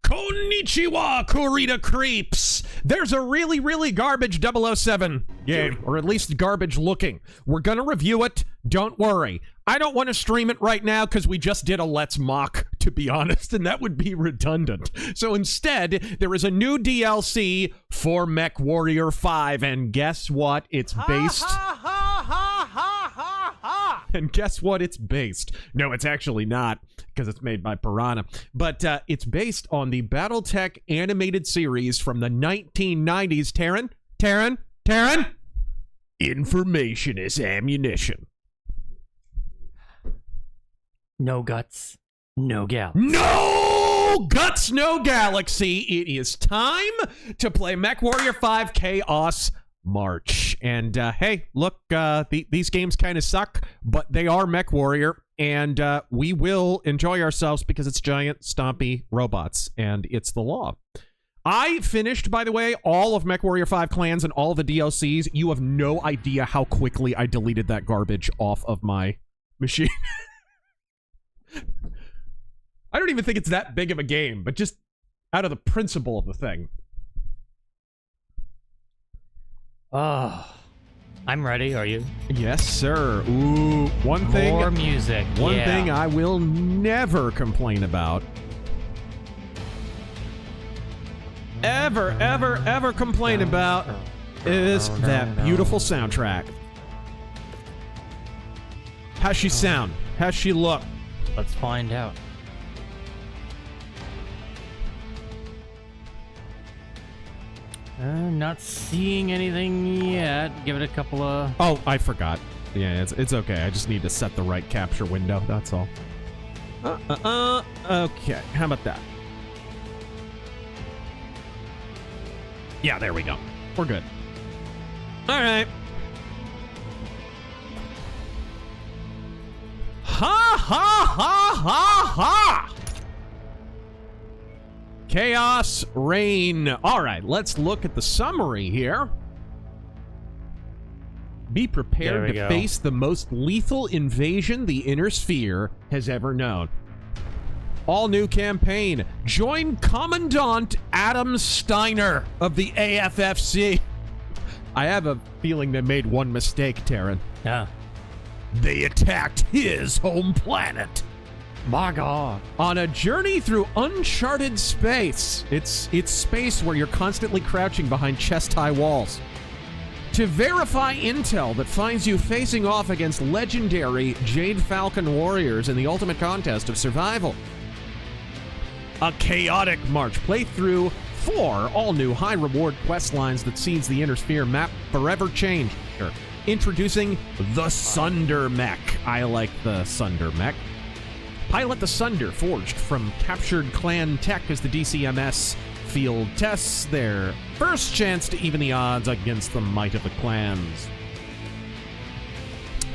Konnichi-wa, Kurita creeps. There's a really, really garbage 007 game, or at least garbage looking. We're gonna review it. Don't worry. I don't want to stream it right now because we just did a Let's Mock, to be honest, and that would be redundant. So instead, there is a new DLC for Mechwarrior 5, and guess what? It's based... And guess what? It's based. No, it's actually not, because it's made by Piranha. But it's based on the BattleTech animated series from the 1990s. Taryn? Information is ammunition. No guts, no gal. No guts, no galaxy. It is time to play Mechwarrior 5 Chaos March. And hey, look, these games kind of suck, but they are Mechwarrior, and we will enjoy ourselves because it's giant, stompy robots, and it's the law. I finished, by the way, all of Mechwarrior 5 clans and all the DLCs. You have no idea how quickly I deleted that garbage off of my machine. I don't even think it's that big of a game, but just out of the principle of the thing. Oh, I'm ready. Are you? Yes, sir. Ooh, one thing. More music. One thing I will never complain about. Ever complain about is that beautiful soundtrack. How's she sound? How's she look? Let's find out. Not seeing anything yet. Give it a couple of... Oh, I forgot. Yeah, it's okay. I just need to set the right capture window. That's all. Okay. How about that? Yeah, there we go. We're good. All right. Ha ha ha ha ha! Chaos Reign. All right, let's look at the summary here. Be prepared to face the most lethal invasion the Inner Sphere has ever known. All new campaign. Join Commandant Adam Steiner of the AFFC. I have a feeling they made one mistake, Taryn. Yeah. They attacked his home planet. My God. On a journey through uncharted space. It's space where you're constantly crouching behind chest-high walls. To verify intel that finds you facing off against legendary Jade Falcon warriors in the ultimate contest of survival. A chaotic march playthrough 4 all-new high-reward quest lines that sees the Inner Sphere map forever changed. Sure. Introducing the Sunder Mech. I like the Sunder Mech. Pilot the Sunder, forged from captured clan tech as the DCMS field tests their first chance to even the odds against the might of the clans.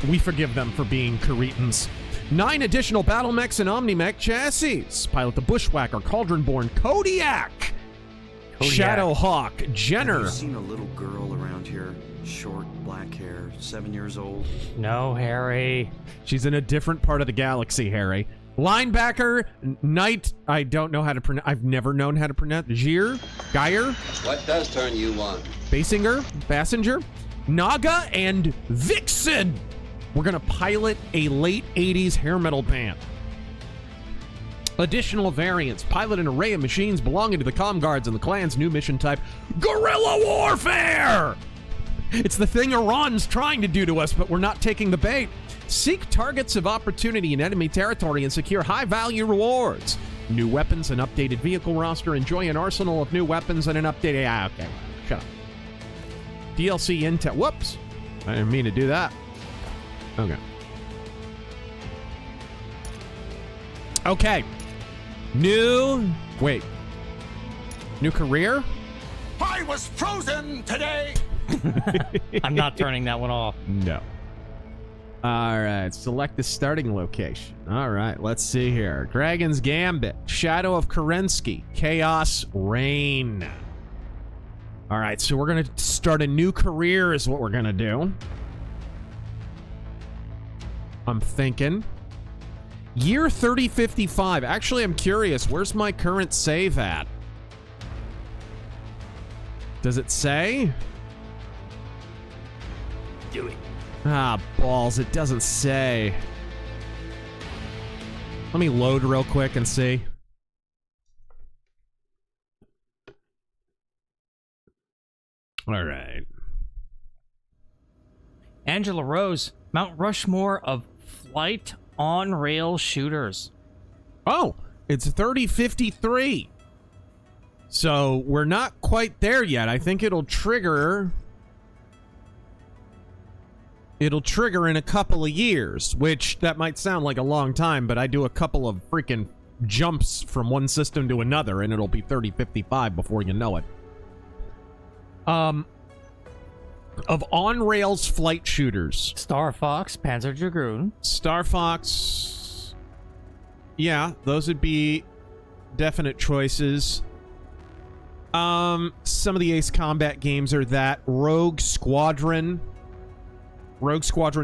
We forgive them for being Kuritans. 9 additional battle mechs and Omni-Mech chassis. Pilot the Bushwhacker, Cauldron-born Kodiak. Shadowhawk, Jenner. Have you seen a little girl around here? Short, black hair, 7 years old? No, Harry. She's in a different part of the galaxy, Harry. Linebacker, Knight, I don't know how to pronounce, I've never known how to pronounce, Geyer? What does turn you on? Bassinger, Naga, and Vixen. We're gonna pilot a late 80s hair metal band. Additional variants, pilot an array of machines belonging to the comm guards and the clan's new mission type, Guerrilla Warfare! It's the thing Iran's trying to do to us, but we're not taking the bait. Seek targets of opportunity in enemy territory and secure high-value rewards. New weapons and updated vehicle roster. Enjoy an arsenal of new weapons and an updated... okay. Shut up. DLC intel. Whoops. I didn't mean to do that. Okay. Okay. New career? I was frozen today! I'm not turning that one off. No. All right, select the starting location. All right, let's see here. Dragon's Gambit, Shadow of Kerensky, Chaos Reign. All right, so we're going to start a new career is what we're going to do. I'm thinking. Year 3055. Actually, I'm curious. Where's my current save at? Does it say? Do it. Ah, balls. It doesn't say. Let me load real quick and see. All right. Angela Rose, Mount Rushmore of flight on-rail shooters. Oh, it's 3053. So we're not quite there yet. I think it'll trigger... It'll trigger in a couple of years, which that might sound like a long time, but I do a couple of freaking jumps from one system to another, and it'll be 3055 before you know it. Of on-rails flight shooters. Star Fox, Panzer Dragoon. Star Fox. Yeah, those would be definite choices. Some of the Ace Combat games are that. Rogue Squadron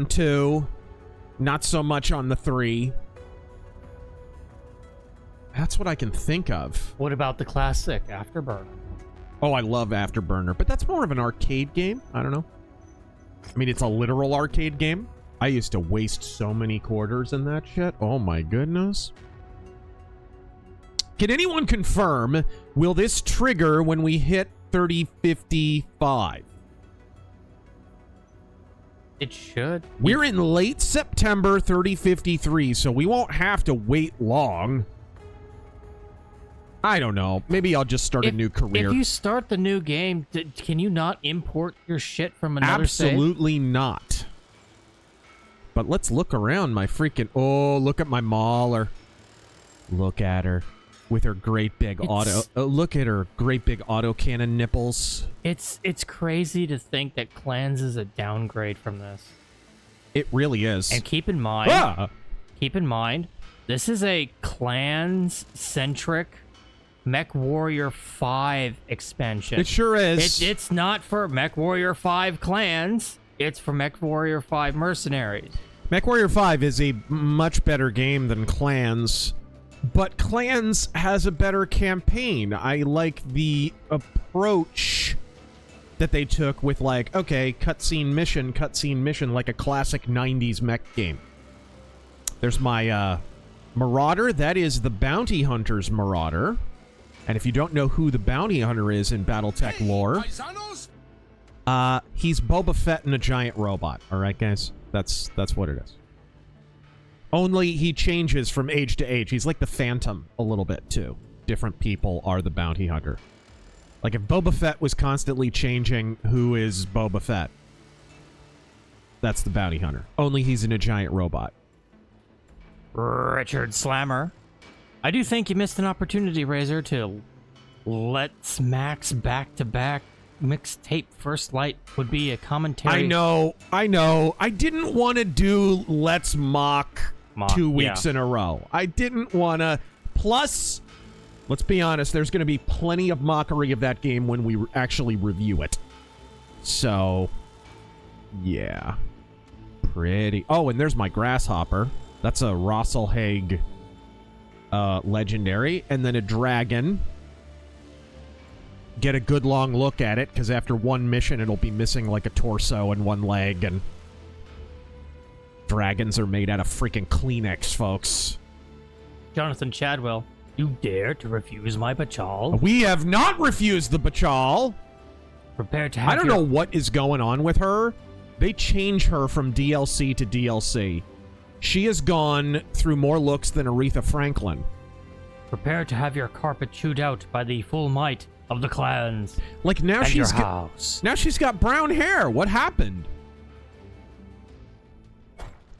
2. Not so much on the 3. That's what I can think of. What about the classic Afterburner? Oh, I love Afterburner, but that's more of an arcade game. I don't know. I mean, it's a literal arcade game. I used to waste so many quarters in that shit. Oh my goodness. Can anyone confirm, will this trigger when we hit 3055? It should. We're in late September 3053, so we won't have to wait long. I don't know. Maybe I'll just start a new career. If you start the new game, can you not import your shit from another Absolutely not. But let's look around my freaking... Oh, look at my Mauler. Look at her. With her great big look at her great big autocannon nipples. It's crazy to think that Clans is a downgrade from this. It really is. And keep in mind, this is a Clans-centric Mechwarrior 5 expansion. It sure is. It's not for Mechwarrior 5 Clans. It's for Mechwarrior 5 Mercenaries. Mechwarrior 5 is a much better game than Clans. But Clans has a better campaign. I like the approach that they took with, like, okay, cutscene mission, like a classic 90s mech game. There's my Marauder. That is the Bounty Hunter's Marauder. And if you don't know who the Bounty Hunter is in Battletech lore, he's Boba Fett and a giant robot. All right, guys? That's what it is. Only he changes from age to age. He's like the Phantom a little bit, too. Different people are the Bounty Hunter. Like, if Boba Fett was constantly changing who is Boba Fett, that's the Bounty Hunter. Only he's in a giant robot. Richard Slammer. I do think you missed an opportunity, Razor, to Let's Max back-to-back mixtape First Light would be a commentary. I know. I didn't want to do Let's Mock 2 weeks in a row. I didn't want to. Plus, let's be honest, there's going to be plenty of mockery of that game when we actually review it. So, yeah. Pretty. Oh, and there's my Grasshopper. That's a Rosselhaig legendary. And then a dragon. Get a good long look at it, because after one mission, it'll be missing like a torso and one leg, and dragons are made out of freaking Kleenex, folks. Jonathan Chadwell, you dare to refuse my Bachal? We have not refused the Bachal. Prepare to have I don't know what is going on with her. They change her from DLC to DLC. She has gone through more looks than Aretha Franklin. Prepare to have your carpet chewed out by the full might of the clans. Like, now she's got brown hair. What happened?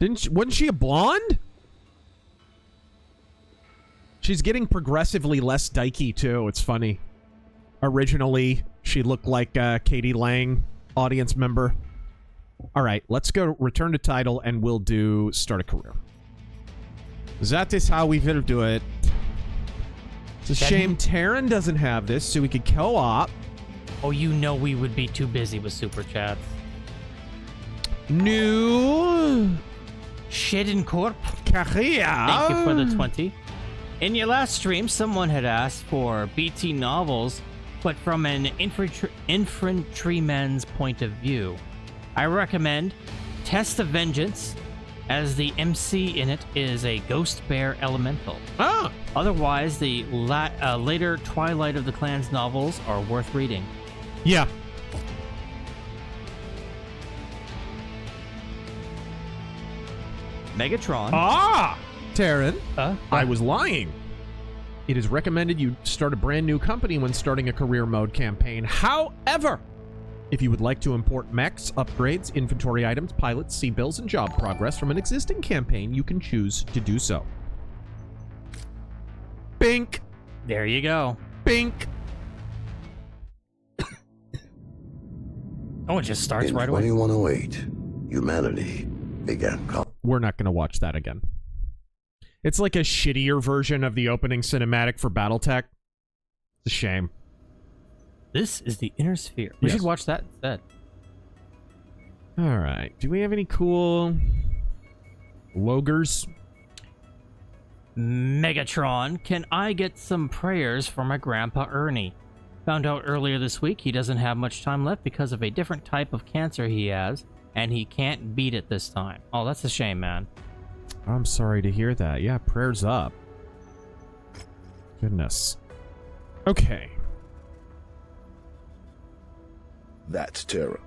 Wasn't she a blonde? She's getting progressively less dykey too. It's funny. Originally, she looked like a Katie Lang audience member. All right, let's go return to title and we'll do start a career. That is how we will do it. It's a shame Terran doesn't have this, so we could co-op. Oh, you know we would be too busy with Super Chats. New Shedden Corp. Kachia. Thank you for the 20. In your last stream, someone had asked for BT novels, but from an infantryman's point of view. I recommend Test of Vengeance, as the MC in it is a Ghost Bear Elemental. Ah. Otherwise, the later Twilight of the Clans novels are worth reading. Yeah. Megatron. Ah! Taryn, Huh? I was lying. It is recommended you start a brand new company when starting a career mode campaign. However, if you would like to import mechs, upgrades, inventory items, pilots, sea bills, and job progress from an existing campaign, you can choose to do so. Bink! There you go. Bink! Oh, it just starts In right away. 2108, humanity began. We're not going to watch that again. It's like a shittier version of the opening cinematic for Battletech. It's a shame. This is the Inner Sphere. We should watch that instead. All right. Do we have any cool logers? Megatron, can I get some prayers for my grandpa Ernie? Found out earlier this week he doesn't have much time left because of a different type of cancer he has, and he can't beat it this time. Oh, that's a shame, man. I'm sorry to hear that. Yeah, prayers up. Goodness. Okay. That's terror.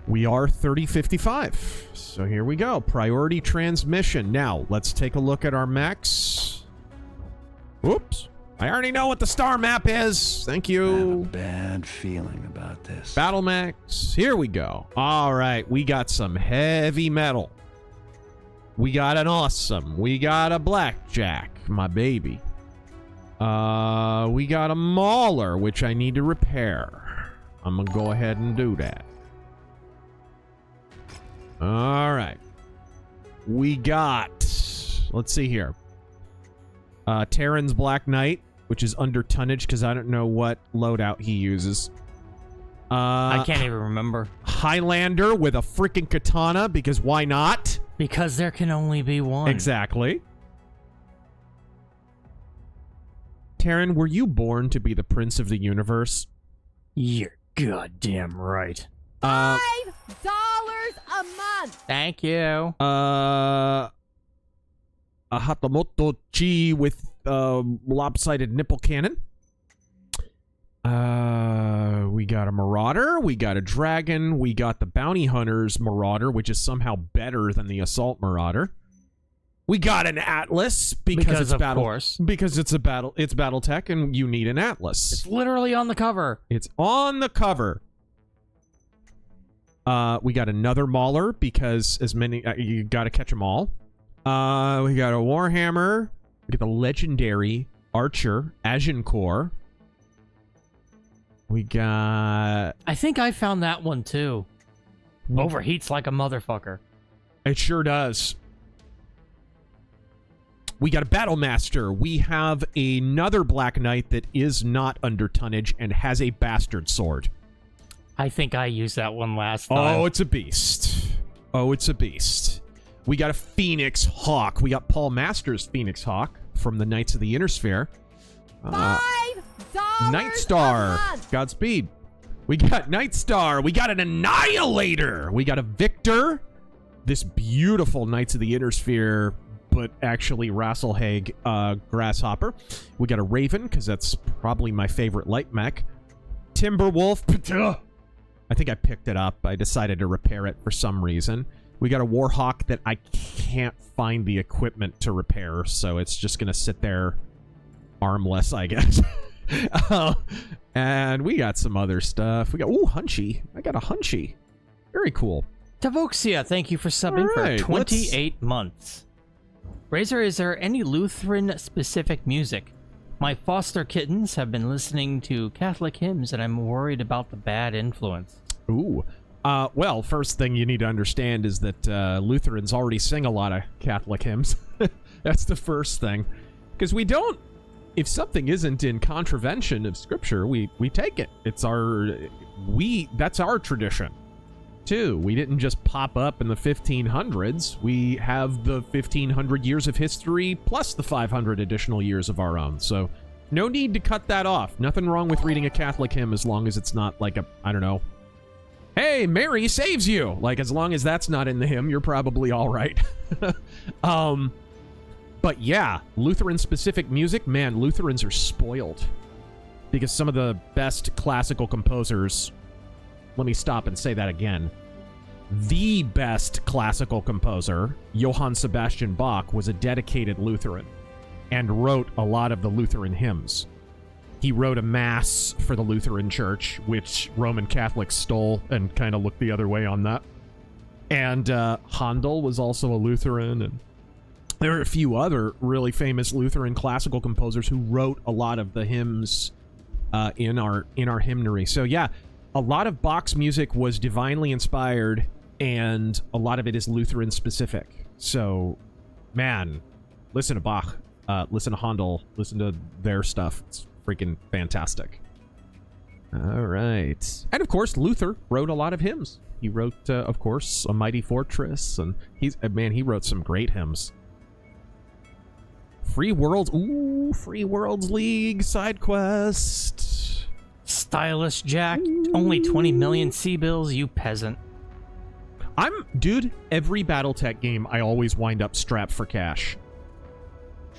We are 3055. So here we go. Priority transmission. Now, let's take a look at our mechs. Oops. I already know what the star map is. Thank I have a you. bad feeling about this. Battle mechs. Here we go. All right. We got some heavy metal. We got an awesome. We got a blackjack, my baby. We got a mauler, which I need to repair. I'm gonna go ahead and do that. All right. We got, let's see here. Terran's Black Knight, which is under tonnage because I don't know what loadout he uses. I can't even remember. Highlander with a freaking katana, because why not? Because there can only be one. Exactly. Terran, were you born to be the prince of the universe? You're goddamn right. $5 a month. Thank you. A Hatamoto Chi with lopsided nipple cannon. We got a Marauder. We got a Dragon. We got the Bounty Hunter's Marauder, which is somehow better than the Assault Marauder. We got an Atlas because it's of battle. course. Because it's BattleTech, and you need an Atlas. It's literally on the cover. It's on the cover. We got another Mauler because as many you got to catch them all. We got a Warhammer. We got the legendary Archer Agincourt. We got. I think I found that one too. Overheats like a motherfucker. It sure does. We got a Battlemaster. We have another Black Knight that is not under tonnage and has a bastard sword. I think I used that one last time. Oh, it's a beast. Oh, it's a beast. We got a Phoenix Hawk. We got Paul Masters' Phoenix Hawk from the Knights of the Inner Sphere. $5 Night a Star. month. Godspeed. We got Night Star. We got an Annihilator. We got a Victor. This beautiful Knights of the Inner Sphere, but actually Rasselhag Grasshopper. We got a Raven, because that's probably my favorite light mech. Timberwolf. I think I picked it up. I decided to repair it for some reason. We got a Warhawk that I can't find the equipment to repair, so it's just going to sit there armless, I guess. And we got some other stuff. We got, ooh, Hunchy. I got a Hunchy. Very cool. Tavoxia, thank you for subbing Alright, for 28 months. Razor, is there any Lutheran-specific music? My foster kittens have been listening to Catholic hymns, and I'm worried about the bad influence. Ooh. Well, first thing you need to understand is that Lutherans already sing a lot of Catholic hymns. That's the first thing. Because we don't... If something isn't in contravention of Scripture, we take it. It's our... That's our tradition. too. We didn't just pop up in the 1500s. We have the 1500 years of history plus the 500 additional years of our own. So no need to cut that off. Nothing wrong with reading a Catholic hymn as long as it's not like a, I don't know, hey, Mary saves you. Like, as long as that's not in the hymn, you're probably all right. But yeah, Lutheran-specific music, man, Lutherans are spoiled. Because some of the best classical composers, let me stop and say that again. The best classical composer, Johann Sebastian Bach, was a dedicated Lutheran and wrote a lot of the Lutheran hymns. He wrote a mass for the Lutheran Church, which Roman Catholics stole and kind of looked the other way on that. And Handel was also a Lutheran, and there are a few other really famous Lutheran classical composers who wrote a lot of the hymns in our hymnary. So yeah, a lot of Bach's music was divinely inspired, and a lot of it is Lutheran specific. So, man, listen to Bach, listen to Handel, listen to their stuff. It's freaking fantastic. All right. And of course, Luther wrote a lot of hymns. He wrote, of course, A Mighty Fortress, and he wrote some great hymns. Free Worlds, ooh, Free Worlds League side quest. Stylish Jack, only 20 million C-bills, you peasant. Dude, every Battletech game, I always wind up strapped for cash.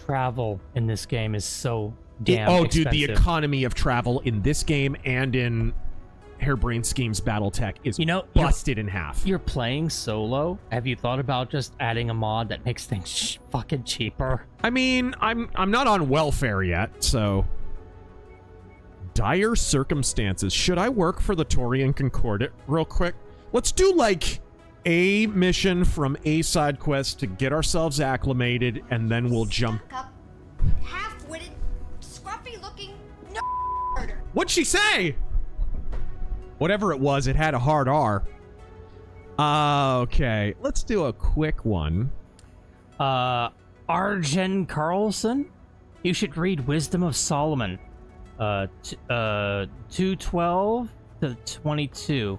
Travel in this game is so damn expensive. Dude, the economy of travel in this game and in Harebrained Schemes Battletech is busted in half. You're playing solo. Have you thought about just adding a mod that makes things fucking cheaper? I mean, I'm not on welfare yet, so... Dire circumstances. Should I work for the Taurian Concordat real quick? Let's do, like, a mission from a side quest to get ourselves acclimated, and then we'll jump... Up, half-witted, scruffy-looking murder. What'd she say? Whatever it was, it had a hard R. Okay, let's do a quick one. Arjen Carlson? You should read Wisdom of Solomon. 2:12 to 22.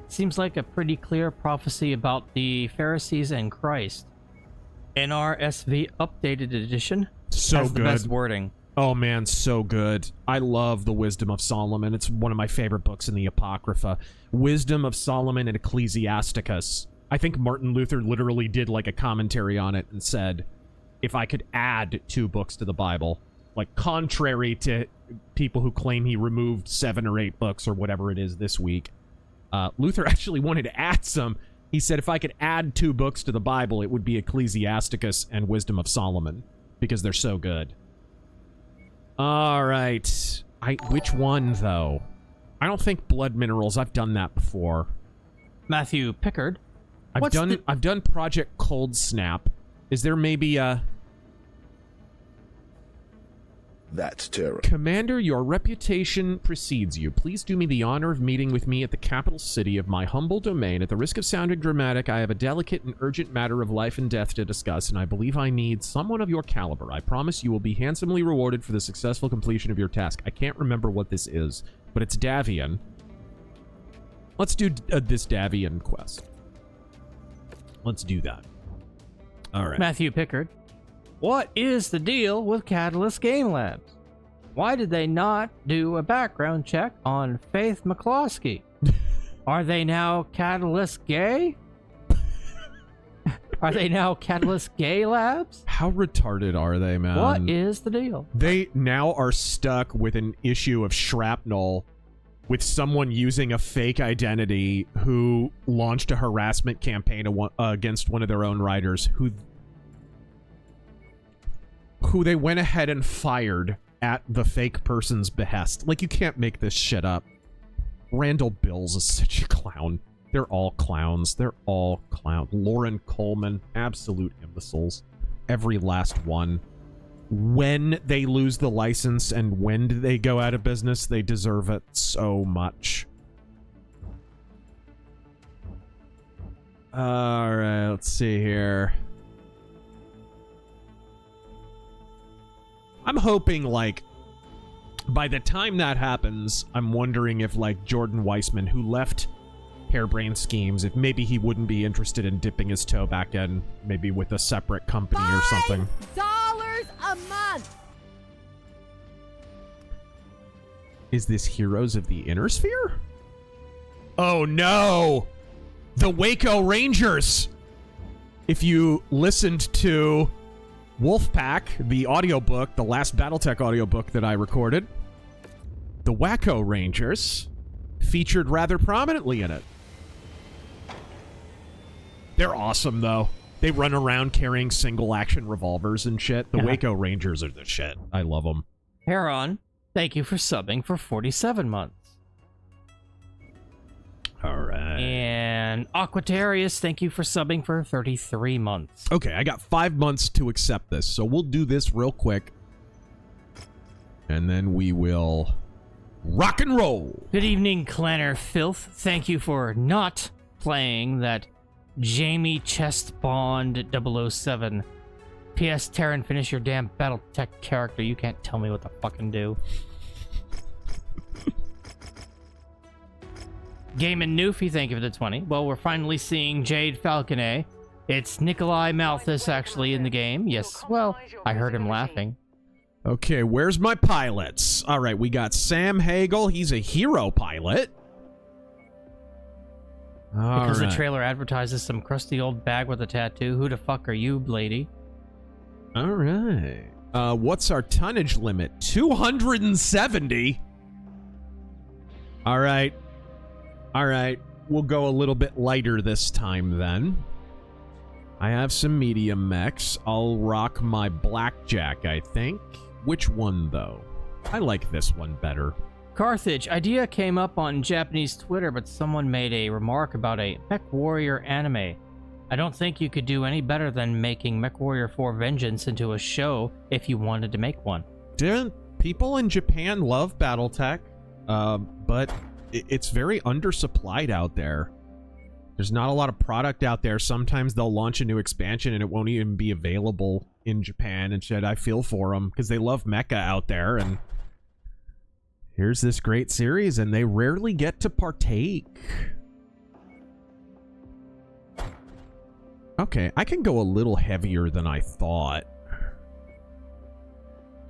Seems like a pretty clear prophecy about the Pharisees and Christ. NRSV Updated Edition So has good. the best wording. Oh man, so good. I love the Wisdom of Solomon. It's one of my favorite books in the Apocrypha. Wisdom of Solomon and Ecclesiasticus. I think Martin Luther literally did like a commentary on it and said, if I could add 2 books to the Bible, like contrary to people who claim he removed 7 or 8 books or whatever it is this week, Luther actually wanted to add some. He said, if I could add 2 books to the Bible, it would be Ecclesiasticus and Wisdom of Solomon, because they're so good. All right. Which one, though? I don't think blood minerals. I've done that before. Matthew Pickard. I've done Project Cold Snap. Is there maybe a... That's Terra. Commander, your reputation precedes you. Please do me the honor of meeting with me at the capital city of my humble domain. At the risk of sounding dramatic, I have a delicate and urgent matter of life and death to discuss, and I believe I need someone of your caliber. I promise you will be handsomely rewarded for the successful completion of your task. I can't remember what this is, but it's Davian. Let's do this Davian quest. Let's do that. All right. Matthew Pickard. What is the deal with Catalyst Game Labs? Why did they not do a background check on Faith McCloskey? Are they now Catalyst Gay? Are they now Catalyst Gay Labs? How retarded are they, man? What is the deal? They now are stuck with an issue of Shrapnel with someone using a fake identity who launched a harassment campaign against one of their own writers who they went ahead and fired at the fake person's behest. Like, you can't make this shit up. Randall Bills is such a clown. They're all clowns. They're all clowns. Lauren Coleman, absolute imbeciles. Every last one. When they lose the license and when they go out of business, they deserve it so much. Alright, let's see here. I'm hoping, like, by the time that happens, I'm wondering if, like, Jordan Weissman, who left harebrained schemes. If maybe he wouldn't be interested in dipping his toe back in, maybe with a separate company or something. $5 a month. Is this Heroes of the Inner Sphere? Oh no! The Waco Rangers! If you listened to Wolfpack, the audiobook, the last Battletech audiobook that I recorded, the Waco Rangers featured rather prominently in it. They're awesome, though. They run around carrying single-action revolvers and shit. The Waco Rangers are the shit. I love them. Heron, thank you for subbing for 47 months. All right. And Aquatarius, thank you for subbing for 33 months. Okay, I got 5 months to accept this, so we'll do this real quick. And then we will rock and roll. Good evening, Clanner Filth. Thank you for not playing that Jamie Chest Bond 007. P.S. Terran, finish your damn Battletech character. You can't tell me what to fucking do. Game and Newfie, thank you for the 20. Well, we're finally seeing Jade Falconet. It's Nikolai Malthus actually in the game. Yes, well, I heard him laughing. Okay, where's my pilots? All right, we got Sam Hagel. He's a hero pilot. Because the trailer advertises some crusty old bag with a tattoo. Who the fuck are you, lady? All right. What's our tonnage limit? 270? All right. All right. We'll go a little bit lighter this time, then. I have some medium mechs. I'll rock my Blackjack, I think. Which one, though? I like this one better. Carthage, idea came up on Japanese Twitter, but someone made a remark about a Mechwarrior anime. I don't think you could do any better than making Mechwarrior 4 Vengeance into a show if you wanted to make one. People in Japan love Battletech, but it's very undersupplied out there. There's not a lot of product out there. Sometimes they'll launch a new expansion and it won't even be available in Japan and shit. I feel for them because they love mecha out there, and here's this great series and they rarely get to partake. Okay, I can go a little heavier than I thought.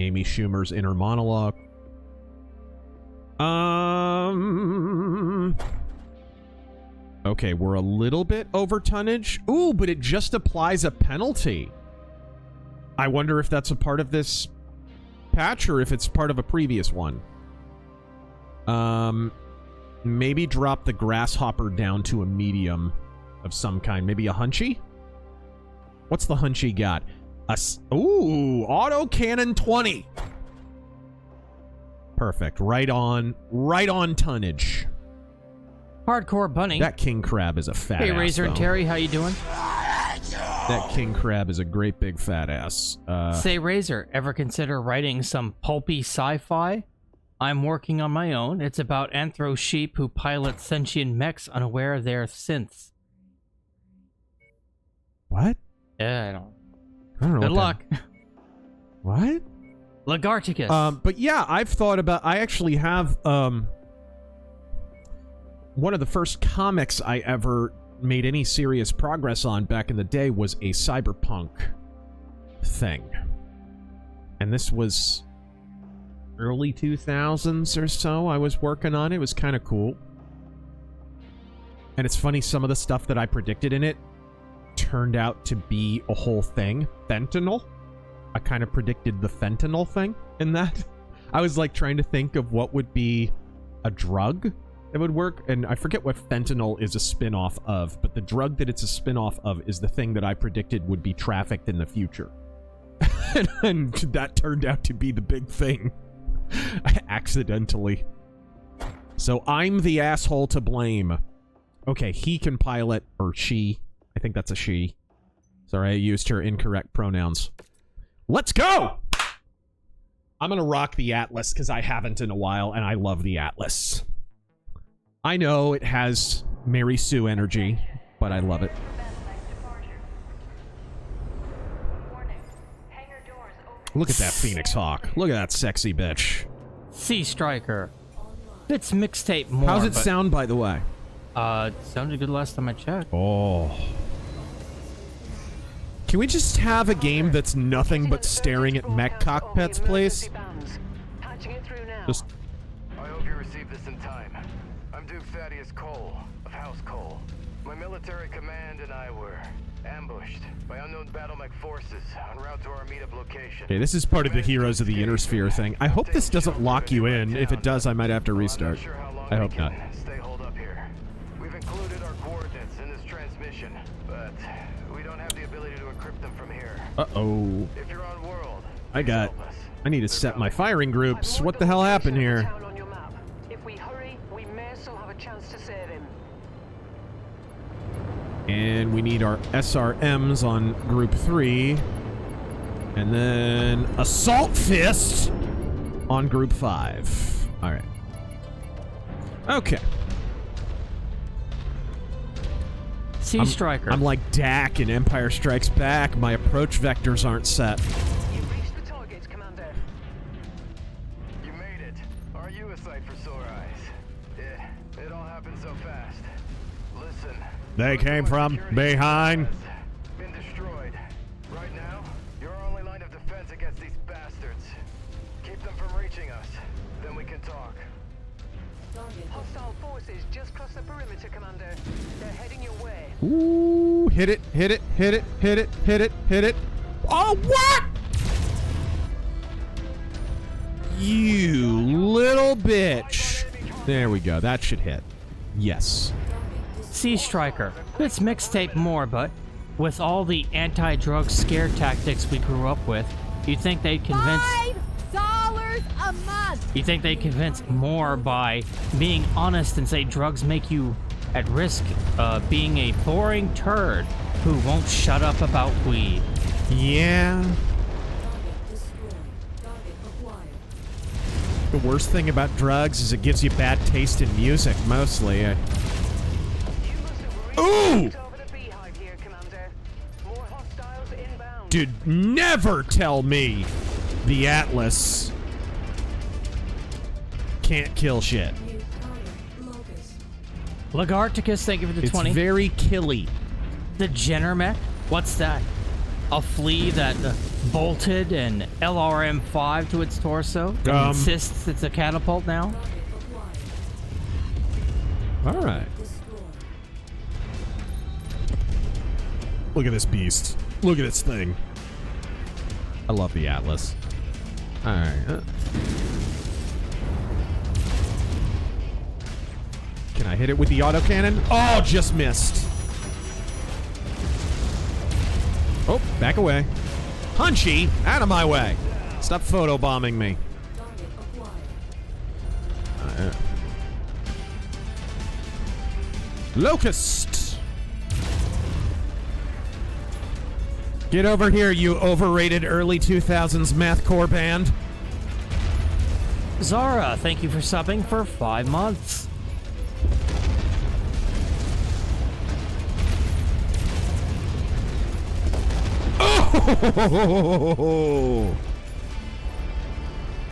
Amy Schumer's inner monologue. Okay, we're a little bit over tonnage. Ooh, but it just applies a penalty. I wonder if that's a part of this patch or if it's part of a previous one. Maybe drop the grasshopper down to a medium of some kind. Maybe a hunchy? What's the hunchy got? Ooh, auto cannon 20. Perfect. Right on tonnage. Hardcore Bunny. That king crab is a fat ass. Hey, Razor and Terry, how you doing? That king crab is a great big fat ass. Say, Razor, ever consider writing some pulpy sci-fi? I'm working on my own. It's about anthro sheep who pilot sentient mechs unaware they're synths. What? Yeah, I don't know. Good luck. What? Lagarticus. But yeah, I've thought about... I actually have... one of the first comics I ever made any serious progress on back in the day was a cyberpunk thing. And this was early 2000s or so I was working on it. It was kind of cool. And it's funny, some of the stuff that I predicted in it turned out to be a whole thing. Fentanyl. I kind of predicted the fentanyl thing in that. I was like trying to think of what would be a drug that would work, and I forget what fentanyl is a spin-off of, but the drug that it's a spin-off of is the thing that I predicted would be trafficked in the future. and that turned out to be the big thing. Accidentally. So I'm the asshole to blame. Okay, he can pilot, or she. I think that's a she. Sorry, I used her incorrect pronouns. Let's go! I'm gonna rock the Atlas, because I haven't in a while, and I love the Atlas. I know it has Mary Sue energy, but I love it. Look at that Phoenix Hawk. Look at that sexy bitch. Sea Striker. It's mixtape more. How's it sound, by the way? Sounded good last time I checked. Oh. Can we just have a game that's nothing but staring at mech cockpits, please? Just... I hope you received this in time. I'm Duke Thaddeus Cole, of House Cole. My military command and I were ambushed by unknown battle mech forces en route to our meetup location. Okay, this is part of the Heroes of the Inner Sphere thing. I hope this doesn't lock you in. If it does, I might have to restart. I hope not. Stay holed up here. We've included our coordinates in this transmission, but we don't have the ability to encrypt them from here. Uh-oh. If you're on world, I need to set my firing groups. What the hell happened here? If we hurry, we may still have a chance to save him. And we need our SRMs on Group 3. And then Assault Fist on Group 5. Alright. Okay. Sea Striker. I'm like Dak in Empire Strikes Back. My approach vectors aren't set. You've reached the target, Commander. you made it. Are you a sight for sore eyes? Yeah, it all happened so fast. Listen. They came from behind. Been destroyed. Right now, you're our only line of defense against these bastards. Keep them from reaching us. Then we can talk. Hostile forces just crossed the perimeter, Commander. They're heading your way. Ooh, hit it, hit it, hit it, hit it, hit it, hit it. Oh, what? You little bitch. There we go. That should hit. Yes. Sea Striker. It's mixtape more, but with all the anti-drug scare tactics we grew up with, you'd think they'd convince... $5 a month. You think they'd convince more by being honest and say drugs make you at risk being a boring turd who won't shut up about weed. Yeah. The worst thing about drugs is it gives you bad taste in music, mostly. You must have Ooh! reached over the beehive here, Commander. More hostiles inbound. Dude, never tell me the Atlas can't kill shit. Lagarticus, thank you for the 20. It's very killy. The Genermech? What's that? A flea that bolted an LRM-5 to its torso and insists it's a catapult now? All right. Look at this beast. Look at this thing. I love the Atlas. All right. Can I hit it with the autocannon? Oh, just missed. Oh, back away. Punchy, out of my way. Stop photobombing me. Locust. Get over here, you overrated early 2000s mathcore band. Zara, thank you for subbing for 5 months. Oh!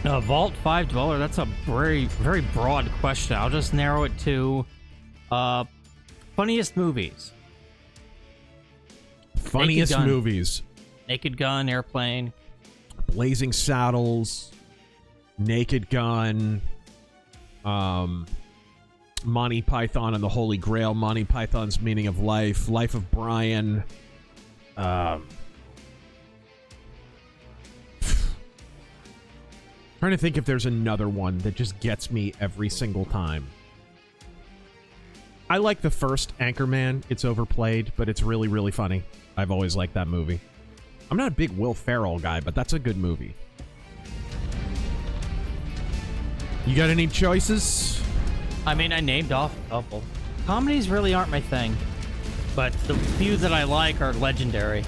Vault 5 Dweller, that's a very, very broad question. I'll just narrow it to funniest movies. Funniest movies. Naked Gun, Airplane. Blazing Saddles. Naked Gun. Monty Python and the Holy Grail. Monty Python's Meaning of Life. Life of Brian. Trying to think if there's another one that just gets me every single time. I like the first Anchorman. It's overplayed, but it's really, really funny. I've always liked that movie. I'm not a big Will Ferrell guy, but that's a good movie. You got any choices? I mean, I named off a couple. Comedies really aren't my thing, but the few that I like are legendary.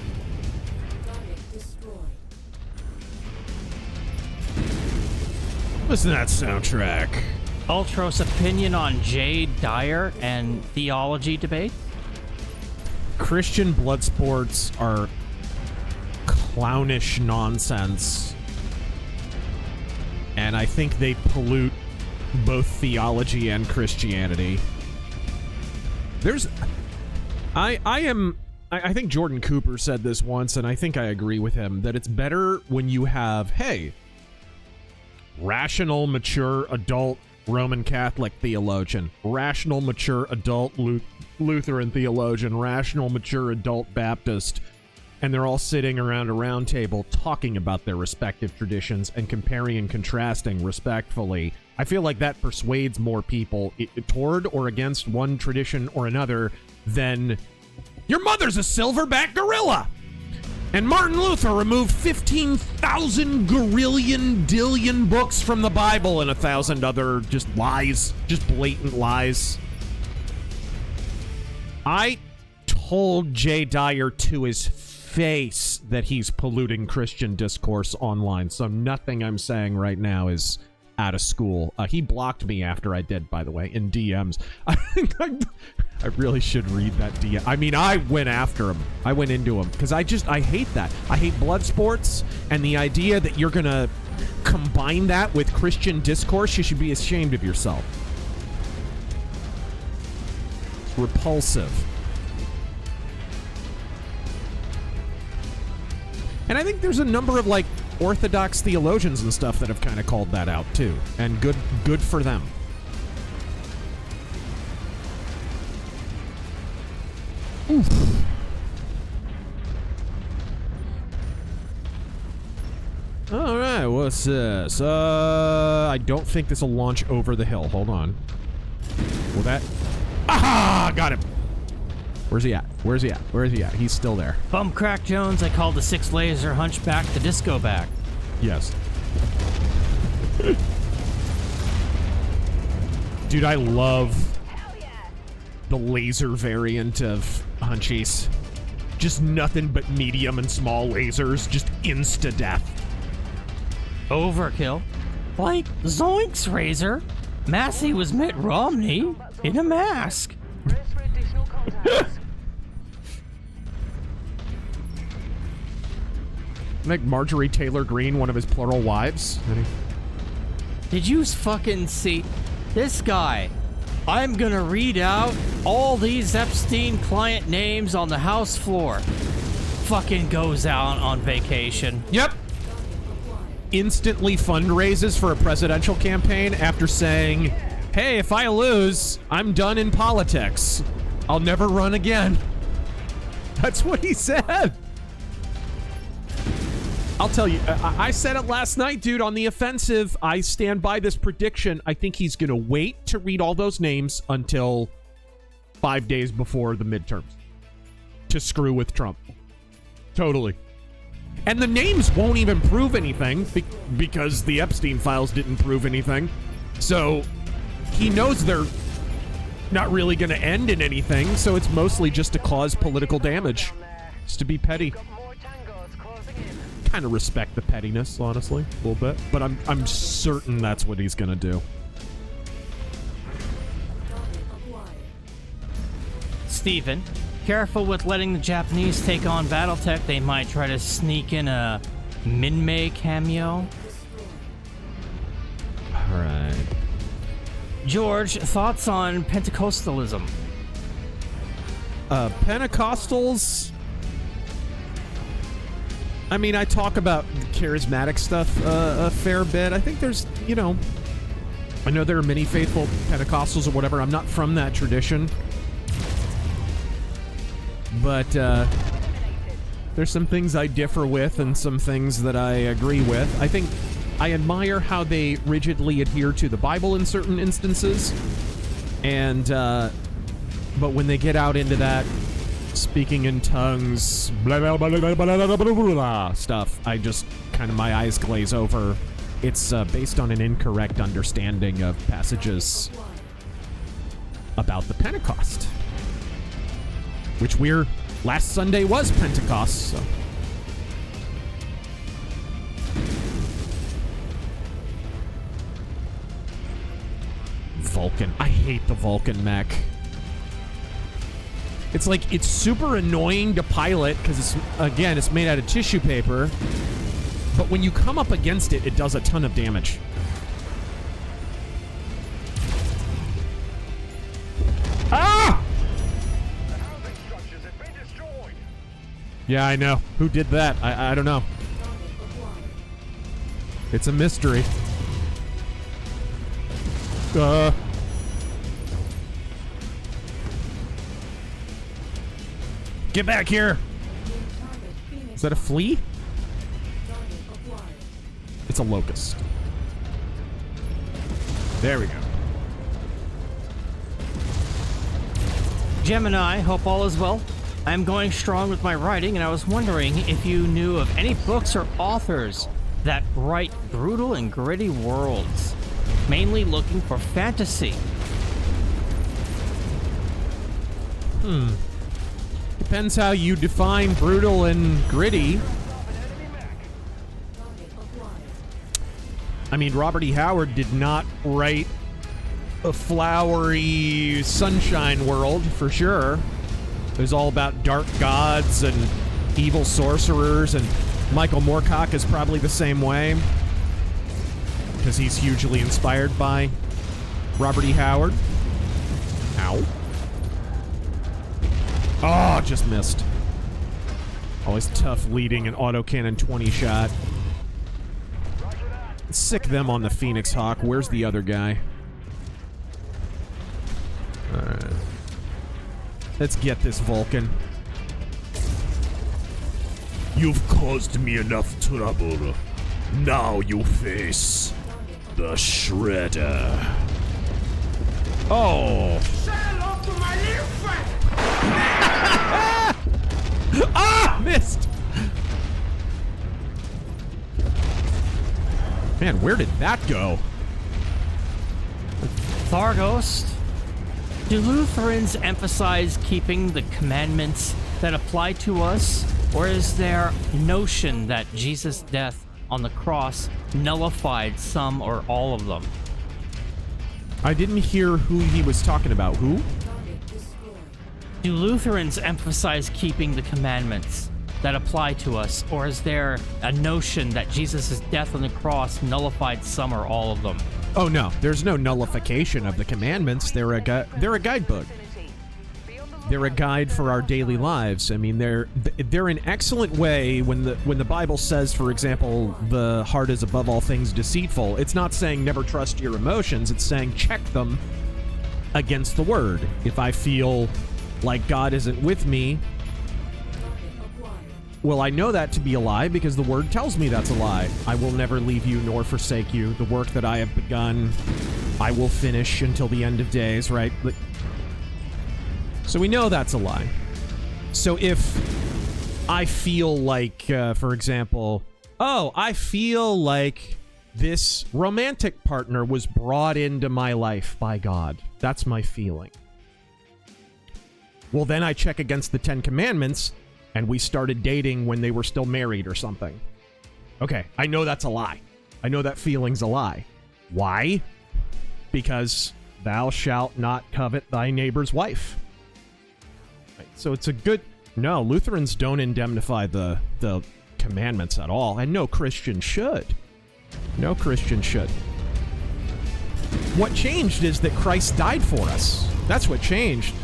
Listen to that soundtrack. Ultros' opinion on Jade Dyer and theology debate. Christian blood sports are clownish nonsense. And I think they pollute both theology and Christianity. I think Jordan Cooper said this once, and I think I agree with him, that it's better when you have, hey, rational, mature, adult Roman Catholic theologian, rational, mature, adult Lutheran theologian, rational, mature, adult Baptist, and they're all sitting around a round table talking about their respective traditions and comparing and contrasting respectfully. I feel like that persuades more people toward or against one tradition or another than your mother's a silverback gorilla. And Martin Luther removed 15,000 dillion books from the Bible and 1,000 other just lies, just blatant lies. I told Jay Dyer to his face that he's polluting Christian discourse online, so nothing I'm saying right now is out of school. He blocked me after I did, by the way, in DMs. I think I really should read that DM. I mean, I went after him. I went into him because I hate that. I hate blood sports, and the idea that you're gonna combine that with Christian discourse, you should be ashamed of yourself. It's repulsive. And I think there's a number of, like, Orthodox theologians and stuff that have kind of called that out, too. And good for them. Oof. Alright, what's this? I don't think this will launch over the hill. Hold on. Will that... Aha! Got him! Where's he at? Where's he at? Where is he at? He's still there. Bum Crack Jones, I called the 6-laser hunchback the disco back. Yes. Dude, I love the laser variant of Hunchies. Just nothing but medium and small lasers. Just insta-death. Overkill. Like, zoinks, Razor. Massey was Mitt Romney in a mask. Make Marjorie Taylor Greene one of his plural wives. Did you fucking see this guy? I'm gonna read out all these Epstein client names on the House floor. Fucking goes out on vacation. Yep. Instantly fundraises for a presidential campaign after saying, hey, if I lose, I'm done in politics. I'll never run again. That's what he said. I'll tell you, I said it last night, dude, on The Offensive. I stand by this prediction. I think he's going to wait to read all those names until 5 days before the midterms to screw with Trump. Totally. And the names won't even prove anything because the Epstein files didn't prove anything. So he knows they're not really going to end in anything, so it's mostly just to cause political damage. Just to be petty. Kind of respect the pettiness, honestly, a little bit. But I'm certain that's what he's going to do. Steven, careful with letting the Japanese take on Battletech. They might try to sneak in a Minmay cameo. Alright. George, thoughts on Pentecostalism? Pentecostals... I mean, I talk about charismatic stuff a fair bit. I think there's, you know... I know there are many faithful Pentecostals or whatever. I'm not from that tradition. But, there's some things I differ with and some things that I agree with. I think I admire how they rigidly adhere to the Bible in certain instances. And, but when they get out into that speaking in tongues, blah, blah, blah, blah, blah, blah, blah, blah, stuff, I just kind of, my eyes glaze over. It's based on an incorrect understanding of passages about the Pentecost, which last Sunday was Pentecost, so. Vulcan. I hate the Vulcan mech. It's like, it's super annoying to pilot because it's made out of tissue paper. But when you come up against it, it does a ton of damage. Ah! Yeah, I know. Who did that? I don't know. It's a mystery. Get back here! Is that a flea? It's a locust. There we go. Gemini, hope all is well. I'm going strong with my writing, and I was wondering if you knew of any books or authors that write brutal and gritty worlds, mainly looking for fantasy. Depends how you define brutal and gritty. I mean, Robert E. Howard did not write a flowery sunshine world, for sure. It was all about dark gods and evil sorcerers, and Michael Moorcock is probably the same way, because he's hugely inspired by Robert E. Howard. Ow. Oh, just missed. Always tough leading an autocannon 20 shot. Sick them on the Phoenix Hawk. Where's the other guy? Alright. Let's get this Vulcan. You've caused me enough trouble. Now you face the Shredder. Oh! Ah! Missed! Man, where did that go? Thargost, do Lutherans emphasize keeping the commandments that apply to us, or is their notion that Jesus' death on the cross nullified some or all of them? I didn't hear who he was talking about. Who? Do Lutherans emphasize keeping the commandments that apply to us, or is there a notion that Jesus' death on the cross nullified some or all of them? Oh no, there's no nullification of the commandments. They're a guidebook. They're a guide for our daily lives. I mean, they're an excellent way when the Bible says, for example, the heart is above all things deceitful. It's not saying never trust your emotions. It's saying check them against the word. If I feel like God isn't with me, well, I know that to be a lie because the word tells me that's a lie. I will never leave you nor forsake you. The work that I have begun, I will finish until the end of days, right? So we know that's a lie. So if I feel like, for example, oh, I feel like this romantic partner was brought into my life by God. That's my feeling. Well, then I check against the 10 Commandments, and we started dating when they were still married or something. Okay, I know that's a lie. I know that feeling's a lie. Why? Because thou shalt not covet thy neighbor's wife. Right, so it's a good... No, Lutherans don't indemnify the commandments at all, and no Christian should. No Christian should. What changed is that Christ died for us. That's what changed.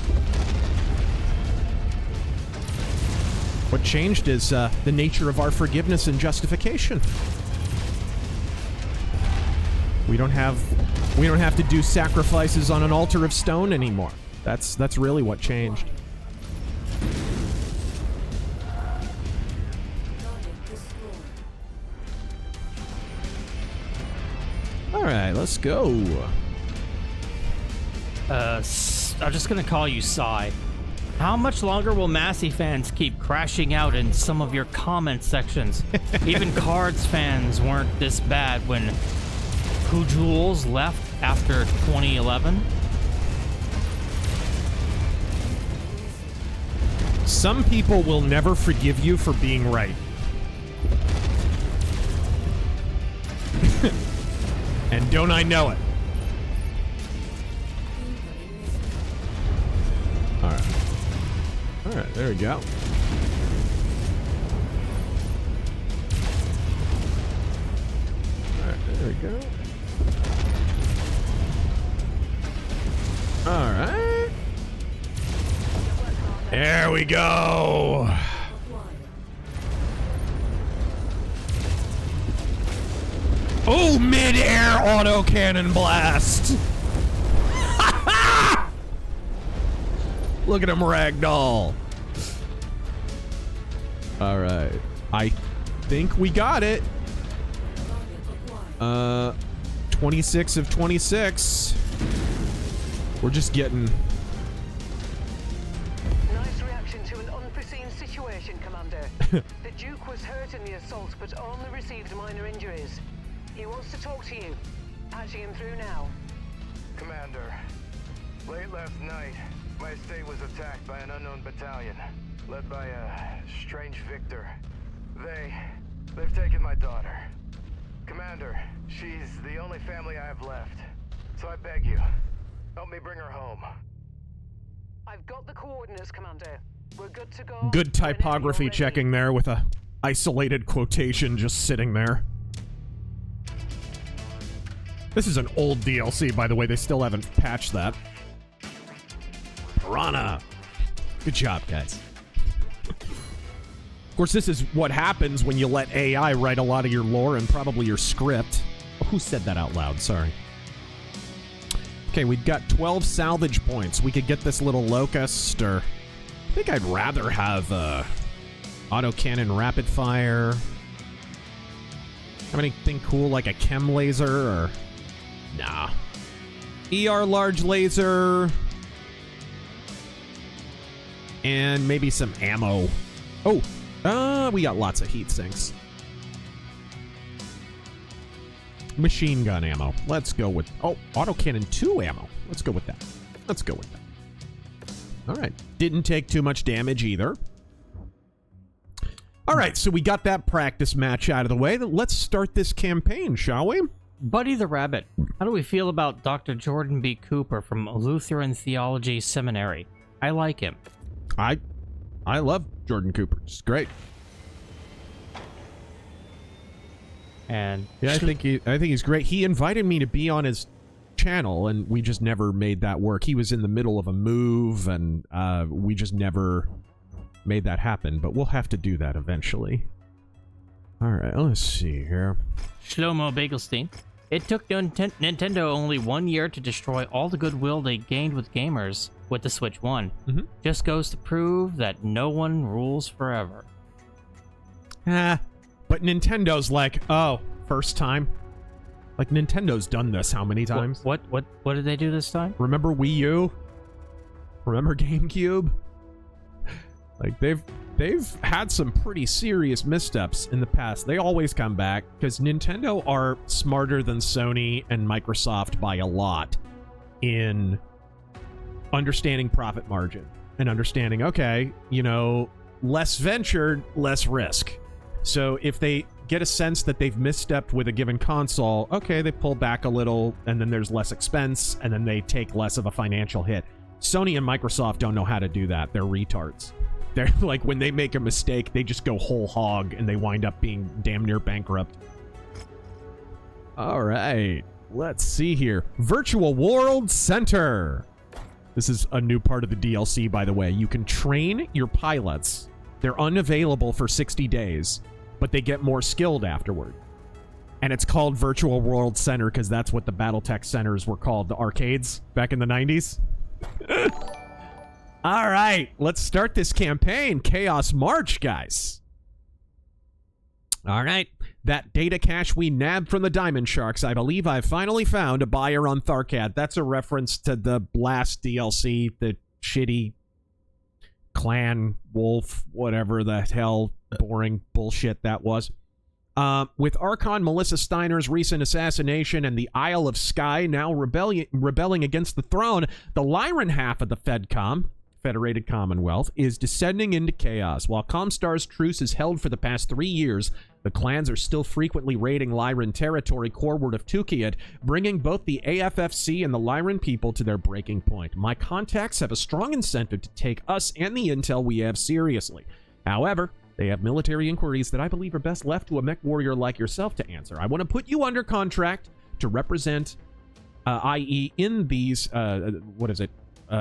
What changed is the nature of our forgiveness and justification. We don't have to do sacrifices on an altar of stone anymore. That's really what changed. All right, let's go. I'm just gonna call you Psy. How much longer will Massey fans keep crashing out in some of your comment sections? Even Cards fans weren't this bad when Jules left after 2011. Some people will never forgive you for being right. And don't I know it? All right. All right, there we go. All right, there we go. All right. There we go. Oh, mid-air autocannon blast! Look at him ragdoll. All right. I think we got it. 26 of 26. We're just getting... Nice reaction to an unforeseen situation, Commander. The Duke was hurt in the assault, but only received minor injuries. He wants to talk to you. Patching him through now. Commander, late last night, my estate was attacked by an unknown battalion, led by a strange victor. They've taken my daughter. Commander, she's the only family I have left. So I beg you, help me bring her home. I've got the coordinates, Commander. We're good to go. Good typography checking there with a isolated quotation just sitting there. This is an old DLC, by the way. They still haven't patched that. Piranha. Good job, guys. Of course, this is what happens when you let AI write a lot of your lore and probably your script. Who said that out loud? Sorry. Okay, we've got 12 salvage points. We could get this little locust, or... I think I'd rather have autocannon rapid fire. Have anything cool like a chem laser, or... Nah. ER large laser. And maybe some ammo. Oh, we got lots of heat sinks. Machine gun ammo. Let's go with... Oh, autocannon 2 ammo. Let's go with that. Let's go with that. All right. Didn't take too much damage either. All right, so we got that practice match out of the way. Let's start this campaign, shall we? Buddy the Rabbit, how do we feel about Dr. Jordan B. Cooper from Lutheran Theology Seminary? I like him. I love Jordan Cooper. It's great. And yeah, I think he's great. He invited me to be on his channel, and we just never made that work. He was in the middle of a move, and we just never made that happen. But we'll have to do that eventually. All right, let's see here. Shlomo Bagelstein. It took Nintendo only 1 year to destroy all the goodwill they gained with gamers with the Switch 1. Just goes to prove that no one rules forever. But Nintendo's like, oh, first time? Like, Nintendo's done this how many times? What did they do this time? Remember Wii U? Remember GameCube? Like, they've had some pretty serious missteps in the past. They always come back, because Nintendo are smarter than Sony and Microsoft by a lot in understanding profit margin and understanding, okay, you know, less venture, less risk. So if they get a sense that they've misstepped with a given console, okay, they pull back a little, and then there's less expense, and then they take less of a financial hit. Sony and Microsoft don't know how to do that. They're retards. They're like, when they make a mistake, they just go whole hog, and they wind up being damn near bankrupt. All right, let's see here. Virtual World Center. This is a new part of the DLC, by the way. You can train your pilots. They're unavailable for 60 days, but they get more skilled afterward. And it's called Virtual World Center because that's what the Battletech centers were called, the arcades back in the 90s. All right, let's start this campaign. Chaos March, guys. All right, that data cache we nabbed from the Diamond Sharks, I believe I've finally found a buyer on Tharkad. That's a reference to the Blast DLC, the shitty clan, wolf, whatever the hell boring bullshit that was. With Archon Melissa Steiner's recent assassination and the Isle of Skye now rebelling against the throne, the Lyran half of the Federated Commonwealth, is descending into chaos. While Comstar's truce is held for the past 3 years, the clans are still frequently raiding Lyran territory coreward of Tukiat, bringing both the AFFC and the Lyran people to their breaking point. My contacts have a strong incentive to take us and the intel we have seriously. However, they have military inquiries that I believe are best left to a Mechwarrior like yourself to answer. I want to put you under contract to represent, i.e. in these,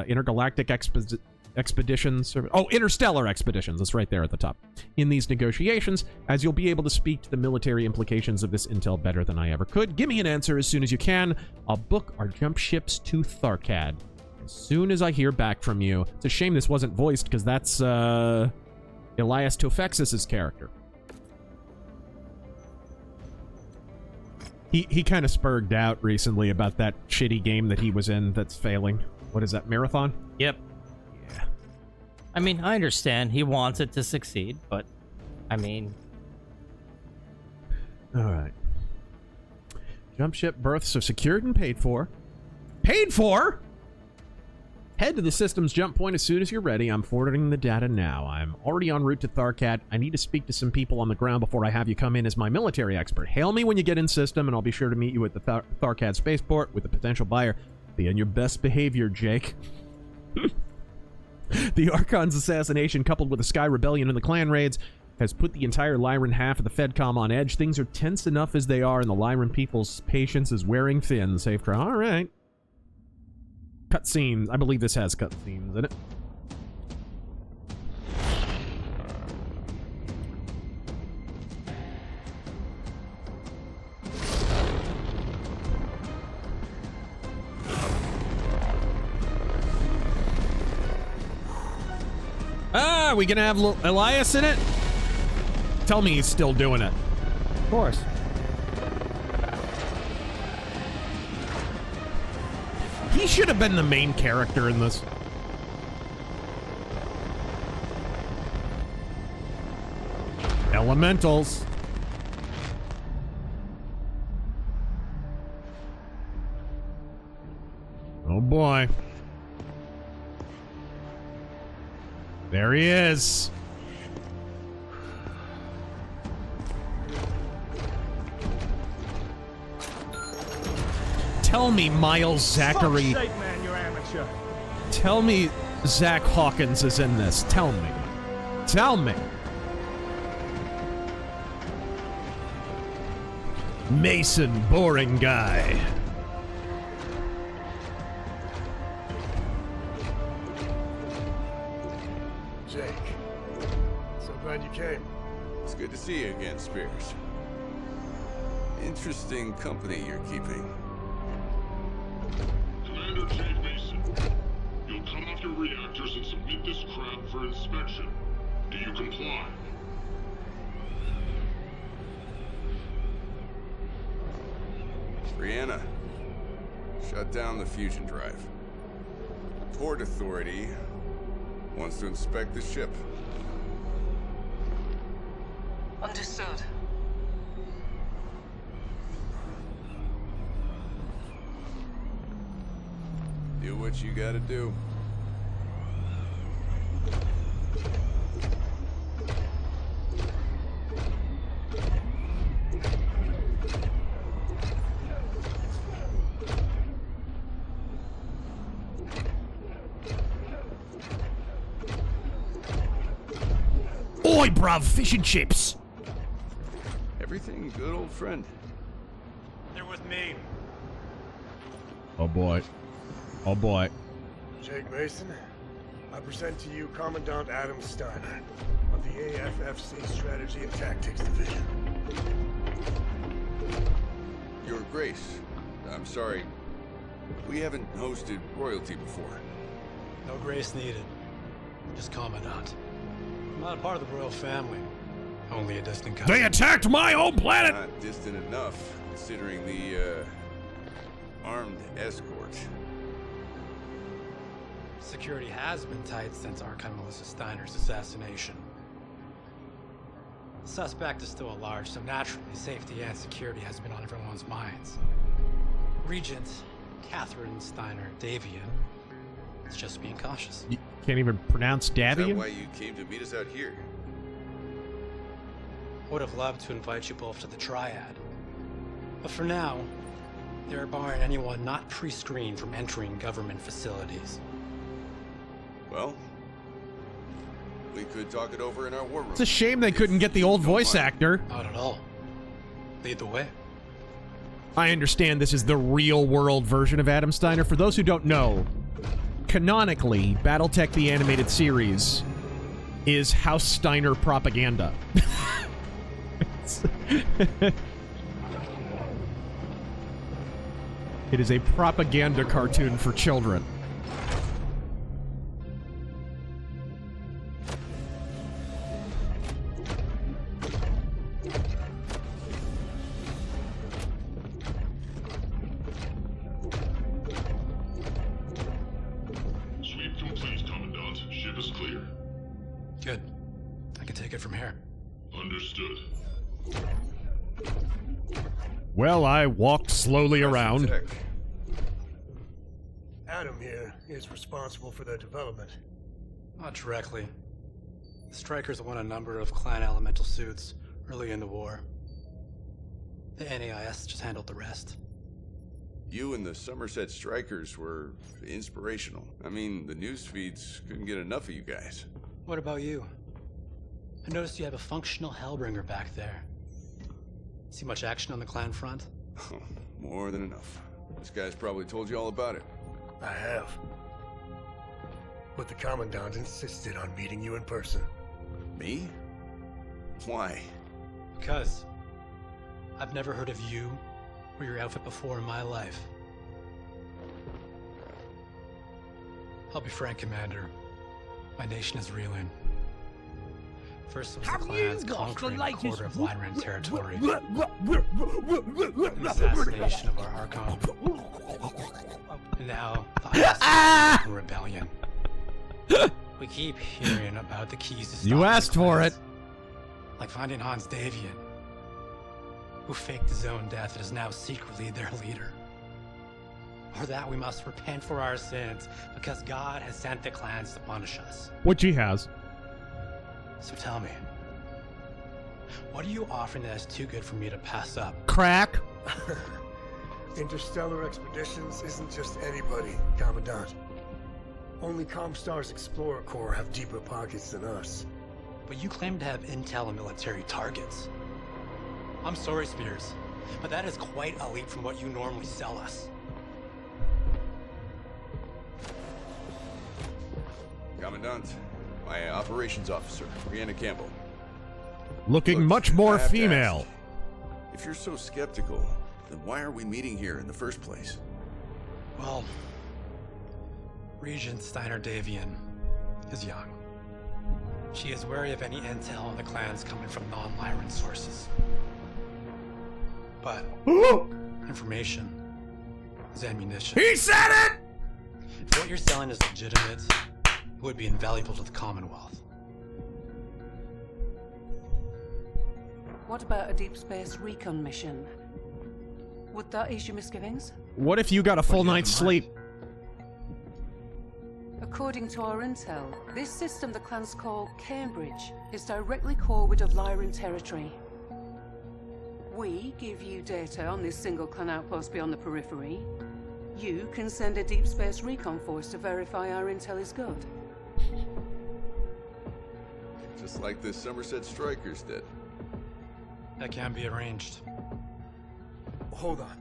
intergalactic expeditions. Oh, interstellar expeditions. That's right there at the top. In these negotiations, as you'll be able to speak to the military implications of this intel better than I ever could. Give me an answer as soon as you can. I'll book our jump ships to Tharkad as soon as I hear back from you. It's a shame this wasn't voiced, because that's Elias Tofexis' character. He kind of spurged out recently about that shitty game that he was in that's failing. What is that, Marathon? Yep. Yeah. I mean, I understand he wants it to succeed, but I mean... Alright. Jump ship berths are secured and paid for. Paid for?! Head to the system's jump point as soon as you're ready. I'm forwarding the data now. I'm already en route to Tharkad. I need to speak to some people on the ground before I have you come in as my military expert. Hail me when you get in system, and I'll be sure to meet you at the Tharkad spaceport with the potential buyer. Be on your best behavior, Jake. The Archon's assassination, coupled with the Sky Rebellion and the clan raids, has put the entire Lyran half of the FedCom on edge. Things are tense enough as they are, and the Lyran people's patience is wearing thin. Safe try. All right. Cutscenes. I believe this has cutscenes in it. Ah, are we gonna have Elias in it? Tell me he's still doing it. Of course. He should have been the main character in this. Elementals. Oh boy. There he is. Tell me Miles Zachary. Fuck's sake, man, you're amateur. Tell me Zach Hawkins is in this. Tell me. Tell me. Mason, boring guy. Jake, so glad you came. It's good to see you again, Spears. Interesting company you're keeping. Commander J. Mason, you'll cut off your reactors and submit this crap for inspection. Do you comply? Brianna, shut down the fusion drive. The Port Authority wants to inspect the ship. Understood. Do what you gotta do. Oi, bruv, fish and chips. Everything good, old friend? They're with me. Oh boy. Oh boy. Jake Mason, I present to you Commandant Adam Steiner of the AFFC Strategy and Tactics Division. Your Grace, I'm sorry. We haven't hosted royalty before. No grace needed. Just Commandant. I'm not a part of the royal family. Only a distant cousin. They attacked my home planet! Not distant enough, considering the, armed escort. Security has been tight since Archon Melissa Steiner's assassination. The suspect is still at large, so naturally safety and security has been on everyone's minds. Regent Catherine Steiner Davian is just being cautious. You can't even pronounce Is that Davian? why you came to meet us out here? I would have loved to invite you both to the Triad. But for now, they're barring anyone not pre-screened from entering government facilities. Well, we could talk it over in our war room. It's a shame they couldn't get the old voice actor. Not at all. Lead the way. I understand this is the real world version of Adam Steiner. For those who don't know, canonically, BattleTech the Animated Series is House Steiner propaganda. It is a propaganda cartoon for children. Sweep complete, Commandant. Ship is clear. Good. I can take it from here. Understood. Well, I walked slowly around. Adam here is responsible for their development. Not directly. The Strikers won a number of clan elemental suits early in the war. The NAIS just handled the rest. You and the Somerset Strikers were inspirational. I mean, the news feeds couldn't get enough of you guys. What about you? I noticed you have a functional Hellbringer back there. See much action on the clan front? More than enough. This guy's probably told you all about it. I have. But the Commandant insisted on meeting you in person. Me? Why? Because I've never heard of you or your outfit before in my life. I'll be frank, Commander. My nation is reeling. First was the clans conquering a quarter of Lineran territory. An assassination of our Archon. And now, the Iron Rebellion. We keep hearing about the keys to stop You asked for it. Like finding Hans Davian, who faked his own death and is now secretly their leader. Or that we must repent for our sins because God has sent the clans to punish us. Which he has. So tell me, what are you offering that is too good for me to pass up? Crack. Interstellar Expeditions isn't just anybody, Commandant. Only Comstar's Explorer Corps have deeper pockets than us. But you claim to have intel and military targets. I'm sorry, Spears, but that is quite a leap from what you normally sell us. Commandant, my operations officer, Brianna Campbell. Looking Look, much more I have to female. ask, if you're so skeptical, then why are we meeting here in the first place? Well, Regent Steiner Davian is young. She is wary of any intel on the clans coming from non-Lyran sources. But information is ammunition. He said it! If what you're selling is legitimate, it would be invaluable to the Commonwealth. What about a deep space recon mission? Would that ease your misgivings? What if you got a full night's sleep? According to our intel, this system the clans call Cambridge is directly corward of Lyran territory. We give you data on this single clan outpost beyond the periphery. You can send a deep space recon force to verify our intel is good. Just like the Somerset Strikers did. That can be arranged. Hold on.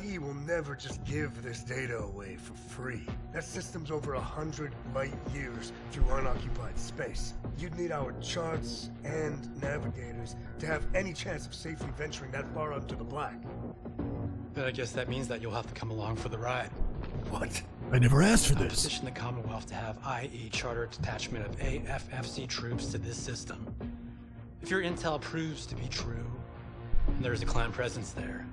IE will never just give this data away for free. That system's over 100 light years through unoccupied space. You'd need our charts and navigators to have any chance of safely venturing that far out into the black. But I guess that means that you'll have to come along for the ride. What? I never asked for I this. petition the Commonwealth to have IE charter a detachment of AFFC troops to this system. If your intel proves to be true, and there is a clan presence there,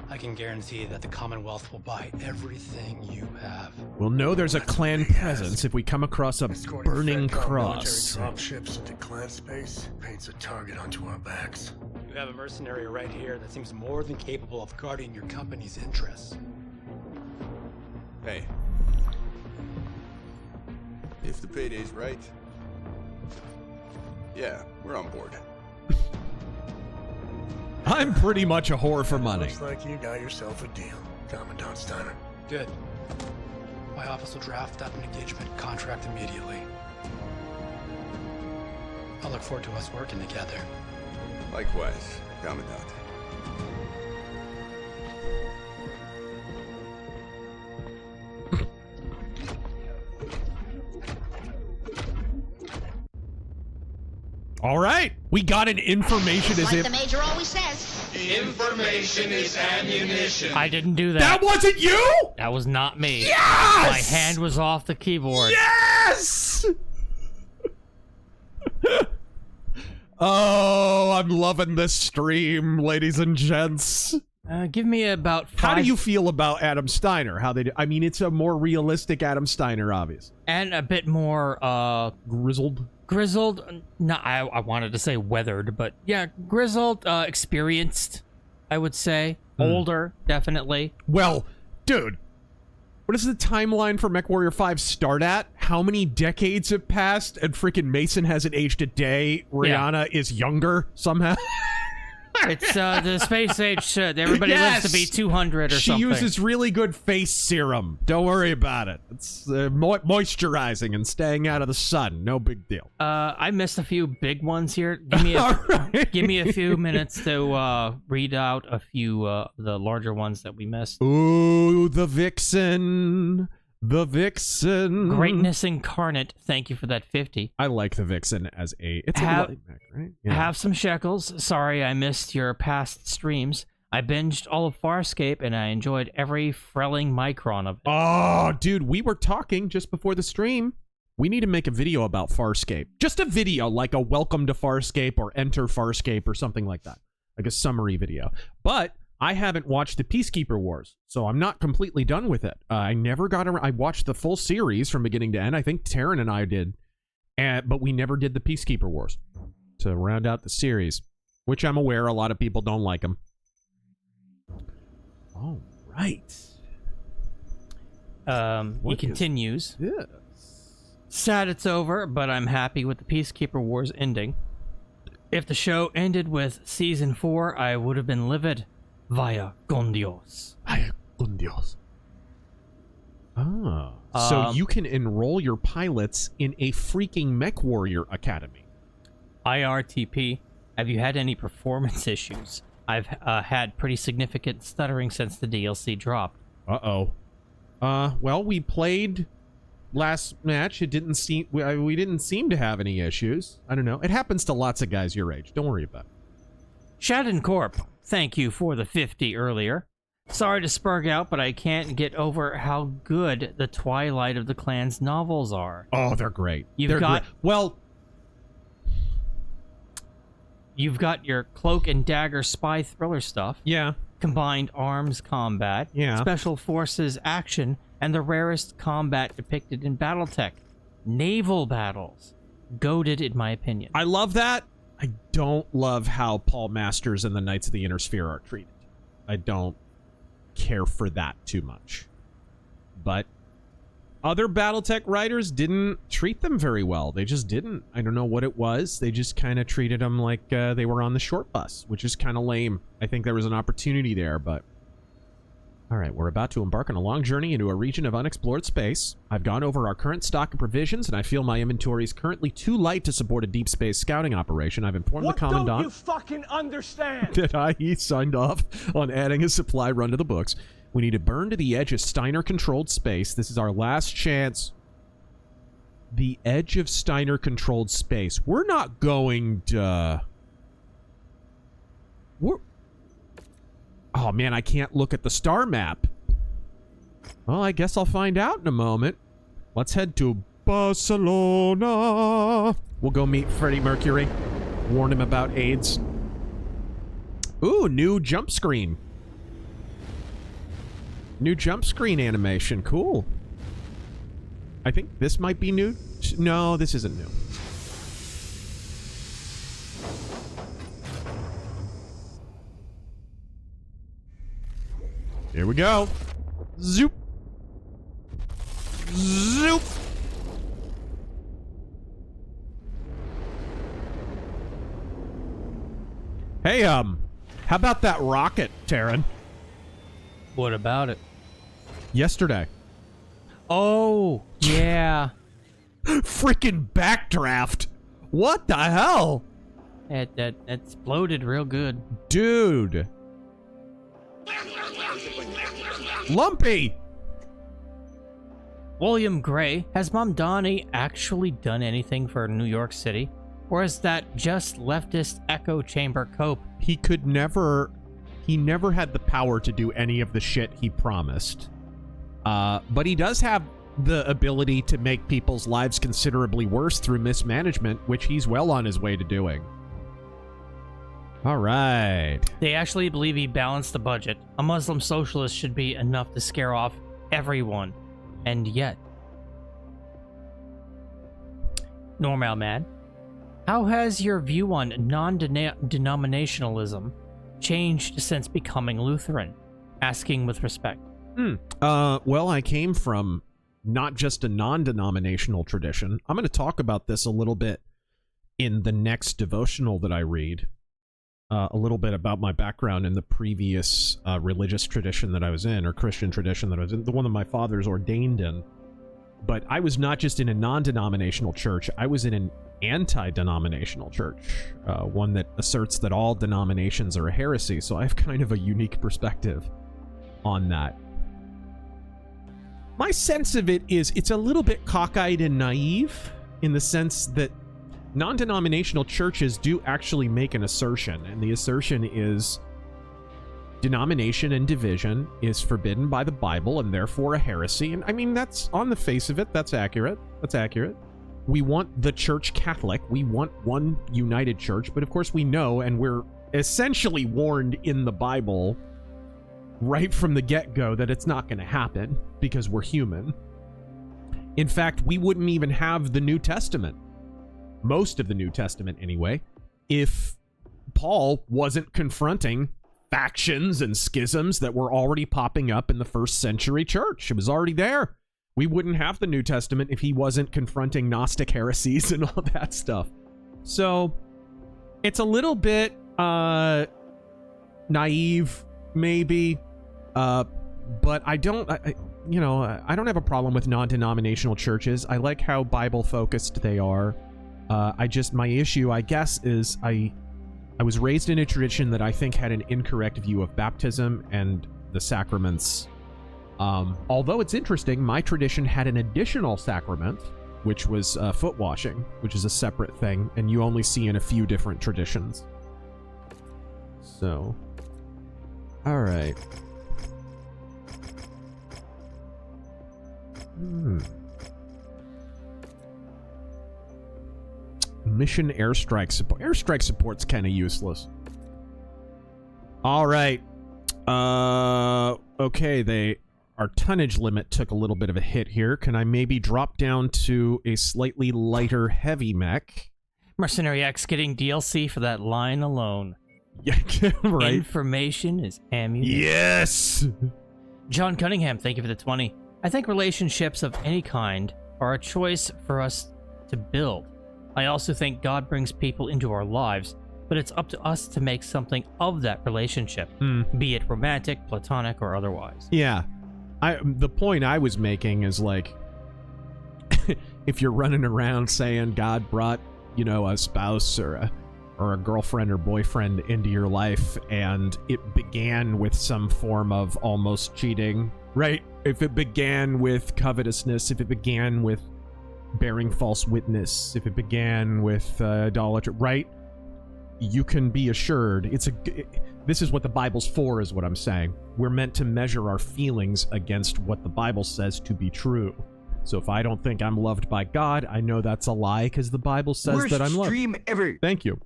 I can guarantee that the Commonwealth will buy everything you have. We'll know there's a clan presence if we come across a burning cross. Drop ships into clan space paints a target onto our backs. You have a mercenary right here that seems more than capable of guarding your company's interests. Hey. If the payday's right, yeah, we're on board. I'm pretty much a whore for money. Looks like you got yourself a deal, Commandant Steiner. Good. My office will draft up an engagement contract immediately. I look forward to us working together. Likewise, Commandant. All right, we got an information as Like if the Major always says. Information is ammunition. I didn't do that. That wasn't you? That was not me. Yes! My hand was off the keyboard. Yes! Oh, I'm loving this stream, ladies and gents. Give me about 5... How do you feel about Adam Steiner? How they do? I mean, it's a more realistic Adam Steiner, obviously. And a bit more, grizzled? Grizzled? No, I wanted to say weathered, but yeah, grizzled, experienced, I would say. Older, definitely. Well, dude, what does the timeline for Mechwarrior 5 start at? How many decades have passed and freaking Mason hasn't aged a day? Rihanna is younger somehow? It's the space age shit. Everybody lives to be 200 or something. She uses really good face serum. Don't worry about it. It's moisturizing and staying out of the sun. No big deal. I missed a few big ones here. Give me a few minutes to read out a few the larger ones that we missed. Ooh, the Vixen. The Vixen. Greatness incarnate. Thank you for that 50. I like the Vixen as a... It's a light mech, right? Yeah. Have some shekels. Sorry I missed your past streams. I binged all of Farscape and I enjoyed every frelling micron of it. Oh, dude, we were talking just before the stream. We need to make a video about Farscape. Just a video, like a welcome to Farscape or enter Farscape or something like that. Like a summary video. But I haven't watched the Peacekeeper Wars, so I'm not completely done with it. I never got around. I watched the full series from beginning to end. I think Taryn and I did, but we never did the Peacekeeper Wars to round out the series, which I'm aware a lot of people don't like them. All right. He continues. Yes. Sad it's over, but I'm happy with the Peacekeeper Wars ending. If the show ended with Season 4, I would have been livid. Vaya con Dios. Vaya con Dios. Ah. So you can enroll your pilots in a freaking Mechwarrior Academy. IRTP, have you had any performance issues? I've had pretty significant stuttering since the DLC dropped. Uh-oh. Well, we played last match. It didn't seem... We didn't seem to have any issues. I don't know. It happens to lots of guys your age. Don't worry about it. Shadden Corp, thank you for the 50 earlier. Sorry to spurg out, but I can't get over how good the Twilight of the Clans novels are. Oh, they're great. You've got your Cloak and Dagger spy thriller stuff. Yeah. Combined arms combat. Yeah. Special forces action, and the rarest combat depicted in BattleTech. Naval battles. Goated, in my opinion. I love that. I don't love how Paul Masters and the Knights of the Inner Sphere are treated. I don't care for that too much. But other BattleTech writers didn't treat them very well. They just didn't. I don't know what it was. They just kind of treated them like they were on the short bus, which is kind of lame. I think there was an opportunity there, but... All right, we're about to embark on a long journey into a region of unexplored space. I've gone over our current stock of provisions, and I feel my inventory is currently too light to support a deep space scouting operation. I've informed the Commandant... What don't you fucking understand? ...that he signed off on adding a supply run to the books. We need to burn to the edge of Steiner-controlled space. This is our last chance. The edge of Steiner-controlled space. We're not going to... Oh, man, I can't look at the star map. Well, I guess I'll find out in a moment. Let's head to Barcelona. We'll go meet Freddie Mercury. Warn him about AIDS. Ooh, new jump screen. New jump screen animation. Cool. I think this might be new. No, this isn't new. Here we go. Zoop. Zoop. Hey, how about that rocket, Taryn? What about it? Yesterday. Oh, yeah. Freaking backdraft. What the hell? That exploded real good. Dude. Lumpy! William Gray, has Mom Donnie actually done anything for New York City? Or is that just leftist echo chamber cope? He never had the power to do any of the shit he promised. But he does have the ability to make people's lives considerably worse through mismanagement, which he's well on his way to doing. All right. They actually believe he balanced the budget. A Muslim socialist should be enough to scare off everyone. And yet... Normal man, how has your view on non-denominationalism changed since becoming Lutheran? Asking with respect. Well, I came from not just a non-denominational tradition. I'm going to talk about this a little bit in the next devotional that I read. A little bit about my background in the previous religious tradition that I was in, or Christian tradition that I was in, the one that my father's ordained in. But I was not just in a non-denominational church, I was in an anti-denominational church, one that asserts that all denominations are a heresy, so I have kind of a unique perspective on that. My sense of it is it's a little bit cockeyed and naive in the sense that non-denominational churches do actually make an assertion, and the assertion is denomination and division is forbidden by the Bible and therefore a heresy. And I mean, that's on the face of it, that's accurate. That's accurate. We want the church Catholic. We want one united church. But of course we know, and we're essentially warned in the Bible right from the get-go, that it's not going to happen because we're human. In fact, we wouldn't even have the New Testament, most of the New Testament anyway, if Paul wasn't confronting factions and schisms that were already popping up in the first century church. It was already there. We wouldn't have the New Testament if he wasn't confronting Gnostic heresies and all that stuff. So it's a little bit naive, maybe, but I don't have a problem with non-denominational churches. I like how Bible focused they are. My issue, I guess, is I was raised in a tradition that I think had an incorrect view of baptism and the sacraments. Although it's interesting, my tradition had an additional sacrament, which was foot washing, which is a separate thing, and you only see in a few different traditions. So, all right. Mission airstrike support. Airstrike support's kind of useless. All right. Okay, our tonnage limit took a little bit of a hit here. Can I maybe drop down to a slightly lighter heavy mech? Mercenary X getting DLC for that line alone. Yeah, right. Information is ammunition. Yes! John Cunningham, thank you for the 20. I think relationships of any kind are a choice for us to build. I also think God brings people into our lives, but it's up to us to make something of that relationship, be it romantic, platonic, or otherwise. Yeah. The point I was making is, like, if you're running around saying God brought, a spouse or a girlfriend or boyfriend into your life, and it began with some form of almost cheating, right? If it began with covetousness, if it began with bearing false witness, if it began with idolatry, right? You can be assured this is what the Bible's for, is what I'm saying. We're meant to measure our feelings against what the Bible says to be true. So if I don't think I'm loved by God, I know that's a lie because the Bible says that I'm loved. Worst stream ever. Thank you.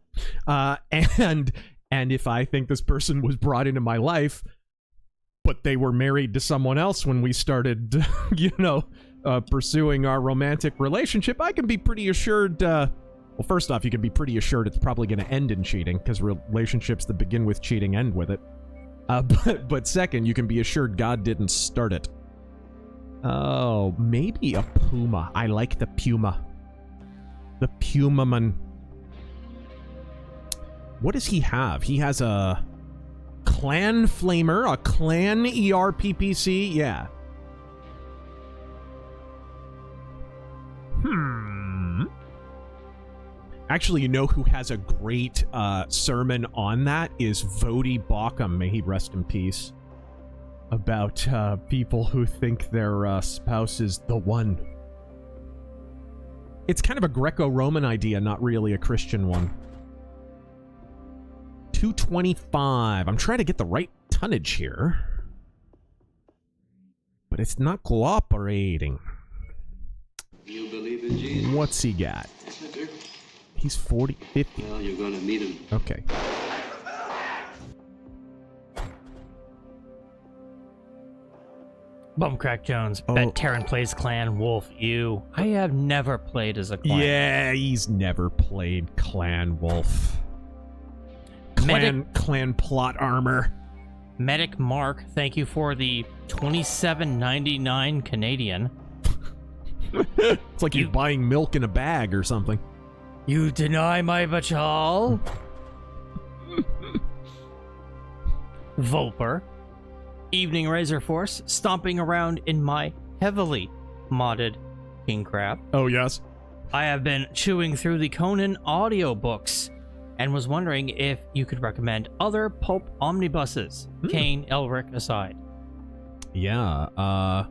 And if I think this person was brought into my life, but they were married to someone else when we started, pursuing our romantic relationship, I can be pretty assured, well, first off, you can be pretty assured it's probably going to end in cheating, because relationships that begin with cheating end with it. But second, you can be assured God didn't start it. Oh, maybe a Puma. I like the Puma. The Puma man. What does he have? He has a Clan Flamer, a Clan ERPPC. Yeah. Actually, you know who has a great sermon on that is Vodi Bakum, may he rest in peace, about people who think their spouse is the one. It's kind of a Greco-Roman idea, not really a Christian one. 225. I'm trying to get the right tonnage here. But it's not cooperating. You believe in Jesus? What's he got? He's 40, 50. Well, you're gonna meet him. Okay. Bumcrack Jones. Bet Terran plays Clan Wolf. You. I have never played as a clan. Yeah, he's never played Clan Wolf. Clan plot armor. Medic Mark, thank you for the $27.99 Canadian. It's like you're buying milk in a bag or something. You deny my bachal? Volper. Evening Razor Force, stomping around in my heavily modded King Crab. Oh, yes. I have been chewing through the Conan audiobooks and was wondering if you could recommend other pulp omnibuses, Kane, Elric aside. Yeah,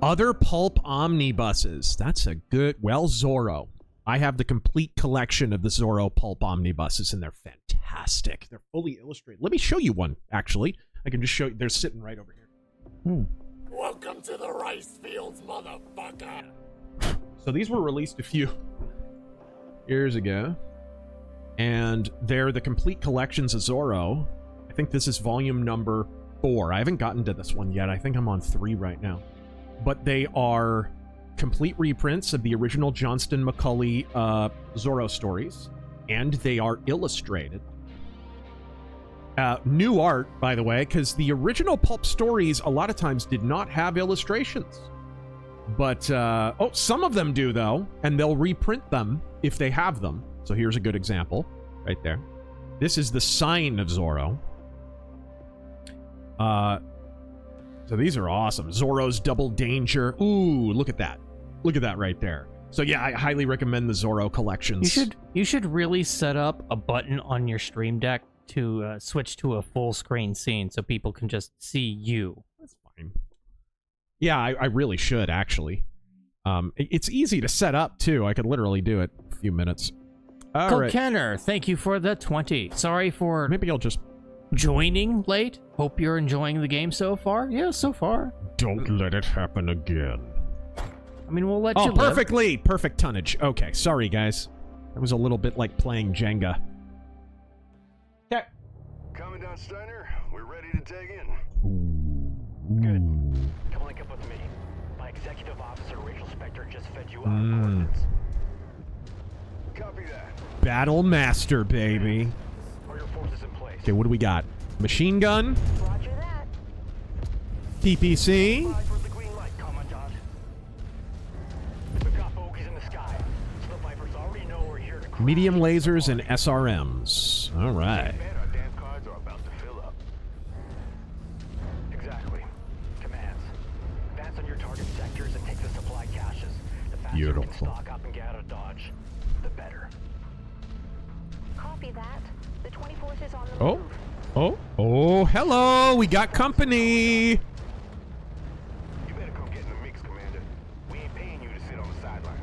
other pulp omnibuses. That's a good... Well, Zorro. I have the complete collection of the Zorro pulp omnibuses, and they're fantastic. They're fully illustrated. Let me show you one, actually. I can just show you. They're sitting right over here. Welcome to the rice fields, motherfucker. So these were released a few years ago. And they're the complete collections of Zorro. I think this is volume number 4. I haven't gotten to this one yet. I think I'm on 3 right now. But they are complete reprints of the original Johnston McCulley Zorro stories. And they are illustrated. New art, by the way, because the original pulp stories a lot of times did not have illustrations. But, some of them do, though. And they'll reprint them if they have them. So here's a good example, right there. This is the sign of Zorro. So these are awesome. Zorro's Double Danger. Ooh, look at that. Look at that right there. So yeah, I highly recommend the Zorro collections. You should really set up a button on your Stream Deck to switch to a full screen scene so people can just see you. That's fine. Yeah, I really should, actually. It's easy to set up, too. I could literally do it in a few minutes. All right. Kenner, thank you for the 20. Sorry for... Maybe I'll just... joining late. Hope you're enjoying the game so far. Yeah, so far. Don't let it happen again. I mean, we'll let you live. Perfectly! Perfect tonnage. Okay, sorry, guys. That was a little bit like playing Jenga. Okay. Commandant Steiner, we're ready to take in. Good. Come link up with me. My executive officer, Rachel Spector, just fed you out coordinates. Copy that. Battle Master, baby. Are your forces in place? Okay, what do we got? Machine gun. Roger that. PPC. For the green light, Commandant. We've got bogeys in the sky, so the Vipers already know we're here to crush. Medium lasers and SRMs. All right. Our damn cards are about to fill up. Exactly. Commands. Advance on your target sectors and take the supply caches. The faster we can stock up and get out of Dodge, the better. Copy that. The 24th is on the move. Oh, hello. We got company. You better come get in the mix, Commander. We ain't paying you to sit on the sidelines.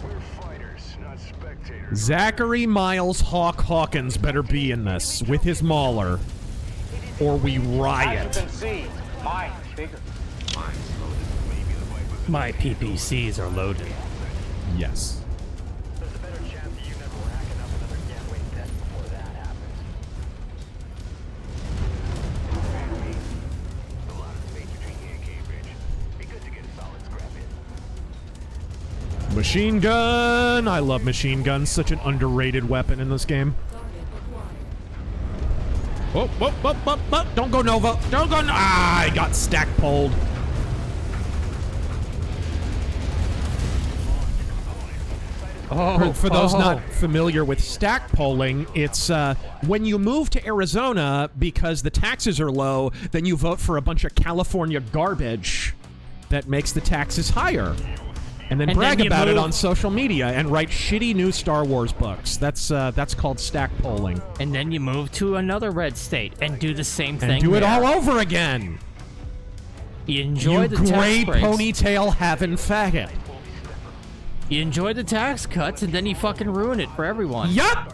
We're fighters, not spectators. Zachary Miles Hawkins better be in this with his Mauler, or we riot. As you can see, mine's bigger. My PPCs are loaded. Yes. There's a better chance that you never were hacking up another gateway test before that happens. A lot of space between here and Cambridge. Be good to get a solid scrap in. Machine gun. I love machine guns. Such an underrated weapon in this game. Oh, don't go Nova. Don't go. I got stack pulled. For those not familiar with stack polling, it's when you move to Arizona because the taxes are low, then you vote for a bunch of California garbage that makes the taxes higher. And then brag about it on social media and write shitty new Star Wars books. That's called stack polling. And then you move to another red state and do the same thing. And do it all over again. You enjoy the tax gray breaks. ponytail having faggot. You enjoy the tax cuts, and then you fucking ruin it for everyone. Yup!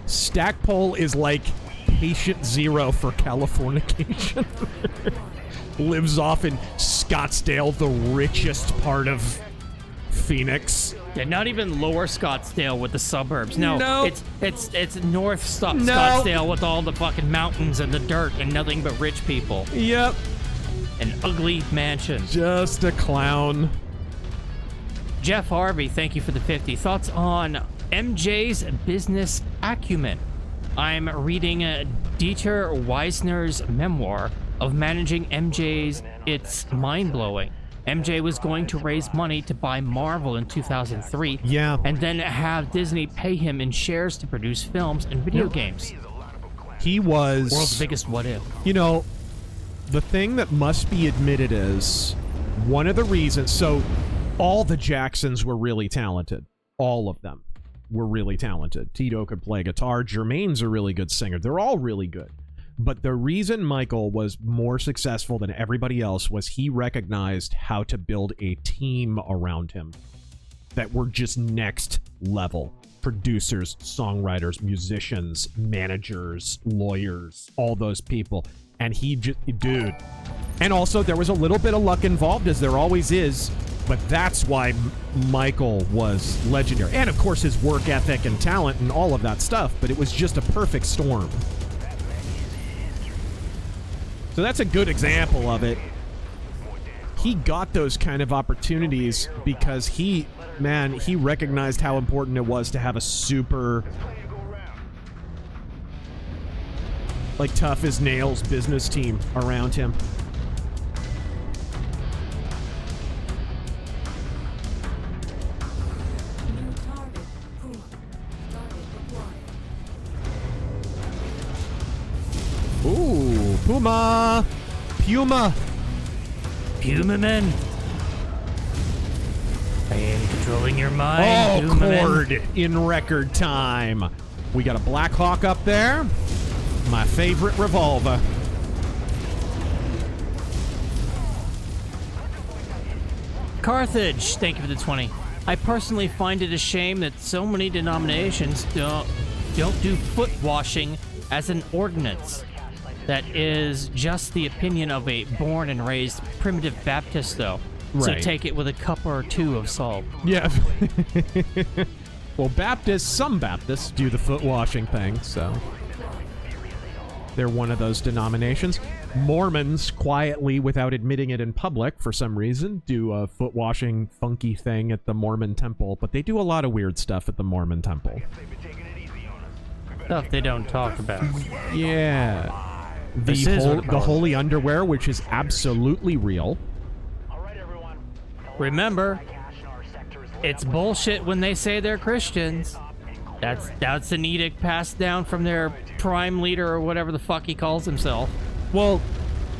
Stackpole is like patient zero for Californication. Lives off in Scottsdale, the richest part of Phoenix. Yeah, not even lower Scottsdale with the suburbs. No. It's north Scottsdale with all the fucking mountains and the dirt and nothing but rich people. Yep. An ugly mansion. Just a clown. Jeff Harvey, thank you for the 50. Thoughts on MJ's business acumen? I'm reading Dieter Weisner's memoir of managing MJ's. It's mind-blowing. MJ was going to raise money to buy Marvel in 2003. Yeah. And then have Disney pay him in shares to produce films and video games. He was... World's biggest what if. You know, the thing that must be admitted is one of the reasons... So, all the Jacksons were really talented. All of them were really talented. Tito could play guitar. Jermaine's a really good singer. They're all really good. But the reason Michael was more successful than everybody else was he recognized how to build a team around him that were just next level. Producers, songwriters, musicians, managers, lawyers, all those people. And he just, dude. And also there was a little bit of luck involved, as there always is. But that's why Michael was legendary. And of course his work ethic and talent and all of that stuff. But it was just a perfect storm. So that's a good example of it. He got those kind of opportunities because he recognized how important it was to have a super, like, tough as nails business team around him. Ooh, Puma! Puma Man. I am controlling your mind, Oh, Puma cord Man. in record time. We got a Black Hawk up there. My favorite revolver. Carthage, thank you for the 20. I personally find it a shame that so many denominations don't do foot washing as an ordinance. That is just the opinion of a born and raised primitive Baptist, though. Right. So take it with a cup or two of salt. Yeah. Well, some Baptists do the foot washing thing, so they're one of those denominations. Mormons, quietly, without admitting it in public, for some reason, do a foot washing funky thing at the Mormon temple, but they do a lot of weird stuff at the Mormon temple. Stuff they don't talk about. Yeah. The holy underwear, which is absolutely real. Remember, it's bullshit when they say they're Christians. That's an edict passed down from their prime leader or whatever the fuck he calls himself. Well,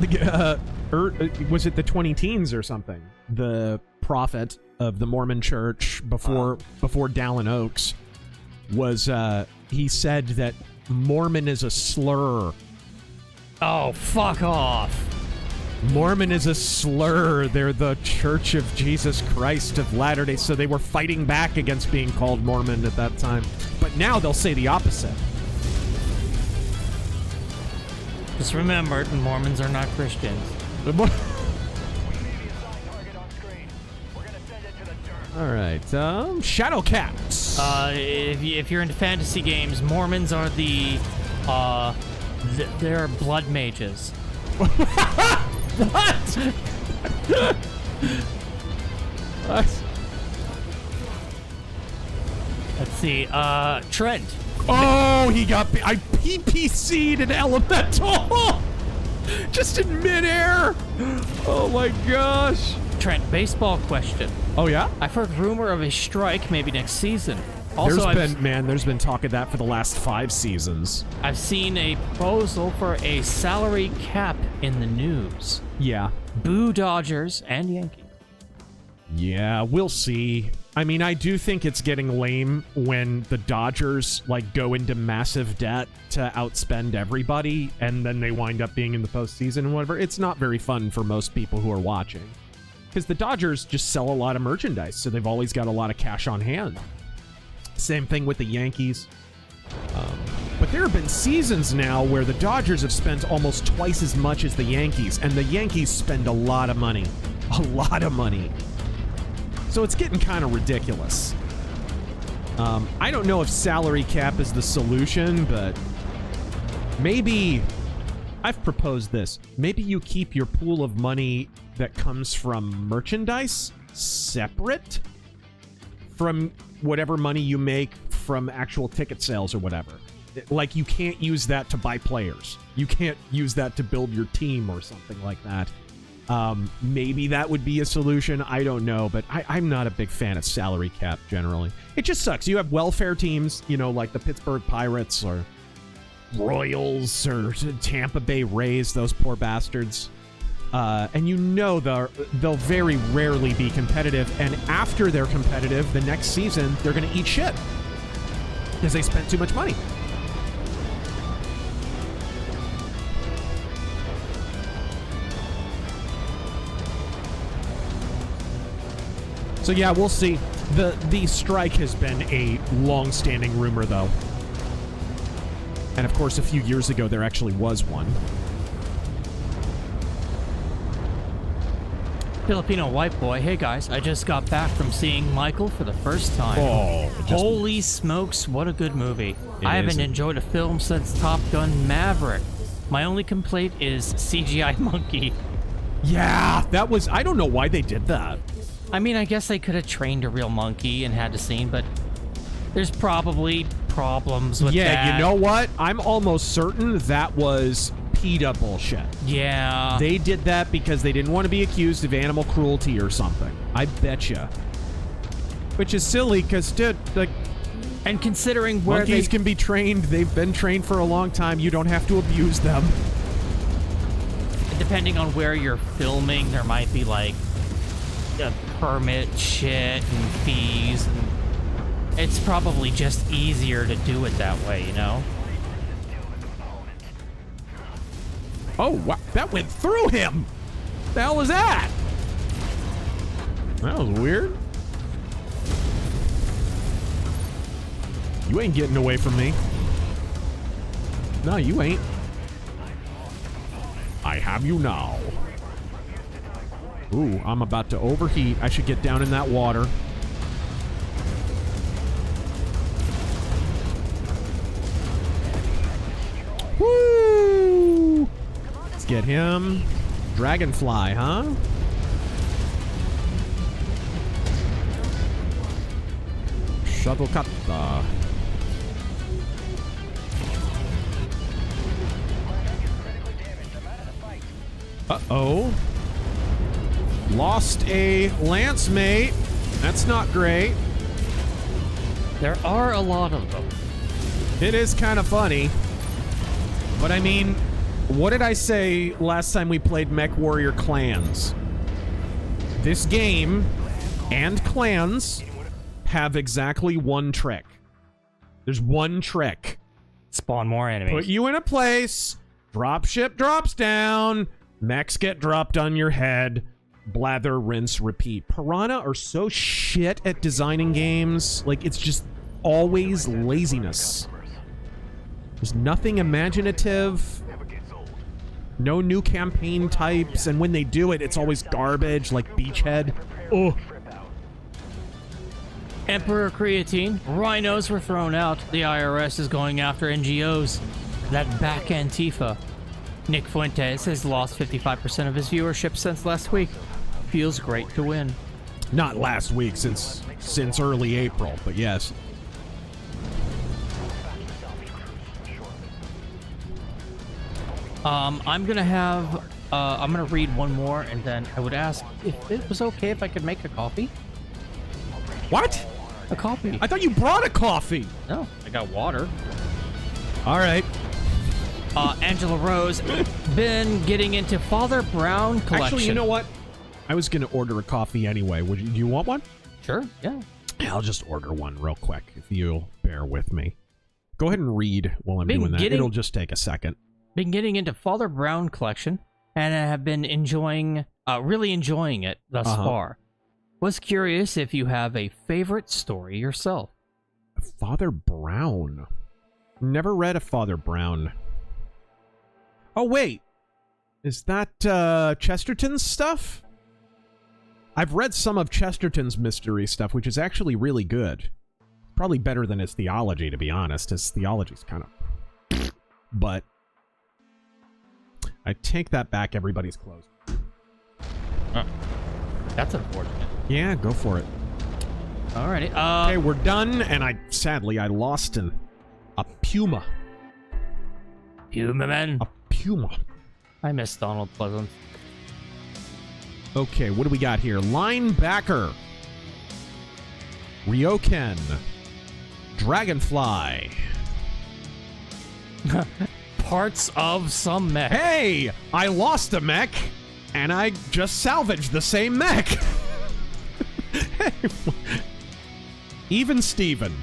was it the 20 teens or something? The prophet of the Mormon church before Dallin Oaks was, he said that Mormon is a slur. Oh, fuck off. Mormon is a slur. They're the Church of Jesus Christ of Latter-day. So they were fighting back against being called Mormon at that time. But now they'll say the opposite. Just remember, Mormons are not Christians. All right, Shadowcats. If you're into fantasy games, Mormons are they're blood mages. What? What? Let's see. Trent. Oh, he PPC'd an elemental. Just in midair. Oh my gosh. Trent, baseball question. Oh yeah? I've heard rumor of a strike maybe next season. Also, there's been talk of that for the last 5 seasons. I've seen a proposal for a salary cap in the news. Yeah. Boo Dodgers and Yankees. Yeah, we'll see. I mean, I do think it's getting lame when the Dodgers, like, go into massive debt to outspend everybody, and then they wind up being in the postseason and whatever. It's not very fun for most people who are watching. because the Dodgers just sell a lot of merchandise, so they've always got a lot of cash on hand. Same thing with the Yankees. But there have been seasons now where the Dodgers have spent almost twice as much as the Yankees, and the Yankees spend a lot of money. A lot of money. So it's getting kind of ridiculous. I don't know if salary cap is the solution, but maybe... I've proposed this. Maybe you keep your pool of money that comes from merchandise separate from whatever money you make from actual ticket sales or whatever. Like, you can't use that to buy players. You can't use that to build your team or something like that. Maybe that would be a solution. I don't know, but I'm not a big fan of salary cap generally. It just sucks. You have welfare teams, you know, like the Pittsburgh Pirates or Royals or Tampa Bay Rays, those poor bastards. And you know they'll very rarely be competitive, and after they're competitive, the next season, they're going to eat shit because they spent too much money. So yeah, we'll see. The strike has been a long-standing rumor, though. And of course, a few years ago, there actually was one. Filipino white boy, hey guys, I just got back from seeing Michael for the first time. Oh, holy smokes, what a good movie. I haven't enjoyed a film since Top Gun Maverick. My only complaint is CGI monkey. Yeah, that was... I don't know why they did that. I mean, I guess they could have trained a real monkey and had a scene, but there's probably problems with that. Yeah, you know what? I'm almost certain that was PETA bullshit. Yeah. They did that because they didn't want to be accused of animal cruelty or something. I betcha. Which is silly, because, dude, like... And considering where monkeys can be trained, they've been trained for a long time, you don't have to abuse them. Depending on where you're filming, there might be, like, permit shit and fees. And it's probably just easier to do it that way, you know? Oh, wow. That went through him! The hell was that? That was weird. You ain't getting away from me. No, you ain't. I have you now. Ooh, I'm about to overheat. I should get down in that water. Woo! Let's get him. Dragonfly, huh? Shuttlecock. Uh-oh. Lost a lance mate. That's not great. There are a lot of them. It is kind of funny. But I mean, what did I say last time we played Mechwarrior Clans? This game and clans have exactly one trick. There's one trick. Spawn more enemies. Put you in a place, dropship drops down, mechs get dropped on your head, blather, rinse, repeat. Piranha are so shit at designing games. Like, it's just always laziness. There's nothing imaginative. No new campaign types, and when they do it, it's always garbage, like Beachhead. Oh. Emperor Creatine, rhinos were thrown out. The IRS is going after NGOs. That back Antifa. Nick Fuentes has lost 55% of his viewership since last week. Feels great to win. Not last week, since early April, but yes. I'm gonna read one more, and then I would ask if it was okay if I could make a coffee. What? A coffee. I thought you brought a coffee. No, I got water. All right. Angela Rose, been getting into Father Brown collection. Actually, you know what? I was gonna order a coffee anyway. Do you want one? Sure, yeah. I'll just order one real quick, if you'll bear with me. Go ahead and read while I'm doing that. It'll just take a second. Been getting into Father Brown collection, and I have been enjoying Really enjoying it thus far. Was curious if you have a favorite story yourself. Father Brown. Never read a Father Brown. Oh, wait. Is that Chesterton's stuff? I've read some of Chesterton's mystery stuff, which is actually really good. Probably better than his theology, to be honest. His theology's kind of... But... I take that back. Everybody's closed. Oh, that's unfortunate. Yeah, go for it. Alrighty. Okay, we're done, and sadly, I lost a puma. Puma, man. A puma. I miss Donald Pleasant. Okay, what do we got here? Linebacker. Ryoken. Dragonfly. Parts of some mech. Hey! I lost a mech, and I just salvaged the same mech. Even Steven.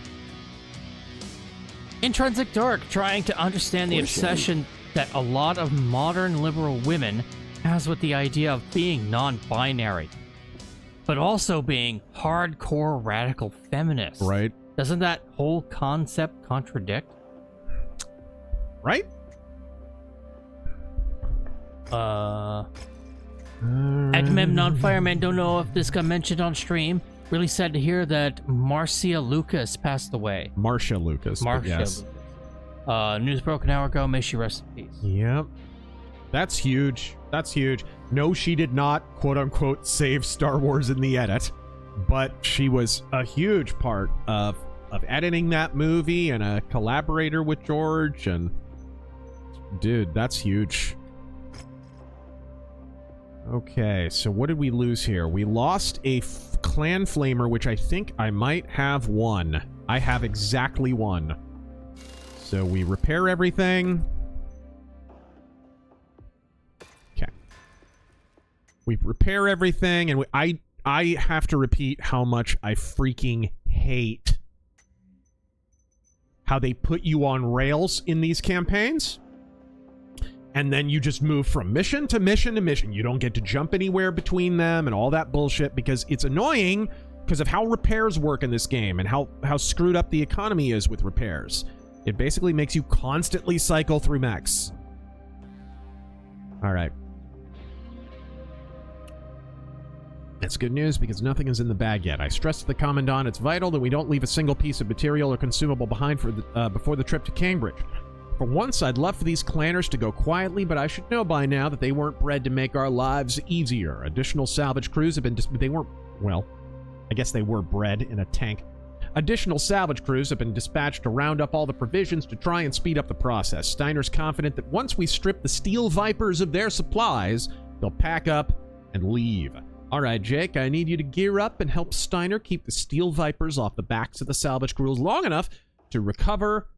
Intrinsic Dark, trying to understand the obsession that a lot of modern liberal women has with the idea of being non-binary, but also being hardcore radical feminists. Right. Doesn't that whole concept contradict? Right? Agamemnon Fireman, don't know if this got mentioned on stream. Really sad to hear that Marcia Lucas passed away. Marcia Lucas. Yes. News broke an hour ago. May she rest in peace. Yep. That's huge. That's huge. No, she did not, quote-unquote, save Star Wars in the edit, but she was a huge part of editing that movie and a collaborator with George, and... Dude, that's huge. Okay, so what did we lose here? We lost a clan flamer, which I think I might have one. I have exactly one. So we repair everything. Okay. We repair everything, and I have to repeat how much I freaking hate how they put you on rails in these campaigns. And then you just move from mission to mission to mission. You don't get to jump anywhere between them and all that bullshit, because it's annoying because of how repairs work in this game and how screwed up the economy is with repairs. It basically makes you constantly cycle through mechs. All right. That's good news because nothing is in the bag yet. I stressed to the Commandant it's vital that we don't leave a single piece of material or consumable behind for before the trip to Cambridge. For once, I'd love for these clanners to go quietly, but I should know by now that they weren't bred to make our lives easier. Additional salvage crews have been... they weren't... well, I guess they were bred in a tank. Additional salvage crews have been dispatched to round up all the provisions to try and speed up the process. Steiner's confident that once we strip the Steel Vipers of their supplies, they'll pack up and leave. All right, Jake, I need you to gear up and help Steiner keep the Steel Vipers off the backs of the salvage crews long enough to recover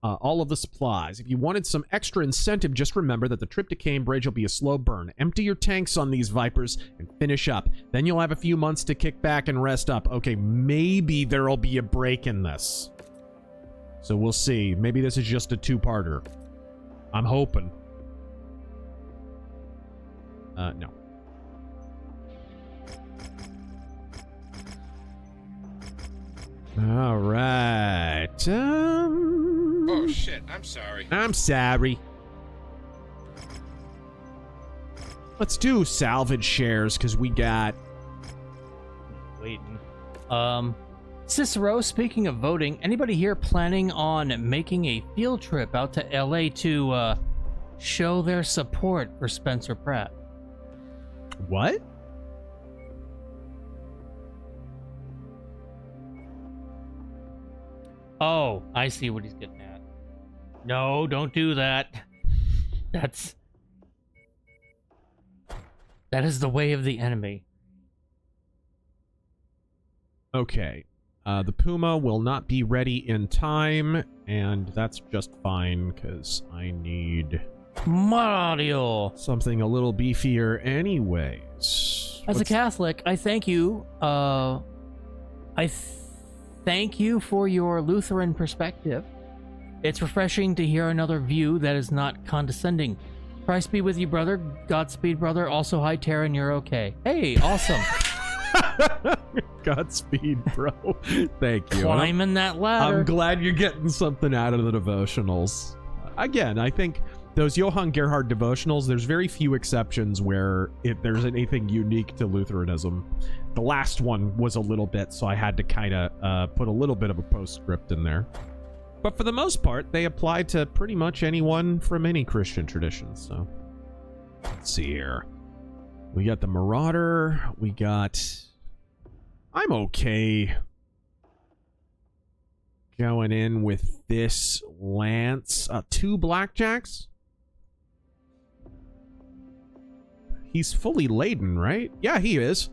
all of the supplies. If you wanted some extra incentive, just remember that the trip to Cambridge will be a slow burn. Empty your tanks on these Vipers and finish up. Then you'll have a few months to kick back and rest up. Okay, maybe there'll be a break in this. So we'll see. Maybe this is just a two-parter. I'm hoping. No. All right. Oh, shit. I'm sorry. I'm sorry. Let's do salvage shares, because we got... Waiting. Cicero, speaking of voting, anybody here planning on making a field trip out to LA to, show their support for Spencer Pratt? What? Oh, I see what he's getting at. No, don't do that. That is the way of the enemy. Okay. The Puma will not be ready in time, and that's just fine, because I need... Mario! Something a little beefier anyways. As a Catholic, I thank you, thank you for your Lutheran perspective. It's refreshing to hear another view that is not condescending. Christ be with you, brother. Godspeed, brother. Also, hi, Taryn. You're okay. Hey, awesome. Godspeed, bro. Thank you. Climbing that ladder. I'm glad you're getting something out of the devotionals. Again, I think those Johann Gerhard devotionals, there's very few exceptions where if there's anything unique to Lutheranism. The last one was a little bit, so I had to kind of put a little bit of a postscript in there. But for the most part, they apply to pretty much anyone from any Christian tradition. So let's see here. We got the Marauder. We got... I'm okay going in with this Lance. 2 blackjacks. He's fully laden, right? Yeah, he is.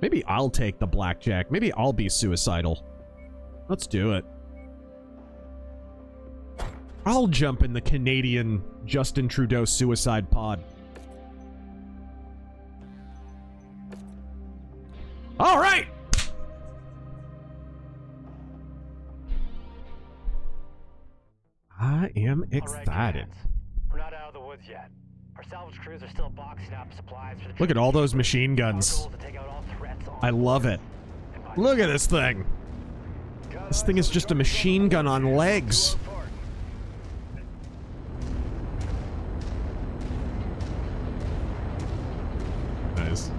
Maybe I'll take the blackjack. Maybe I'll be suicidal. Let's do it. I'll jump in the Canadian Justin Trudeau suicide pod. All right. I am excited. We're not out of the woods yet. Our salvage crews are still boxing up supplies for the Look at all those machine guns. I love it. Look at this thing. This thing is just a machine gun on legs. Nice.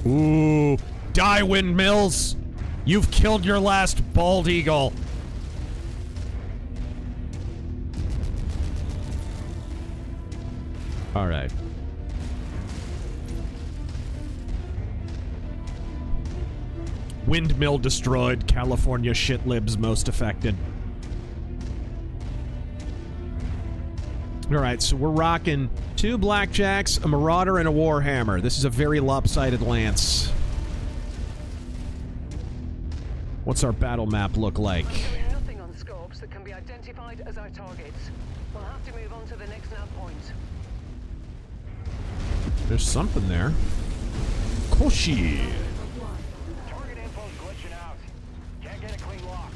Ooh, die windmills. You've killed your last bald eagle. All right. Windmill destroyed. California shit libs most affected. All right, so we're rocking 2 blackjacks, a Marauder, and a Warhammer. This is a very lopsided lance. What's our battle map look like? Nothing on scopes that can be identified as our targets. We'll have to move on to the next nav point. There's something there. Koshi. Target info's glitching out. Can't get a clean lock.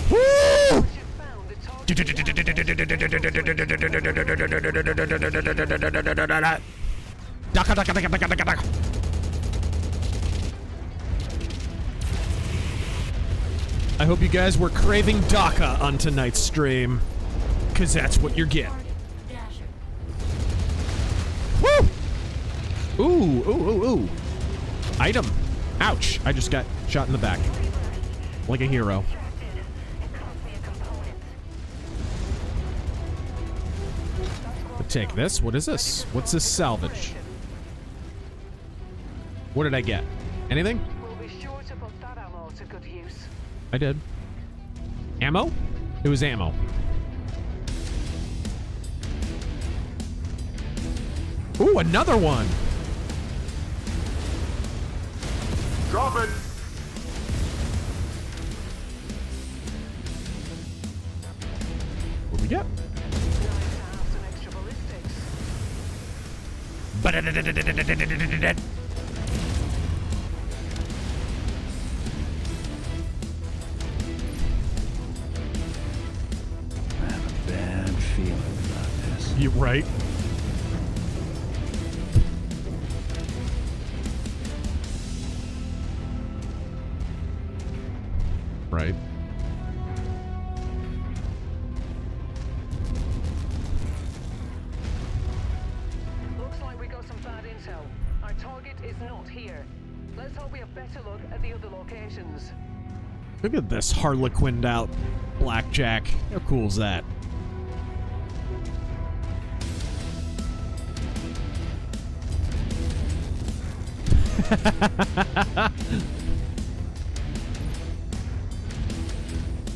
Woo! I hope you guys were craving DACA on tonight's stream, because that's what you're getting. Woo! Ooh, ooh, ooh, ooh. Item. Ouch. I just got shot in the back. Like a hero. I'll take this. What is this? What's this salvage? What did I get? Anything? We'll be sure to put that ammo to good use. I did. Ammo? It was ammo. Ooh, another one. Drop it. What do we get? I have a bad feeling about this. You right? Right. Looks like we got some bad intel. Our target is not here. Let's hope we have better look at the other locations. Look at this harlequined out blackjack. How cool is that?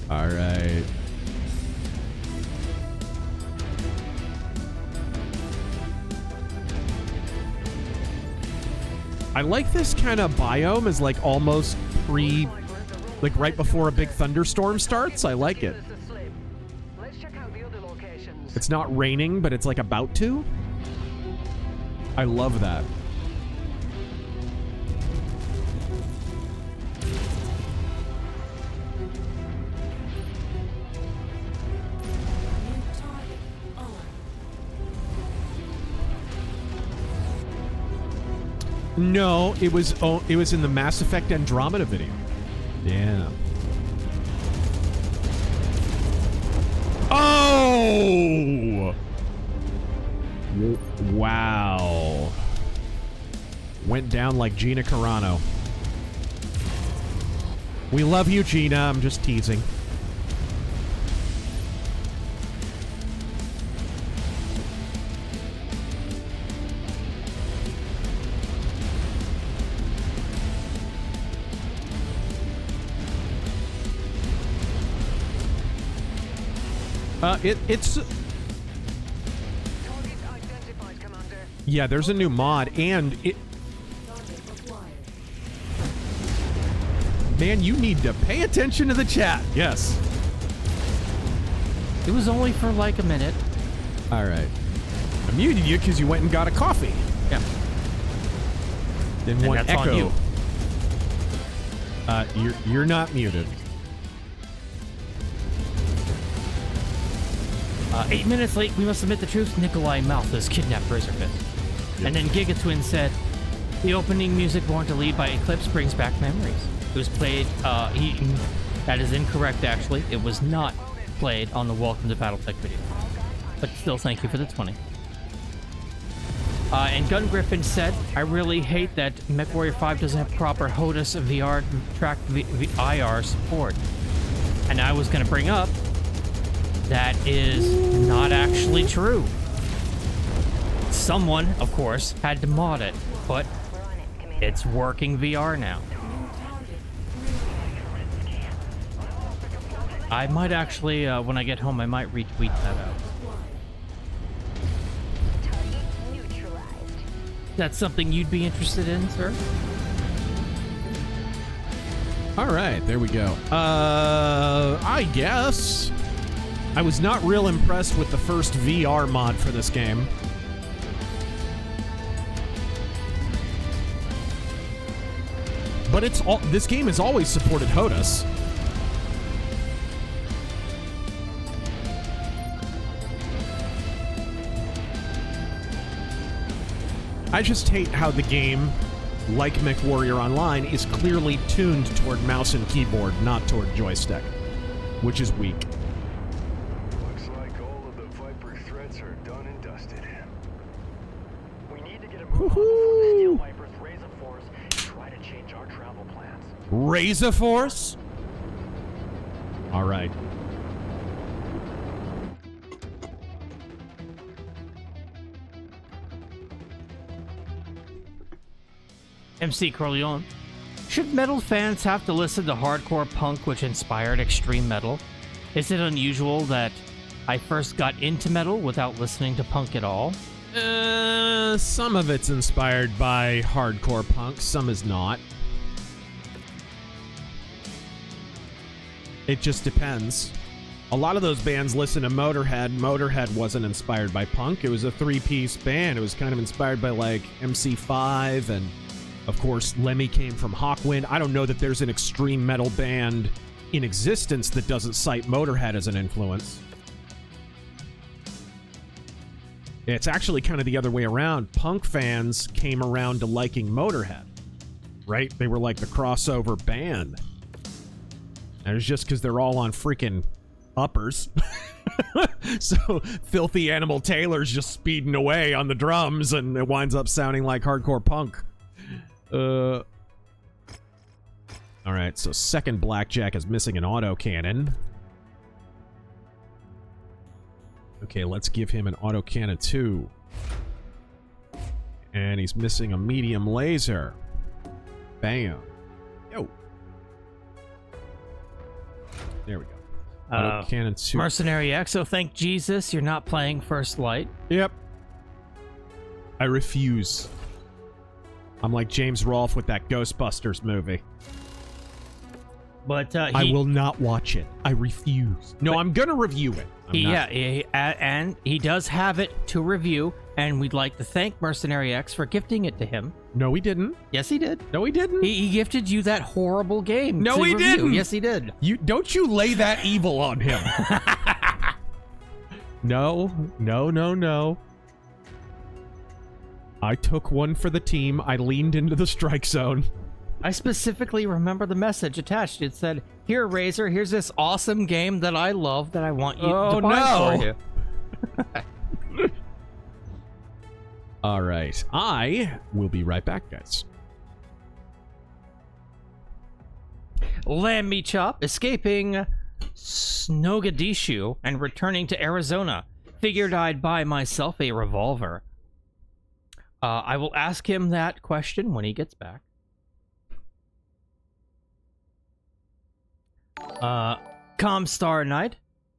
All right. I like this kind of biome as like almost like right before a big thunderstorm starts. I like it. It's not raining, but it's like about to. I love that. No, it was in the Mass Effect Andromeda video. Yeah. Oh! Wow. Went down like Gina Carano. We love you, Gina. I'm just teasing. It's... Yeah, there's a new mod, and it... Man, you need to pay attention to the chat. Yes. It was only for like a minute. All right. I muted you because you went and got a coffee. Yeah. Then and one that's echo. On you. You're not muted. 8 minutes late, we must admit the truth. Nikolai Malthus kidnapped RazorFist. Yep. And then Gigatwin said, the opening music Born to Lead by Eclipse brings back memories. It was played, that is incorrect actually. It was not played on the Welcome to Battletech video. But still, thank you for the 20. And Gun Griffin said, I really hate that Mechwarrior 5 doesn't have proper HOTAS VR track IR support. And I was going to bring up, that is not actually true. Someone, of course, had to mod it, but it's working VR now. I might actually, when I get home, I might retweet that out. That's something you'd be interested in, sir? All right, there we go. I guess. I was not real impressed with the first VR mod for this game. But this game has always supported HOTAS. I just hate how the game, like Mechwarrior Online, is clearly tuned toward mouse and keyboard, not toward joystick, which is weak. Looks like all of the Viper threats are done and dusted. We need to get a move on before the Steel Vipers raise a force and try to change our travel plans. Raise a force? All right. MC Corleone. Should metal fans have to listen to hardcore punk which inspired extreme metal? Is it unusual that I first got into metal without listening to punk at all? Some of it's inspired by hardcore punk, some is not. It just depends. A lot of those bands listen to Motorhead. Motorhead wasn't inspired by punk. It was a three-piece band. It was kind of inspired by, like, MC5 and... Of course, Lemmy came from Hawkwind. I don't know that there's an extreme metal band in existence that doesn't cite Motorhead as an influence. It's actually kind of the other way around. Punk fans came around to liking Motorhead, right? They were like the crossover band. And it's just because they're all on freaking uppers. So Filthy Animal Taylor's just speeding away on the drums and it winds up sounding like hardcore punk. All right, so second Blackjack is missing an autocannon. Okay, let's give him an autocannon too. And he's missing a medium laser. Bam. Yo. There we go. Autocannon 2. Mercenary Exo, thank Jesus you're not playing First Light. Yep. I refuse. I'm like James Rolfe with that Ghostbusters movie. But I will not watch it. I refuse. No, I'm gonna review it. And he does have it to review, and we'd like to thank Mercenary X for gifting it to him. No, he didn't. Yes, he did. No, he didn't. He gifted you that horrible game. No, he didn't. Yes, he did. Don't you lay that evil on him. No. I took one for the team. I leaned into the strike zone. I specifically remember the message attached. It said, "Here, Razor, here's this awesome game that I love that I want you to buy for you." All right. I will be right back, guys. Lamb Chop escaping Snogadishu and returning to Arizona. Figured I'd buy myself a revolver. I will ask him that question when he gets back. Comstar Knight,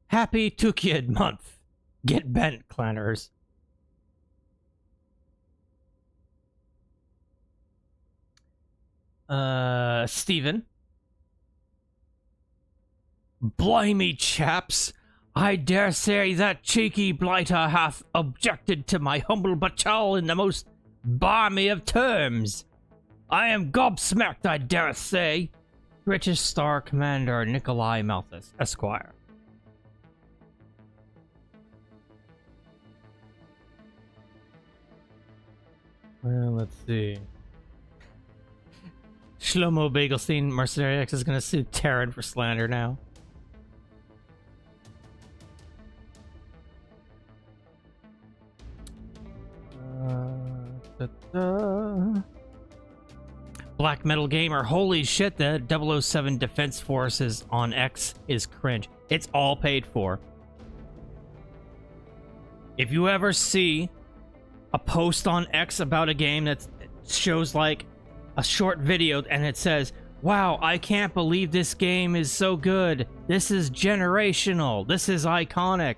happy Tukid month. Get bent, clanners. Steven. Blimey, chaps. I dare say that cheeky blighter hath objected to my humble batal in the most balmy of terms. I am gobsmacked, I dare say. British Star Commander Nikolai Malthus, Esquire. Well, let's see. Shlomo Bagelstein, Mercenary X, is going to sue Terran for slander now. Black Metal Gamer, holy shit, the 007 Defense Forces on X is cringe. It's all paid for. If you ever see a post on X about a game that shows like a short video and it says, "Wow, I can't believe this game is so good. This is generational. This is iconic."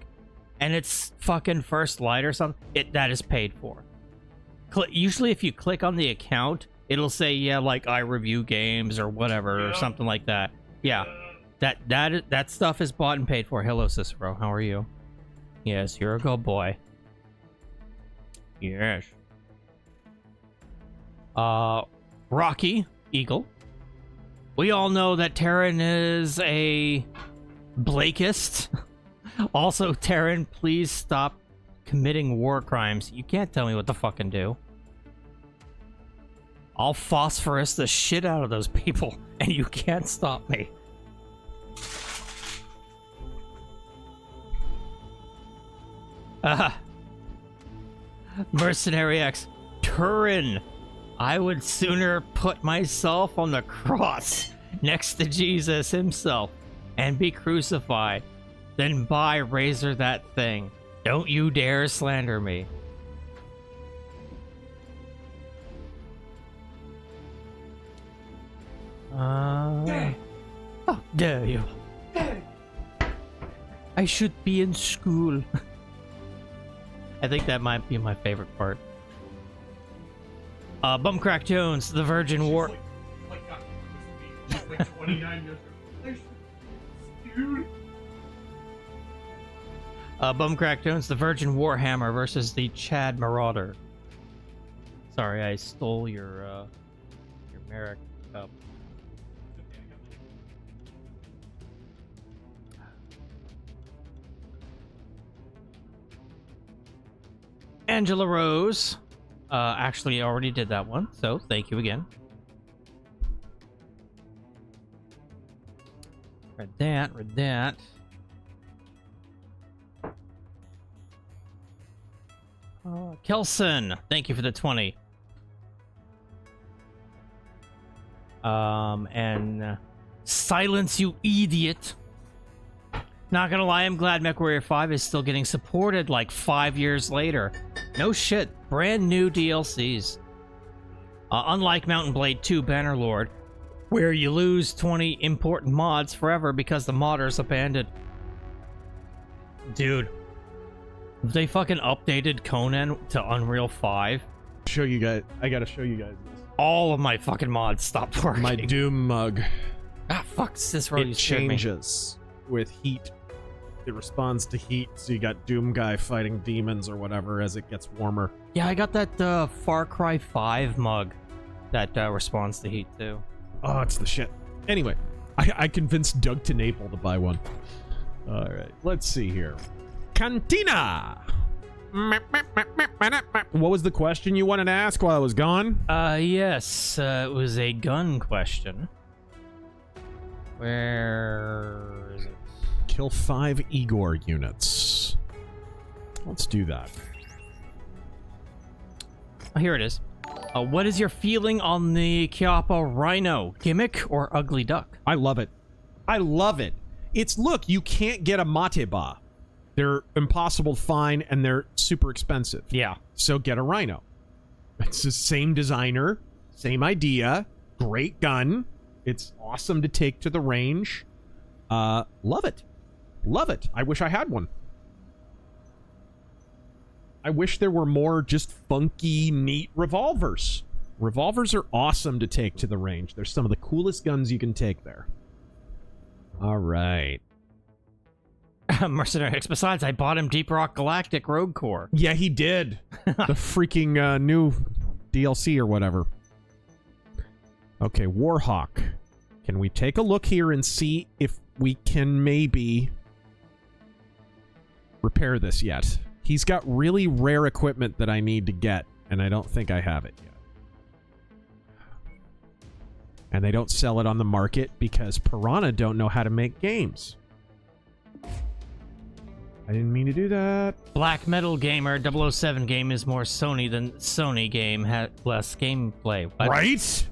And it's fucking First Light or something, that is paid for. Usually if you click on the account, it'll say, yeah, like I review games or whatever, or something like that. Yeah, that stuff is bought and paid for. Hello, Cicero. How are you? Yes, you're a good boy. Yes. Rocky Eagle. We all know that Terran is a Blakeist. Also, Terran, please stop committing war crimes. You can't tell me what to fucking do. I'll phosphorus the shit out of those people, and you can't stop me. Mercenary X. Turin. I would sooner put myself on the cross next to Jesus himself and be crucified than buy Razor that thing. Don't you dare slander me. How dare you? I should be in school. I think that might be my favorite part. Bumcrack Jones, the Virgin War. Like 29 years ago. Dude. Bumcrack Jones, the Virgin Warhammer versus the Chad Marauder. Sorry, I stole your Merrick cup. Angela Rose. Actually, I already did that one, so thank you again. Read that. Kelson, thank you for the 20. And silence, you idiot. Not gonna lie, I'm glad Mechwarrior 5 is still getting supported like 5 years later. No shit, brand new DLCs. Unlike Mountain Blade 2 Bannerlord, where you lose 20 important mods forever because the modders abandoned. Dude, they fucking updated Conan to Unreal 5. Show you guys. I gotta show you guys this. All of my fucking mods stopped working. My Doom mug. Ah, fuck, Cicero, you scared me. It changes with heat. It responds to heat, so you got Doom guy fighting demons or whatever as it gets warmer. Yeah, I got that Far Cry 5 mug that responds to heat too. Oh, it's the shit. Anyway, I convinced Doug to Naples to buy one. All right, let's see here. Cantina! What was the question you wanted to ask while I was gone? Yes, it was a gun question. Where is it? Kill 5 Igor units. Let's do that. Oh, here it is. What is your feeling on the Chiappa Rhino? Gimmick or ugly duck? I love it. I love it. It's, look, you can't get a Mateba. They're impossible to find, and they're super expensive. Yeah. So get a Rhino. It's the same designer, same idea, great gun. It's awesome to take to the range. Love it. Love it. I wish I had one. I wish there were more just funky, neat revolvers. Revolvers are awesome to take to the range. They're some of the coolest guns you can take there. All right. Mercenary X. Besides, I bought him Deep Rock Galactic Rogue Core. Yeah, he did. The freaking new DLC or whatever. Okay, Warhawk. Can we take a look here and see if we can maybe repair this yet? He's got really rare equipment that I need to get, and I don't think I have it yet. And they don't sell it on the market because Piranha don't know how to make games. I didn't mean to do that. Black Metal Gamer 007 game is more Sony than Sony game, had less gameplay. What? Right?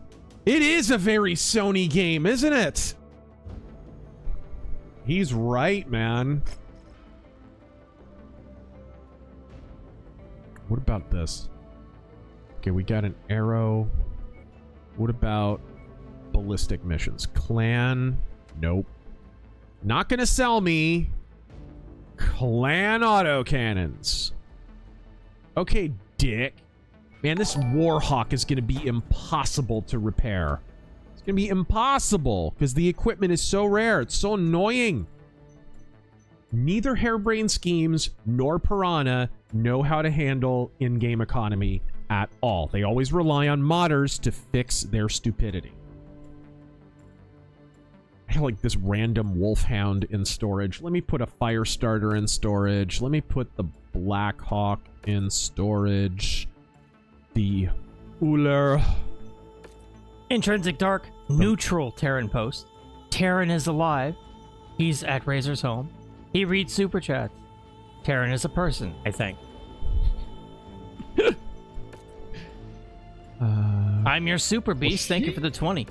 It is a very Sony game, isn't it? He's right, man. What about this? Okay, we got an arrow. What about ballistic missions? Clan? Nope. Not gonna sell me. Clan autocannons. Okay, dick. Man, this Warhawk is gonna be impossible to repair. It's gonna be impossible because the equipment is so rare. It's so annoying. Neither Harebrained Schemes nor Piranha know how to handle in-game economy at all. They always rely on modders to fix their stupidity. I have like this random Wolfhound in storage. Let me put a Firestarter in storage. Let me put the Blackhawk in storage. The Uller. Intrinsic Dark, neutral Terran post. Terran is alive. He's at Razor's home. He reads super chats. Terran is a person, I think. I'm your super beast. Thank you for the 20.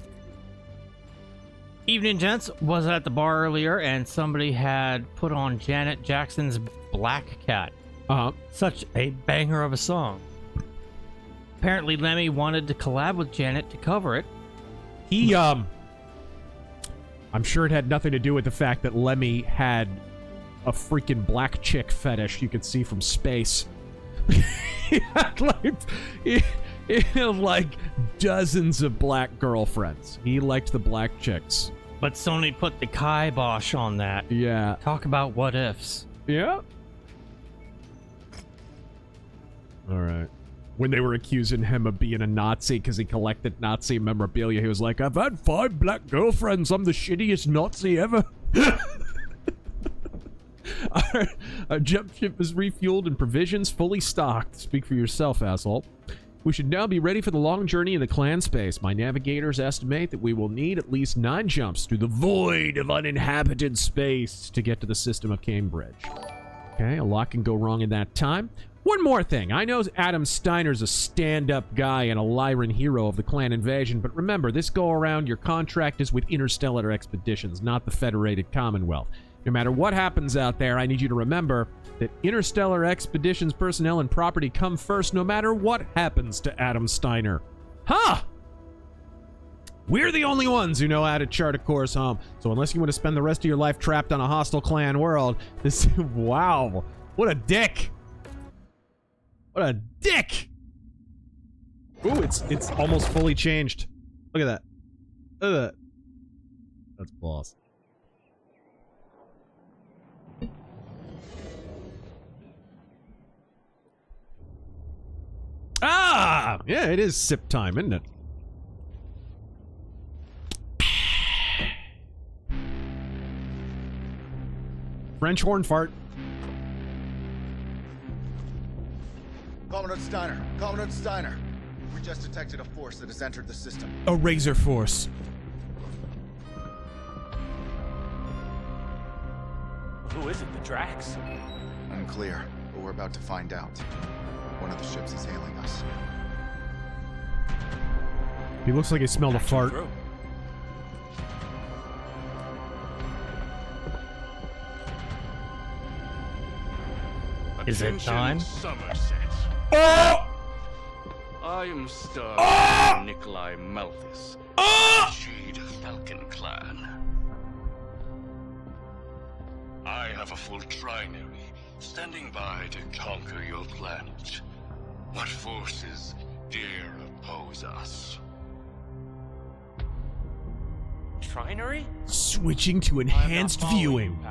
Evening, gents. Was at the bar earlier, and somebody had put on Janet Jackson's Black Cat. Such a banger of a song. Apparently, Lemmy wanted to collab with Janet to cover it. He, I'm sure it had nothing to do with the fact that Lemmy had a freaking black chick fetish you could see from space. He had like dozens of black girlfriends. He liked the black chicks. But Sony put the kibosh on that. Yeah. Talk about what ifs. Yeah. All right. When they were accusing him of being a Nazi because he collected Nazi memorabilia, he was like, I've had 5 black girlfriends. I'm the shittiest Nazi ever. Our jump ship is refueled and provisions fully stocked. Speak for yourself, asshole. We should now be ready for the long journey in the clan space. My navigators estimate that we will need at least 9 jumps through the void of uninhabited space to get to the system of Cambridge. Okay, a lot can go wrong in that time. One more thing. I know Adam Steiner's a stand-up guy and a Lyran hero of the clan invasion, but remember, this go-around, your contract is with Interstellar Expeditions, not the Federated Commonwealth. No matter what happens out there, I need you to remember that Interstellar Expeditions personnel and property come first no matter what happens to Adam Steiner. Huh! We're the only ones who know how to chart a course home. So unless you want to spend the rest of your life trapped on a hostile clan world, this... Wow. What a dick. What a dick! Ooh, it's almost fully changed. Look at that. Look at that. That's boss. Ah! Yeah, it is sip time, isn't it? French horn fart. Commandant Steiner. We just detected a force that has entered the system. A Razor Force. Who is it, the Drax? Unclear, but we're about to find out. One of the ships is hailing us. He looks like he smelled a fart. Is it time? Somerset. Oh! I am Star Nikolai Malthus, Jade Falcon Clan. I have a full trinary standing by to conquer your planet. What forces dare oppose us? Trinary? Switching to enhanced viewing.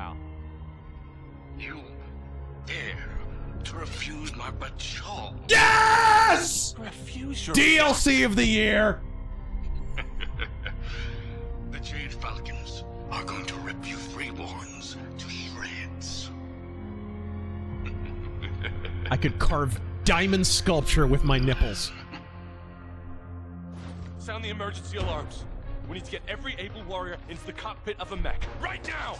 You dare to refuse my bajal? Yes! Refuse your DLC of the year! The Jade Falcons are going to rip you freeborns to shreds. I could carve diamond sculpture with my nipples. Sound the emergency alarms. We need to get every able warrior into the cockpit of a mech. Right now!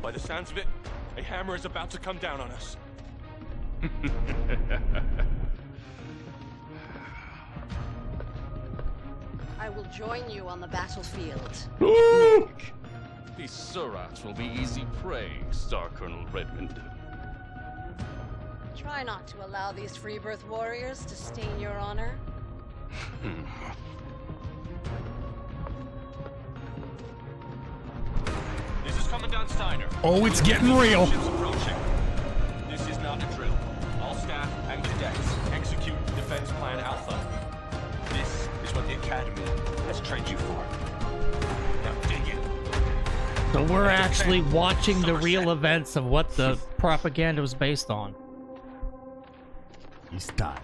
By the sounds of it, a hammer is about to come down on us. I will join you on the battlefield. These Surats will be easy prey, Star Colonel Redmond. Try not to allow these Freebirth warriors to stain your honor. This is Commandant Steiner. Oh, it's getting real. Ships approaching. This is not a drill. All staff and cadets execute Defense Plan Alpha. This is what the Academy has trained you for. Now dig in. So we're actually watching the real events of what the propaganda was based on. He's done.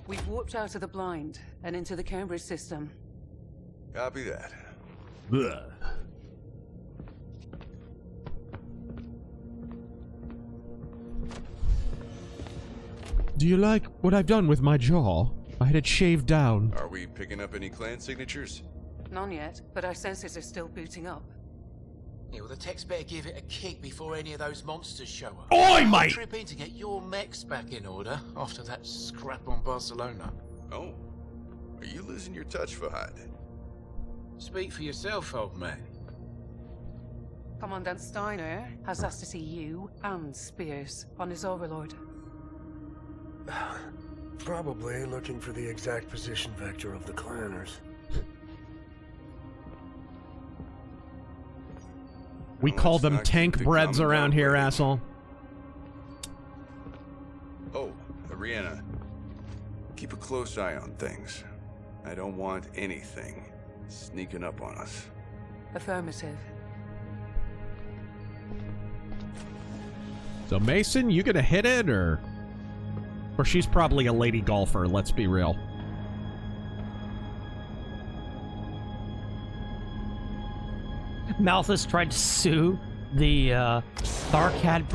We've warped out of the blind and into the Cambridge system. Copy that. Ugh. Do you like what I've done with my jaw? I had it shaved down. Are we picking up any clan signatures? None yet, but our sensors are still booting up. Yeah, well, the techs better give it a kick before any of those monsters show up. Oi, I'm mate! tripping to get your mechs back in order after that scrap on Barcelona. Oh. Are you losing your touch, Fahad? Speak for yourself, old man. Commandant Steiner has asked to see you and Spears on his overlord. Probably looking for the exact position vector of the clanners. We call them tank breads around here, asshole. Oh, Ariana. Keep a close eye on things. I don't want anything sneaking up on us. Affirmative. So Mason, you gonna hit it, or she's probably a lady golfer, let's be real. Malthus tried to sue the Tharkat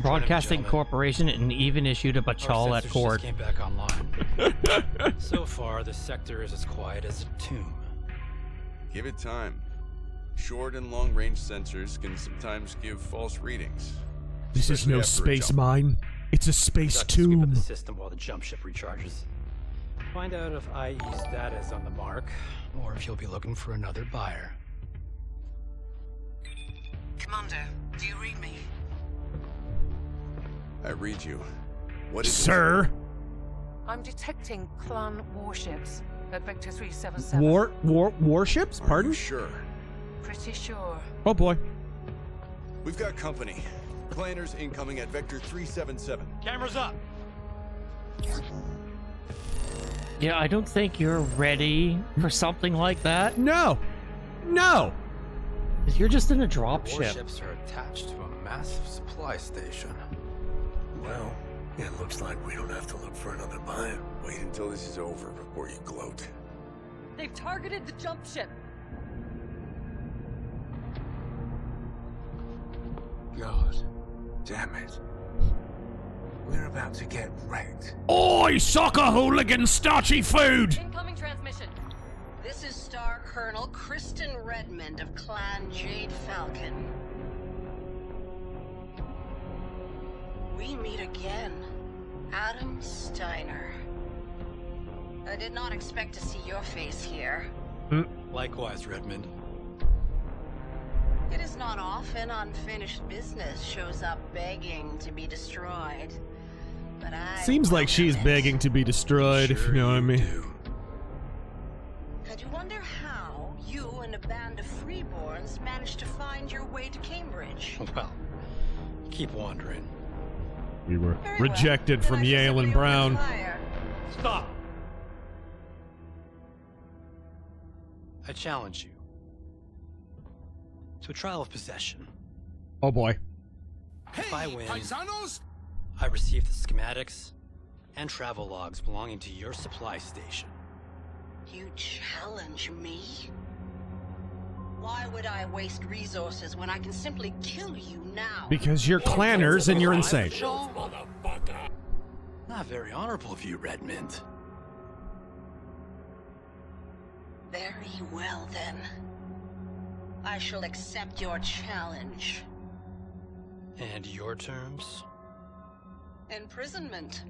Broadcasting Corporation and even issued a bachal at court. Came back online. So far, the sector is as quiet as a tomb. Give it time. Short and long-range sensors can sometimes give false readings. This is no space mine. It's a space tomb. Scoop up the system while the jump ship recharges. Find out if IE's data is on the mark, or if you'll be looking for another buyer. Commander, do you read me? I read you. What is Sir? I'm detecting clan warships at Vector 377. Warships? Pardon? Sure. Pretty sure. Oh boy. We've got company. Planners incoming at Vector 377. Cameras up! Yeah, I don't think you're ready for something like that. No! No! Because you're just in a dropship. Warships are attached to a massive supply station. Well, it looks like we don't have to look for another buyer. Wait until this is over before you gloat. They've targeted the jump ship. God. Damn it. We're about to get wrecked. Oi, soccer hooligan, starchy food! Incoming transmission. This is Star Colonel Kristen Redmond of Clan Jade Falcon. We meet again. Adam Steiner. I did not expect to see your face here. Likewise, Redmond. It is not often unfinished business shows up begging to be destroyed. But I Seems like she's begging to be destroyed, if you know what I mean. And you wonder how you and a band of freeborns managed to find your way to Cambridge. Well, keep wandering. We were rejected from Yale and Brown. Stop! I challenge you to a trial of possession. Oh boy. If I win, I receive the schematics and travel logs belonging to your supply station. You challenge me? Why would I waste resources when I can simply kill you now? Because you're clanners and you're insane. Not very honorable of you, Redmond. Very well then. I shall accept your challenge. And your terms? Imprisonment.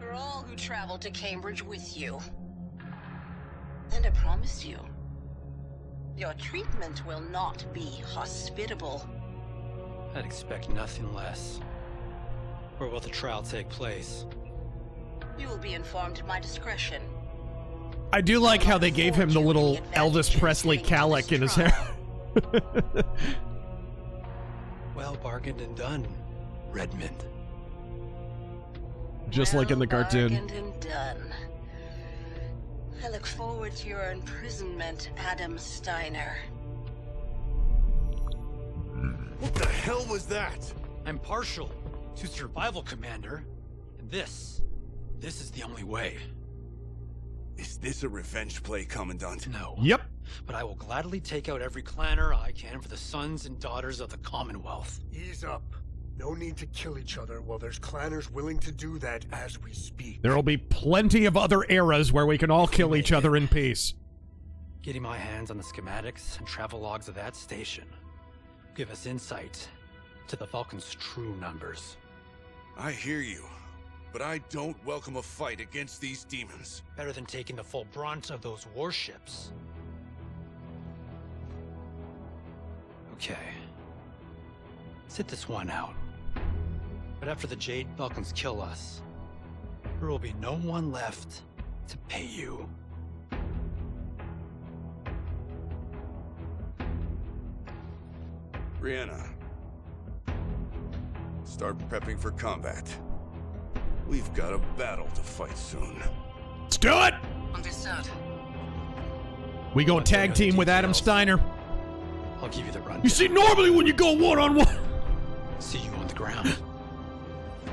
For all who travel to Cambridge with you. And I promise you, your treatment will not be hospitable. I'd expect nothing less. Where will the trial take place? You will be informed at my discretion. I do like how they gave him the little Elvis Presley cowlick in his hair. Well bargained and done, Redmond. Just like in the cartoon. Bargained and done. I look forward to your imprisonment, Adam Steiner. What the hell was that? I'm partial to survival, Commander. And this is the only way. Is this a revenge play, Commandant? No. Yep. But I will gladly take out every clanner I can for the sons and daughters of the Commonwealth. Ease up. No need to kill each other while there's clanners willing to do that as we speak. There'll be plenty of other eras where we can all kill each other in peace. Getting my hands on the schematics and travel logs of that station give us insight to the Falcon's true numbers. I hear you, but I don't welcome a fight against these demons. Better than taking the full brunt of those warships. Okay. Sit this one out. But after the Jade Falcons kill us, there will be no one left to pay you. Brianna, start prepping for combat. We've got a battle to fight soon. Let's do it! Understood. We go tag team with Adam Steiner. I'll give you the run. You see, normally when you go one-on-one... See you on the ground.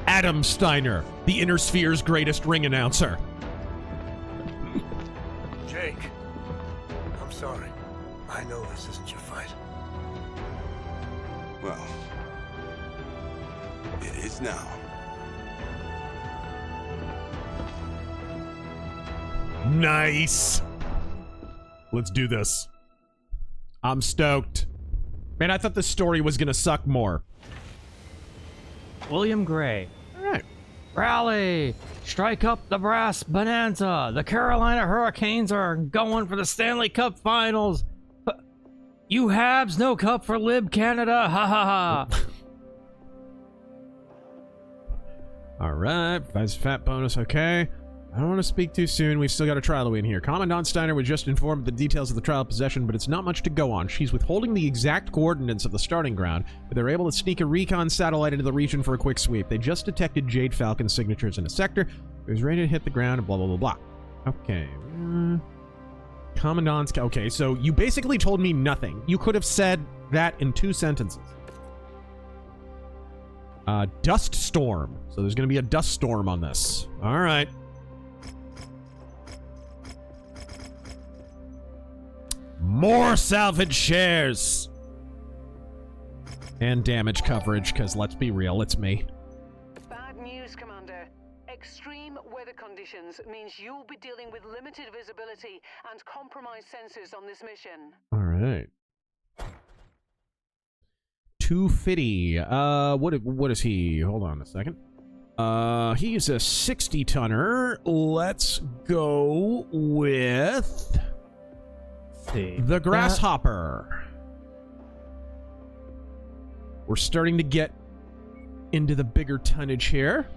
Adam Steiner, the Inner Sphere's greatest ring announcer. Jake, I'm sorry. I know this isn't your fight. Well, it is now. Nice. Let's do this. I'm stoked. Man, I thought the story was gonna suck more. William Gray. Alright. Rally! Strike up the brass bonanza! The Carolina Hurricanes are going for the Stanley Cup Finals! You Habs, no cup for Lib Canada! Ha ha ha! Alright, provides a fat bonus, okay. I don't want to speak too soon. We've still got a trial to win here. Commandant Steiner was just informed of the details of the trial possession, but it's not much to go on. She's withholding the exact coordinates of the starting ground, but they're able to sneak a recon satellite into the region for a quick sweep. They just detected Jade Falcon signatures in a sector. It was ready to hit the ground and blah, blah, blah, blah. Okay. Commandant's... Okay, so you basically told me nothing. You could have said that in 2 sentences. Dust storm. So there's going to be a dust storm on this. All right. More salvage shares. And damage coverage, because let's be real, it's me. Bad news, Commander. Extreme weather conditions means you'll be dealing with limited visibility and compromised sensors on this mission. All right. 250. What is he? Hold on a second. He's a 60-tonner. Let's go with the Grasshopper. We're starting to get into the bigger tonnage here.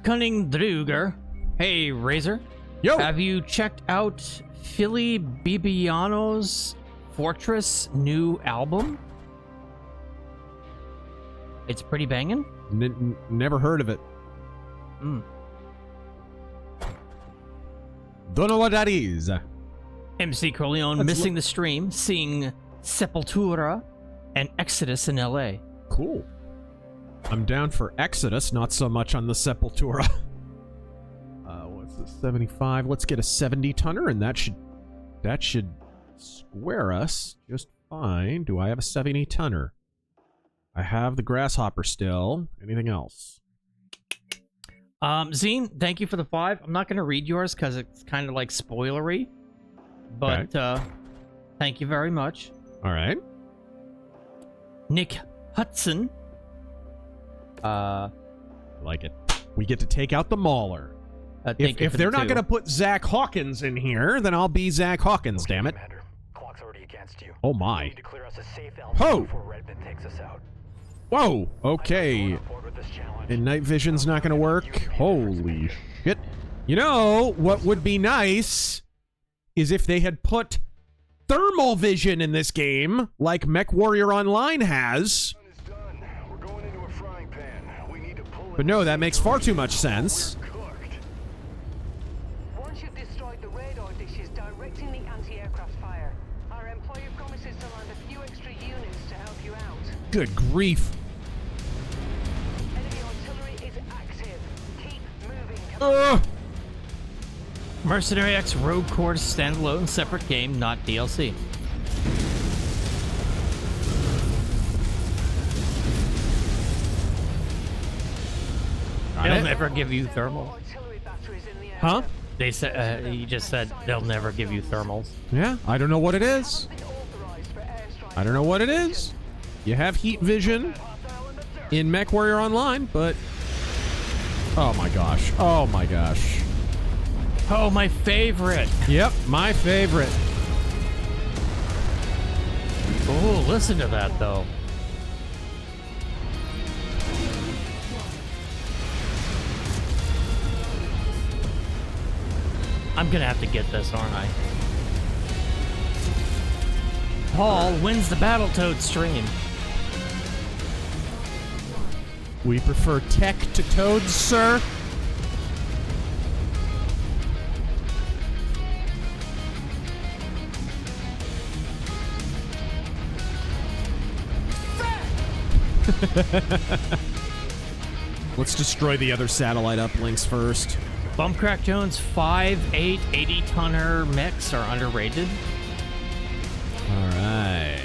Cunning Druger. Hey, Razor. Yo! Have you checked out Philly Bibiano's Fortress new album? It's pretty banging. Never heard of it. Hmm. Don't know what that is. MC Corleone missing the stream, seeing Sepultura and Exodus in LA. Cool. I'm down for Exodus, not so much on the Sepultura. What's this? 75. Let's get a 70-tonner, and that should square us just fine. Do I have a 70-tonner? I have the Grasshopper still. Anything else? Zine, thank you for the 5. I'm not going to read yours because it's kind of like spoilery. But, thank you very much. All right. Nick Hudson. Like it. We get to take out the Mauler. If they're not going to put Zach Hawkins in here, then I'll be Zach Hawkins, damn it. Clock's already against you. Oh my. To clear us a safe alpha before Redmond takes us out. Whoa, okay. And night vision's not gonna work? Holy shit. You know, what would be nice is if they had put thermal vision in this game, like Mechwarrior Online has. But no, that makes far too much sense. Once you've destroyed the radar dishes directing the anti-aircraft fire, our employer promises to land a few extra units to help you out. Good grief. Enemy artillery is active. Keep moving. Mercenary X Rogue Corps standalone separate game, not DLC. They'll never give you thermal. Huh? They said he just said they'll never give you thermals. Yeah, I don't know what it is. I don't know what it is. You have heat vision in Mechwarrior Online, but oh my gosh. Oh my gosh. Oh, my favorite. Yep, my favorite. Oh, listen to that though. I'm gonna have to get this, aren't I? Paul wins the Battletoad stream. We prefer tech to toads, sir. Let's destroy the other satellite uplinks first. Bumpcrack Jones 5'8", 80-tonner mechs are underrated. All right.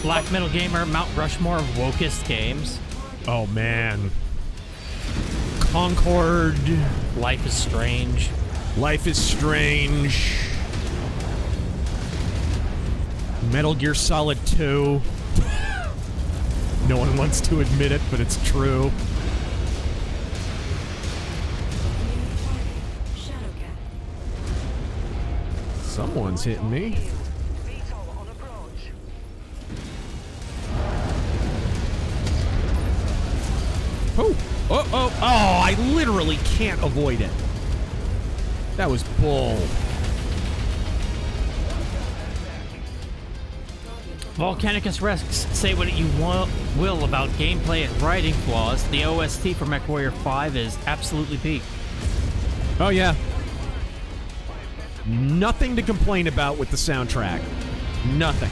Black Metal Gamer, Mount Rushmore of wokest games. Oh, man. Concord. Life is Strange. Life is Strange. Metal Gear Solid 2. No one wants to admit it, but it's true. Someone's hitting me. Oh! Oh, oh, oh, I literally can't avoid it. That was bull. Volcanicus Rex, say what you will about gameplay and writing flaws. The OST for Mechwarrior 5 is absolutely peak. Oh, yeah. Nothing to complain about with the soundtrack. Nothing.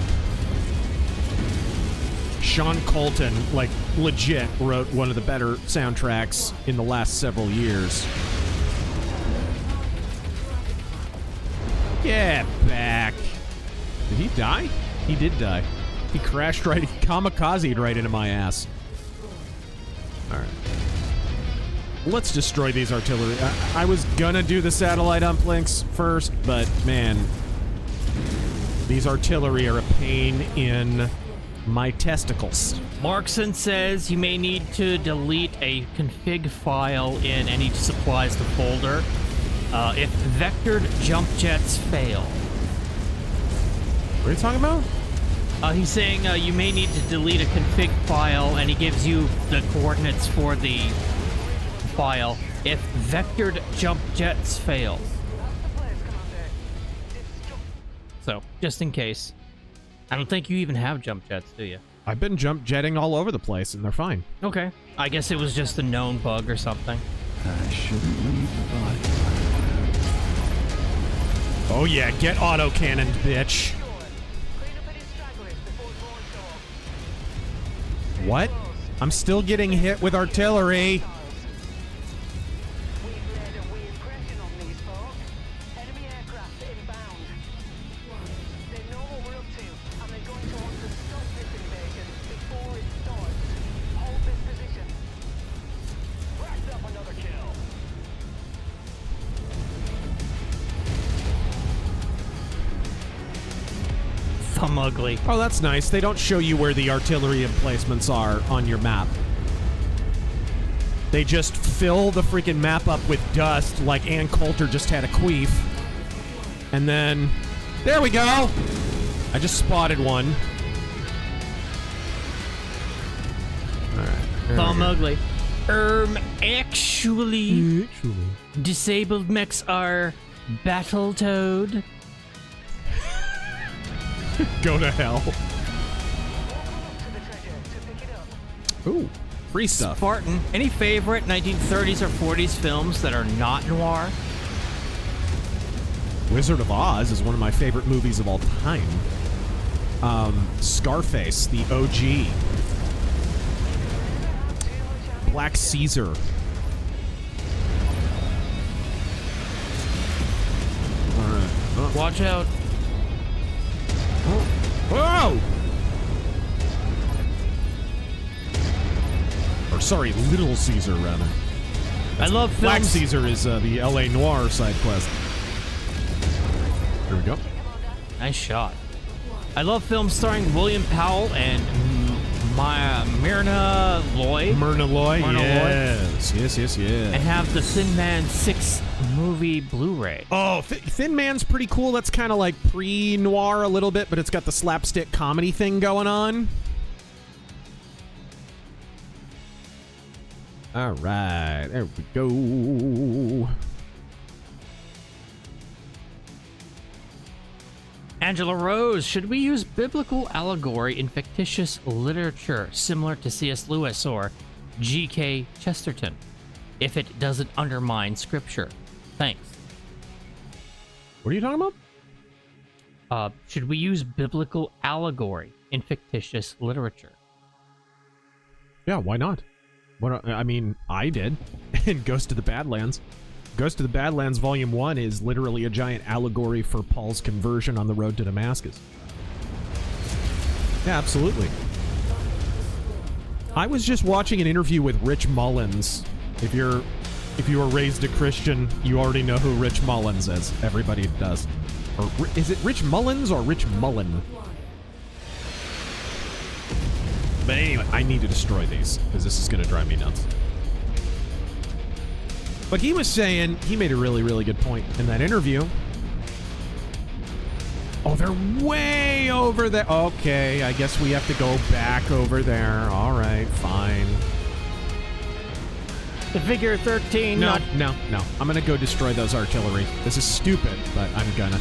Sean Colton, like, legit wrote one of the better soundtracks in the last several years. Get back. Did he die? He did die. He crashed right, kamikazed right into my ass. Alright. Let's destroy these artillery. I was gonna do the satellite umplinks first, but man, these artillery are a pain in my testicles. Markson says you may need to delete a config file in any supplies to folder if vectored jump jets fail. What are you talking about? He's saying you may need to delete a config file, and he gives you the coordinates for the file if vectored jump jets fail. So, just in case. I don't think you even have jump jets, do you? I've been jump jetting all over the place, and they're fine. Okay. I guess it was just a known bug or something. I shouldn't leave the body. Oh yeah, get auto-cannoned, bitch. What? I'm still getting hit with artillery. Thumb ugly. Oh, that's nice. They don't show you where the artillery emplacements are on your map. They just fill the freaking map up with dust like Ann Coulter just had a queef. And then... There we go! I just spotted one. Alright. Thumb ugly. Actually... Disabled mechs are Battletoad. Go to hell. Ooh, free stuff. Spartan, any favorite 1930s or 40s films that are not noir? Wizard of Oz is one of my favorite movies of all time. Scarface, the OG. Black Caesar. Alright. Oh. Watch out. Whoa! Or sorry, Little Caesar, rather. I love films. Black Caesar is the L.A. Noire side quest. There we go. Nice shot. I love films starring William Powell and Myrna Loy. Myrna Loy, yes. Loy. Yes. And have the Thin Man 6 movie Blu-ray. Oh, Thin Man's pretty cool. That's kind of like pre-noir a little bit, but it's got the slapstick comedy thing going on. All right, there we go. Angela Rose, should we use biblical allegory in fictitious literature similar to C.S. Lewis or G.K. Chesterton, if it doesn't undermine scripture? Thanks. What are you talking about? Should we use biblical allegory in fictitious literature? Yeah, why not? I mean, I did in Ghost of the Badlands. Ghost of the Badlands Volume 1 is literally a giant allegory for Paul's conversion on the road to Damascus. Yeah, absolutely. I was just watching an interview with Rich Mullins. If you were raised a Christian, you already know who Rich Mullins is. Everybody does. Or is it Rich Mullins or Rich Mullen? But anyway, I need to destroy these because this is going to drive me nuts. But he was saying, he made a really, really good point in that interview. Oh, they're way over there. Okay, I guess we have to go back over there. All right, fine. The figure 13. No. I'm going to go destroy those artillery. This is stupid, but I'm gonna.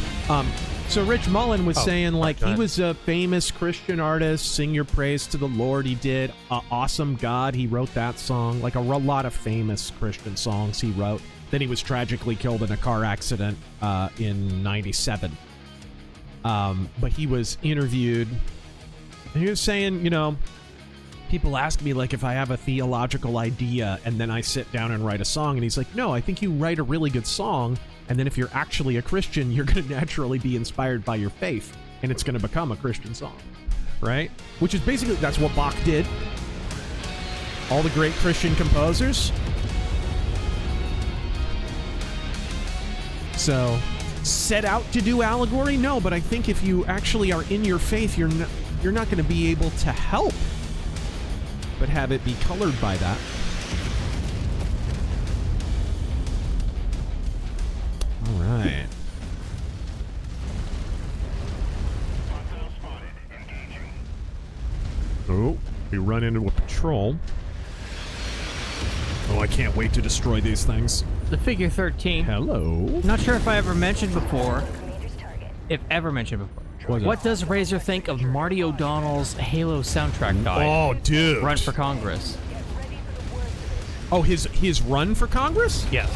So Rich Mullen was saying, like, he was a famous Christian artist, Sing Your Praise to the Lord. He did Awesome God. He wrote that song, like a lot of famous Christian songs he wrote. Then he was tragically killed in a car accident in 97. But he was interviewed, and he was saying, you know, people ask me, like, if I have a theological idea and then I sit down and write a song, and he's like, no, I think you write a really good song, and then if you're actually a Christian, you're going to naturally be inspired by your faith, and it's going to become a Christian song. right? Which is basically, that's what Bach did. All the great Christian composers. So, set out to do allegory? No, but I think if you actually are in your faith, you're not going to be able to help but have it be colored by that. All right. Oh, we run into a patrol. Oh, I can't wait to destroy these things. The figure 13. Hello. Not sure if I ever mentioned before. If ever mentioned before. What does Razor think of Marty O'Donnell's Halo soundtrack guide? Oh, dude. Run for Congress. Oh, his run for Congress? Yes.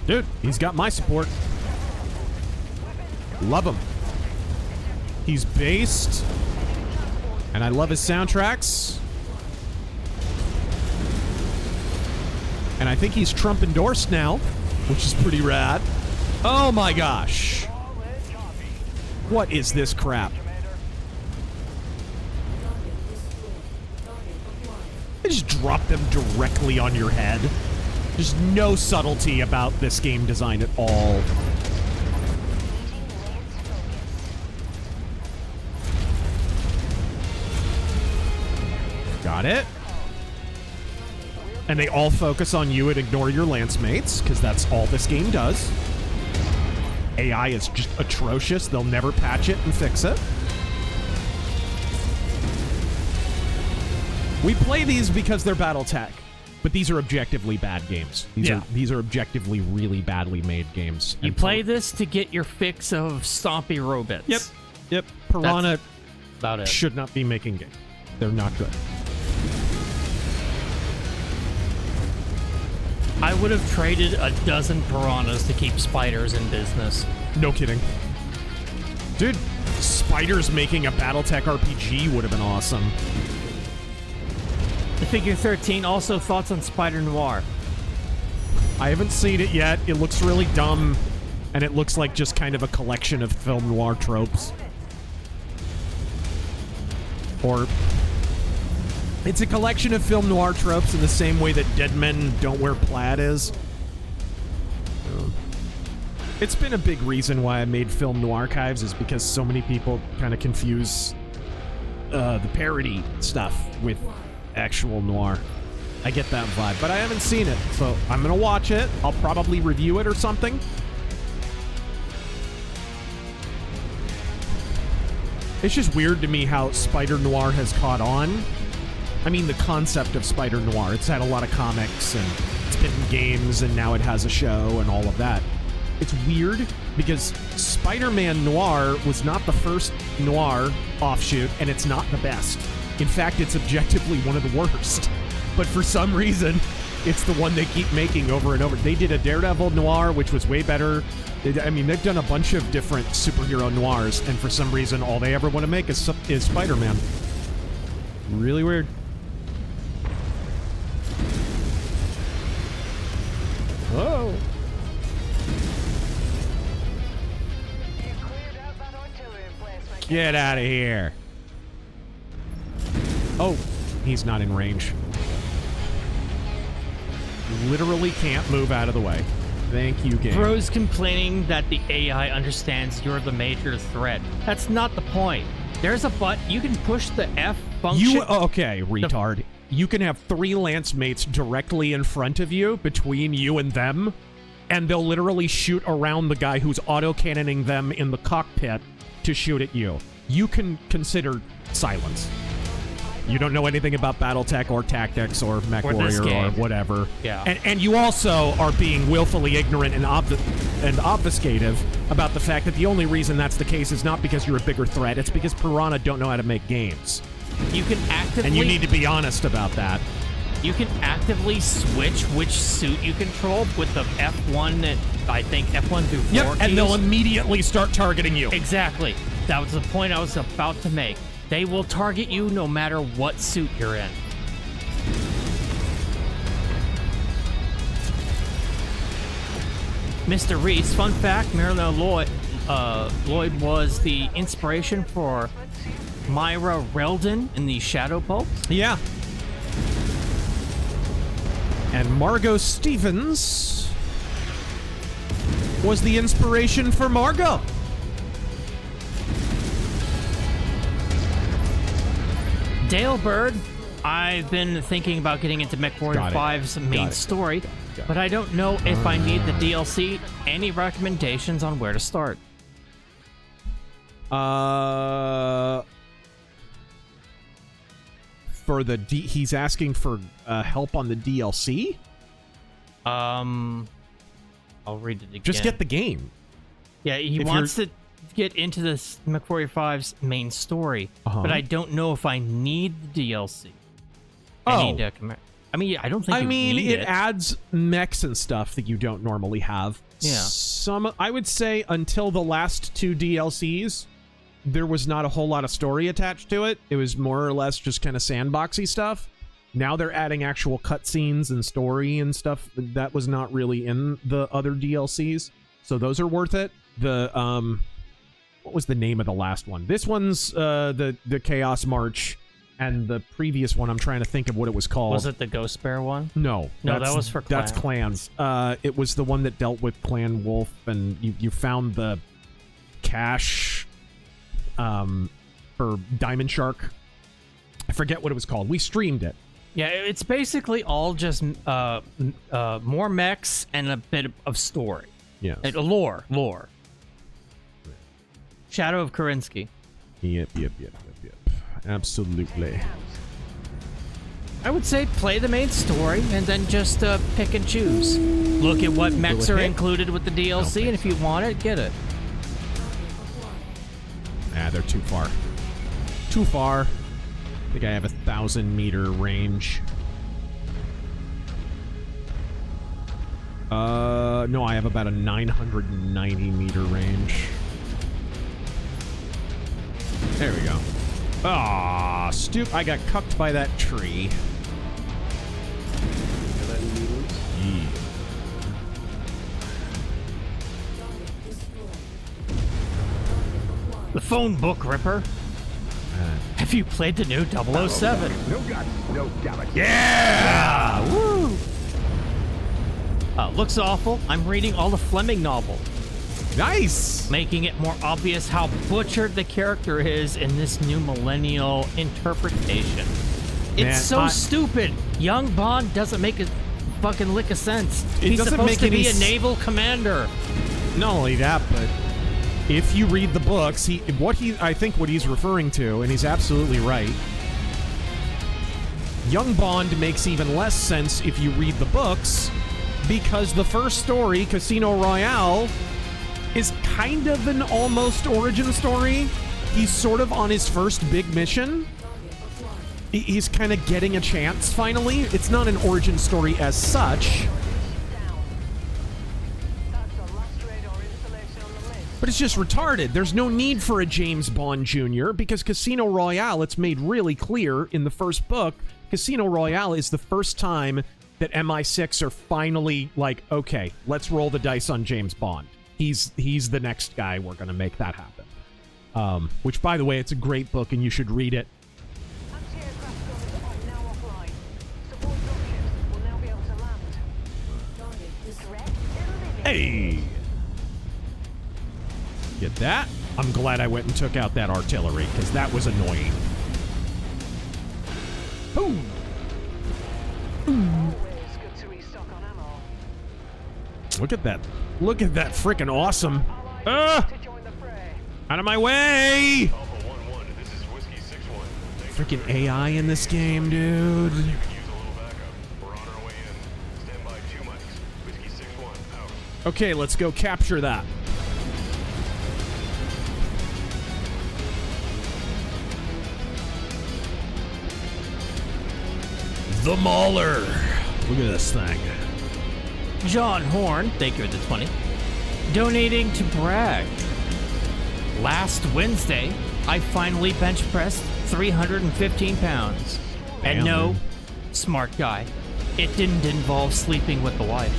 Dude, he's got my support. Love him. He's based, and I love his soundtracks. And I think he's Trump endorsed now, which is pretty rad. Oh my gosh. What is this crap? They just drop them directly on your head. There's no subtlety about this game design at all. Got it. And they all focus on you and ignore your lance mates, because that's all this game does. AI is just atrocious. They'll never patch it and fix it. We play these because they're BattleTech, but these are objectively bad games. These are objectively really badly made games. You play this to get your fix of stompy robots. Yep. Piranha about it. Should not be making games. They're not good. I would have traded a dozen piranhas to keep spiders in business. No kidding. Dude, spiders making a BattleTech RPG would have been awesome. The figure 13, also thoughts on Spider Noir. I haven't seen it yet. It looks really dumb, and it looks like just kind of a collection of film noir tropes. Or it's a collection of film noir tropes in the same way that Dead Men Don't Wear Plaid is. It's been a big reason why I made Film Noir Archives, is because so many people kind of confuse the parody stuff with actual noir. I get that vibe, but I haven't seen it, so I'm gonna watch it. I'll probably review it or something. It's just weird to me how Spider Noir has caught on. I mean, the concept of Spider Noir. It's had a lot of comics, and it's been in games, and now it has a show and all of that. It's weird because Spider-Man Noir was not the first noir offshoot, and it's not the best. In fact, it's objectively one of the worst. But for some reason, it's the one they keep making over and over. They did a Daredevil Noir, which was way better. I mean, they've done a bunch of different superhero noirs, and for some reason, all they ever want to make is Spider-Man. Really weird. Whoa. Get out of here. Oh, he's not in range. Literally can't move out of the way. Thank you, game. Bro's complaining that the AI understands you're the major threat. That's not the point. There's a button. You can push the F function. Okay, retard. You can have 3 lance mates directly in front of you, between you and them, and they'll literally shoot around the guy who's auto-cannoning them in the cockpit to shoot at you. You can consider silence. You don't know anything about BattleTech or Tactics or Mechwarrior or whatever. Yeah. And you also are being willfully ignorant and obfuscative about the fact that the only reason that's the case is not because you're a bigger threat, it's because Piranha don't know how to make games. You can actively... And you need to be honest about that. You can actively switch which suit you control with the F1 and I think F1 through 4 keys. And they'll immediately start targeting you. Exactly. That was the point I was about to make. They will target you no matter what suit you're in. Mr. Reese, fun fact, Marilyn Lloyd was the inspiration for Myra Reldon in the Shadow Pulse. Yeah. And Margot Stevens was the inspiration for Margot. Dale Bird, I've been thinking about getting into Mechwarrior 5's main story, but I don't know if I need the DLC. Any recommendations on where to start? For the he's asking for help on the DLC? I'll read it again. Just get the game. Yeah, he wants to get into this Mechwarrior 5's main story, but I don't know if I need the DLC. I mean, I don't think you need it adds mechs and stuff that you don't normally have. Yeah. I would say until the last 2 DLCs, there was not a whole lot of story attached to it. It was more or less just kind of sandboxy stuff. Now they're adding actual cutscenes and story and stuff that was not really in the other DLCs. So those are worth it. The what was the name of the last one? This one's the Chaos March, and the previous one I'm trying to think of what it was called. Was it the Ghost Bear one? No, that was for Clan. That's Clans. It was the one that dealt with Clan Wolf, and you found the cache for Diamond Shark. I forget what it was called. We streamed it. Yeah, it's basically all just more mechs and a bit of story. Yeah. Lore. Shadow of Kurinsky. Yep. Absolutely. I would say play the main story and then just pick and choose. Look at what mechs are included with the DLC, and if you want it, get it. Nah, they're too far. Too far. I think I have 1,000-meter range. No, I have about a 990-meter range. There we go. Ah, I got cucked by that tree. Yeah. The phone book ripper. Have you played the new 007? No galaxy. Yeah! Woo! Looks awful. I'm reading all the Fleming novels. Nice! Making it more obvious how butchered the character is in this new millennial interpretation. It's so stupid. Young Bond doesn't make a fucking lick of sense. He's supposed to be a naval commander. Not only that, but if you read the books, I think what he's referring to, and he's absolutely right, Young Bond makes even less sense if you read the books, because the first story, Casino Royale, is kind of an almost origin story. He's sort of on his first big mission. He's kind of getting a chance, finally. It's not an origin story as such, but it's just retarded. There's no need for a James Bond Jr. because Casino Royale, it's made really clear in the first book, Casino Royale is the first time that MI6 are finally like, okay, let's roll the dice on James Bond. He's the next guy. We're going to make that happen. Which, by the way, it's a great book and you should read it. Hey! Get that? I'm glad I went and took out that artillery, because that was annoying. Boom! Look at that. Look at that frickin' awesome. Out of my way! Freaking AI in this game, dude. Okay, let's go capture that. The Mauler. Look at this thing. John Horn, thank you for the 20. Donating to brag. Last Wednesday, I finally bench pressed 315 pounds. And no, smart guy, it didn't involve sleeping with the wife.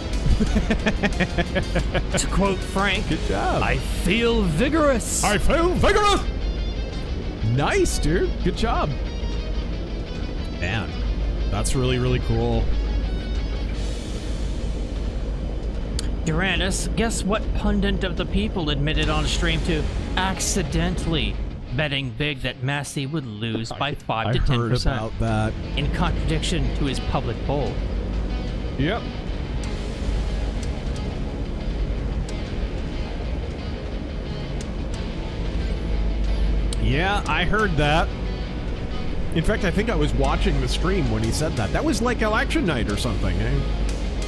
To quote Frank, good job. I feel vigorous. I feel vigorous. Nice, dude. Good job. Man, that's really, really cool. Durandus, guess what pundit of the people admitted on stream to accidentally betting big that Massey would lose by 5 to 10%? I heard about that. In contradiction to his public poll. Yep. Yeah, I heard that. In fact, I think I was watching the stream when he said that. That was like election night or something, eh?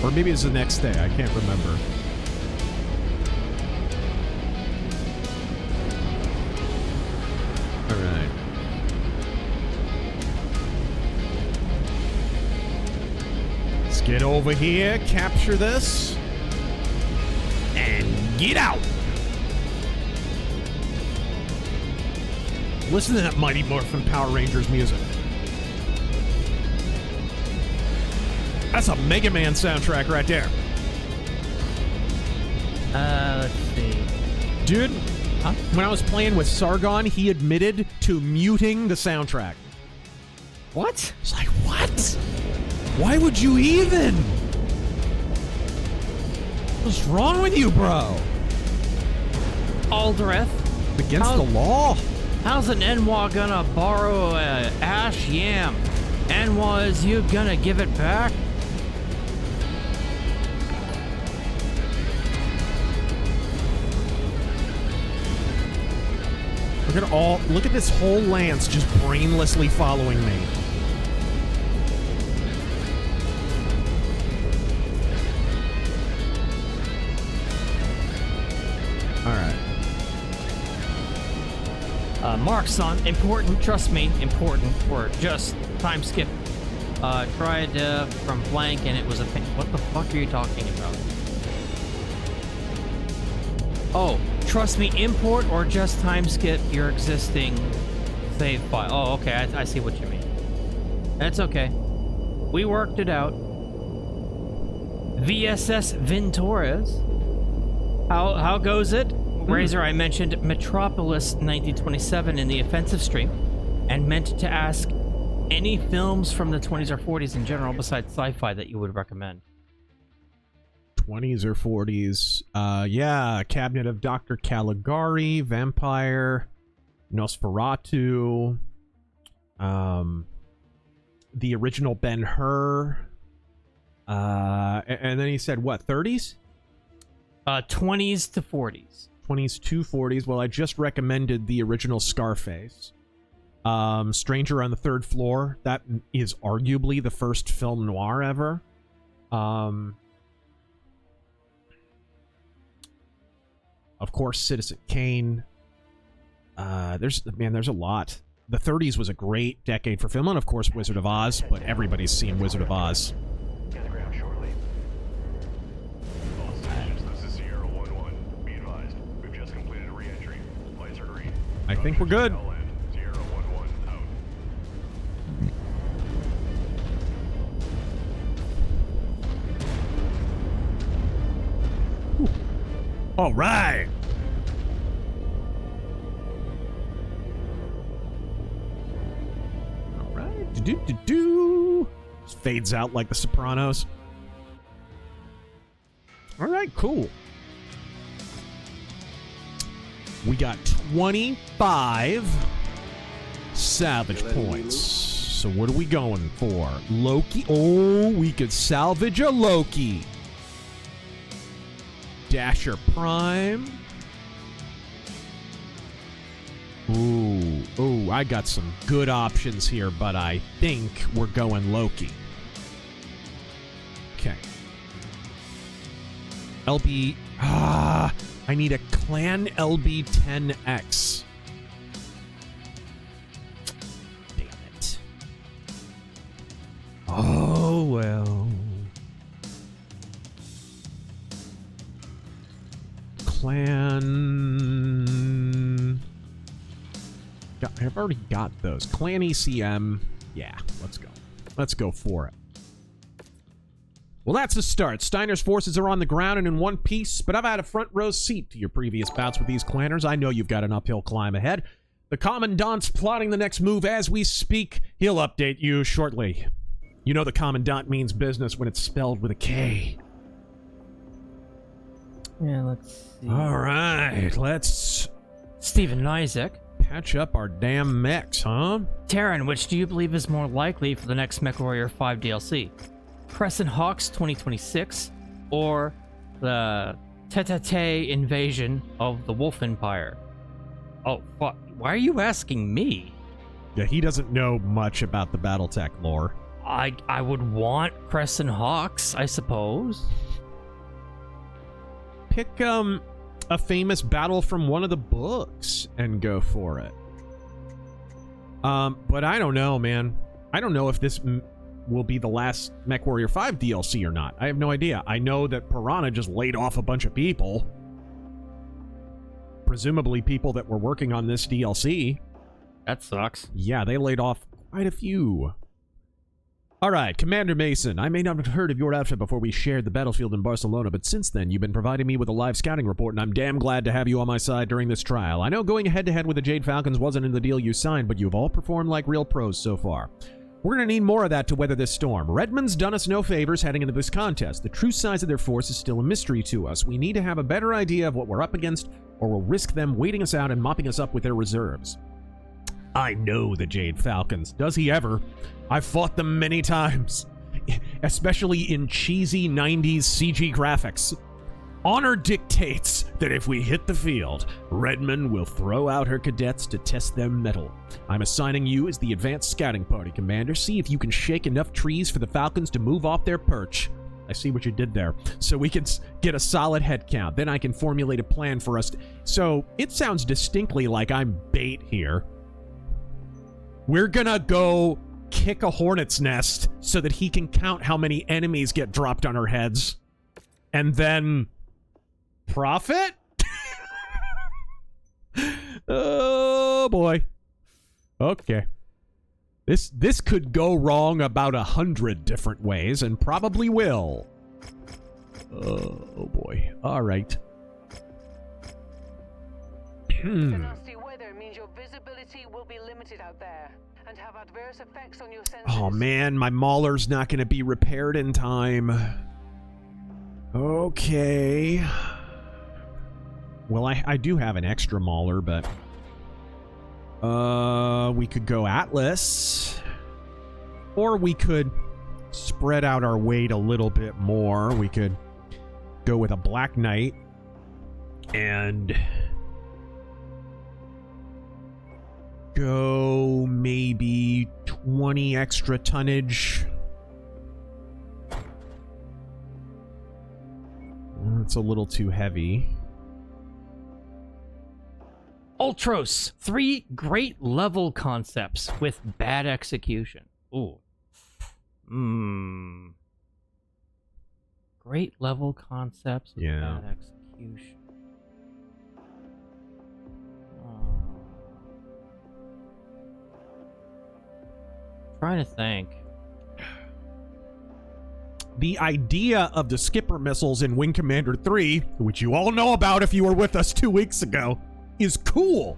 Or maybe it's the next day. I can't remember. All right. Let's get over here, capture this, and get out. Listen to that Mighty Morphin Power Rangers music. That's a Mega Man soundtrack right there. Let's see. Dude, when I was playing with Sargon, he admitted to muting the soundtrack. What? It's like, what? Why would you even? What's wrong with you, bro? Aldreth. Against the law. How's an Enwa gonna borrow a ash yam? Enwa, is you gonna give it back? Look at this whole lance just brainlessly following me. All right. Mark, son, important, trust me, important, or just time skip. Tried from blank and it was a pain. What the fuck are you talking about? Oh, trust me, import or just time skip your existing save file. Oh, okay, I see what you mean. That's okay. We worked it out. VSS Ventores. How goes it? Razor, I mentioned Metropolis 1927 in the offensive stream and meant to ask any films from the 20s or 40s in general besides sci-fi that you would recommend. 20s or 40s. Yeah, Cabinet of Dr. Caligari, Vampire, Nosferatu, the original Ben-Hur, and then he said, what, 30s? 20s to 40s. 20s to 40s. Well, I just recommended the original Scarface. Stranger on the Third Floor. That is arguably the first film noir ever. Of course, Citizen Kane. There's a lot. The 30s was a great decade for film, and of course, Wizard of Oz. But everybody's seen Wizard of Oz. I think we're good. All right. All right. Do. Just fades out like The Sopranos. All right, cool. We got 25 salvage points. So what are we going for? Loki. Oh, we could salvage a Loki. Dasher Prime. Ooh, I got some good options here, but I think we're going Loki. Okay. LB. I need a Clan LB10X. Damn it. Oh, well. Clan... I've already got those. Clan ECM. Yeah, let's go. Let's go for it. Well, that's a start. Steiner's forces are on the ground and in one piece, but I've had a front row seat to your previous bouts with these clanners. I know you've got an uphill climb ahead. The Commandant's plotting the next move as we speak. He'll update you shortly. You know the Commandant means business when it's spelled with a K. Yeah, let's see. All right, let's... Stephen and Isaac. Patch up our damn mechs, huh? Terran, which do you believe is more likely for the next Mechwarrior 5 DLC? Crescent Hawks 2026 or the Tete invasion of the Wolf Empire? Oh, fuck. Why are you asking me? Yeah, he doesn't know much about the Battletech lore. I would want Crescent Hawks, I suppose. Pick, a famous battle from one of the books and go for it. But I don't know, man. I don't know if this will be the last Mechwarrior 5 DLC or not. I have no idea. I know that Piranha just laid off a bunch of people. Presumably people that were working on this DLC. That sucks. Yeah, they laid off quite a few. Alright, Commander Mason, I may not have heard of your outfit before we shared the battlefield in Barcelona, but since then you've been providing me with a live scouting report, and I'm damn glad to have you on my side during this trial. I know going head-to-head with the Jade Falcons wasn't in the deal you signed, but you've all performed like real pros so far. We're gonna need more of that to weather this storm. Redmond's done us no favors heading into this contest. The true size of their force is still a mystery to us. We need to have a better idea of what we're up against, or we'll risk them waiting us out and mopping us up with their reserves. I know the Jade Falcons. Does he ever? I've fought them many times, especially in cheesy 90s CG graphics. Honor dictates that if we hit the field, Redmond will throw out her cadets to test their mettle. I'm assigning you as the advanced scouting party, Commander. See if you can shake enough trees for the Falcons to move off their perch. I see what you did there. So we can get a solid head count. Then I can formulate a plan for us. So it sounds distinctly like I'm bait here. We're gonna go kick a hornet's nest so that he can count how many enemies get dropped on our heads. And then... profit? Oh, boy. Okay. This could go wrong about 100 different ways, and probably will. Oh, boy. All right. The nasty weather means your visibility will be limited out there and have adverse effects on your senses. Oh man, my Mauler's not going to be repaired in time. Okay. Well, I do have an extra Mauler, but we could go Atlas, or we could spread out our weight a little bit more. We could go with a Black Knight and go maybe 20 extra tonnage. That's a little too heavy. Ultros, 3 great level concepts with bad execution. Ooh. Great level concepts with bad execution. Trying to think. The idea of the Skipper missiles in Wing Commander 3, which you all know about if you were with us 2 weeks ago, is cool.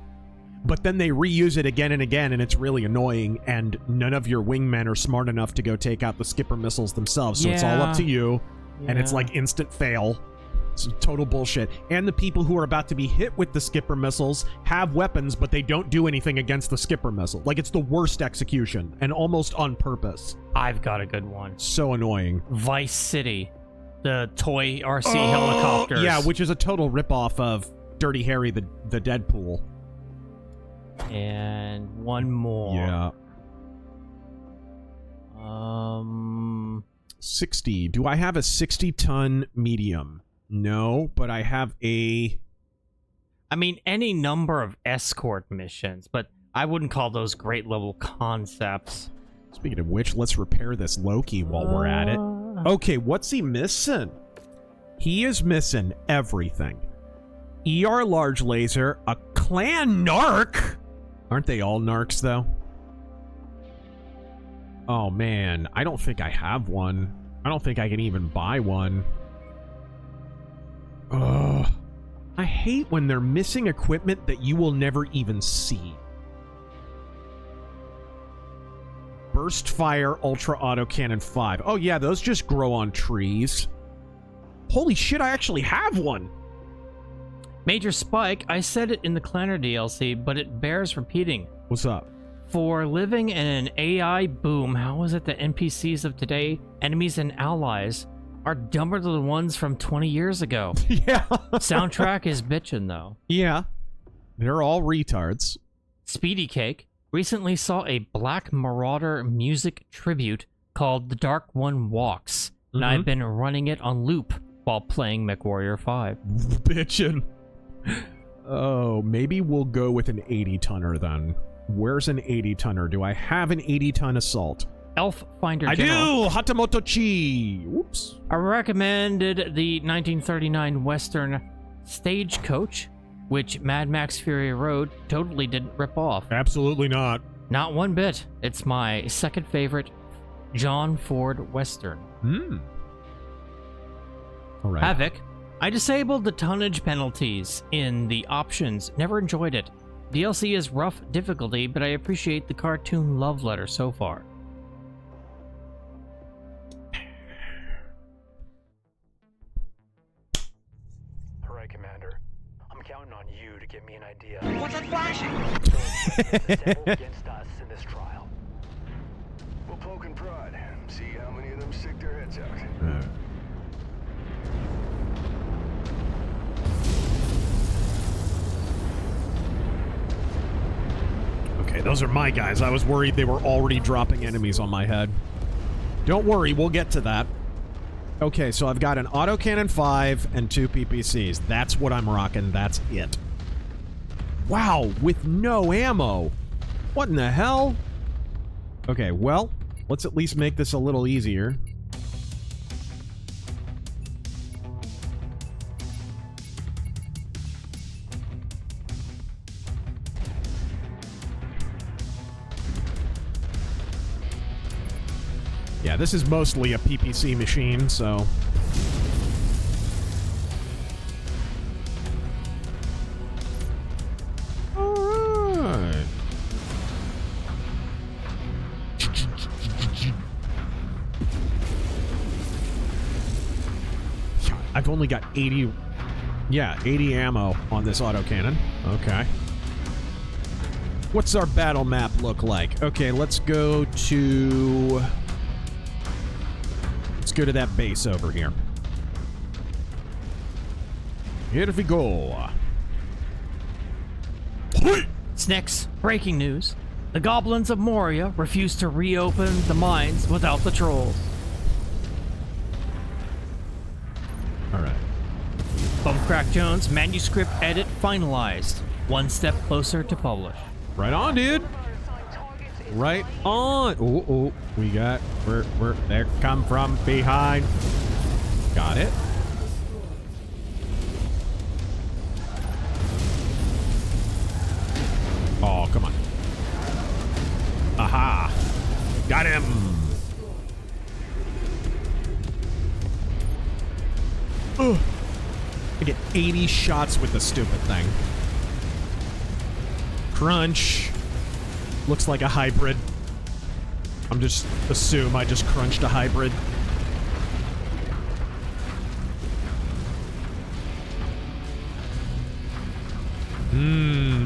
But then they reuse it again and again, and it's really annoying, and none of your wingmen are smart enough to go take out the Skipper missiles themselves, so it's all up to you, and it's like instant fail. It's total bullshit. And the people who are about to be hit with the Skipper missiles have weapons, but they don't do anything against the Skipper missile. Like, it's the worst execution, and almost on purpose. I've got a good one. So annoying. Vice City. The toy RC helicopters. Yeah, which is a total ripoff of Dirty Harry the Deadpool. And one more. Yeah. 60. Do I have a 60-ton medium? No, but I have a... I mean, any number of escort missions, but I wouldn't call those great level concepts. Speaking of which, let's repair this Loki while we're at it. Okay, what's he missing? He is missing everything. ER large laser, a clan narc. Aren't they all narcs, though? Oh, man. I don't think I have one. I don't think I can even buy one. Ugh. I hate when they're missing equipment that you will never even see. Burst Fire Ultra Autocannon 5. Oh yeah, those just grow on trees. Holy shit, I actually have one! Major Spike, I said it in the Clanner DLC, but it bears repeating. What's up? For living in an AI boom, how is it that NPCs of today, enemies and allies, are dumber than the ones from 20 years ago? Yeah. Soundtrack is bitchin' though. Yeah. They're all retards. Speedy Cake recently saw a Black Marauder music tribute called The Dark One Walks, and I've been running it on loop while playing Mechwarrior 5. Bitchin'. Oh, maybe we'll go with an 80-tonner then. Where's an 80-tonner? Do I have an 80-ton assault? Elf Finder I General. do! Hatamoto Chi! Whoops. I recommended the 1939 Western Stagecoach, which Mad Max Fury Road totally didn't rip off. Absolutely not. Not one bit. It's my second favorite John Ford Western. All right. Havoc. I disabled the tonnage penalties in the options. Never enjoyed it. DLC is rough difficulty, but I appreciate the cartoon love letter so far. Alright, Commander. I'm counting on you to give me an idea. What's that flashing? Against us in this trial. We'll poke and prod. See how many of them stick their heads out. Okay, those are my guys. I was worried they were already dropping enemies on my head. Don't worry, we'll get to that. Okay, so I've got an autocannon 5 and 2 PPCs. That's what I'm rocking. That's it. Wow, with no ammo. What in the hell? Okay, well, let's at least make this a little easier. Yeah, this is mostly a PPC machine, so... Alright. I've only got 80... Yeah, 80 ammo on this autocannon. Okay. What's our battle map look like? Okay, let's go to... Let's go to that base over here. Here we go. Snicks, breaking news. The goblins of Moria refuse to reopen the mines without the trolls. Alright. Bumpcrack Jones, manuscript edit finalized. One step closer to publish. Right on, dude. Right on. Oh, we got... We're there. Come from behind. Got it. Oh, come on. Aha. Got him. Ugh. I get 80 shots with the stupid thing. Crunch. Looks like a hybrid. I'm just assume I just crunched a hybrid.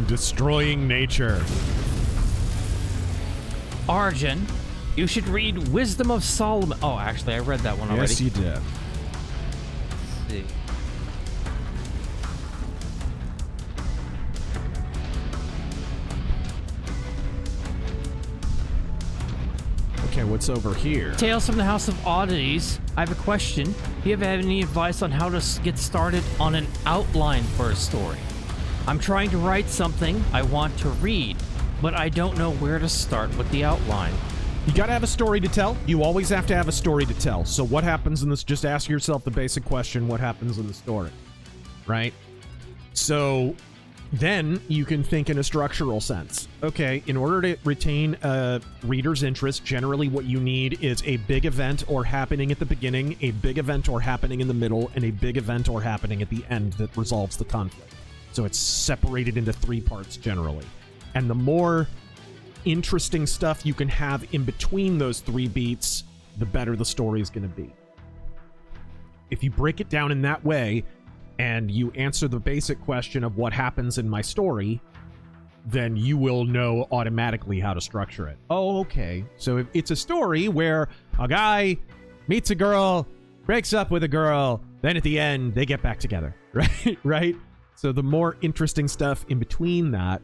Destroying nature. Arjun, you should read Wisdom of Solomon. Oh, actually, I read that one already. Yes, you did. Let's see. Okay, what's over here? Tales from the House of Oddities. I have a question. Do you have any advice on how to get started on an outline for a story? I'm trying to write something I want to read, but I don't know where to start with the outline. You gotta have a story to tell. You always have to have a story to tell. So what happens in this? Just ask yourself the basic question, what happens in the story? Right? So Then you can think in a structural sense. Okay, in order to retain a reader's interest, generally what you need is a big event or happening at the beginning, a big event or happening in the middle, and a big event or happening at the end that resolves the conflict. So it's separated into 3 parts generally. And the more interesting stuff you can have in between those 3 beats, the better the story is going to be. If you break it down in that way, and you answer the basic question of what happens in my story, then you will know automatically how to structure it. Oh, okay. So if it's a story where a guy meets a girl, breaks up with a girl, then at the end they get back together, right? Right? So the more interesting stuff in between that,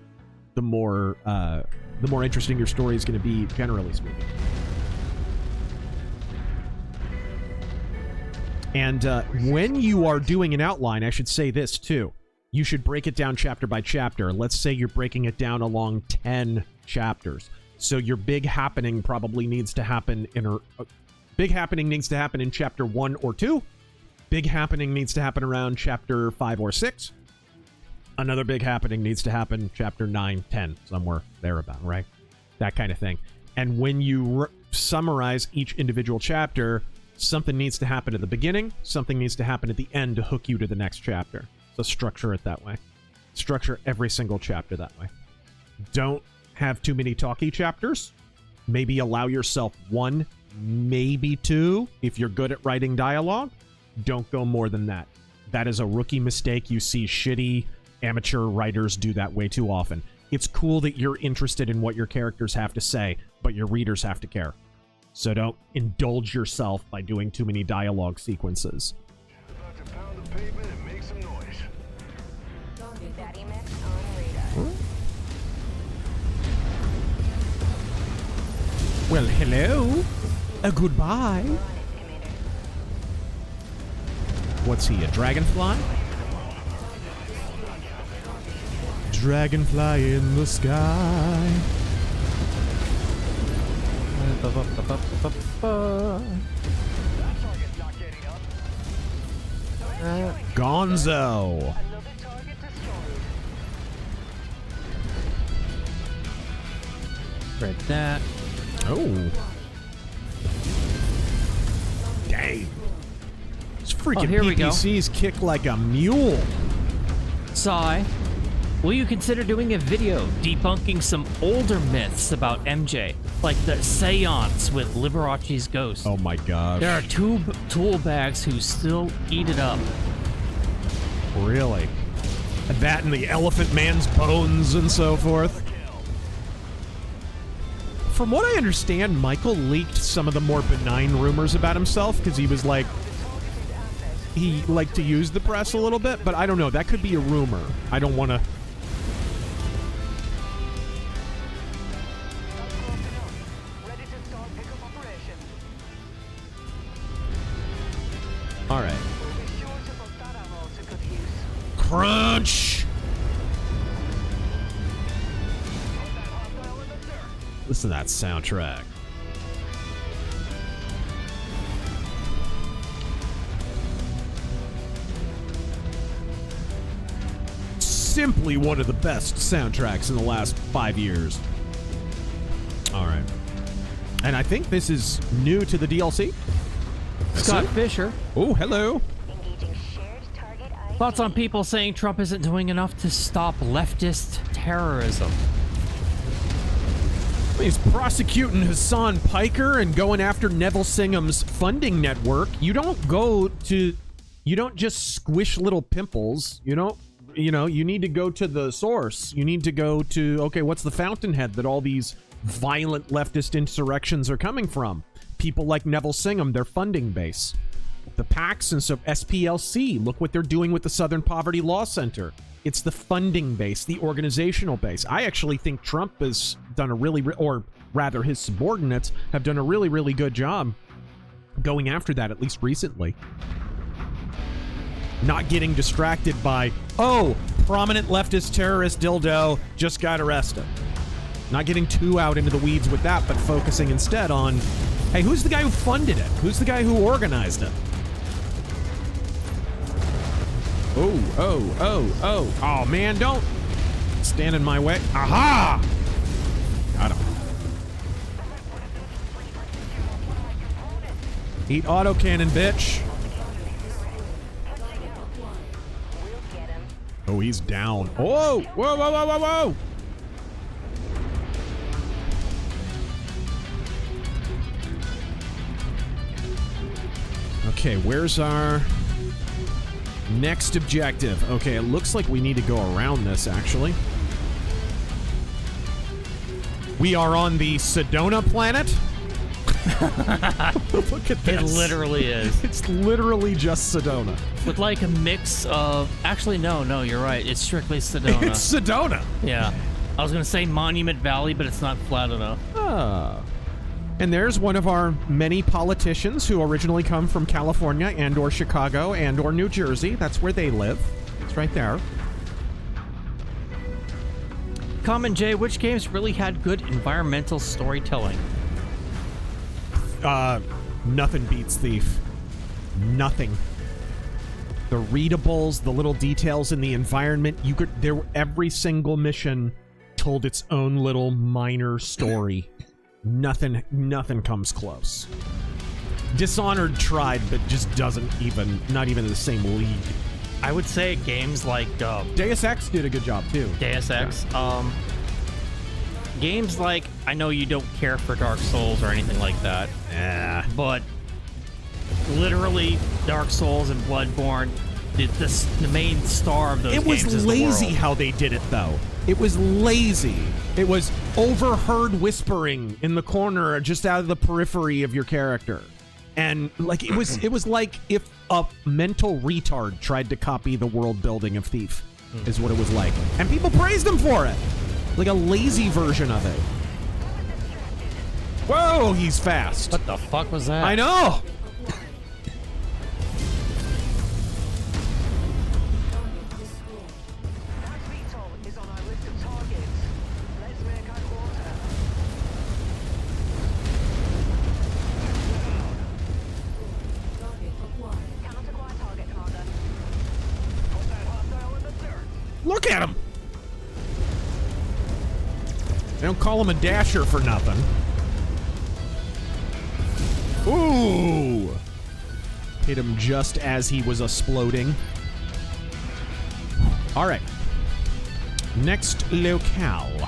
the more interesting your story is going to be, generally speaking. And when you are doing an outline, I should say this too. You should break it down chapter by chapter. Let's say you're breaking it down along 10 chapters. So your big happening probably needs to happen in big happening needs to happen in chapter 1 or 2. Big happening needs to happen around chapter 5 or 6. Another big happening needs to happen chapter 9, 10, somewhere thereabout, right? That kind of thing. And when you summarize each individual chapter, something needs to happen at the beginning, something needs to happen at the end to hook you to the next chapter. So structure it that way. Structure every single chapter that way. Don't have too many talky chapters. Maybe allow yourself 1, maybe 2. If you're good at writing dialogue, don't go more than that. That is a rookie mistake. You see shitty amateur writers do that way too often. It's cool that you're interested in what your characters have to say, but your readers have to care. So don't indulge yourself by doing too many dialogue sequences. Well, hello. Goodbye. What's he, a dragonfly? Dragonfly in the sky. Gonzo. Read that. Oh. Dang. These freaking PPCs kick like a mule. Sigh. Will you consider doing a video debunking some older myths about MJ, like the seance with Liberace's ghost? Oh my gosh. There are 2 tool bags who still eat it up. Really? That and the Elephant Man's bones and so forth. From what I understand, Michael leaked some of the more benign rumors about himself because he was like, he liked to use the press a little bit, but I don't know. That could be a rumor. I don't want to. All right. Crunch! Listen to that soundtrack. Simply one of the best soundtracks in the last 5 years. All right. And I think this is new to the DLC. Scott Fisher. Oh, hello. Thoughts on people saying Trump isn't doing enough to stop leftist terrorism? He's prosecuting Hassan Piker and going after Neville Singham's funding network. You don't just squish little pimples. You need to go to the source. You need to go to, okay, what's the fountainhead that all these violent leftist insurrections are coming from? People like Neville Singham, their funding base. The PACs and so SPLC, look what they're doing with the Southern Poverty Law Center. It's the funding base, the organizational base. I actually think Trump has done a or rather his subordinates have done a really, really good job going after that, at least recently. Not getting distracted by, oh, prominent leftist terrorist dildo just got arrested. Not getting too out into the weeds with that, but focusing instead on, hey, who's the guy who funded it? Who's the guy who organized it? Oh, man, don't stand in my way. Aha! Got him. Eat autocannon, bitch. Oh, he's down. Oh! Whoa, whoa, whoa, whoa, whoa! Okay, where's our next objective? Okay, it looks like we need to go around this, actually. We are on the Sedona planet. Look at this. It literally is. It's literally just Sedona. With like a mix of... Actually, no, you're right. It's strictly Sedona. It's Sedona. Yeah. I was going to say Monument Valley, but it's not flat enough. Ah. And there's one of our many politicians who originally come from California and or Chicago and or New Jersey. That's where they live. It's right there. Common J, which games really had good environmental storytelling? Nothing beats Thief. Nothing. The readables, the little details in the environment, every single mission told its own little minor story. Nothing comes close. Dishonored tried, but just not even in the same league. I would say games like Deus Ex did a good job too. Deus Ex. Yeah. Games like, I know you don't care for Dark Souls or anything like that. Yeah. But literally Dark Souls and Bloodborne, the main star of those games is the world. It was lazy how they did it though. It was lazy. It was overheard whispering in the corner just out of the periphery of your character. And like it was like if a mental retard tried to copy the world building of Thief, is what it was like. And people praised him for it. Like a lazy version of it. Whoa, he's fast. What the fuck was that? I know. Look at him. They don't call him a dasher for nothing. Ooh! Hit him just as he was exploding. All right. Next locale.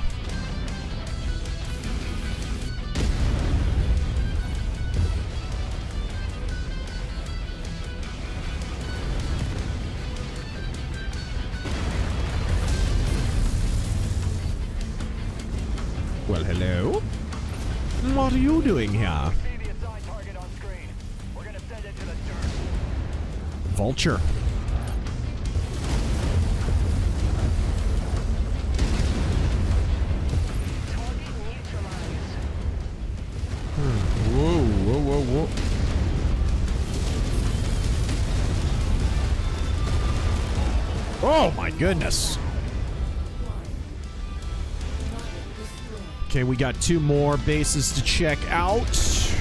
Well, hello. What are you doing here? Vulture. Whoa, whoa, whoa, whoa. Oh my goodness. Okay, we got 2 more bases to check out.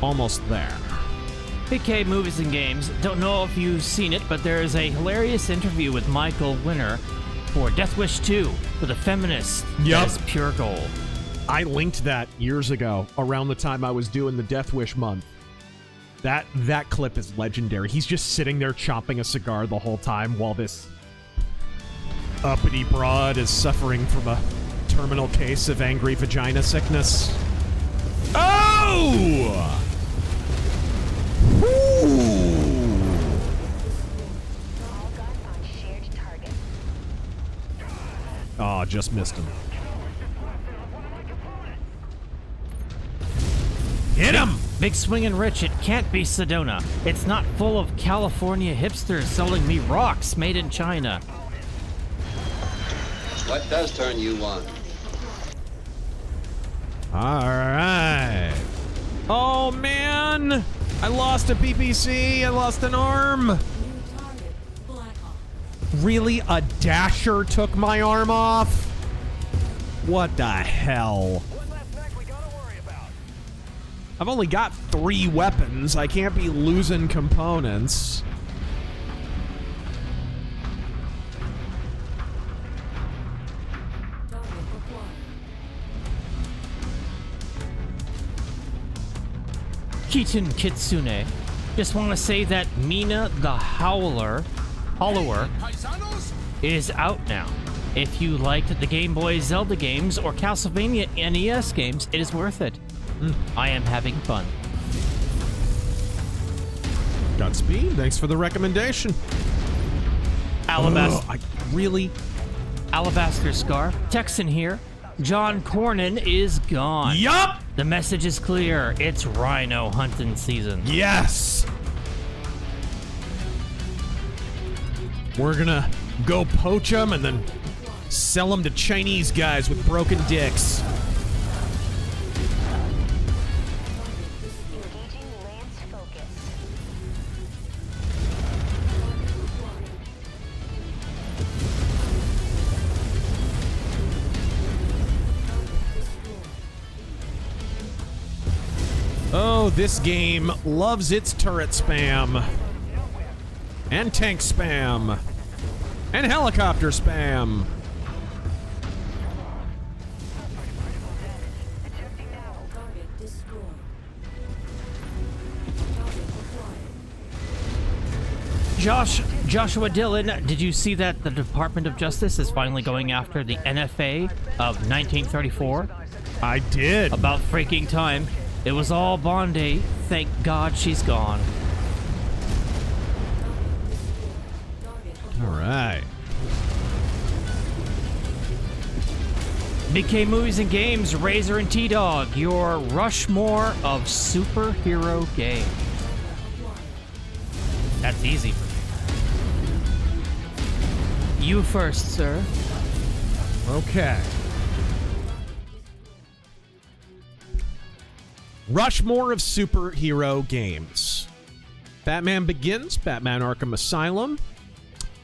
Almost there. PK Movies and Games. Don't know if you've seen it, but there is a hilarious interview with Michael Winner for Death Wish 2 with a feminist as pure gold. I linked that years ago around the time I was doing the Death Wish month. That clip is legendary. He's just sitting there chomping a cigar the whole time while this uppity broad is suffering from a terminal case of angry vagina sickness. Oh! Oh, just missed him. Hit him! Big Swingin' Rich, it can't be Sedona. It's not full of California hipsters selling me rocks made in China. What does turn you on? Alright. Oh, man! I lost a PPC. I lost an arm. Really? A dasher took my arm off? What the hell? I've only got 3 weapons. I can't be losing components. Kitten Kitsune. Just want to say that Mina the Hollower is out now. If you liked the Game Boy Zelda games or Castlevania NES games, it is worth it. I am having fun. Godspeed. Thanks for the recommendation. Alabaster. Really? Alabaster Scarf. Texan here. John Cornyn is gone. Yup! The message is clear. It's rhino hunting season. Yes! We're gonna go poach them and then sell them to Chinese guys with broken dicks. Oh, this game loves its turret spam. And tank spam. And helicopter spam. Joshua Dillon, did you see that the Department of Justice is finally going after the NFA of 1934? I did. About freaking time. It was all Bondi. Thank God she's gone. All right. Big K Movies and Games, Razor and T-Dog, your Rushmore of superhero games. That's easy for me. You first, sir. Okay. Rushmore of superhero games. Batman Begins, Batman Arkham Asylum,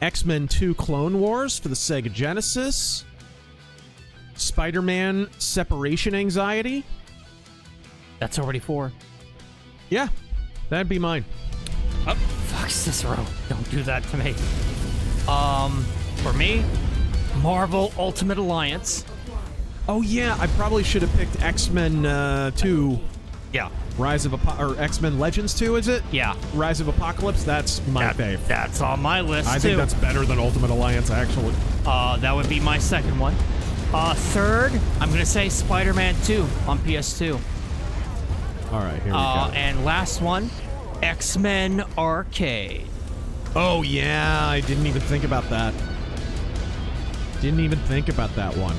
X-Men 2 Clone Wars for the Sega Genesis, Spider-Man Separation Anxiety. That's already 4. Yeah, that'd be mine. Oh, fuck, Cicero. Don't do that to me. For me, Marvel Ultimate Alliance. Oh yeah, I probably should have picked X-Men 2. Yeah. Rise of or X-Men Legends 2, is it? Yeah. Rise of Apocalypse, that's my fave. That's on my list, I think that's better than Ultimate Alliance, actually. That would be my second one. Third, I'm going to say Spider-Man 2 on PS2. All right, here we go. And last one, X-Men Arcade. Oh, yeah, I didn't even think about that. Didn't even think about that one.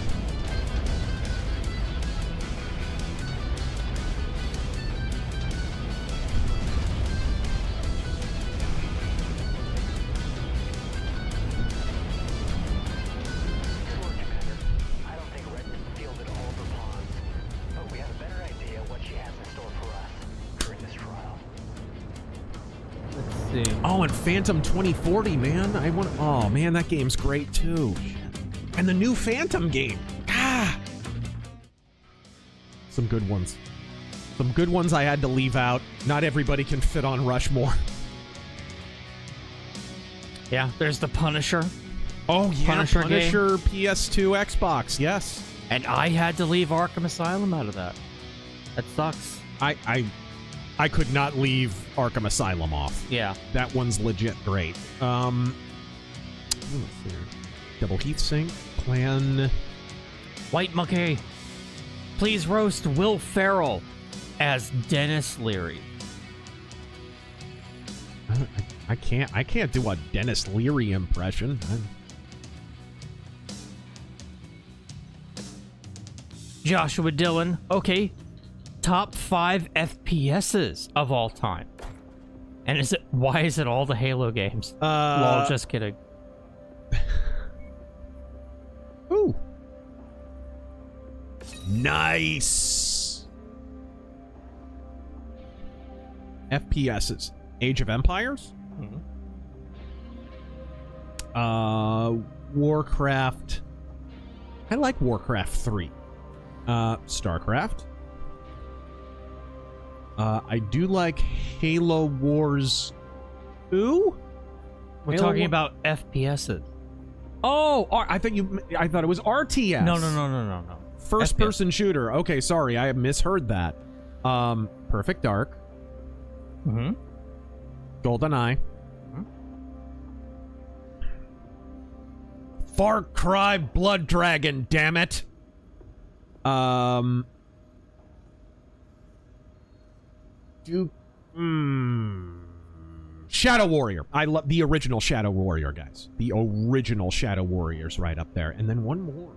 Oh, and Phantom 2040, man. I want. Oh, man, that game's great too. And the new Phantom game. Ah, some good ones. Some good ones I had to leave out. Not everybody can fit on Rushmore. Yeah, there's the Punisher. Oh yeah, Punisher PS2, Xbox. Yes. And I had to leave Arkham Asylum out of that. That sucks. I could not leave Arkham Asylum off. Yeah. That one's legit great. Let's see. Double Heatsink, Clan... White Monkey. Please roast Will Ferrell as Dennis Leary. I can't do a Dennis Leary impression. Joshua Dillon. Okay. Top 5 FPSs of all time. And why is it all the Halo games? Lol, just kidding. Ooh. Nice. FPSs. Age of Empires? Warcraft. I like Warcraft 3. StarCraft. I do like Halo Wars 2. We're talking about FPSs. Oh, I thought it was RTS. No. First person shooter. Okay, sorry, I misheard that. Perfect Dark. Mm-hmm. GoldenEye. Far Cry Blood Dragon, damn it. Shadow Warrior. I love the original Shadow Warrior, guys. The original Shadow Warrior's right up there. And then one more.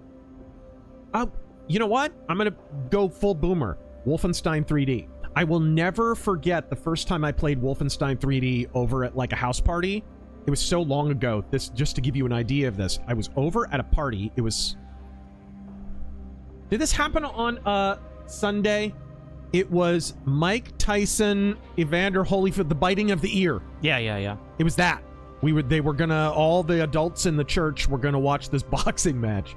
You know what? I'm going to go full boomer. Wolfenstein 3D. I will never forget the first time I played Wolfenstein 3D over at like a house party. It was so long ago. This, just to give you an idea of this, I was over at a party. It was... Did this happen on Sunday? It was Mike Tyson, Evander Holyfield, the biting of the ear. Yeah. It was that. They were gonna, all the adults in the church were gonna watch this boxing match.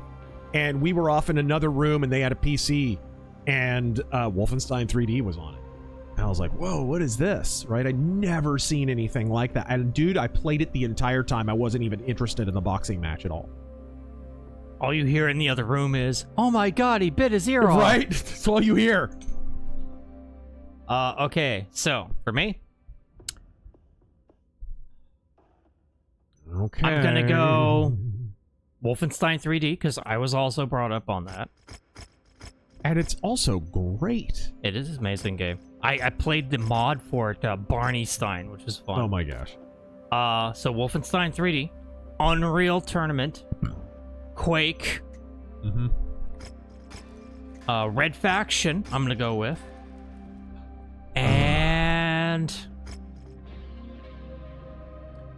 And we were off in another room and they had a PC. And Wolfenstein 3D was on it. And I was like, whoa, what is this? Right? I'd never seen anything like that. And dude, I played it the entire time. I wasn't even interested in the boxing match at all. All you hear in the other room is, oh my god, he bit his ear off. Right? That's all you hear. Okay, so, for me, okay, I'm gonna go Wolfenstein 3D, because I was also brought up on that. And it's also great. It is an amazing game. I played the mod for it, Barney Stein, which is fun. Oh my gosh. So Wolfenstein 3D, Unreal Tournament, Quake, Red Faction, I'm gonna go with. And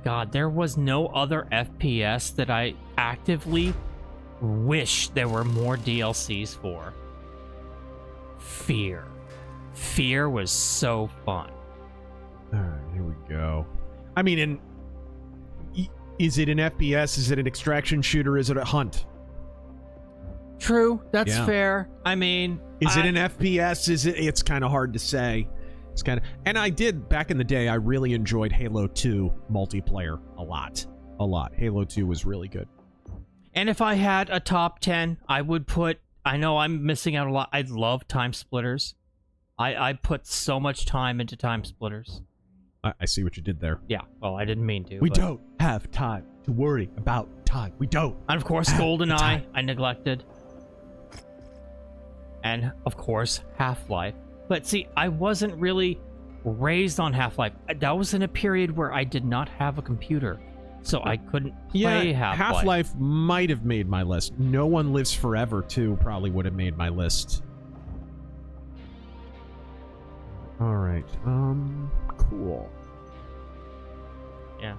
God, there was no other FPS that I actively wish there were more DLCs for. Fear. Fear was so fun. All right, here we go. I mean, is it an FPS? Is it an extraction shooter? Is it a hunt? True, that's fair. I mean, is it an FPS? It's kind of hard to say. It's kind of, and I did back in the day. I really enjoyed Halo 2 multiplayer a lot. Halo 2 was really good. And if I had a top 10, I would put. I know I'm missing out a lot. I love Time Splitters. I put so much time into Time Splitters. I see what you did there. Yeah. Well, I didn't mean to. We don't have time to worry about time. We don't. And of course, GoldenEye. I neglected. And of course, Half-Life. But see, I wasn't really raised on Half-Life. That was in a period where I did not have a computer, so I couldn't play Half-Life. Half-Life might have made my list. No One Lives Forever 2 probably would have made my list. All right. Cool. Yeah.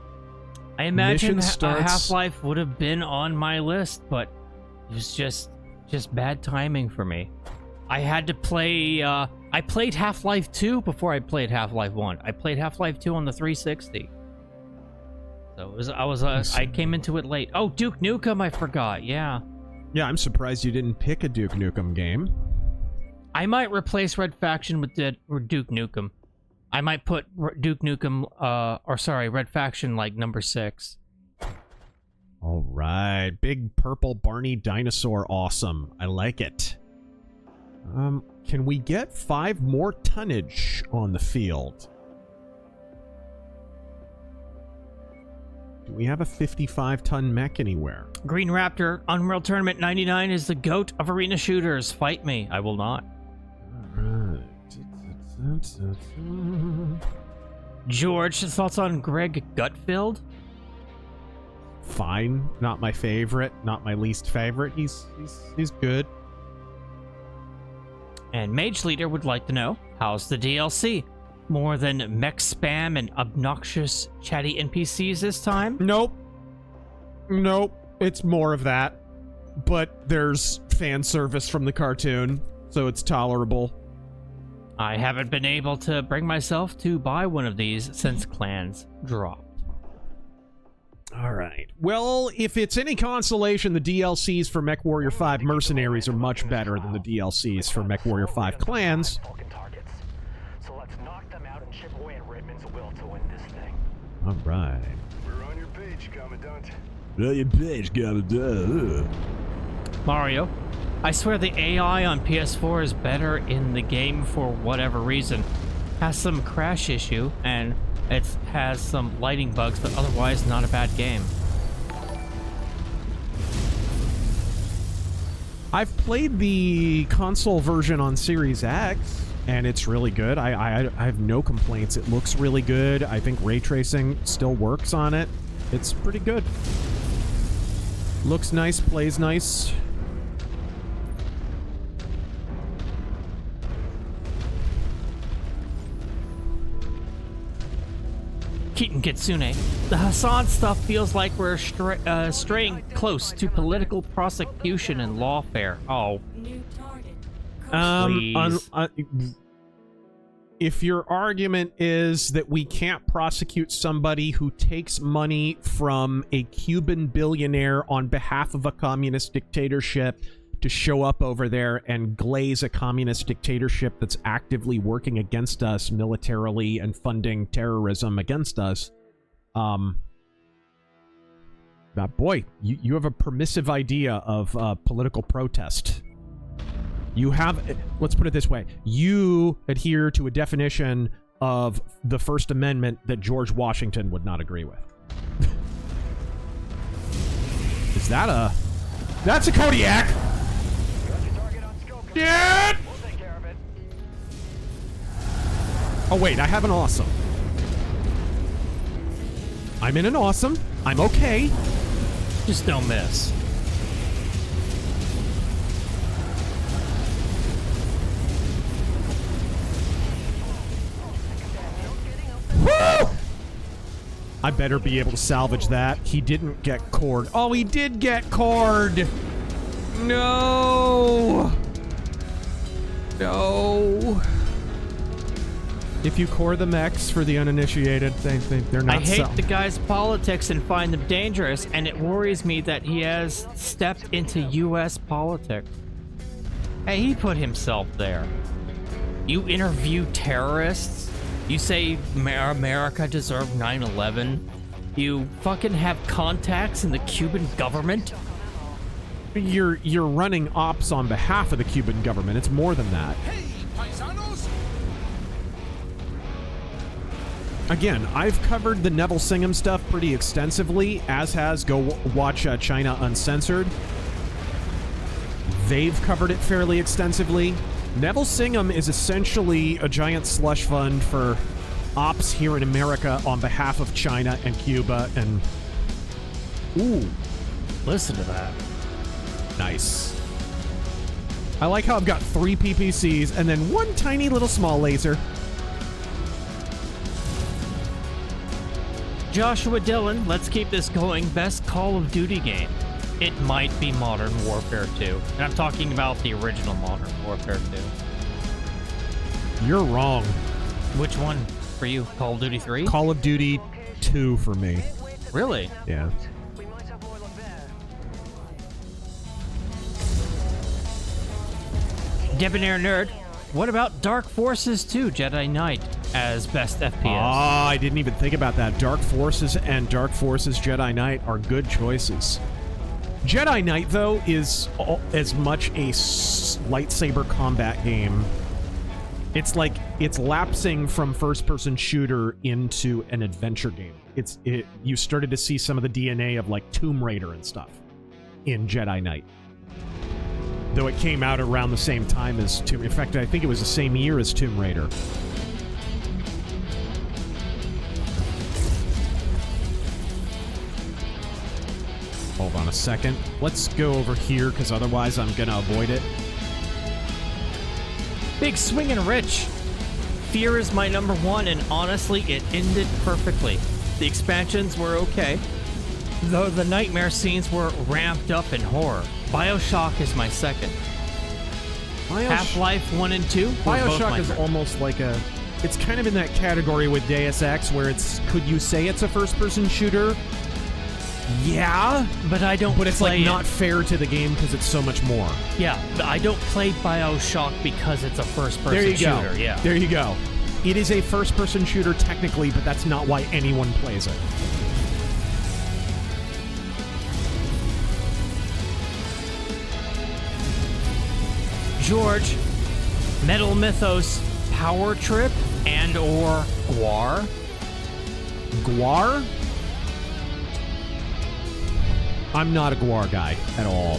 I imagine Half-Life would have been on my list, but it was just bad timing for me. I had to play, I played Half-Life 2 before I played Half-Life 1. I played Half-Life 2 on the 360. So I came into it late. Oh, Duke Nukem, I forgot, yeah. Yeah, I'm surprised you didn't pick a Duke Nukem game. I might replace Red Faction with Duke Nukem. I might put Duke Nukem, Red Faction like number 6. All right, big purple Barney dinosaur, awesome. I like it. Can we get 5 more tonnage on the field? Do we have a 55-ton mech anywhere? Green Raptor, Unreal Tournament 99 is the GOAT of arena shooters. Fight me. I will not. All right. George, thoughts on Greg Gutfeld? Fine. Not my favorite. Not my least favorite. He's good. And Mage Leader would like to know, how's the DLC? More than mech spam and obnoxious chatty NPCs this time? Nope. It's more of that. But there's fan service from the cartoon, so it's tolerable. I haven't been able to bring myself to buy one of these since Clans dropped. All right. Well, if it's any consolation, the DLCs for Mechwarrior 5 Mercenaries are much better than the DLCs for Mechwarrior 5 Clans. So let's knock them out and chip away at Redmond's will to win this thing. All right. We're on your page, Commandant. On your page, Commandant. Mario, I swear the AI on PS4 is better in the game for whatever reason. has some crash issue, and it has some lighting bugs, but otherwise not a bad game. I've played the console version on Series X, and it's really good. I have no complaints. It looks really good. I think ray tracing still works on it. It's pretty good. Looks nice, plays nice. Keaton Kitsune. The Hassan stuff feels like we're straying close to political prosecution and lawfare. Oh. If your argument is that we can't prosecute somebody who takes money from a Cuban billionaire on behalf of a communist dictatorship to show up over there and glaze a communist dictatorship that's actively working against us militarily and funding terrorism against us, boy, you have a permissive idea of political protest. You have, let's put it this way, you adhere to a definition of the First Amendment that George Washington would not agree with. Is that a... That's a Kodiak! Yeah! Oh wait, I have an awesome. I'm in an awesome. I'm okay. Just don't miss. Woo! I better be able to salvage that. He didn't get cored. Oh, he did get cored! No! No. If you core the mechs for the uninitiated, they're not. I hate the guy's politics and find them dangerous, and it worries me that he has stepped into U.S. politics. Hey, he put himself there. You interview terrorists? You say America deserved 9/11? You fucking have contacts in the Cuban government? You're running ops on behalf of the Cuban government. It's more than that. Hey, paisanos! Again, I've covered the Neville Singham stuff pretty extensively, as has go watch China Uncensored. They've covered it fairly extensively. Neville Singham is essentially a giant slush fund for ops here in America on behalf of China and Cuba, and... Ooh. Listen to that. Nice. I like how I've got 3 PPCs and then 1 tiny little small laser. Joshua Dillon, let's keep this going. Best Call of Duty game. It might be Modern Warfare 2. And I'm talking about the original Modern Warfare 2. You're wrong. Which one for you? Call of Duty 3? Call of Duty 2 for me. Really? Yeah. Debonair Nerd, what about Dark Forces 2 Jedi Knight as best FPS? Ah, I didn't even think about that. Dark Forces and Dark Forces Jedi Knight are good choices. Jedi Knight, though, is as much a lightsaber combat game. It's like, it's lapsing from first-person shooter into an adventure game. You started to see some of the DNA of, like, Tomb Raider and stuff in Jedi Knight. Though it came out around the same time as Tomb Raider. In fact, I think it was the same year as Tomb Raider. Hold on a second. Let's go over here, because otherwise I'm going to avoid it. Big Swingin' Rich. Fear is my number 1, and honestly, it ended perfectly. The expansions were okay, though the nightmare scenes were ramped up in horror. BioShock is my second. Half-Life 1 and 2? BioShock is almost like a... It's kind of in that category with Deus Ex, where it's... Could you say it's a first-person shooter? Yeah, but I don't. But it's like not fair to the game because it's so much more. Yeah, but I don't play BioShock because it's a first-person shooter. Yeah, there you go. It is a first-person shooter technically, but that's not why anyone plays it. George, Metal Mythos, Power Trip. And or Guar. Guar? I'm not a Guar guy at all.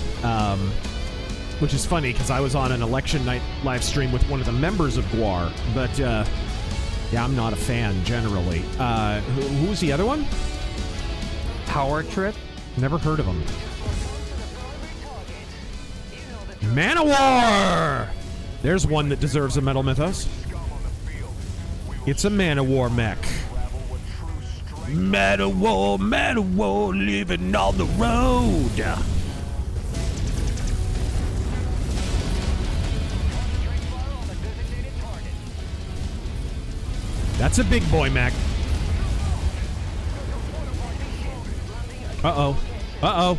Which is funny, because I was on an election night live stream with one of the members of Guar, but, yeah, I'm not a fan, generally. Who's the other one? Power Trip? Never heard of him. Man-O-War! There's one that deserves a Metal Mythos. It's a Man-O-War mech. Man-O-War, Man-O-War, living on the road. That's a big boy mech. Uh-oh. Uh-oh.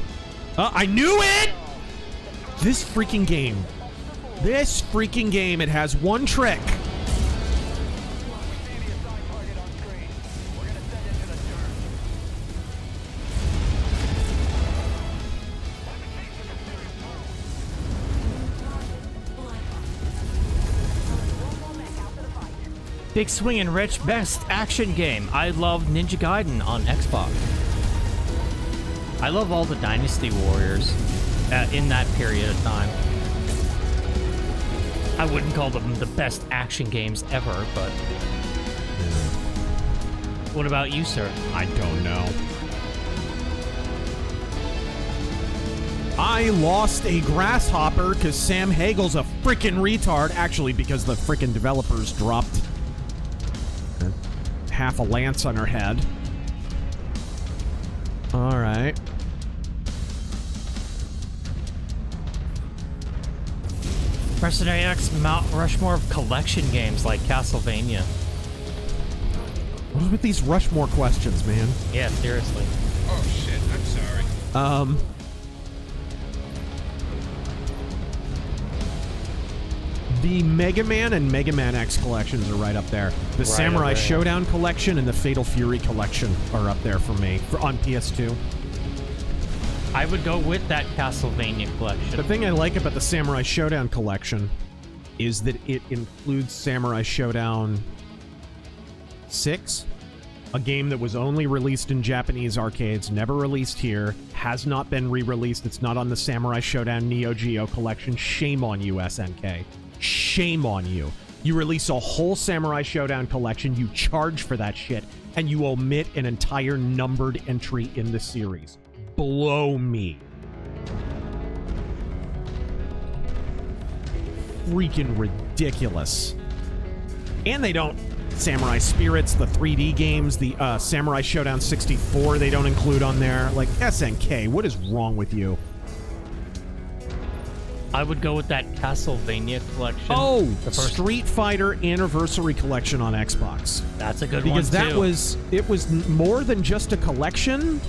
I knew it! This freaking game. This freaking game, it has one trick. Big Swing and Rich, best action game. I love Ninja Gaiden on Xbox. I love all the Dynasty Warriors in that period of time. I wouldn't call them the best action games ever, but... What about you, sir? I don't know. I lost a grasshopper because Sam Hagel's a freaking retard. Actually, because the freaking developers dropped half a lance on her head. All right. Mercenary X Mount Rushmore of collection games like Castlevania. What is with these Rushmore questions, man? Yeah, seriously. Oh shit, I'm sorry. The Mega Man and Mega Man X collections are right up there. The Samurai Showdown collection and the Fatal Fury collection are up there for me on PS2. I would go with that Castlevania collection. The thing I like about the Samurai Showdown collection is that it includes Samurai Showdown 6, a game that was only released in Japanese arcades, never released here, has not been re-released. It's not on the Samurai Showdown Neo Geo collection. Shame on you, SNK. Shame on you. You release a whole Samurai Showdown collection, you charge for that shit, and you omit an entire numbered entry in the series. Blow me. Freaking ridiculous. And they don't... Samurai Spirits, the 3D games, the Samurai Showdown 64, they don't include on there. Like, SNK, what is wrong with you? I would go with that Castlevania collection. Oh, the Street Fighter Anniversary Collection on Xbox. That's a good one, because too. It was more than just a collection.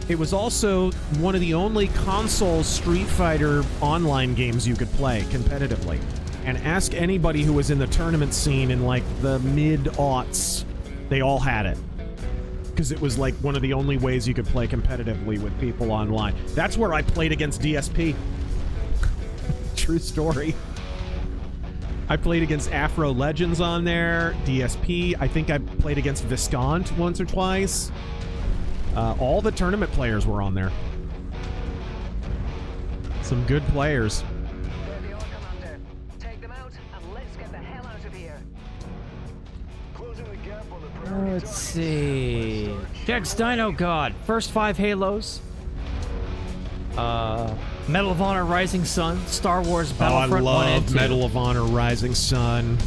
It was also one of the only console Street Fighter online games you could play competitively. And ask anybody who was in the tournament scene in, like, the mid-aughts. They all had it. Because it was, like, one of the only ways you could play competitively with people online. That's where I played against DSP. True story. I played against Afro Legends on there, DSP. I think I played against Viscount once or twice. All the tournament players were on there. Some good players. Let's see. Jack's Dino God. First 5 Halos. Medal of Honor Rising Sun. Star Wars Battlefront 1 and 2. Medal of Honor Rising Sun.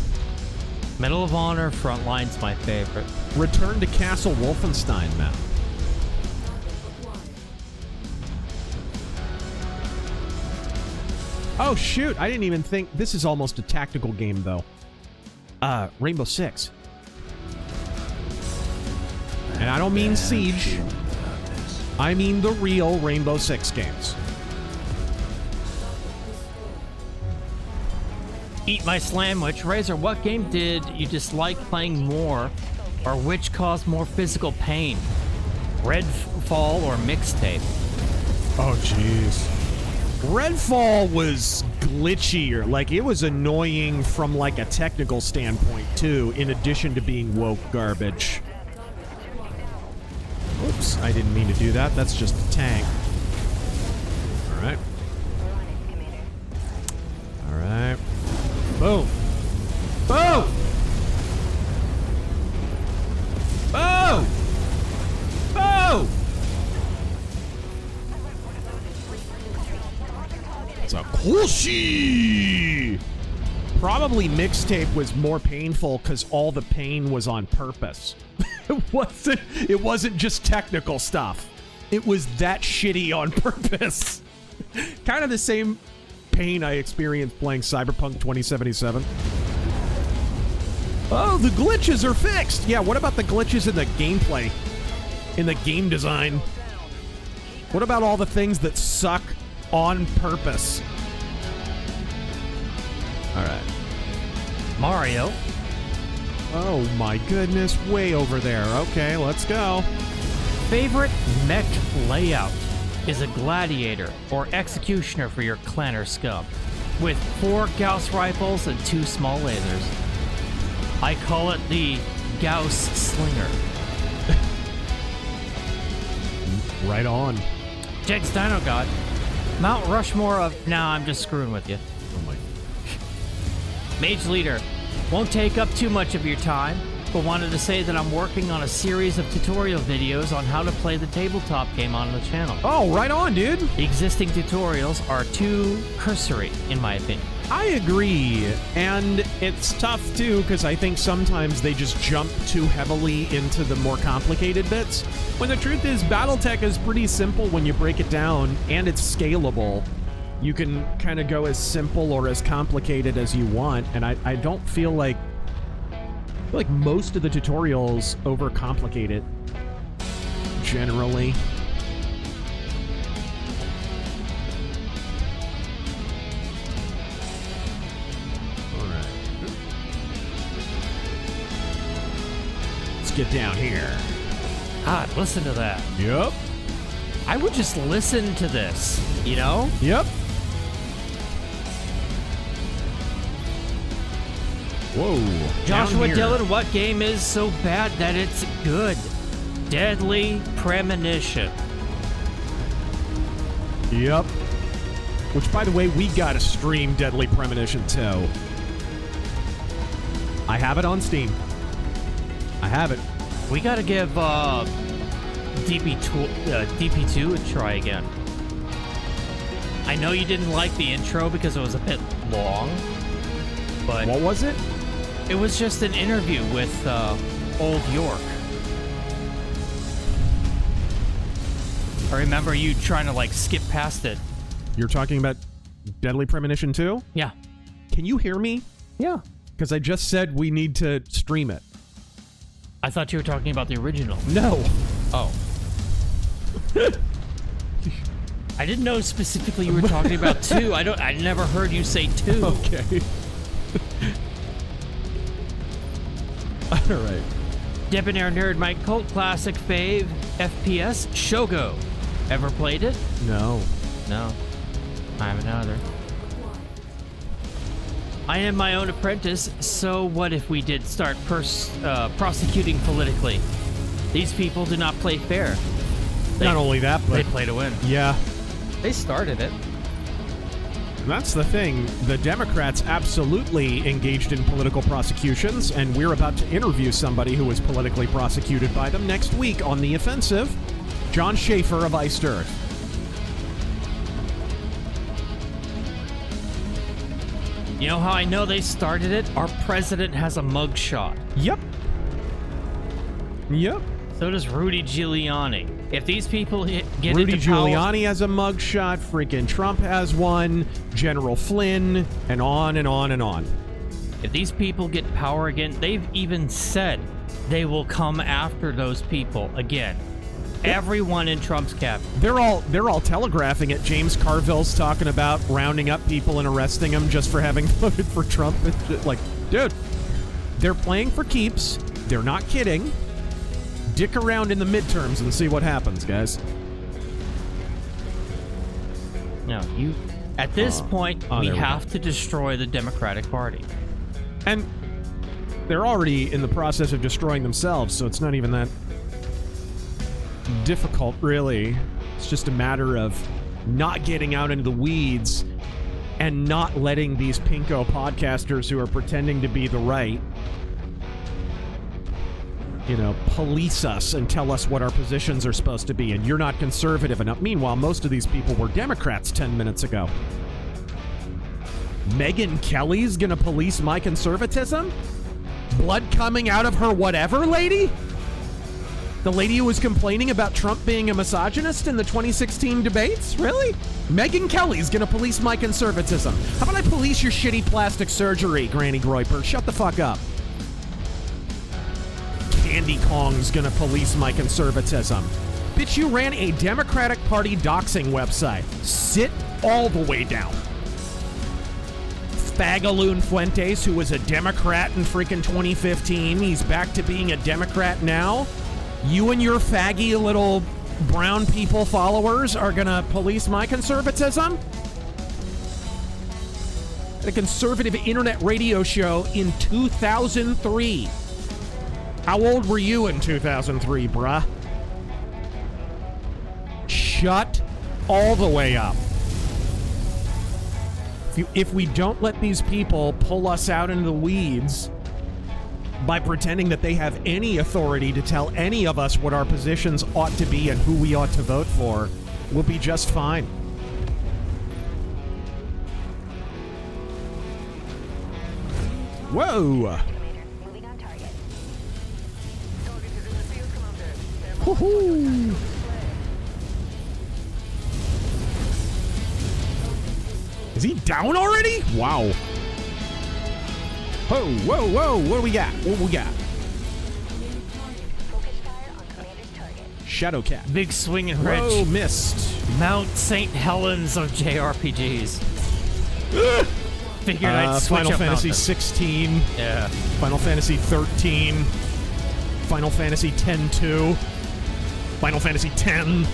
Medal of Honor Frontline's my favorite. Return to Castle Wolfenstein, man. Oh, shoot. I didn't even think... This is almost a tactical game, though. Rainbow Six. And I don't mean Siege. I mean the real Rainbow Six games. Eat my sandwich. Razor, what game did you dislike playing more, or which caused more physical pain? Redfall or Mixtape? Oh, jeez. Redfall was glitchier. Like, it was annoying from, like, a technical standpoint, too, in addition to being woke garbage. Oops, I didn't mean to do that. That's just a tank. Alright. Alright. Boom. Boom! Boom! Boom! It's a Koshi! Probably mixtape was more painful because all the pain was on purpose. It wasn't just technical stuff. It was that shitty on purpose. Kind of the same pain I experienced playing Cyberpunk 2077. Oh, the glitches are fixed! Yeah, what about the glitches in the gameplay? In the game design? What about all the things that suck on purpose? Alright. Mario. Oh my goodness, way over there. Okay, let's go. Favorite mech layout is a gladiator or executioner for your clan or scum, with 4 Gauss rifles and 2 small lasers. I call it the Gauss Slinger. Right on. Jake's Dino God. Mount Rushmore of... Nah, I'm just screwing with you. Oh my... Mage Leader. Won't take up too much of your time, but wanted to say that I'm working on a series of tutorial videos on how to play the tabletop game on the channel. Oh, right on, dude. The existing tutorials are too cursory, in my opinion. I agree, and it's tough too because I think sometimes they just jump too heavily into the more complicated bits, when the truth is Battletech is pretty simple when you break it down, and it's scalable. You can kind of go as simple or as complicated as you want, and I don't feel like most of the tutorials overcomplicate it generally. Get down here. God, listen to that. Yep. I would just listen to this, you know? Yep. Whoa. Joshua Dillon, what game is so bad that it's good? Deadly Premonition. Yep. Which, by the way, we gotta stream Deadly Premonition 2. I have it on Steam. I have it. We gotta give DP2 a try again. I know you didn't like the intro because it was a bit long, but... What was it? It was just an interview with Old York. I remember you trying to, like, skip past it. You're talking about Deadly Premonition 2? Yeah. Can you hear me? Yeah. Because I just said we need to stream it. I thought you were talking about the original. No. Oh. I didn't know specifically you were talking about 2. I never heard you say 2. Okay. All right. Debonair Nerd, my cult classic fave, FPS, Shogo. Ever played it? No. No. I haven't either. I am my own apprentice, so what if we did start prosecuting politically? These people do not play fair. Not only that, but... They play to win. Yeah. They started it. That's the thing. The Democrats absolutely engaged in political prosecutions, and we're about to interview somebody who was politically prosecuted by them next week on The Offensive. John Schaefer of Iced Earth. You know how I know they started it? Our president has a mugshot. Yep. Yep. So does Rudy Giuliani. If these people get Rudy into power... Giuliani has a mugshot, freaking Trump has one, General Flynn, and on and on and on. If these people get power again, they've even said they will come after those people again. Everyone in Trump's cabinet. They're all telegraphing it. James Carville's talking about rounding up people and arresting them just for having voted for Trump. Like, dude, they're playing for keeps. They're not kidding. Dick around in the midterms and see what happens, guys. No, you At this point, we have to destroy the Democratic Party. And they're already in the process of destroying themselves, so it's not even that difficult, really. It's just a matter of not getting out into the weeds and not letting these pinko podcasters who are pretending to be the right, you know, police us and tell us what our positions are supposed to be, and you're not conservative enough. Meanwhile, most of these people were Democrats 10 minutes ago. Megyn Kelly's gonna police my conservatism? Blood coming out of her whatever lady? The lady who was complaining about Trump being a misogynist in the 2016 debates? Really? Megyn Kelly's gonna police my conservatism. How about I police your shitty plastic surgery, Granny Groiper? Shut the fuck up. Candy Kong's gonna police my conservatism. Bitch, you ran a Democratic Party doxing website. Sit all the way down. Fagaloon Fuentes, who was a Democrat in freaking 2015, he's back to being a Democrat now. You and your faggy little brown people followers are gonna police my conservatism? At a conservative internet radio show in 2003. How old were you in 2003, bruh? Shut all the way up. If we don't let these people pull us out into the weeds by pretending that they have any authority to tell any of us what our positions ought to be and who we ought to vote for, we'll be just fine. Whoa! Woohoo! Is he down already? Wow. Whoa, whoa, whoa. What do we got? What do we got? Shadowcat. Big swinging ridge. Whoa, missed. Mount St. Helens of JRPGs. Figured I'd switch Final up Fantasy mountains. 16. Yeah. Final Fantasy 13. Final Fantasy 10-2. Final Fantasy 10.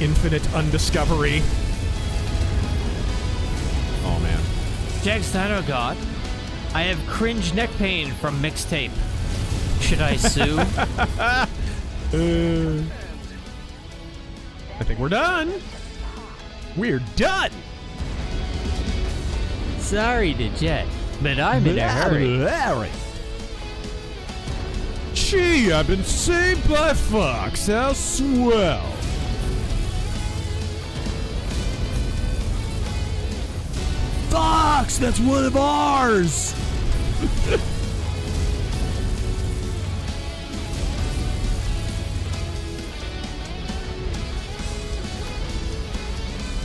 Infinite Undiscovery. Oh, man. Jag Shadow God, I have cringe neck pain from mixtape. Should I sue? I think we're done. We're done. Sorry to jet, but I'm in a hurry. Gee, I've been saved by Fox. How swell. Fox, that's one of ours.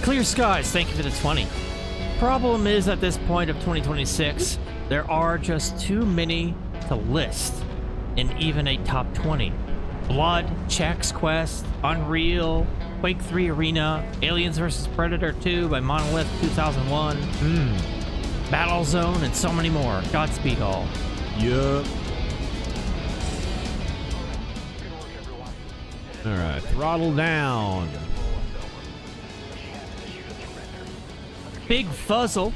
Clear skies, thank you for the 20. Problem is, at this point of 2026, there are just too many to list in even a top 20. Blood, Chex Quest, Unreal, Quake 3 Arena, Aliens vs. Predator 2 by Monolith 2001, Battlezone, and so many more. Godspeed all. Yup. Alright, throttle down. Big Fuzzle.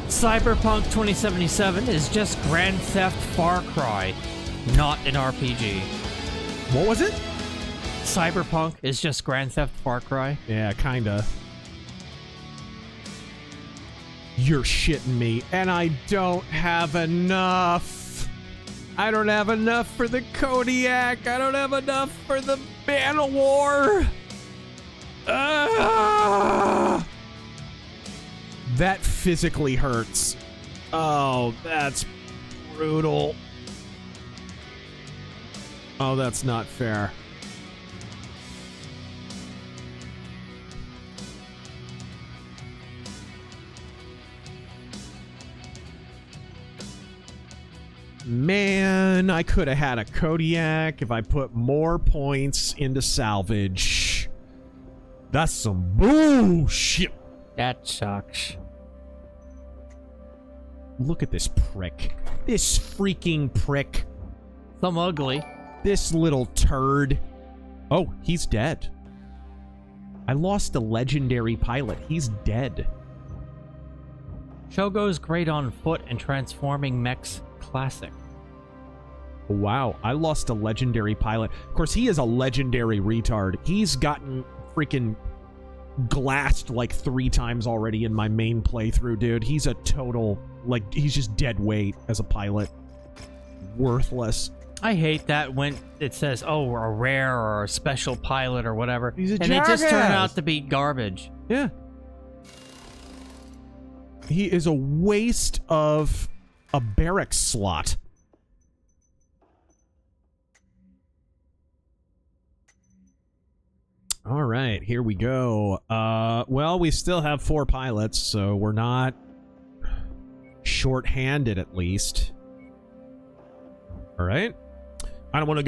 Cyberpunk 2077 is just Grand Theft Far Cry, not an RPG. What was it? Cyberpunk is just Grand Theft Far Cry. Yeah, kinda. You're shitting me, and I don't have enough. I don't have enough for the Kodiak. I don't have enough for the Man-O-War. That physically hurts. Oh, that's brutal. Oh, that's not fair. Man, I could have had a Kodiak if I put more points into salvage. That's some bullshit. That sucks. Look at this prick. This freaking prick. Some ugly. This little turd. Oh, he's dead. I lost a legendary pilot. He's dead. Shogo's great on foot and transforming mechs classic. Wow, I lost a legendary pilot. Of course, he is a legendary retard. He's gotten freaking glassed like 3 times already in my main playthrough, dude. He's a total, like, he's just dead weight as a pilot. Worthless. I hate that when it says, oh, a rare or a special pilot or whatever. He's a and it just jackass. turned out to be garbage. Yeah. He is a waste of a barracks slot. All right, here we go. Well, we still have 4 pilots, so we're not short-handed at least. All right. I don't want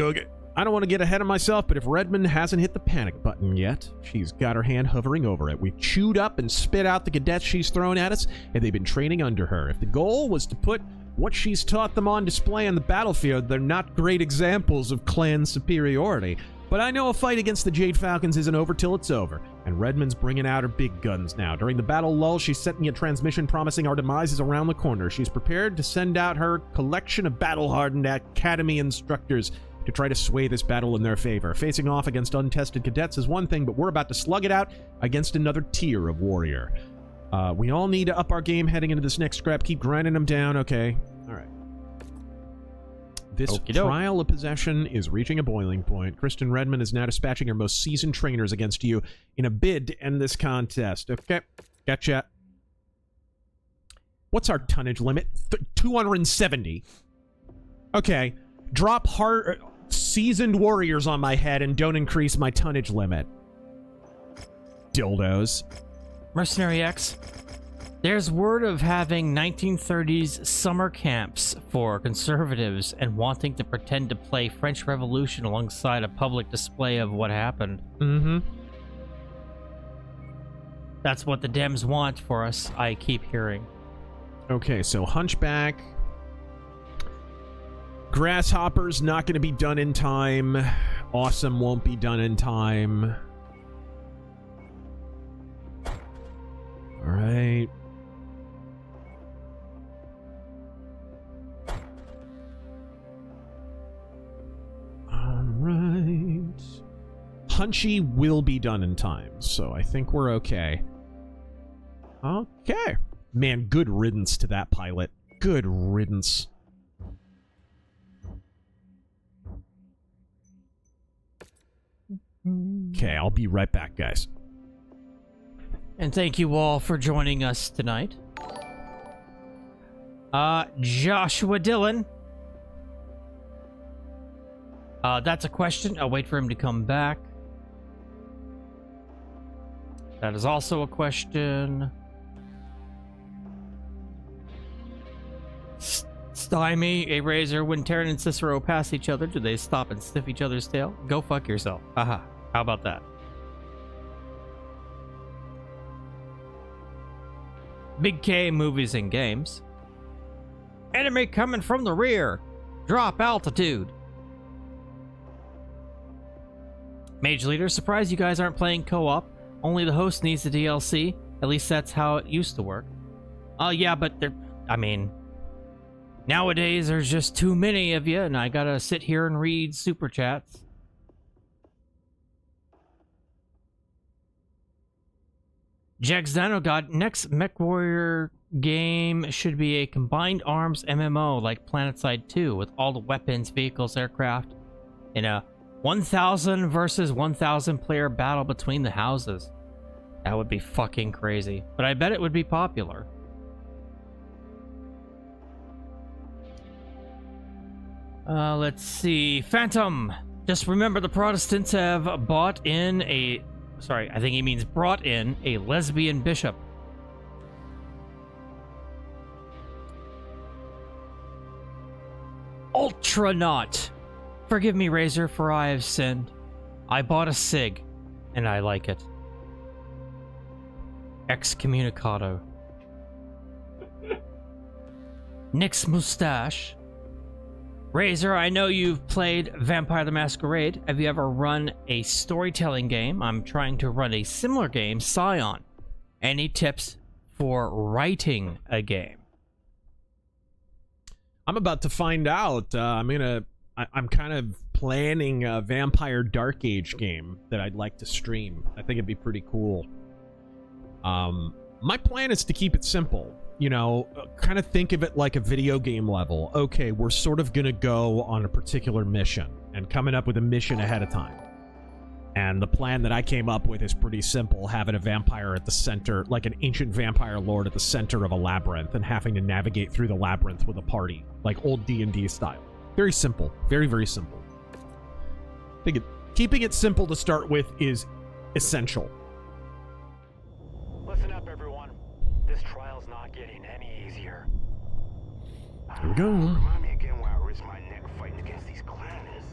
to get ahead of myself, but if Redmond hasn't hit the panic button yet, she's got her hand hovering over it. We've chewed up and spit out the cadets she's thrown at us, and they've been training under her. If the goal was to put what she's taught them on display on the battlefield, they're not great examples of clan superiority. But I know a fight against the Jade Falcons isn't over till it's over, and Redmond's bringing out her big guns now. During the battle lull, she's sent me a transmission promising our demise is around the corner. She's prepared to send out her collection of battle-hardened academy instructors to try to sway this battle in their favor. Facing off against untested cadets is one thing, but we're about to slug it out against another tier of warrior. We all need to up our game heading into this next scrap. Keep grinding them down, okay? All right. This trial of possession is reaching a boiling point. Kristen Redmond is now dispatching her most seasoned trainers against you in a bid to end this contest. Okay, gotcha. What's our tonnage limit? 270. Okay, drop seasoned warriors on my head and don't increase my tonnage limit. Dildos. Mercenary X, there's word of having 1930s summer camps for conservatives and wanting to pretend to play French Revolution alongside a public display of what happened. Mm-hmm. That's what the Dems want for us, I keep hearing. Okay, so Hunchback. Grasshopper's not going to be done in time. Awesome won't be done in time. All right. All right. Hunchy will be done in time, so I think we're okay. Okay. Man, good riddance to that pilot. Good riddance. Okay, I'll be right back, guys. And thank you all for joining us tonight. Joshua Dillon. That's a question. I'll wait for him to come back. That is also a question. Stymie, a Razor. When Terran and Cicero pass each other, do they stop and sniff each other's tail? Go fuck yourself. Haha. How about that? Big K, movies and games. Enemy coming from the rear. Drop altitude. Mage Leader, surprised you guys aren't playing co-op. Only the host needs the DLC. At least that's how it used to work. Yeah, but nowadays there's just too many of you, and I gotta sit here and read super chats. Jags Dino God, next Mechwarrior game should be a combined arms MMO like PlanetSide 2 with all the weapons, vehicles, aircraft in a 1,000 versus 1,000 player battle between the houses. That would be fucking crazy, but I bet it would be popular. Let's see. Phantom, just remember the Protestants have brought in a lesbian bishop. Ultranaut. Forgive me, Razor, for I have sinned. I bought a SIG, and I like it. Excommunicado. Nick's mustache. Razor, I know you've played Vampire the Masquerade. Have you ever run a storytelling game? I'm trying to run a similar game, Scion. Any tips for writing a game? I'm about to find out. I'm kind of planning a Vampire Dark Age game that I'd like to stream. I think it'd be pretty cool. My plan is to keep it simple. You know, kind of think of it like a video game level. Okay, we're sort of gonna go on a particular mission and coming up with a mission ahead of time. And the plan that I came up with is pretty simple, having a vampire at the center, like an ancient vampire lord at the center of a labyrinth and having to navigate through the labyrinth with a party, like old D&D style. Very simple. Very, very simple. I think keeping it simple to start with is essential. Listen up, everyone. This trial's not getting any easier. Here we go. Remind me again why I risked my neck fighting against these clowns.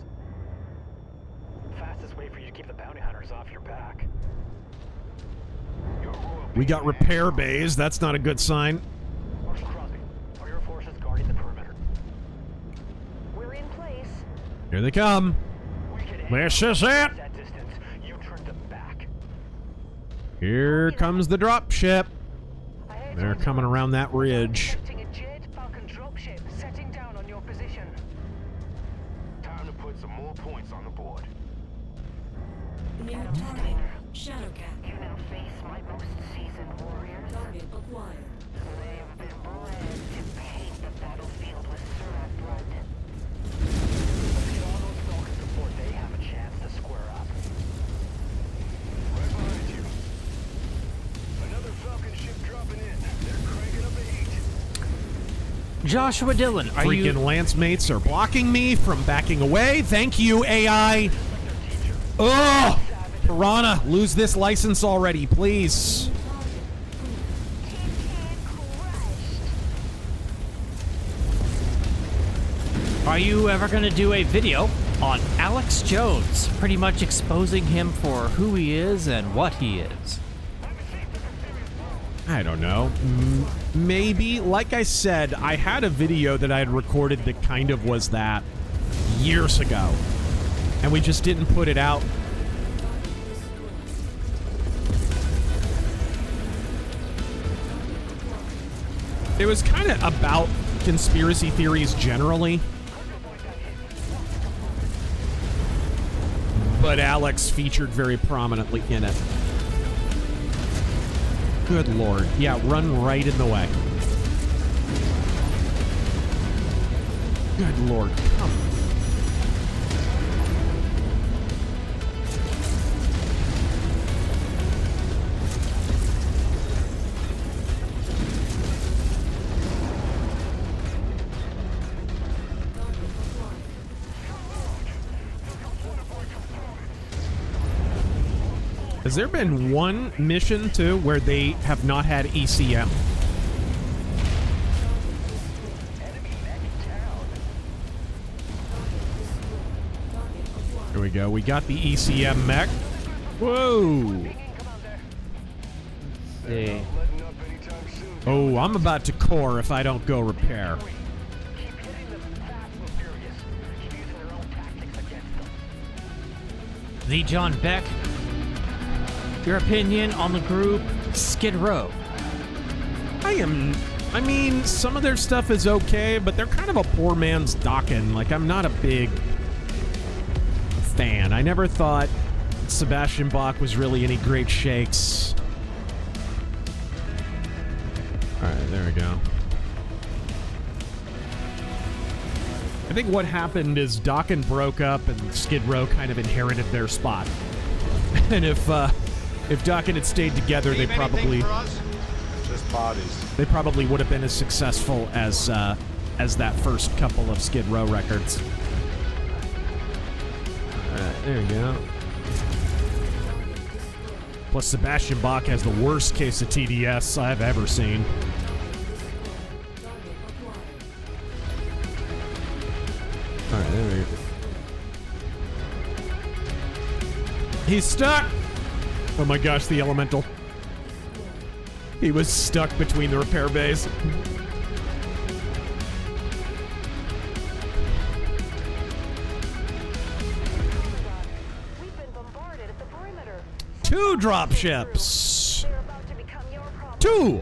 Fastest way for you to keep the bounty hunters off your back. We got repair bays. That's not a good sign. Marshal Crosby, are your forces guarding the perimeter? We're in place. Here they come. This is it. That distance, you turn them back. Here comes the dropship. They're coming around that ridge. Setting down on your position. Time to put some more points on the board. New target. Shadowcat. You now face my most seasoned warriors. Target acquired. They have been bred to paint the battlefield with Surat blood. Let's get all those Falcons before they have a chance to square up. Right behind you. Another Falcon ship dropping in. They're cranking up the heat. Joshua Dillon, are you... Freaking lance mates are blocking me from backing away. Thank you, AI. Ugh! Piranha, lose this license already, please. Are you ever going to do a video on Alex Jones, pretty much exposing him for who he is and what he is? I don't know. Maybe. Like I said, I had a video that I had recorded that kind of was that years ago. And we just didn't put it out. It was kind of about conspiracy theories generally. But Alex featured very prominently in it. Good lord. Yeah, run right in the way. Good lord. Come on. Has there been one mission, too, where they have not had ECM? Here we go. We got the ECM mech. Whoa! See. Oh, I'm about to core if I don't go repair. The John Beck, your opinion on the group Skid Row? I mean, some of their stuff is okay, but they're kind of a poor man's Dokken. Like, I'm not a big fan. I never thought Sebastian Bach was really any great shakes. Alright, there we go. I think what happened is Dokken broke up and Skid Row kind of inherited their spot. And if Dokken had stayed together, they probably just bodies. They probably would have been as successful as that first couple of Skid Row records. Alright, there we go. Plus, Sebastian Bach has the worst case of TDS I've ever seen. Alright, there we go. He's stuck! Oh my gosh, the elemental. He was stuck between the repair bays. 2 dropships. 2.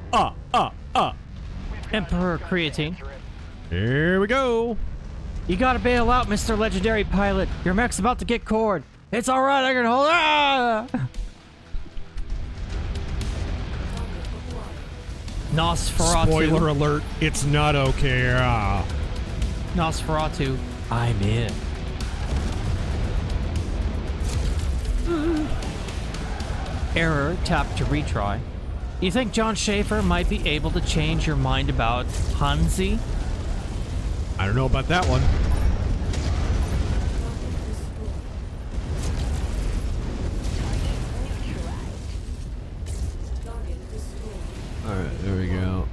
Emperor Creatine. Here we go. You gotta bail out, Mr. Legendary Pilot. Your mech's about to get cored. It's alright, I can hold it. Nosferatu. Spoiler alert, it's not okay. Nosferatu, I'm in. Error, tap to retry. You think John Schaefer might be able to change your mind about Hansi? I don't know about that one. Alright, there we go.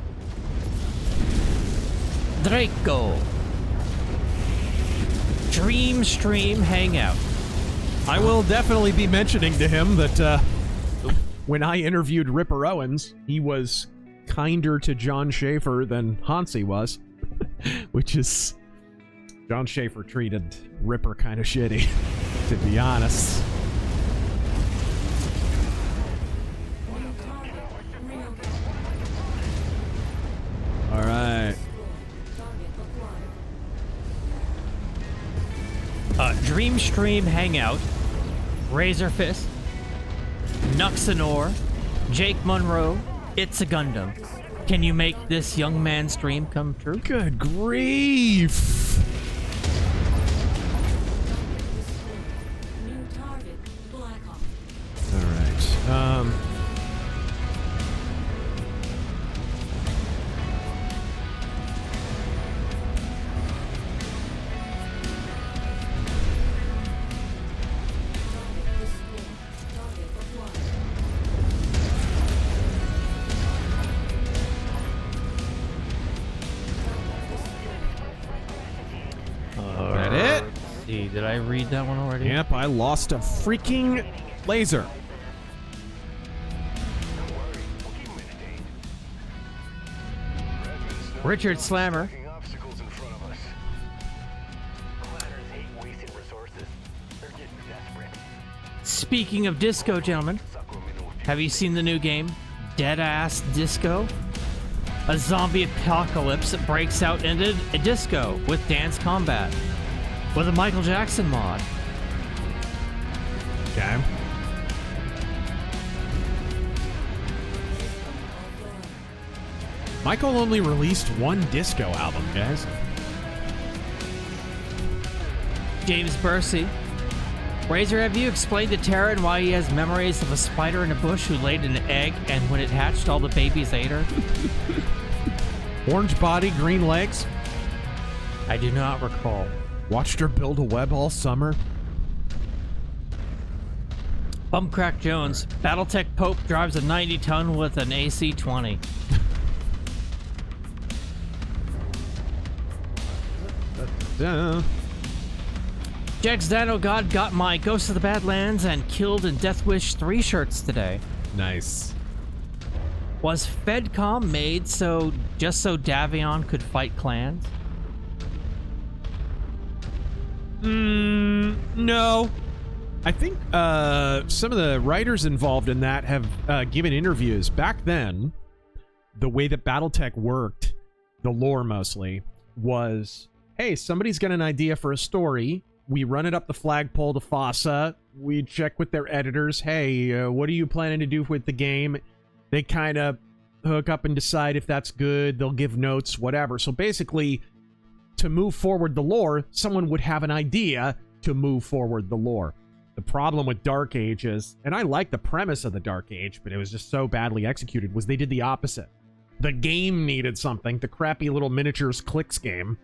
Draco. Dream Stream Hangout. I will definitely be mentioning to him that when I interviewed Ripper Owens, he was kinder to John Schaefer than Hansi was. Which is... John Schaefer treated Ripper kind of shitty, to be honest. Alright. Dream Stream Hangout. RazorFist. Nuxanor. Jake Monroe. It's a Gundam. Can you make this young man's dream come true? Good grief! Alright, Did I read that one already? Yep, I lost a freaking laser. Richard Slammer. Speaking of disco, gentlemen, have you seen the new game, Deadass Disco? A zombie apocalypse breaks out into a disco with dance combat. With a Michael Jackson mod. Okay. Michael only released one disco album, guys. James Bursey. Razor, have you explained to Terran why he has memories of a spider in a bush who laid an egg and when it hatched all the babies ate her? Orange body, green legs? I do not recall. Watched her build a web all summer. Bumcrack Jones. Battletech Pope drives a 90-ton with an AC-20. Jax Dino God got my Ghost of the Badlands and killed in Death Wish 3 shirts today. Nice. Was FedCom made just so Davion could fight clans? No. I think some of the writers involved in that have given interviews. Back then, the way that Battletech worked, the lore mostly, was, hey, somebody's got an idea for a story. We run it up the flagpole to FOSSA. We check with their editors. Hey, what are you planning to do with the game? They kind of hook up and decide if that's good. They'll give notes, whatever. So basically, to move forward the lore, someone would have an idea to move forward the lore. The problem with Dark Age is, and I like the premise of the Dark Age, but it was just so badly executed, was they did the opposite. The game needed something. The crappy little miniatures clicks game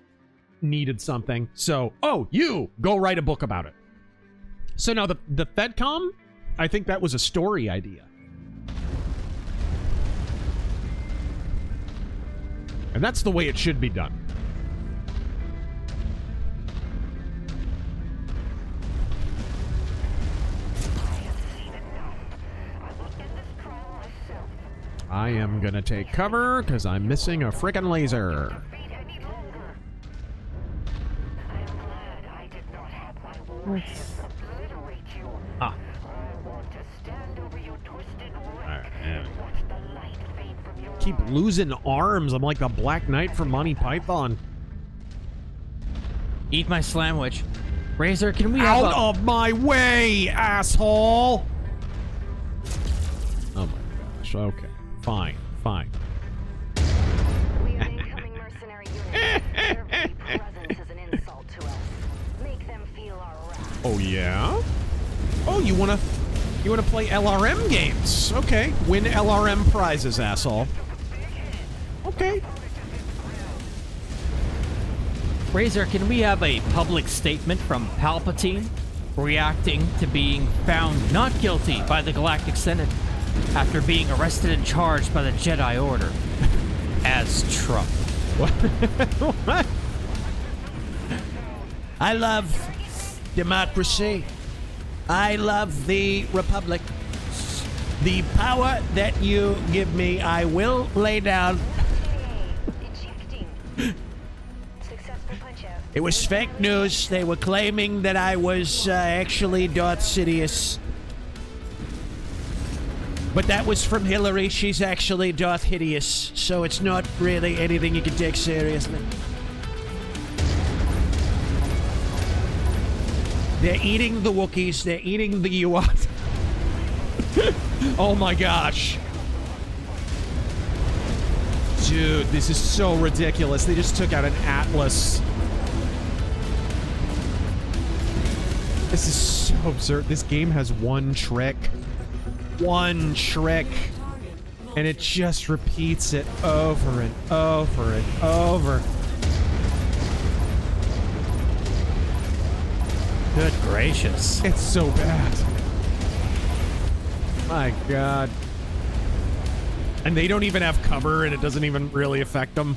needed something. So, oh, you go write a book about it. So now the FedCom, I think that was a story idea. And that's the way it should be done. I am gonna take cover because I'm missing a frickin' laser. keep losing arms. I'm like the Black Knight from Monty Python. Eat my sandwich. Razor, can we Out of my way, asshole! Oh my gosh, okay. Fine, fine. We are incoming mercenary units. Their very presence is an insult to us. Make them feel our wrath. Oh yeah? Oh, you wanna play LRM games? Okay, win LRM prizes, asshole. Okay. Razor, can we have a public statement from Palpatine reacting to being found not guilty by the Galactic Senate after being arrested and charged by the Jedi Order as Trump? What? I love democracy. I love the Republic. The power that you give me, I will lay down. It was fake news. They were claiming that I was actually Darth Sidious. But that was from Hillary. She's actually Darth Hideous. So it's not really anything you can take seriously. They're eating the Wookiees. They're eating the Ewok. Oh my gosh. Dude, this is so ridiculous. They just took out an Atlas. This is so absurd. This game has one trick. One trick. And it just repeats it over and over and over. Good gracious. It's so bad. My God. And they don't even have cover, and it doesn't even really affect them.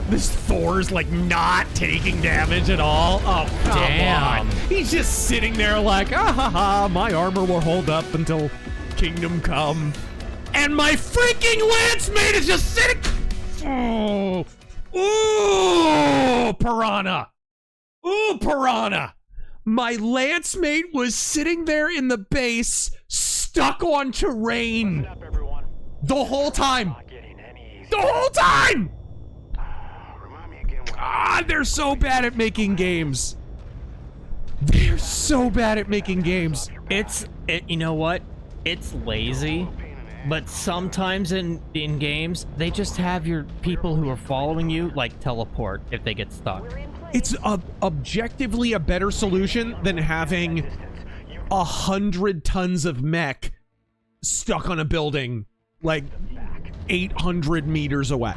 This Thor's like not taking damage at all. Oh, damn. He's just sitting there like, ah ha ha, my armor will hold up until Kingdom Come. And my freaking Lancemate is just sitting. Oh. Ooh, Piranha. Ooh, Piranha. My Lancemate was sitting there in the base, stuck on terrain. The whole time. The whole time! God, they're so bad at making games. They're so bad at making games. You know what? It's lazy, but sometimes in games, they just have your people who are following you, like, teleport if they get stuck. It's objectively a better solution than having 100 tons of mech stuck on a building, like, 800 meters away.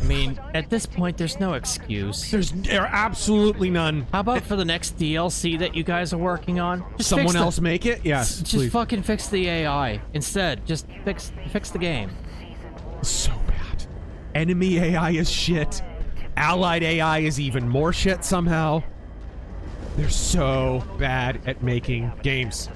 I mean, at this point, there's no excuse. There's absolutely none. How about for the next DLC that you guys are working on? Just someone else make it? Yes. Just fucking fix the AI. Instead, just fix the game. So bad. Enemy AI is shit. Allied AI is even more shit somehow. They're so bad at making games.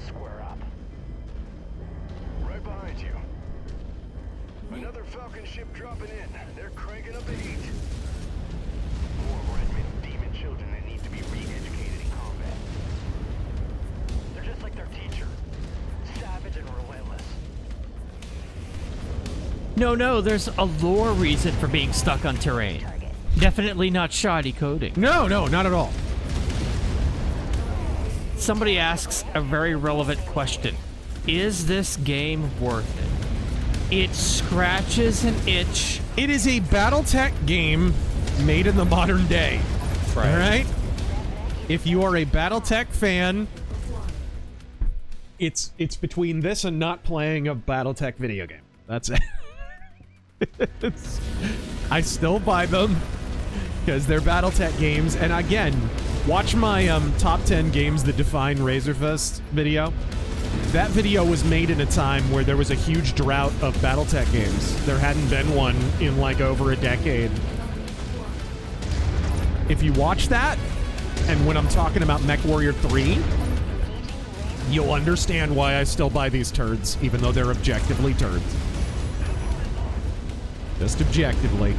No, there's a lore reason for being stuck on terrain. Definitely not shoddy coding. No, not at all. Somebody asks a very relevant question. Is this game worth it? It scratches an itch. It is a BattleTech game made in the modern day. Right. All right? If you are a BattleTech fan, it's between this and not playing a BattleTech video game. That's it. I still buy them because they're BattleTech games. And again, watch my top 10 games that define RazorFist video. That video was made in a time where there was a huge drought of BattleTech games. There hadn't been one in like over a decade. If you watch that, and when I'm talking about Mechwarrior 3, You'll understand why I still buy these turds, even though they're objectively turds. Just objectively.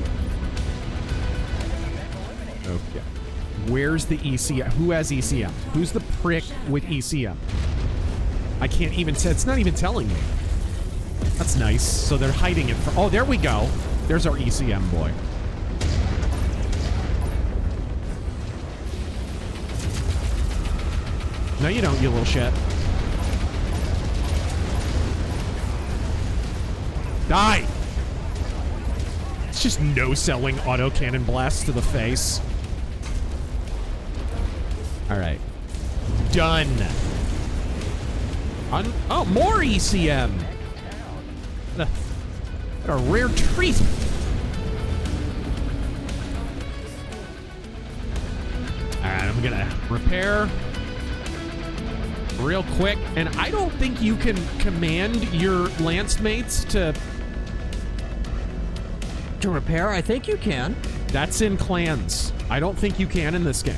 Okay. Where's the ECM? Who has ECM? Who's the prick with ECM? I can't even say. It's not even telling me. That's nice. So they're hiding it. Oh, there we go. There's our ECM boy. No, you don't, you little shit. Die! It's just no-selling autocannon blasts to the face. Alright. Done. Oh, more ECM! What a rare treat! Alright, I'm gonna repair real quick. And I don't think you can command your lance mates to repair. I think you can. That's in clans. I don't think you can in this game.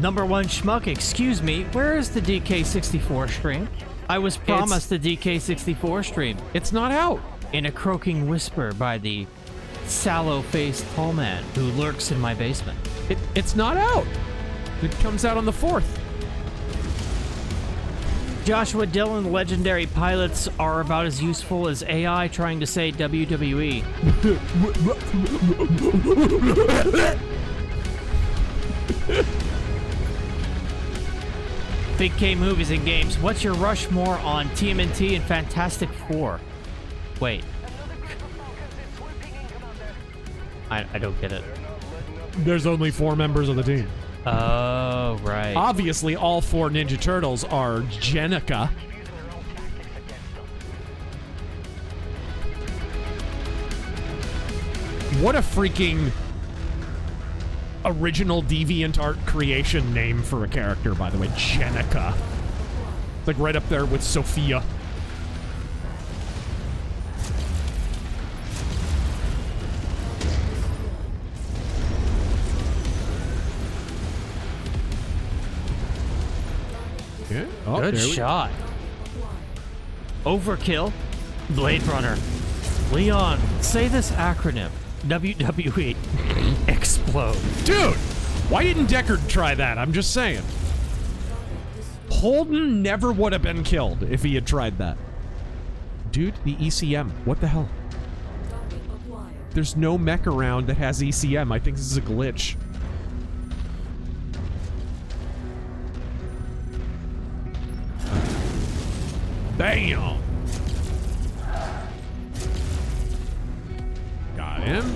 Number one schmuck, excuse me, where is the DK64 stream? I was promised the DK64 stream. It's not out. In a croaking whisper by the sallow-faced tall man who lurks in my basement. It's not out. It comes out on the 4th. Joshua Dillon, legendary pilots are about as useful as AI trying to say WWE. Big K movies and games. What's your Rushmore on TMNT and Fantastic Four? Wait. I don't get it. There's only 4 members of the team. Oh, right. Obviously, all 4 Ninja Turtles are Jenica. What a freaking original DeviantArt creation name for a character, by the way. Jenica. Like right up there with Sophia. Yeah. Oh, good shot. Overkill. Blade Runner. Leon, say this acronym. WWE. Explode. Dude, why didn't Deckard try that? I'm just saying. Holden never would have been killed if he had tried that. Dude, the ECM. What the hell? There's no mech around that has ECM. I think this is a glitch. Bam! Got him.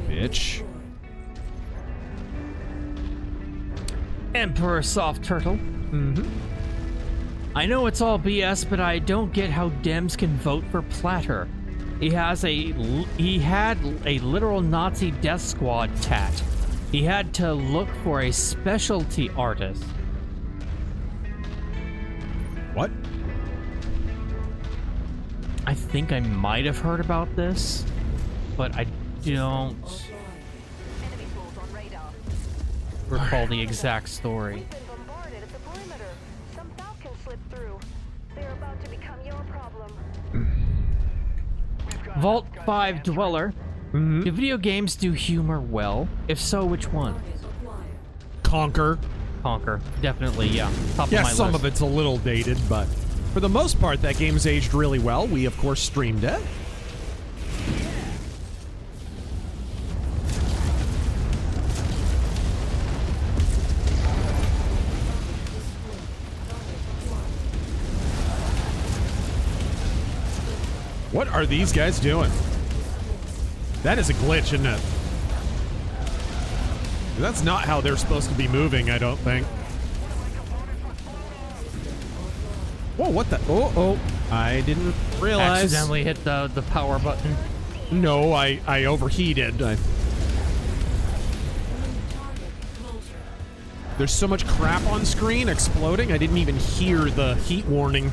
Bitch. Emperor Soft Turtle. Mm-hmm. I know it's all BS, but I don't get how Dems can vote for Platter. He had a literal Nazi death squad tat. He had to look for a specialty artist. What? I think I might have heard about this, but I don't recall the exact story. Vault 5 Dweller. Mm-hmm. Do video games do humor well? If so, which one? Conquer. Conquer. Definitely, yeah. Top of my list. Some of it's a little dated, but for the most part, that game's aged really well. We, of course, streamed it. What are these guys doing? That is a glitch, isn't it? That's not how they're supposed to be moving, I don't think. Whoa, what the? Oh, I didn't realize. Accidentally hit the power button. No, I overheated. There's so much crap on screen exploding, I didn't even hear the heat warning.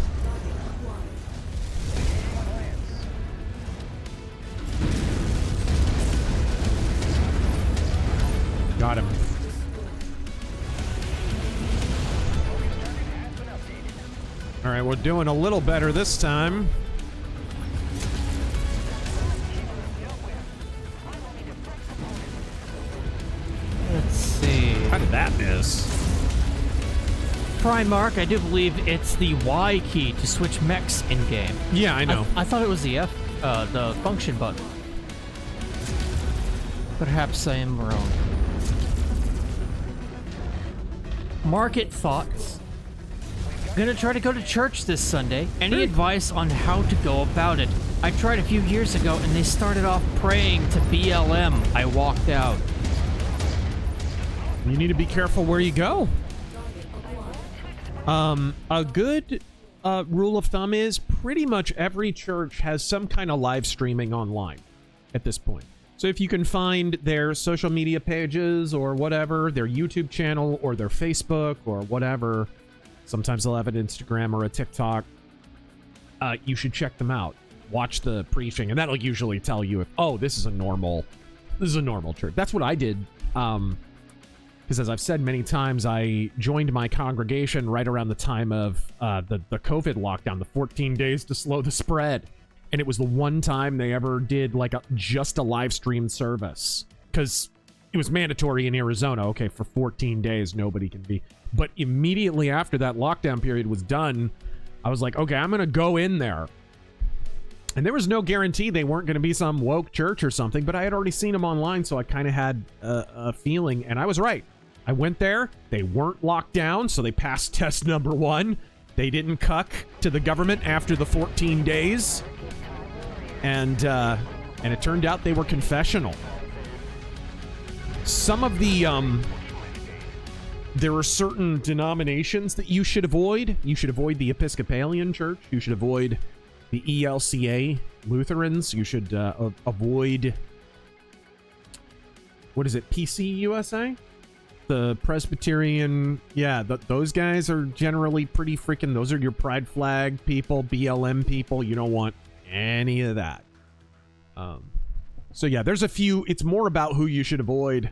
Got him. All right, we're doing a little better this time. Let's see. How did that miss? Primark, I do believe it's the Y key to switch mechs in-game. Yeah, I know. I thought it was the the function button. Perhaps I am wrong. Market thoughts. I'm gonna try to go to church this Sunday. Any advice on how to go about it? I tried a few years ago and they started off praying to BLM. I walked out. You need to be careful where you go. A good rule of thumb is pretty much every church has some kind of live streaming online at this point. So if you can find their social media pages or whatever, their YouTube channel or their Facebook or whatever, sometimes they'll have an Instagram or a TikTok, you should check them out. Watch the preaching, and that'll usually tell you if, oh, this is a normal church. That's what I did. Because as I've said many times, I joined my congregation right around the time of the COVID lockdown, the 14 days to slow the spread. And it was the one time they ever did like just a live stream service. Because it was mandatory in Arizona. Okay, for 14 days, nobody can be. But immediately after that lockdown period was done, I was like, okay, I'm going to go in there. And there was no guarantee they weren't going to be some woke church or something, but I had already seen them online, so I kind of had a feeling, and I was right. I went there. They weren't locked down, so they passed test number 1. They didn't cuck to the government after the 14 days. And it turned out they were confessional. Some of the, there are certain denominations that you should avoid. You should avoid the Episcopalian Church. You should avoid the ELCA Lutherans. You should avoid, what is it, PCUSA? The Presbyterian, yeah, those guys are generally pretty freaking, those are your pride flag people, BLM people. You don't want any of that. So yeah, there's a few, it's more about who you should avoid.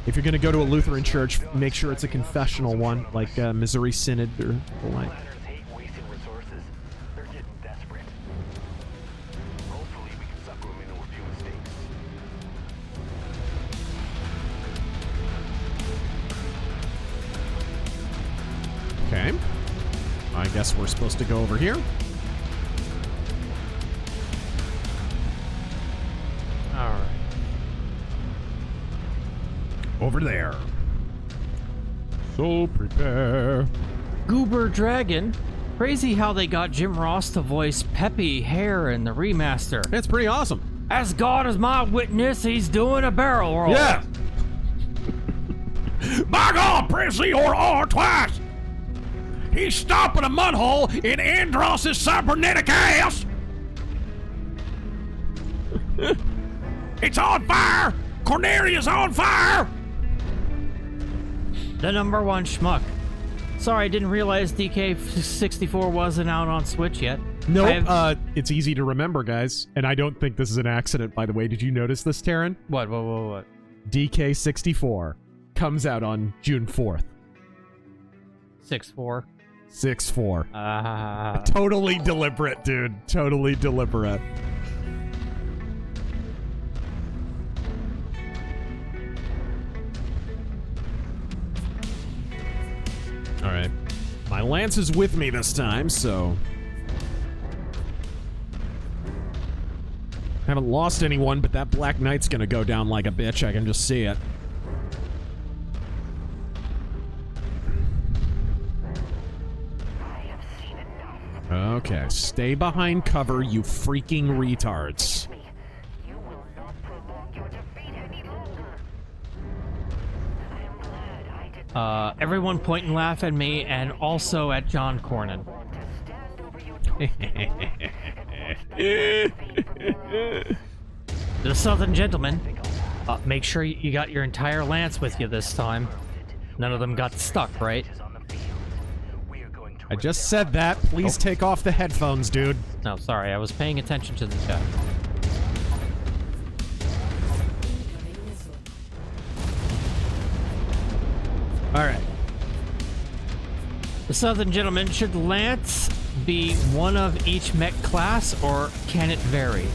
If you're going to go to a Lutheran church, make sure it's a confessional one, like Missouri Synod or the like. Okay. I guess we're supposed to go over here. Alright. Over there. So prepare. Goober Dragon. Crazy how they got Jim Ross to voice Peppy Hare in the remaster. It's pretty awesome. As God is my witness, he's doing a barrel roll. Yeah. By God, press ER twice. He's stomping a mud hole in Andros' cybernetic ass. It's on fire. Cornelia's on fire. The number 1 schmuck. Sorry, I didn't realize DK64 wasn't out on Switch yet. Nope. It's easy to remember, guys. And I don't think this is an accident, by the way. Did you notice this, Taryn? What? DK64 comes out on June 4th. 6-4. 6-4. Totally deliberate, dude. Totally deliberate. All right. My lance is with me this time, so haven't lost anyone, but that Black Knight's gonna go down like a bitch. I can just see it. Okay, stay behind cover, you freaking retards. Everyone point and laugh at me and also at John Cornyn. The Southern Gentleman. Make sure you got your entire lance with you this time. None of them got stuck, right? I just said that. Please take off the headphones, dude. No, sorry. I was paying attention to the chat. Alright. The Southern Gentleman, should Lance be one of each mech class, or can it vary?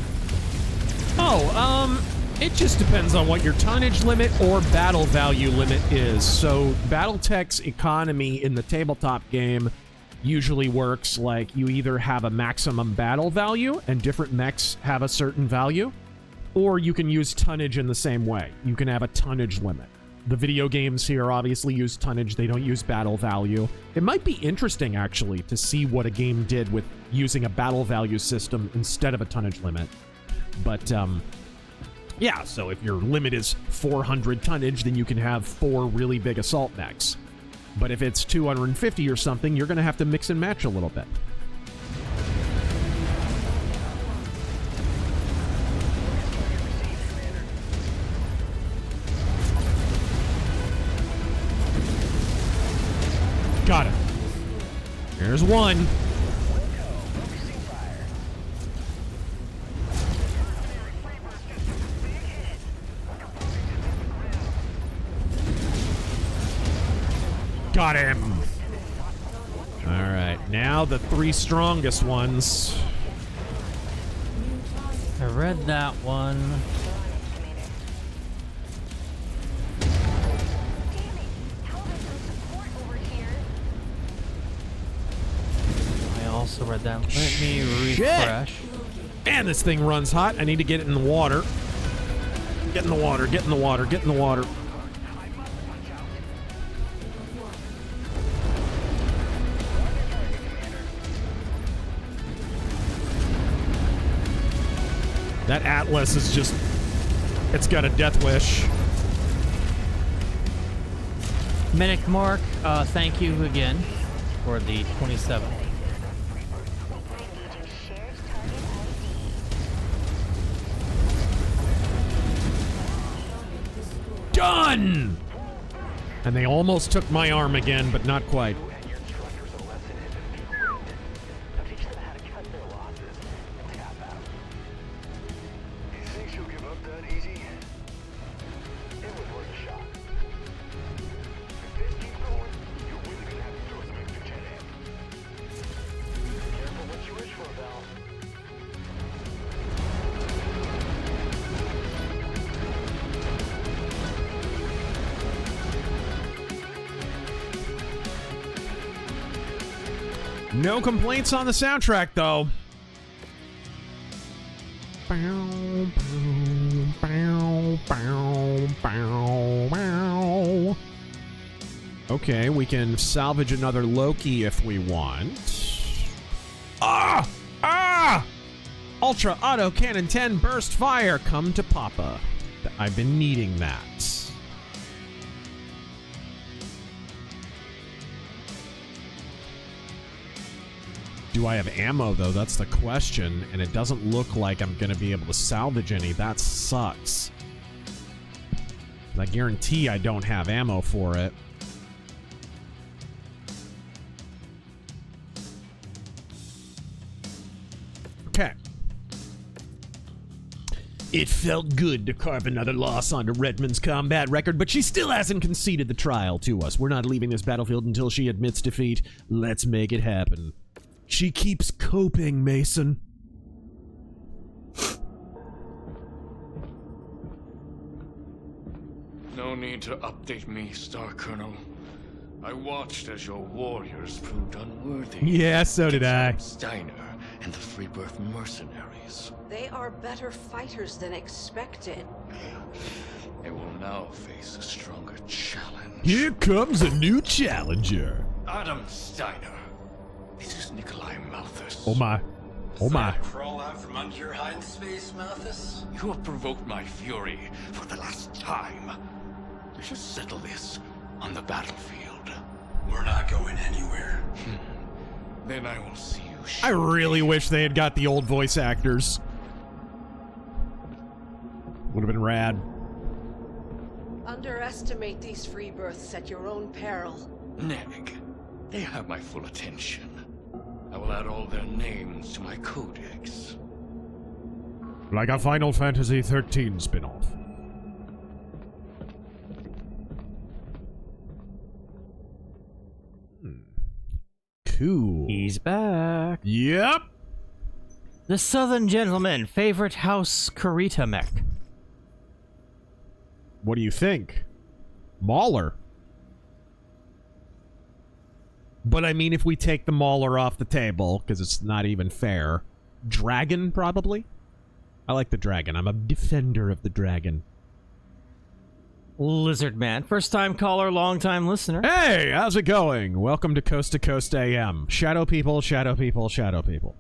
It just depends on what your tonnage limit or battle value limit is. So Battletech's economy in the tabletop game usually works like you either have a maximum battle value and different mechs have a certain value, or you can use tonnage in the same way. You can have a tonnage limit. The video games here obviously use tonnage. They don't use battle value. It might be interesting, actually, to see what a game did with using a battle value system instead of a tonnage limit. But, yeah, so if your limit is 400 tonnage, then you can have 4 really big assault mechs. But if it's 250 or something, you're going to have to mix and match a little bit. Got it. There's one. Got him. All right, now the 3 strongest ones. I read that one. I also read that. Let me refresh. Man, this thing runs hot. I need to get it in the water. Get in the water, get in the water, get in the water. That Atlas is just... it's got a death wish. Medic Mark, thank you again for the 27th. Done! And they almost took my arm again, but not quite. No complaints on the soundtrack, though. Okay, we can salvage another Loki if we want. Ah! Ah! Ultra Auto Cannon 10 Burst Fire. Come to Papa. I've been needing that. Do I have ammo, though? That's the question. And it doesn't look like I'm going to be able to salvage any. That sucks. I guarantee I don't have ammo for it. Okay. It felt good to carve another loss onto Redmond's combat record, but she still hasn't conceded the trial to us. We're not leaving this battlefield until she admits defeat. Let's make it happen. She keeps coping, Mason. No need to update me, Star Colonel. I watched as your warriors proved unworthy. Yeah, so did I. Steiner and the Freebirth mercenaries. They are better fighters than expected. They will now face a stronger challenge. Here comes a new challenger. Adam Steiner. This is Nikolai Malthus. Oh my. Oh my. Crawl out from under your hiding space, Malthus? You have provoked my fury for the last time. We should settle this on the battlefield. We're not going anywhere. Then I will see you. I really wish they had got the old voice actors. Would have been rad. Underestimate these Freebirths at your own peril. Neg, they have my full attention. I will add all their names to my codex. Like a Final Fantasy 13 spin-off. 2. He's back. Yep. The Southern Gentleman, favorite house Kurita mech. What do you think? Mauler. But I mean, if we take the Mauler off the table, because it's not even fair, Dragon, probably? I like the Dragon. I'm a defender of the Dragon. Lizard Man, first time caller, long time listener. Hey, how's it going? Welcome to Coast AM. Shadow people, shadow people, shadow people.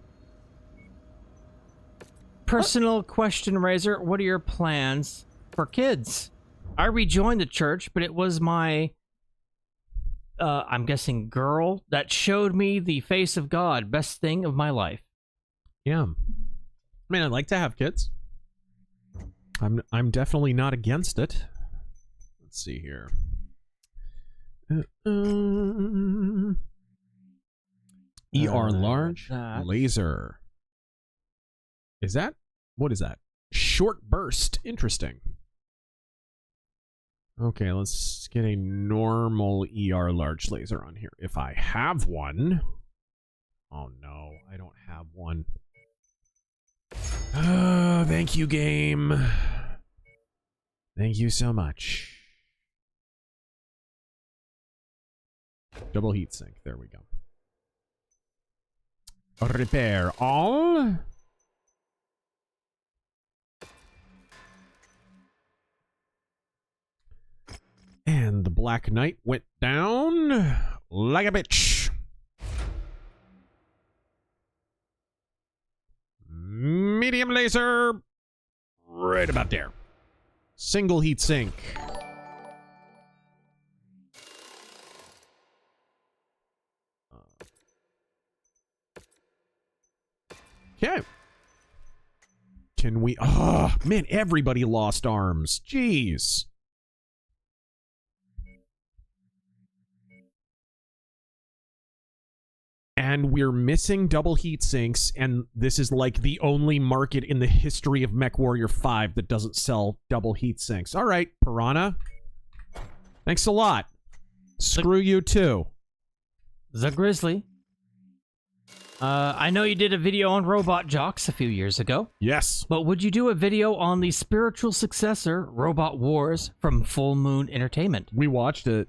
Personal question, Razor. What are your plans for kids? I rejoined the church, but it was my, I'm guessing, girl that showed me the face of God. Best thing of my life. Yeah. I mean, I'd like to have kids. I'm definitely not against it. Let's see here. ER large laser. Is that? What is that? Short burst. Interesting. Okay, let's get a normal ER large laser on here. If I have one. Oh no, I don't have one. Thank you, game. Thank you so much. Double heatsink. There we go. Repair all. And the Black Knight went down like a bitch. Medium laser. Right about there. Single heatsink. Okay. Can we... Oh, man, everybody lost arms. Jeez. And we're missing double heat sinks, and this is like the only market in the history of Mechwarrior 5 that doesn't sell double heat sinks. All right, Piranha. Thanks a lot. Screw you too. The Grizzly. I know you did a video on Robot Jocks a few years ago. Yes. But would you do a video on the spiritual successor, Robot Wars, from Full Moon Entertainment? We watched it.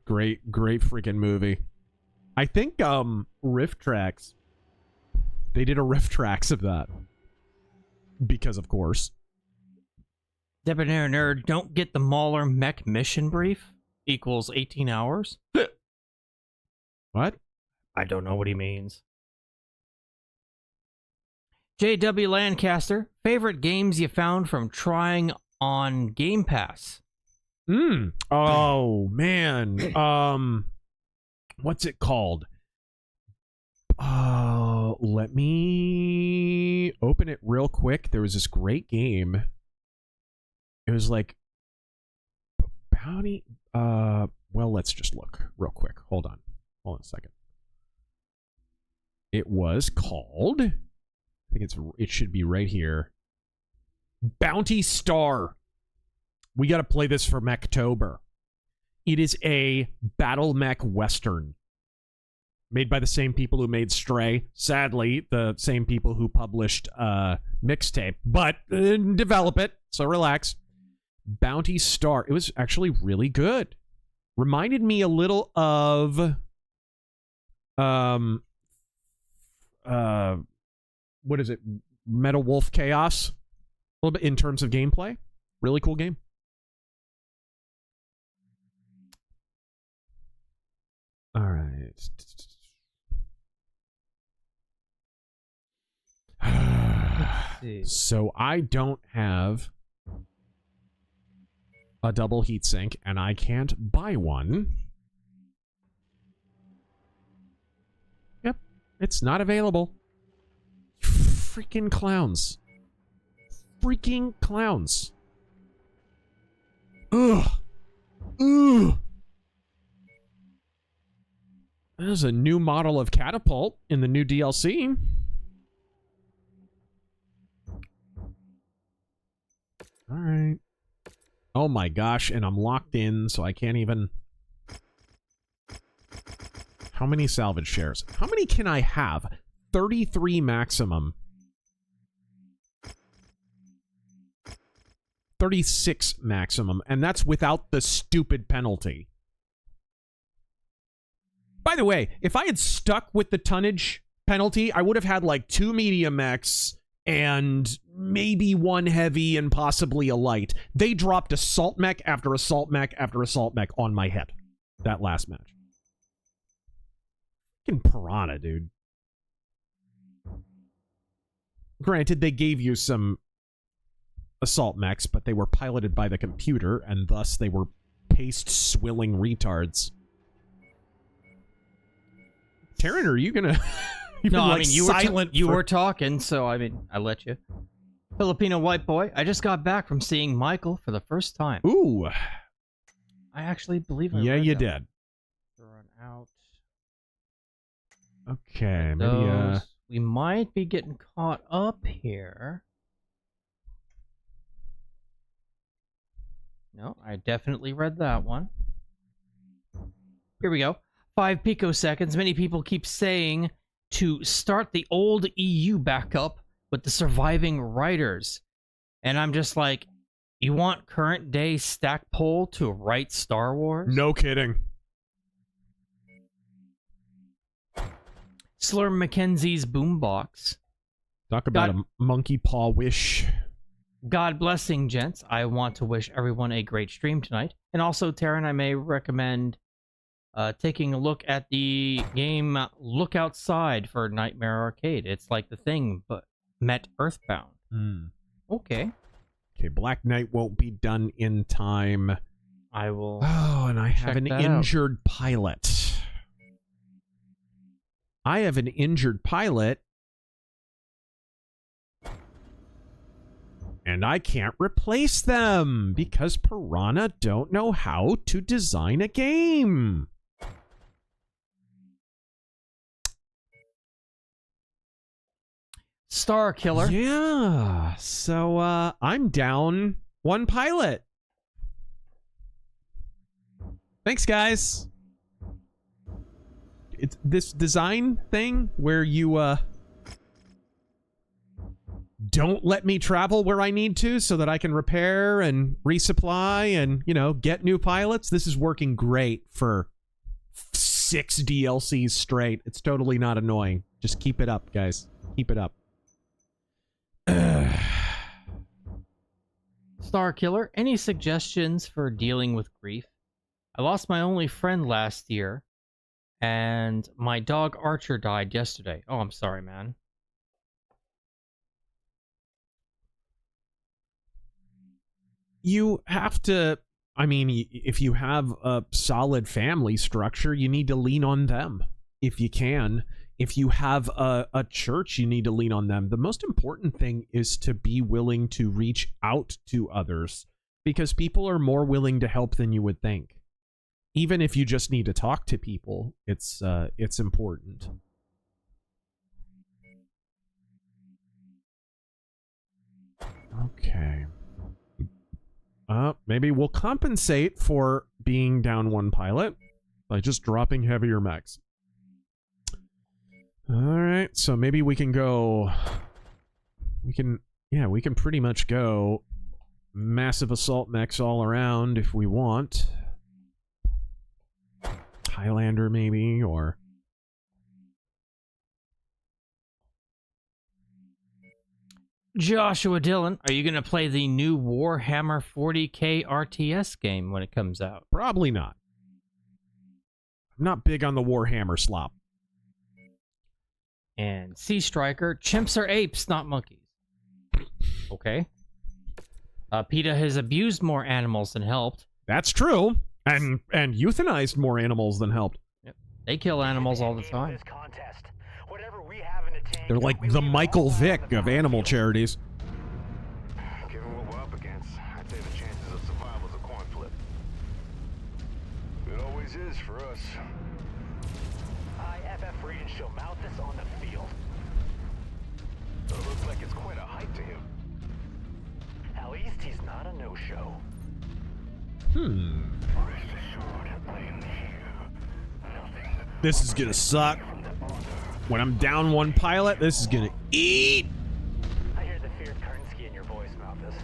Great freaking movie. I think, Riff Tracks, they did a Riff Tracks of that. Because, of course. Debonair Nerd, don't get the Mauler mech mission brief equals 18 hours. What? I don't know what he means. JW Lancaster, favorite games you found from trying on Game Pass? Oh, man. What's it called? Let me open it real quick. There was this great game. It was like Bounty. Well, let's just look real quick. Hold on a second. It was called, I think it should be right here. Bounty Star. We got to play this for Mechtober. It is a battle mech western made by the same people who made Stray. Sadly, the same people who published Mixtape, but develop it, so relax. Bounty Star. It was actually really good. Reminded me a little of what is it? Metal Wolf Chaos. A little bit in terms of gameplay. Really cool game. All right. So I don't have a double heatsink, and I can't buy one. Yep, it's not available. Freaking clowns. Freaking clowns. Ugh. Ugh. There's a new model of catapult in the new DLC. All right. Oh my gosh, and I'm locked in, so I can't even... How many salvage shares? How many can I have? 33 maximum. 36 maximum, and that's without the stupid penalty. By the way, if I had stuck with the tonnage penalty, I would have had like 2 medium mechs and maybe 1 heavy and possibly a light. They dropped assault mech after assault mech after assault mech on my head that last match. Fucking piranha, dude. Granted, they gave you some assault mechs, but they were piloted by the computer, and thus they were paste-swilling retards. Taryn, are you gonna... No, like I mean, you were talking, so I mean, I let you. Filipino white boy, I just got back from seeing Michael for the first time. Ooh. I actually believe I Yeah, read you that. did. Run out. Okay, maybe, We might be getting caught up here. No, I definitely read that one. Here we go. 5 picoseconds. Many people keep saying to start the old EU back up with the surviving writers. And I'm just like, you want current day Stackpole to write Star Wars? No kidding. Slurm Mackenzie's Boombox. Talk about a monkey paw wish. God blessing, gents. I want to wish everyone a great stream tonight. And also, Taryn, I may recommend taking a look at the game Look Outside for Nightmare Arcade. It's like The Thing, but met Earthbound. Okay. Okay, Black Knight won't be done in time. I will. Oh, and I have an that injured pilot. I have an injured pilot. And I can't replace them because Piranha don't know how to design a game. Star Killer. Yeah. So I'm down 1 pilot. Thanks, guys. It's this design thing where you don't let me travel where I need to so that I can repair and resupply and, you know, get new pilots. This is working great for 6 DLCs straight. It's totally not annoying. Just keep it up, guys. Keep it up. Star Killer, any suggestions for dealing with grief? I lost my only friend last year, and my dog Archer died yesterday. Oh, I'm sorry, man. You have to, I mean, if you have a solid family structure, you need to lean on them if you can. If you have a church, you need to lean on them. The most important thing is to be willing to reach out to others because people are more willing to help than you would think. Even if you just need to talk to people, it's important. Okay. Maybe we'll compensate for being down 1 pilot by just dropping heavier mechs. Alright, so maybe we can go... we can pretty much go massive assault mechs all around if we want. Highlander maybe, or... Joshua Dillon, are you going to play the new Warhammer 40k RTS game when it comes out? Probably not. I'm not big on the Warhammer slop. And Sea Striker, chimps are apes, not monkeys. Okay. PETA has abused more animals than helped. That's true. And euthanized more animals than helped. Yep. They kill animals all the time. They're like the Michael Vick of animal charities. Given what we're up against, I'd say the chances of survival is a coin flip. It always is for us. IFF Region show Malthus on the field. So it looks like it's quite a hike to him. At least he's not a no-show. Rest assured, I am here. Nothing This is gonna suck. When I'm down one pilot, this is gonna eat. I hear the feared Kurnsky in your voice, Malthus.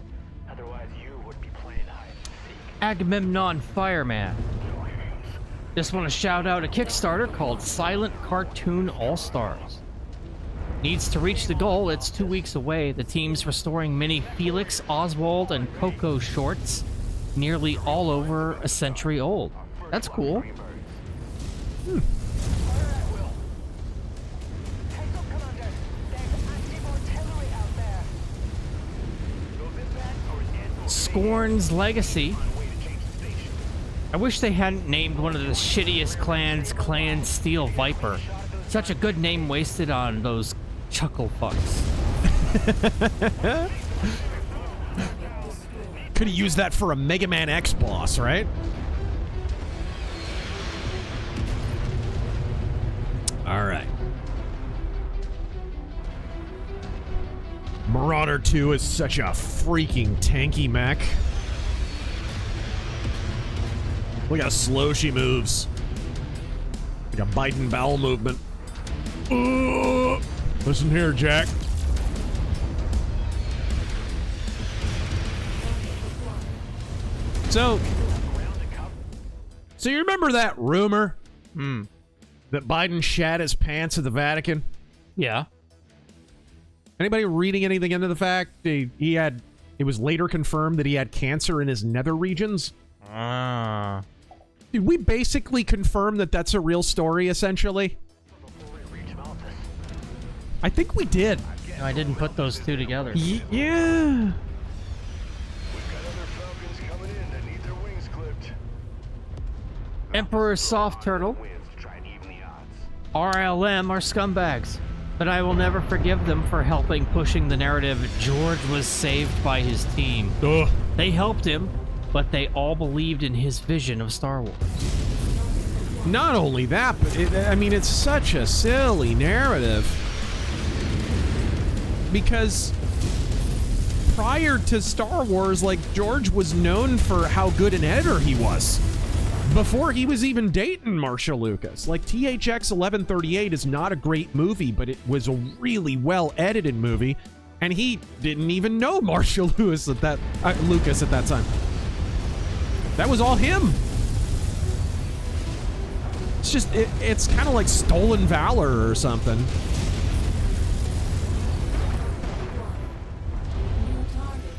Otherwise, you would be playing hide and seek. Agamemnon Fireman. Just want to shout out a Kickstarter called Silent Cartoon All-Stars. Needs to reach the goal. It's 2 weeks away. The team's restoring mini Felix, Oswald, and Coco shorts, nearly all over a century old. That's cool. Scorn's Legacy. I wish they hadn't named one of the shittiest clans Clan Steel Viper. Such a good name wasted on those chuckle fucks. Could have used that for a Mega Man X boss, right? Alright. Marauder 2 is such a freaking tanky mech. Look how slow she moves. Like a Biden bowel movement. Listen here, Jack. So you remember that rumor? That Biden shat his pants at the Vatican? Yeah. Anybody reading anything into the fact it was later confirmed that he had cancer in his nether regions? Did we basically confirm that that's a real story, essentially? I think we did. No, I didn't put those two together. Yeah. Emperor Soft Turtle. RLM are scumbags, but I will never forgive them for helping pushing the narrative George was saved by his team. Ugh. They helped him, but they all believed in his vision of Star Wars. Not only that, but it's such a silly narrative. Because prior to Star Wars, like, George was known for how good an editor he was. Before he was even dating Marcia Lucas. Like, THX 1138 is not a great movie, but it was a really well-edited movie, and he didn't even know Marcia Lucas at that time. That was all him. It's just, it's kind of like Stolen Valor or something.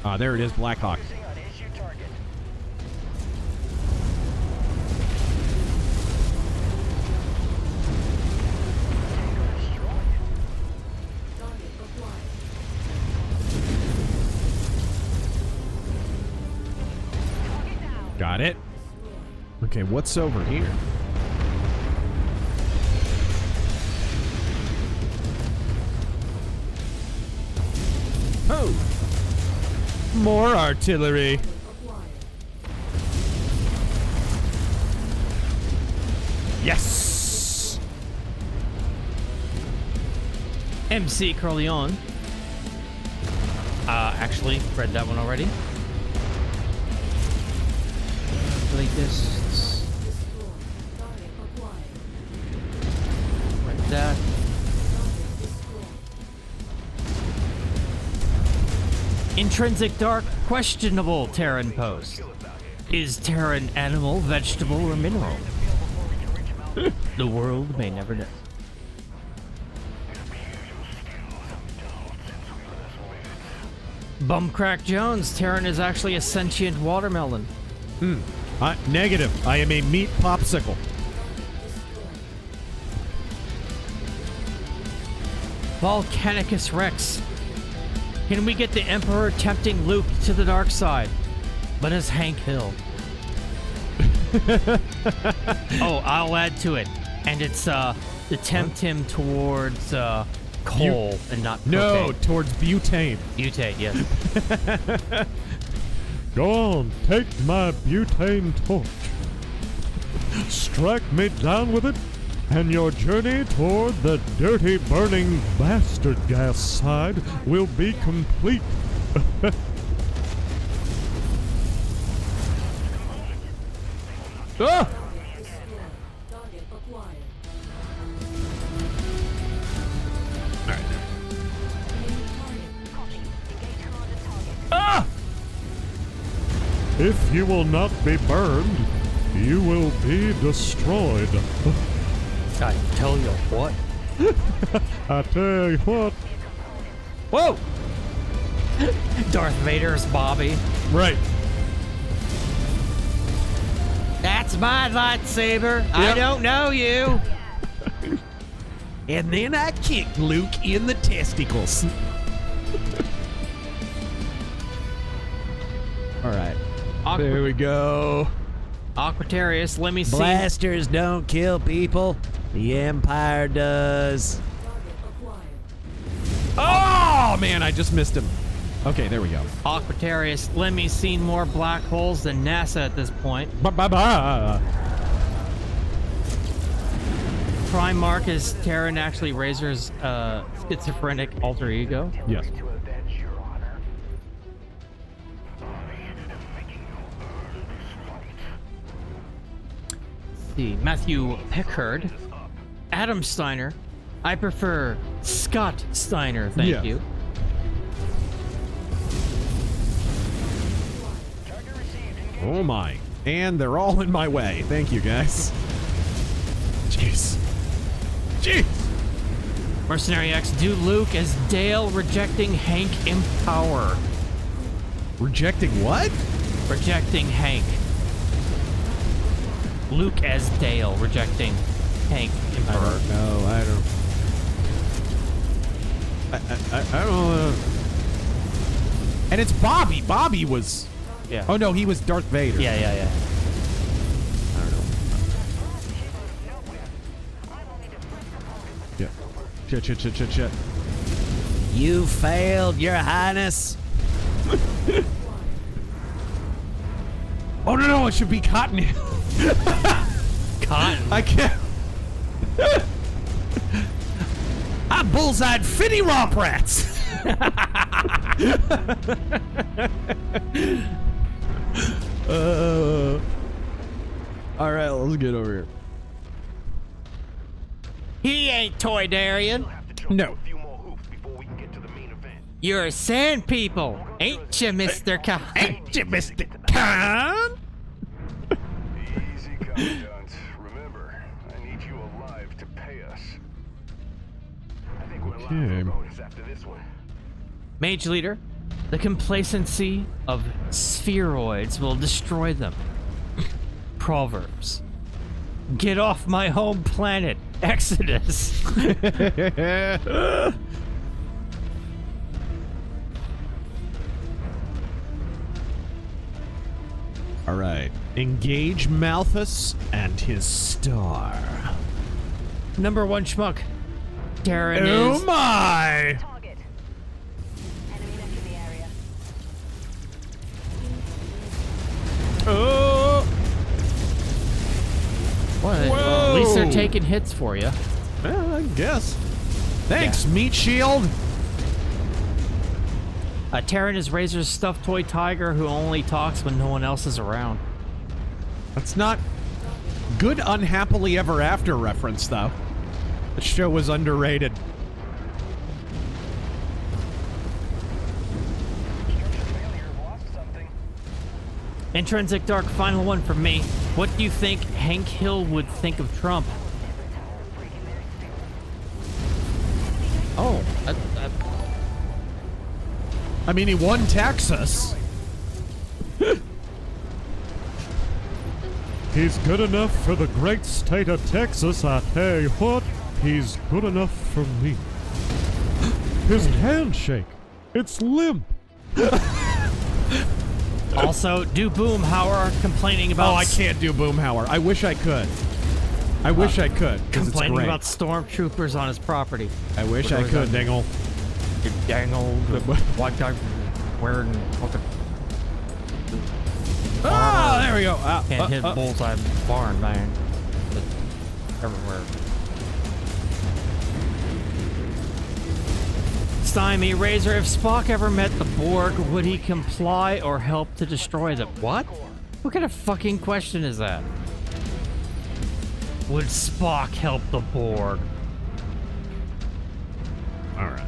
Ah, there it is, Blackhawk. Got it. Okay, what's over here? Oh! More artillery. Yes! MC Corleone. Actually, read that one already. Like this. Like that. Intrinsic Dark, questionable Terran post. Is Terran animal, vegetable, or mineral? The world may never know. Bumcrack Jones, Terran is actually a sentient watermelon. Negative. I am a meat popsicle. Volcanicus Rex. Can we get the Emperor tempting Luke to the dark side? But as Hank Hill. Oh, I'll add to it. And it's to tempt him towards coal and not cocaine. No, towards butane. Butane, yes. Go on, take my butane torch. Strike me down with it, and your journey toward the dirty, burning bastard gas side will be complete. Ah! If you will not be burned, you will be destroyed. I tell you what. I tell you what. Whoa! Darth Vader's Bobby. Right. That's my lightsaber. I don't know you. And then I kicked Luke in the testicles. All right. There we go. Aquatarius, let me see. Blasters don't kill people. The Empire does. Oh, man, I just missed him. Okay, there we go. Aquatarius, let me see more black holes than NASA at this point. Ba-ba-ba. Primarch is Terran actually Razor's schizophrenic alter ego? Yes. See, Matthew Pickard, Adam Steiner. I prefer Scott Steiner, thank you. Oh my. And they're all in my way. Thank you, guys. Jeez. Jeez. Mercenary X, do Luke as Dale rejecting Hank in power. Rejecting what? Rejecting Hank. Luke as Dale rejecting Hank in power. No, I don't. I don't know. And it's Bobby. Bobby was. Yeah. Oh no, he was Darth Vader. Yeah. I don't know. Yeah. Shit. You failed, Your Highness. Oh no, it should be Cotton. Cotton. I can't. I bullseyed Finny Romp Rats. All right, let's get over here. He ain't Toydarian. No. You're a sand people, ain't you, Mr. Khan? Ain't you, Mr. Khan? Easy, Commandant. Remember, I need you alive to pay us. I think we're live for bonus after this one. Mage Leader, the complacency of spheroids will destroy them. Proverbs. Get off my home planet. Exodus. All right. Engage Malthus and his star. Number one schmuck. Darren Oh is... my! Oh! What? Well, at least they're taking hits for you. Well, I guess. Thanks, Meat Shield. Terran is Razor's stuffed toy tiger who only talks when no one else is around. That's not good unhappily ever after reference, though. The show was underrated. Intrinsic Dark, final one from me. What do you think Hank Hill would think of Trump? Oh, I mean, he won Texas. He's good enough for the great state of Texas, I tell you what. He's good enough for me. His handshake, it's limp. Also, do Boomhauer complaining about... Oh, I can't do Boomhauer. I wish I could. I wish I could. Complaining about stormtroopers on his property. I wish I could, Dingle. You dangle. What guy wearing fucking... Ah, there we go. Can't hit bullseye barn, man. But everywhere. Stymie, Razor, if Spock ever met the Borg, would he comply or help to destroy them? What? What kind of fucking question is that? Would Spock help the Borg? Alright.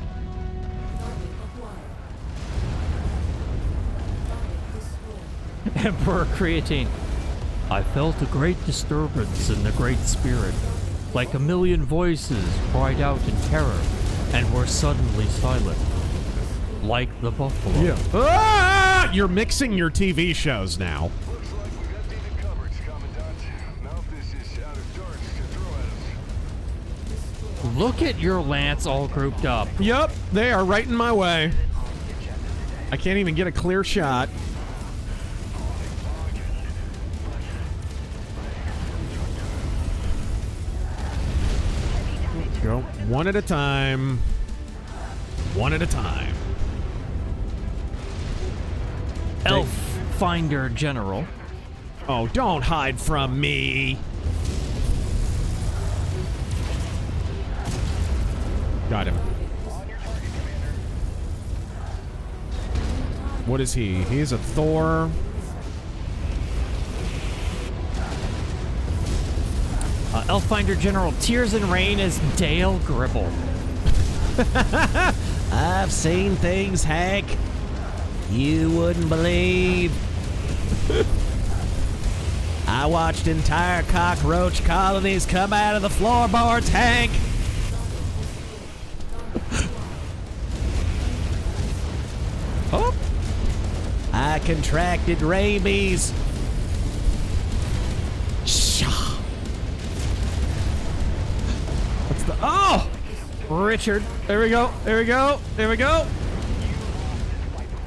Emperor Creatine. I felt a great disturbance in the Great Spirit, like a million voices cried out in terror, and were suddenly silent, like the buffalo. Yeah. Ah! You're mixing your TV shows now. Look at your lance all grouped up. Yup, they are right in my way. I can't even get a clear shot. Go one at a time. One at a time. Elf Finder General. Oh, don't hide from me. Got him. What is he? He's a Thor. Elffinder General Tears and Rain is Dale Gribble. I've seen things, Hank, you wouldn't believe. I watched entire cockroach colonies come out of the floorboards, Hank. Oh. I contracted rabies. What's the... Oh! Richard. There we go. There we go. There we go.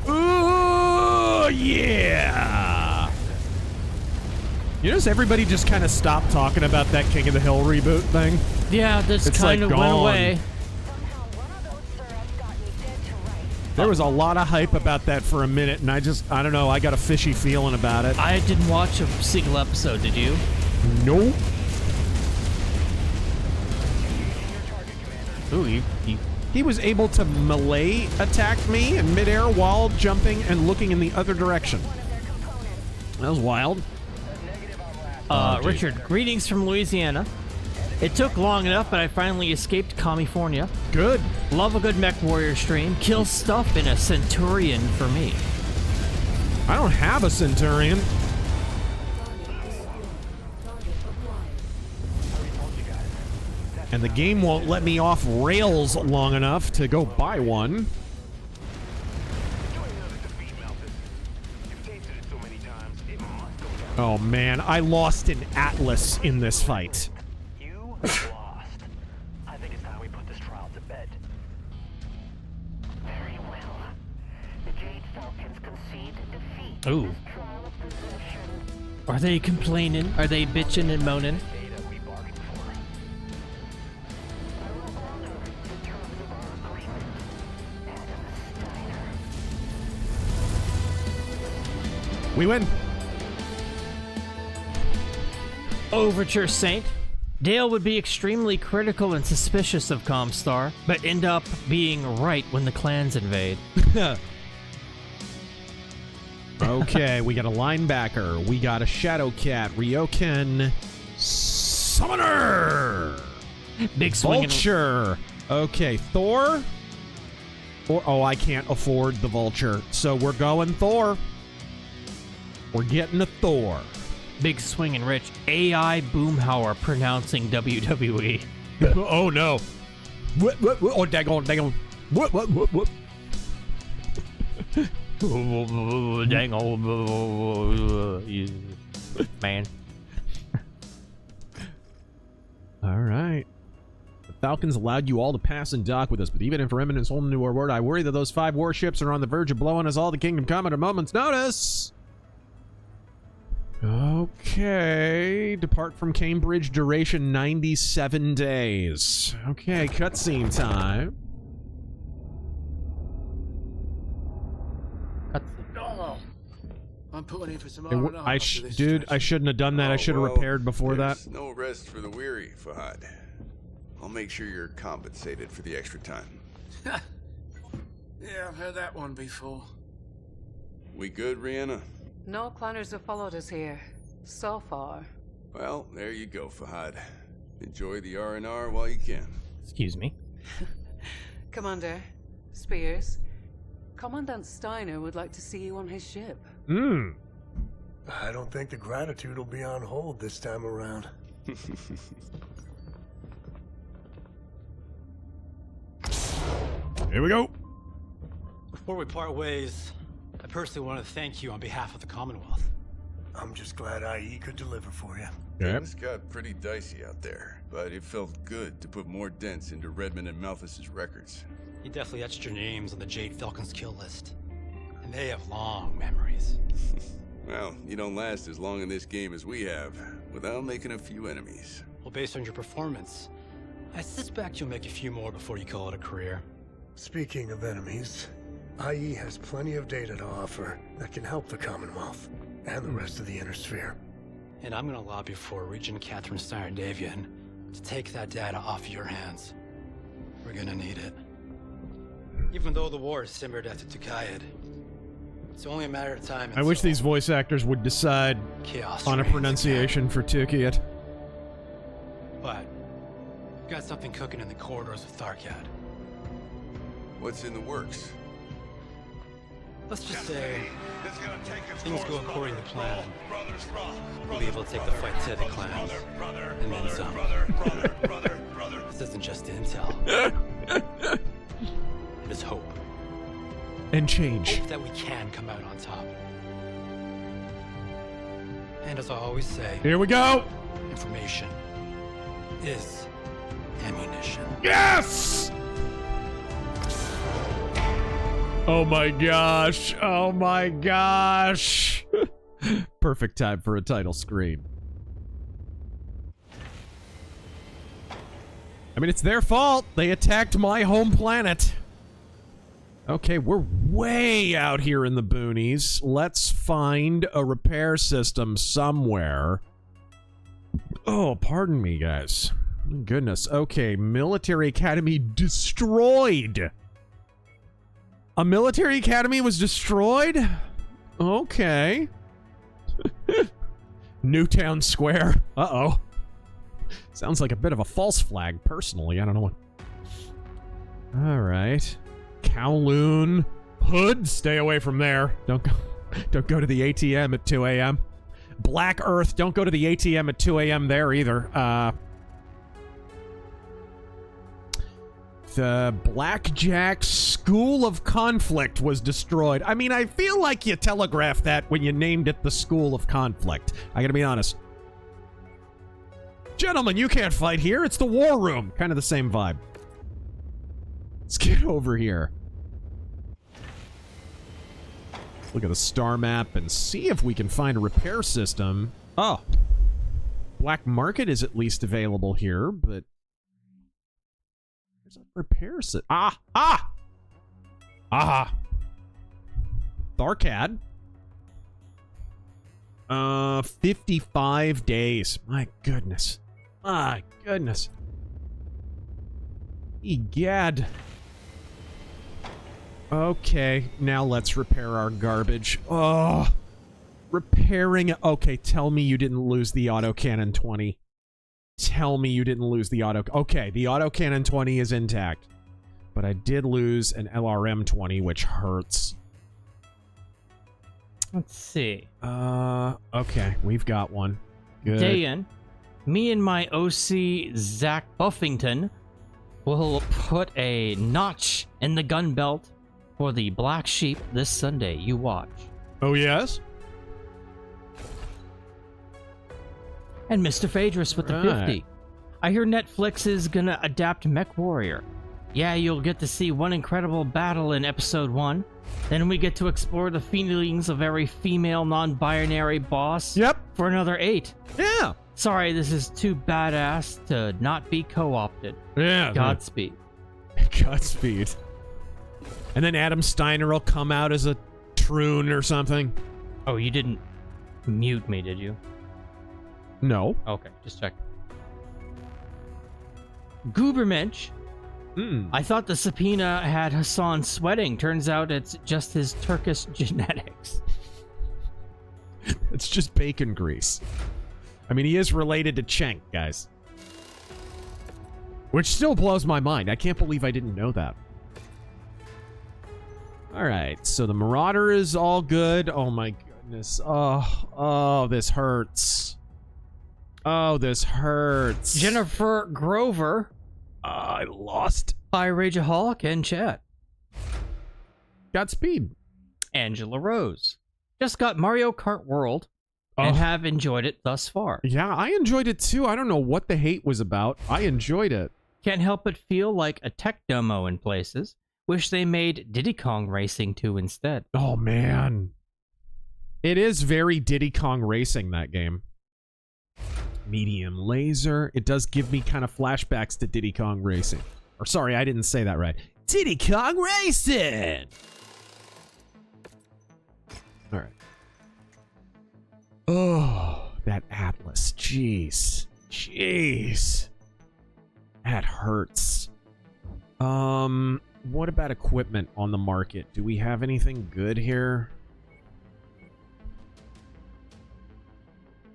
Ooh, yeah. You notice everybody just kind of stopped talking about that King of the Hill reboot thing? Yeah, this kind of went away. There was a lot of hype about that for a minute, and I don't know, I got a fishy feeling about it. I didn't watch a single episode, did you? Nope. Ooh, he was able to melee attack me in midair while jumping and looking in the other direction. That was wild. Richard, greetings from Louisiana. It took long enough, but I finally escaped California. Good. Love a good Mechwarrior stream. Kill stuff in a Centurion for me. I don't have a Centurion. And the game won't let me off rails long enough to go buy one. Oh man, I lost an Atlas in this fight. Lost. I think it's time we put this trial to bed. Very well. The Jade Falcons concede defeat. Ooh. Are they complaining? Are they bitching and moaning? We win. Overture Saint. Dale would be extremely critical and suspicious of Comstar, but end up being right when the clans invade. Okay, we got a linebacker. We got a Shadowcat. Ryoken. Summoner. Big swinging. Vulture. Okay, Thor. Oh, I can't afford the Vulture. So we're going Thor. We're getting a Thor. Big swinging rich. AI Boomhauer pronouncing WWE. Oh no. What? Oh, daggone. What? Dang old man. All right. The Falcons allowed you all to pass and dock with us, but even if Remnants hold into our word, I worry that those 5 warships are on the verge of blowing us all to Kingdom Come at a moment's notice. Okay. Depart from Cambridge, duration 97 days. Okay, cutscene time. I'm putting in for some R&R Dude, I shouldn't have done that. I should have repaired before that. No rest for the weary, Fahad. I'll make sure you're compensated for the extra time. Yeah, I've heard that one before. We good, Rihanna? No clanners have followed us here. So far. Well, there you go, Fahad. Enjoy the R&R while you can. Excuse me. Commander, Spears, Commandant Steiner would like to see you on his ship. I don't think the gratitude will be on hold this time around. Here we go. Before we part ways, I personally want to thank you on behalf of the Commonwealth. I'm just glad IE could deliver for you. Things got pretty dicey out there, but it felt good to put more dents into Redmond and Malthus's records. You definitely etched your names on the Jade Falcon's kill list. And they have long memories. Well, you don't last as long in this game as we have, without making a few enemies. Well, based on your performance, I suspect you'll make a few more before you call it a career. Speaking of enemies, IE has plenty of data to offer that can help the Commonwealth and the rest of the Inner Sphere. And I'm gonna lobby for Regent Catherine Steiner-Davian to take that data off your hands. We're gonna need it. Even though the war is simmered at the Tukayad, it's only a matter of time. I wish these voice actors would decide Chaos on a reigns pronunciation for Tukayad. But we've got something cooking in the corridors of Tharkad. What's in the works? Let's just say things go according to plan. We'll be able to take the fight to the clans, and then some. This isn't just intel. It is hope. And change. Hope that we can come out on top. And as I always say, here we go. Information is ammunition. Yes! Oh my gosh. Oh my gosh. Perfect time for a title screen. I mean, it's their fault. They attacked my home planet. Okay, we're way out here in the boonies. Let's find a repair system somewhere. Oh, pardon me, guys. Goodness. Okay, military academy destroyed. A military academy was destroyed? Okay. Newtown Square. Uh-oh. Sounds like a bit of a false flag, personally. I don't know what... Alright. Kowloon. Hood, stay away from there. Don't go to the ATM at 2 a.m. Black Earth, don't go to the ATM at 2 a.m. there either. The Blackjack School of Conflict was destroyed. I mean, I feel like you telegraphed that when you named it the School of Conflict. I gotta be honest. Gentlemen, you can't fight here. It's the war room. Kind of the same vibe. Let's get over here. Look at the star map and see if we can find a repair system. Oh. Black market is at least available here, but... there's a repair system. Ah! 55 days. My goodness. My goodness. Egad. Okay, now let's repair our garbage. Oh, repairing. Okay, tell me you didn't lose the autocannon 20. Tell me you didn't lose the auto. Okay, the autocannon 20 is intact, but I did lose an LRM 20, which hurts. Let's see. Okay, we've got one. Good. Day in, me and my OC Zach Buffington will put a notch in the gun belt for the Black Sheep this Sunday. You watch. Oh, yes? And Mr. Phaedrus with the 50. I hear Netflix is gonna adapt Mechwarrior. Yeah, you'll get to see one incredible battle in episode 1. Then we get to explore the feelings of every female non-binary boss. Yep. For another 8. Yeah. Sorry, this is too badass to not be co-opted. Yeah. Godspeed. Godspeed. And then Adam Steiner will come out as a troon or something. Oh, you didn't mute me, did you? No. Okay, just check. Goobermensch. I thought the subpoena had Hassan sweating. Turns out it's just his Turkish genetics. It's just bacon grease. I mean, he is related to Cenk, guys. Which still blows my mind. I can't believe I didn't know that. Alright, so the Marauder is all good. Oh my goodness. Oh, this hurts. Oh, this hurts. Jennifer Grover. I lost. Hi, Rage Hawk and chat. Godspeed. Angela Rose. Just got Mario Kart World and have enjoyed it thus far. Yeah, I enjoyed it too. I don't know what the hate was about. I enjoyed it. Can't help but feel like a tech demo in places. Wish they made Diddy Kong Racing 2 instead. Oh, man. It is very Diddy Kong Racing, that game. Medium laser. It does give me kind of flashbacks to Diddy Kong Racing. Or sorry, I didn't say that right. Diddy Kong Racing! All right. Oh, that Atlas. Jeez. Jeez. That hurts. What about equipment on the market? Do we have anything good here?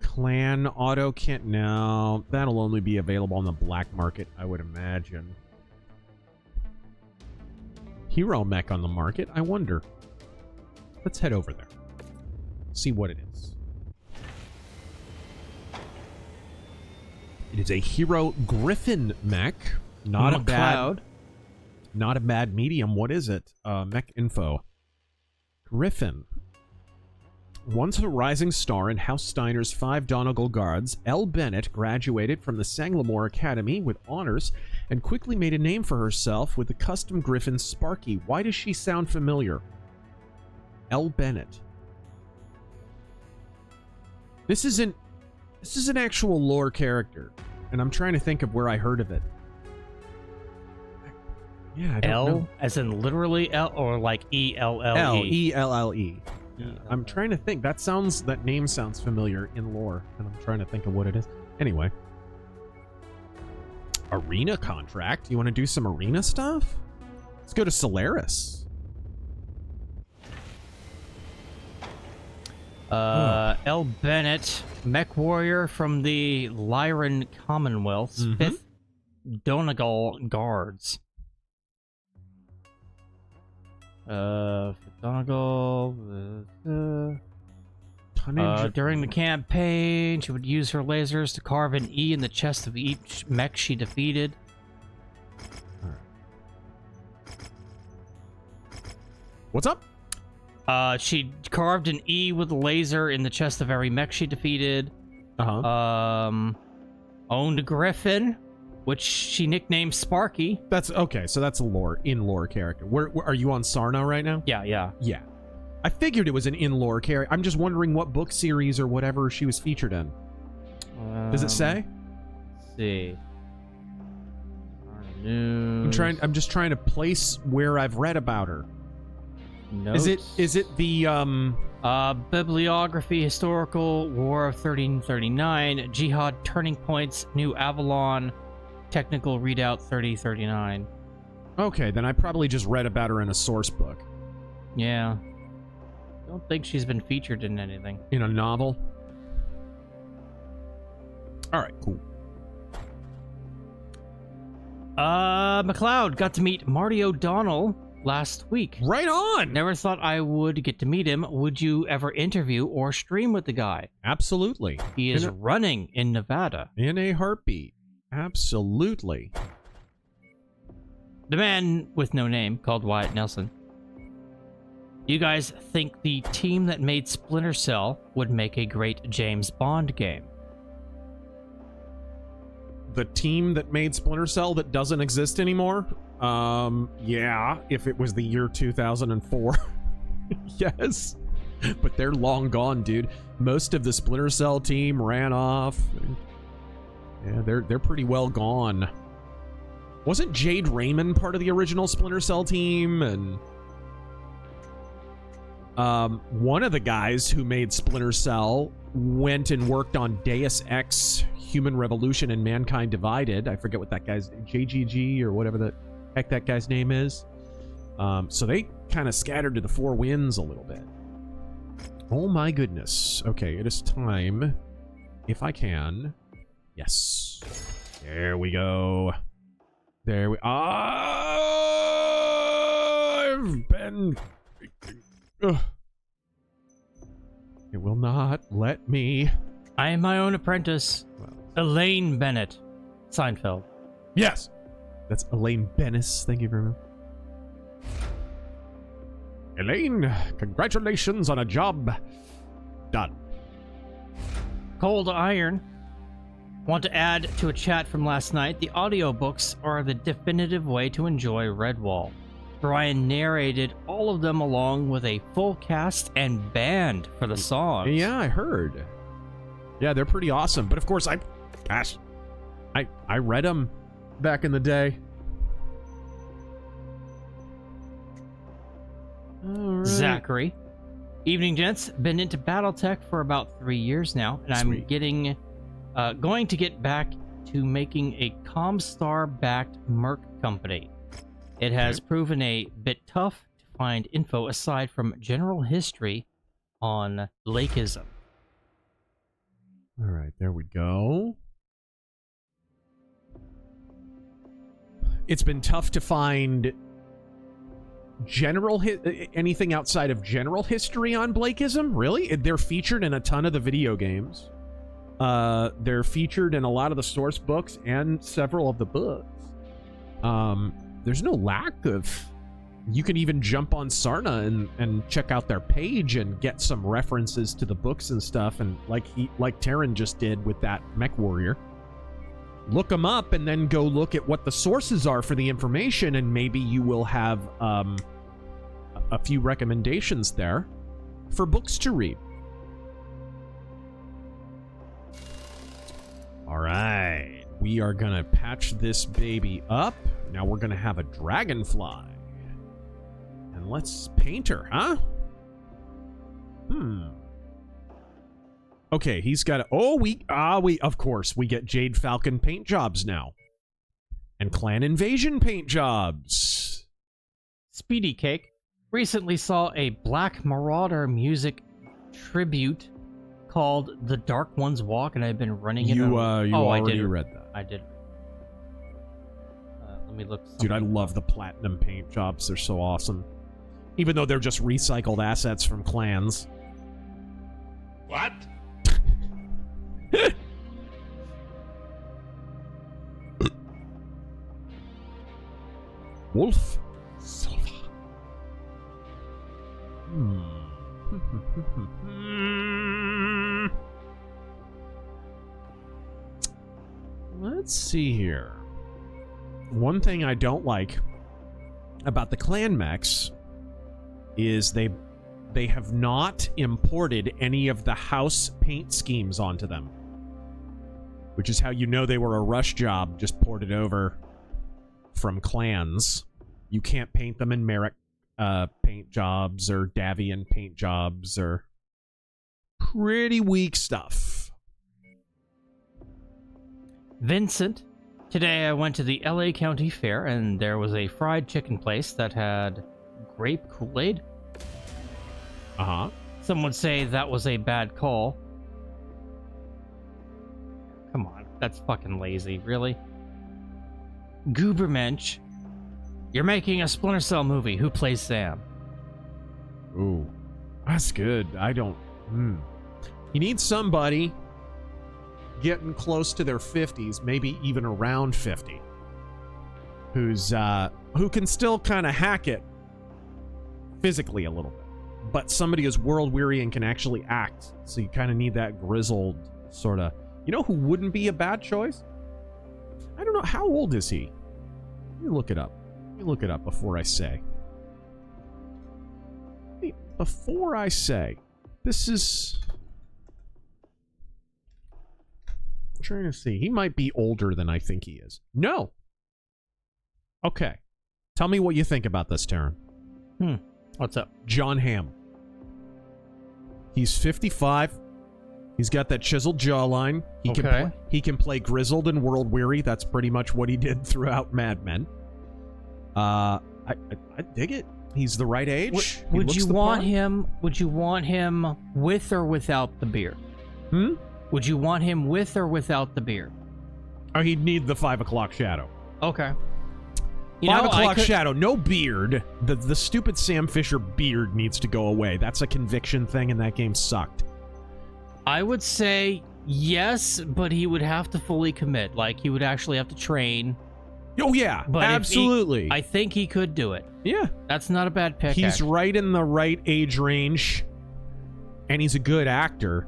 Clan auto can't. No, that'll only be available on the black market, I would imagine. Hero mech on the market, I wonder. Let's head over there. See what it is. It is a Hero Griffin mech. Not a bad medium. What is it? Mech info. Griffin. Once a rising star in House Steiner's 5 Donegal Guards, Elle Bennett graduated from the Sanglamore Academy with honors and quickly made a name for herself with the custom Griffin Sparky. Why does she sound familiar? Elle Bennett. This is an actual lore character, and I'm trying to think of where I heard of it. Yeah, I don't know. As in literally L, or like E-L-L-E? L-E-L-L-E. Yeah, I'm trying to think. That name sounds familiar in lore, and I'm trying to think of what it is. Anyway. Arena contract? You want to do some arena stuff? Let's go to Solaris. Elle Bennett, Mechwarrior from the Lyran Commonwealth's 5th Donegal Guards. Donegal. During the campaign, she would use her lasers to carve an E in the chest of each mech she defeated. What's up? She carved an E with a laser in the chest of every mech she defeated. Owned a Griffin, which she nicknamed Sparky. That's okay. So that's a in-lore character. Where are you on Sarna right now? Yeah. I figured it was an in-lore character. I'm just wondering what book series or whatever she was featured in. Does it say? Let's see. I'm just trying to place where I've read about her. Notes. Is it the bibliography, historical, War of 1339, Jihad Turning Points, New Avalon, technical readout 3039. Okay, then I probably just read about her in a source book. Yeah. I don't think she's been featured in anything. In a novel? Alright, cool. McLeod got to meet Marty O'Donnell last week. Right on! Never thought I would get to meet him. Would you ever interview or stream with the guy? Absolutely. He is running in Nevada. In a heartbeat. Absolutely. The man with no name, called Wyatt Nelson. You guys think the team that made Splinter Cell would make a great James Bond game? The team that made Splinter Cell that doesn't exist anymore? Yeah, if it was the year 2004. Yes. But they're long gone, dude. Most of the Splinter Cell team ran off. Yeah, they're pretty well gone. Wasn't Jade Raymond part of the original Splinter Cell team? And one of the guys who made Splinter Cell went and worked on Deus Ex, Human Revolution, and Mankind Divided. I forget what that guy's JGG or whatever the heck that guy's name is. So they kind of scattered to the four winds a little bit. Oh my goodness. Okay, it is time, if I can. Yes. There we go. There we... I've been... It will not let me. I am my own apprentice. Elaine Bennett. Seinfeld. Yes! That's Elaine Bennis. Thank you very much. Elaine, congratulations on a job done. Cold Iron. Want to add to a chat from last night, the audiobooks are the definitive way to enjoy Redwall. Brian narrated all of them along with a full cast and band for the songs. Yeah, I heard. Yeah, they're pretty awesome. But of course, I read them back in the day. All right. Zachary. Evening, gents. Been into BattleTech for about 3 years now, and I'm going to get back to making a Comstar-backed Merc company. It has proven a bit tough to find info aside from general history on Lakeism. All right, there we go. It's been tough to find anything outside of general history on Blakeism. Really? They're featured in a ton of the video games. They're featured in a lot of the source books and several of the books. There's no lack of... You can even jump on Sarna and check out their page and get some references to the books and stuff. And like Taryn just did with that Mechwarrior. Look them up and then go look at what the sources are for the information, and maybe you will have a few recommendations there for books to read. All right, we are gonna patch this baby up. Now we're gonna have a dragonfly, and let's paint her, huh? Okay, he's got a... of course, we get Jade Falcon paint jobs now. And Clan Invasion paint jobs. Speedy Cake recently saw a Black Marauder music tribute called The Dark One's Walk, and I've been running it. You already read that. I did. Let me look. Dude, I love the platinum paint jobs. They're so awesome. Even though they're just recycled assets from clans. What? Wolf Silva. Let's see here. One thing I don't like about the clan mechs is they have not imported any of the house paint schemes onto them. Which is how you know they were a rush job, just ported over from clans. You can't paint them in Merrick paint jobs or Davian paint jobs or pretty weak stuff. Vincent. Today I went to the LA County Fair and there was a fried chicken place that had grape Kool-Aid. Uh-huh. Some would say that was a bad call. Come on, that's fucking lazy, really? Goobermensch. You're making a Splinter Cell movie. Who plays Sam? Ooh, that's good. I don't... You need somebody getting close to their 50s, maybe even around 50, who can still kind of hack it physically a little bit, but somebody who's world-weary and can actually act. So you kind of need that grizzled sort of... You know who wouldn't be a bad choice? I don't know. How old is he? Let me look it up. Let me look it up before I say. Before I say. This is... I'm trying to see. He might be older than I think he is. No! Okay. Tell me what you think about this, Taryn. What's up? John Hamm. He's 55. He's got that chiseled jawline. He can play grizzled and world weary. That's pretty much what he did throughout Mad Men. I dig it. He's the right age. Would you want him with or without the beard? Would you want him with or without the beard? Oh, he'd need the 5 o'clock shadow. Okay. 5 o'clock shadow, no beard. The stupid Sam Fisher beard needs to go away. That's a conviction thing, and that game sucked. I would say yes, but he would have to fully commit. Like, he would actually have to train. Oh, yeah, But absolutely. I think he could do it. Yeah. That's not a bad pick. He's actually. right in the right age range, and he's a good actor.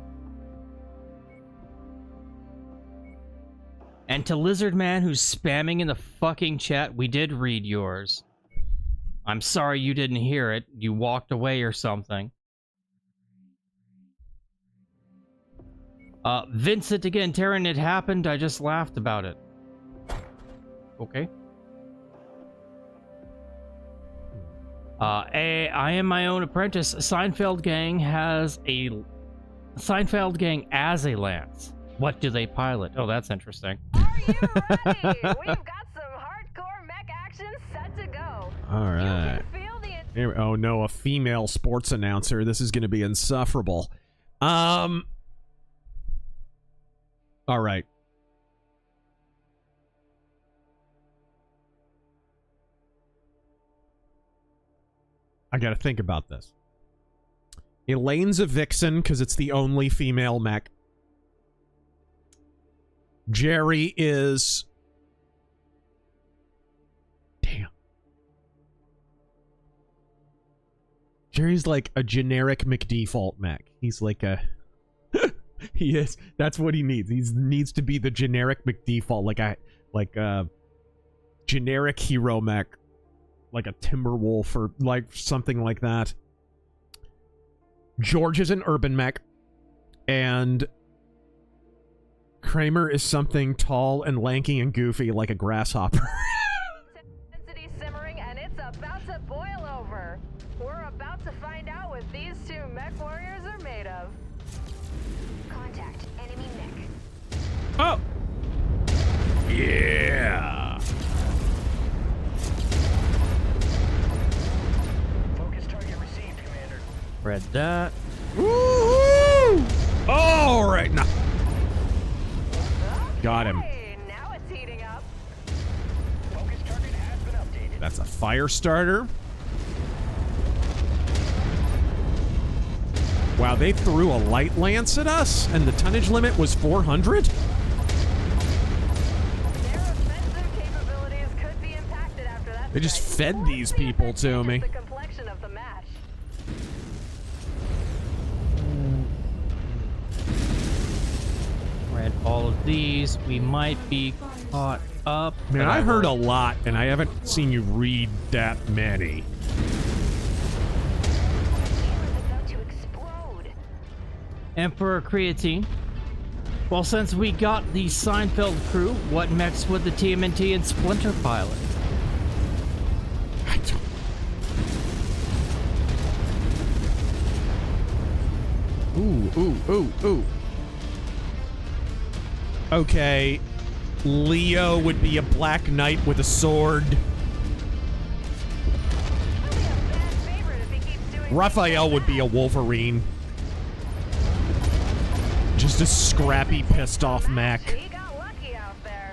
And to Lizard Man, who's spamming in the fucking chat, we did read yours. I'm sorry you didn't hear it. You walked away or something. Vincent again, Taryn, it happened. I just laughed about it. Okay. I am my own apprentice. Seinfeld gang as a lance. What do they pilot? Oh, that's interesting. Are you ready? We've got some hardcore mech action set to go. All right. Here, oh no, a female sports announcer. This is going to be insufferable. All right. I got to think about this. Elaine's a vixen because it's the only female mech. Jerry is... Damn. Jerry's like a generic McDefault mech. He's like a... He is. That's what he needs. He needs to be the generic McDefault, like a generic hero mech, like a Timberwolf or like something like that. George is an urban mech, and Kramer is something tall and lanky and goofy like a grasshopper. Intensity simmering, and it's about to boil over. We're about to find out what these two mech warriors are made of. Contact enemy mech. Oh! Yeah! Focus target received, Commander. Read that. Woo-hoo! All right, now. Got him. Now it's heating up. Focus target has been updated. That's a fire starter. Wow, they threw a light lance at us, and the tonnage limit was 400? Their offensive capabilities could be impacted after that. They just fed these people to me. The complexion of the match. Read all of these. We might be caught up. Man, I heard a lot, and I haven't seen you read that many. Emperor Creatine. Well, since we got the Seinfeld crew, what mechs would the TMNT and Splinter pilot? I don't... Ooh. Okay. Leo would be a Black Knight with a sword. Raphael would be a Wolverine. Just a scrappy, pissed off mech. He got lucky out there.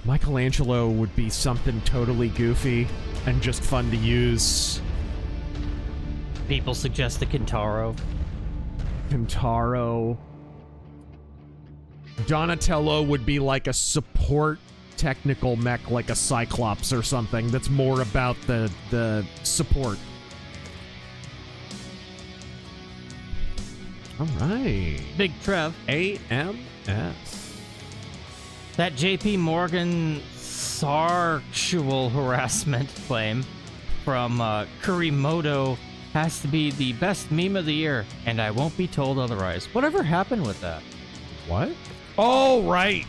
Michelangelo would be something totally goofy and just fun to use. People suggest the Kintaro. Donatello would be like a support technical mech, like a Cyclops or something. That's more about the support. All right. Big Trev. AMS. That JP Morgan sexual harassment claim from Kurimoto has to be the best meme of the year, and I won't be told otherwise. Whatever happened with that? What? Oh, right.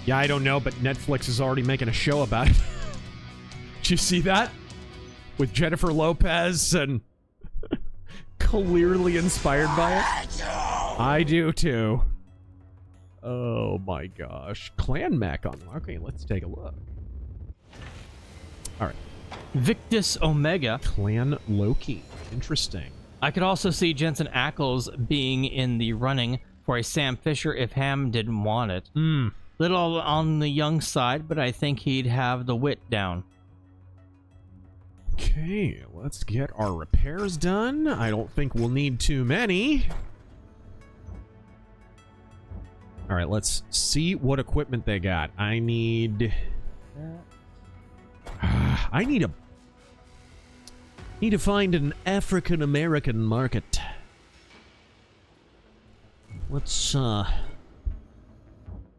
Yeah, I don't know, but Netflix is already making a show about it. Did you see that? With Jennifer Lopez and... clearly inspired by it. I do too. Oh my gosh. Clan Mech on. Okay, let's take a look. All right. Victus Omega. Clan Loki. Interesting. I could also see Jensen Ackles being in the running for a Sam Fisher if Ham didn't want it. Little on the young side, but I think he'd have the wit down. Okay, let's get our repairs done. I don't think we'll need too many. All right, let's see what equipment they got. I need to find an African American market. Let's find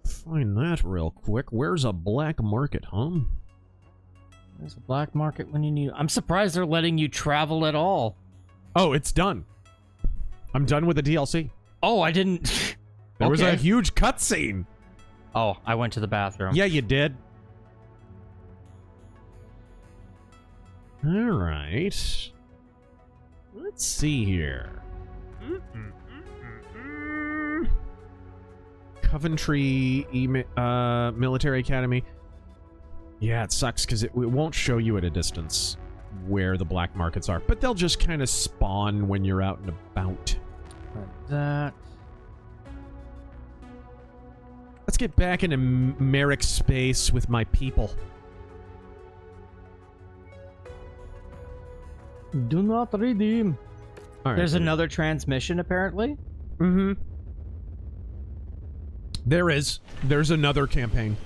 that real quick. Where's a black market, huh? There's a black market when you need... I'm surprised they're letting you travel at all. Oh, it's done. I'm done with the DLC. Oh, I didn't... There was a huge cutscene. Oh, I went to the bathroom. Yeah, you did. All right. Let's see here. Coventry Military Academy. Yeah, it sucks because it won't show you at a distance where the black markets are, but they'll just kind of spawn when you're out and about. Like that. Let's get back into Merrick space with my people. Do not redeem. All right, There's another transmission, apparently. Mm-hmm. There is. There's another campaign.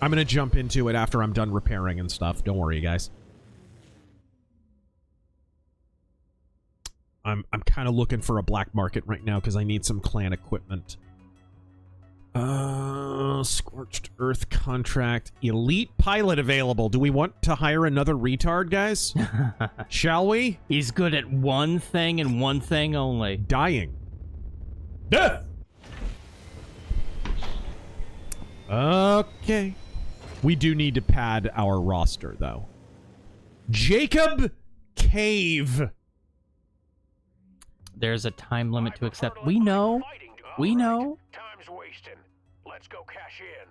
I'm gonna jump into it after I'm done repairing and stuff. Don't worry, guys. I'm kind of looking for a black market right now because I need some clan equipment. Scorched Earth contract. Elite pilot available. Do we want to hire another retard, guys? Shall we? He's good at one thing and one thing only. Dying. Death! Okay. We do need to pad our roster, though. Jacob Cave. There's a time limit to accept. We know. We know. Time's wasting. Let's go cash in.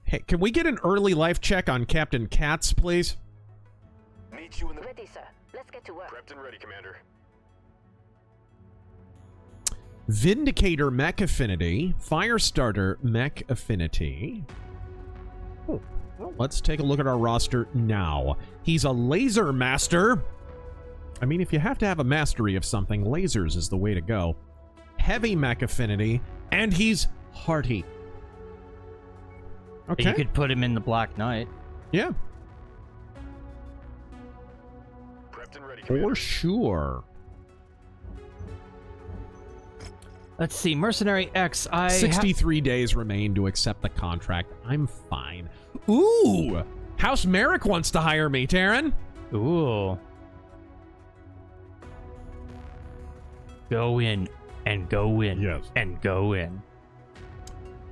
Hey, can we get an early life check on Captain Katz, please? Meet you in the... Ready, sir. Let's get to work. Prepped and ready, Commander. Vindicator Mech Affinity. Firestarter Mech Affinity. Oh, well, let's take a look at our roster now. He's a laser master. I mean, if you have to have a mastery of something, lasers is the way to go. Heavy Mech Affinity, and he's hearty. Okay. You could put him in the Black Knight. Yeah. Prepped and ready, For sure. Let's see, Mercenary X, 63 days remain to accept the contract. I'm fine. Ooh! House Merrick wants to hire me, Taryn. Ooh. Go in, and go in, yes, and go in.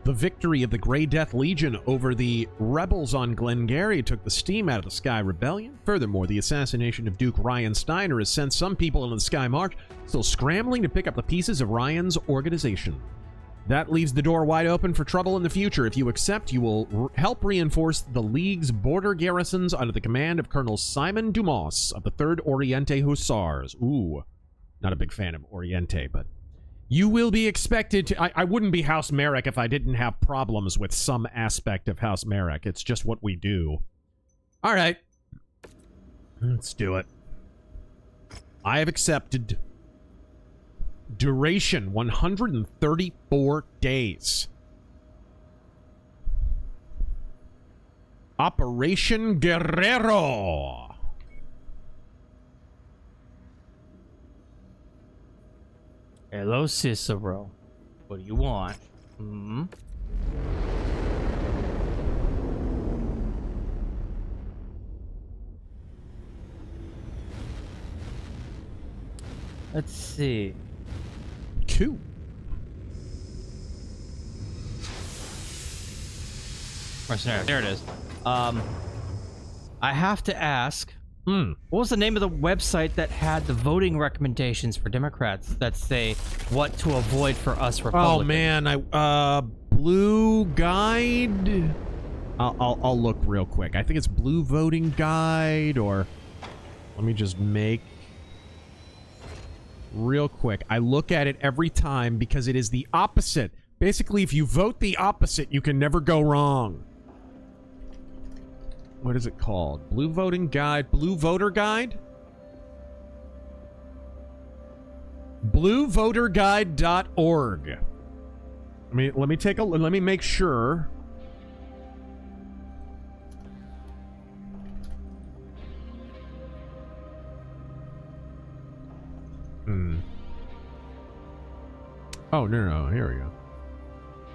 The victory of the Grey Death Legion over the rebels on Glengarry took the steam out of the Sky Rebellion. Furthermore, the assassination of Duke Ryan Steiner has sent some people into the Sky March, still scrambling to pick up the pieces of Ryan's organization. That leaves the door wide open for trouble in the future. If you accept, you will help reinforce the League's border garrisons under the command of Colonel Simon Dumas of the 3rd Oriente Hussars. Ooh, not a big fan of Oriente, but... You will be expected to... I wouldn't be House Merrick if I didn't have problems with some aspect of House Merrick. It's just what we do. All right. Let's do it. I have accepted. Duration, 134 days. Operation Guerrero. Hello, Cicero. What do you want? Hmm? Let's see. Two. Mercenary. There it is. I have to ask. What was the name of the website that had the voting recommendations for Democrats that say what to avoid for us Republicans? Oh man, Blue Guide. I'll look real quick. I think it's Blue Voting Guide, or let me just make real quick. I look at it every time because it is the opposite. Basically, if you vote the opposite, you can never go wrong. What is it called? Blue Voting Guide? Blue Voter Guide? bluevoterguide.org. Let me make sure. Oh, no, here we go.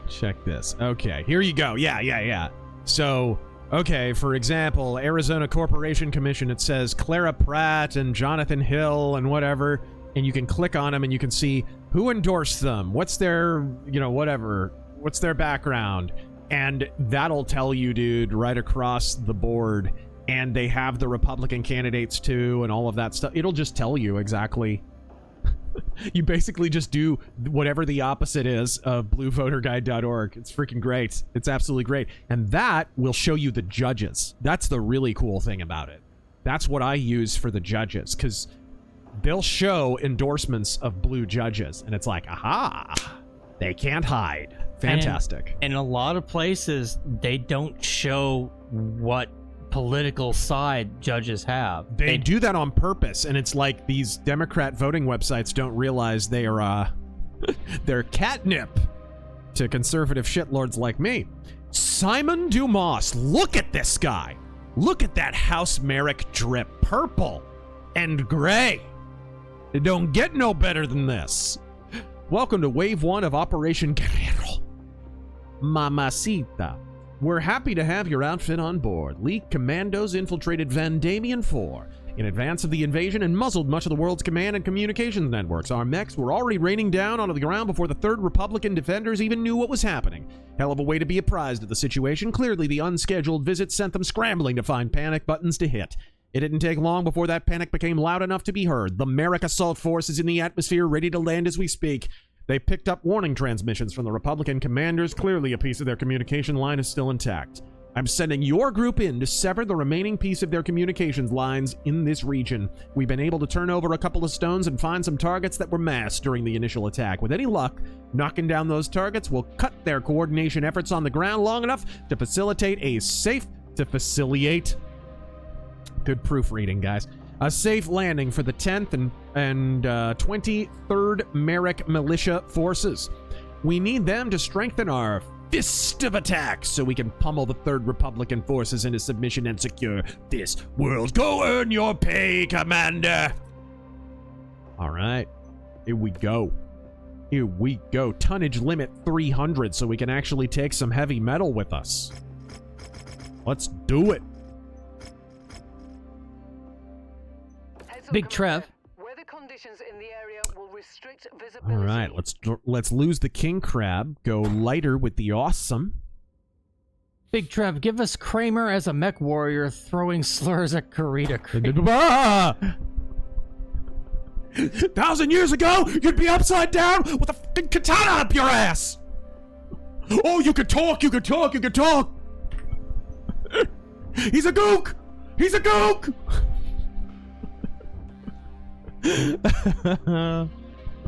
Check this. Okay, here you go. Yeah. So, okay, for example, Arizona Corporation Commission, it says Clara Pratt and Jonathan Hill and whatever, and you can click on them and you can see who endorsed them, what's their, whatever, what's their background, and that'll tell you, dude, right across the board. And they have the Republican candidates too and all of that stuff. It'll just tell you exactly. You basically just do whatever the opposite is of bluevoterguide.org. It's freaking great. It's absolutely great. And that will show you the judges. That's the really cool thing about it. That's what I use for the judges, because they'll show endorsements of blue judges. And it's like, aha, they can't hide. Fantastic. And in a lot of places, they don't show what political side judges have. They do that on purpose, and it's like these Democrat voting websites don't realize they are they're catnip to conservative shitlords like me. Simon Dumas, look at this guy. Look at that House Merrick drip, purple and gray. It don't get no better than this. Welcome to Wave 1 of Operation Guerrero. Mamacita. We're happy to have your outfit on board. League commandos infiltrated Vandamian 4 in advance of the invasion and muzzled much of the world's command and communications networks. Our mechs were already raining down onto the ground before the 3rd Republican defenders even knew what was happening. Hell of a way to be apprised of the situation. Clearly, the unscheduled visit sent them scrambling to find panic buttons to hit. It didn't take long before that panic became loud enough to be heard. The Merrick assault force is in the atmosphere, ready to land as we speak. They picked up warning transmissions from the Republican commanders. Clearly, a piece of their communication line is still intact. I'm sending your group in to sever the remaining piece of their communications lines in this region. We've been able to turn over a couple of stones and find some targets that were masked during the initial attack. With any luck, knocking down those targets will cut their coordination efforts on the ground long enough to facilitate good proofreading, guys. A safe landing for the 10th and 23rd Merrick Militia Forces. We need them to strengthen our fist of attack so we can pummel the 3rd Republican forces into submission and secure this world. Go earn your pay, Commander! All right. Here we go. Here we go. Tonnage limit 300 so we can actually take some heavy metal with us. Let's do it. Big Trev. Weather conditions in the area will restrict visibility. All right, let's lose the king crab. Go lighter with the awesome. Big Trev, give us Kramer as a Mechwarrior throwing slurs at Kurita. 1,000 years ago, you'd be upside down with a fucking katana up your ass. Oh, you could talk. He's a gook. He's a gook.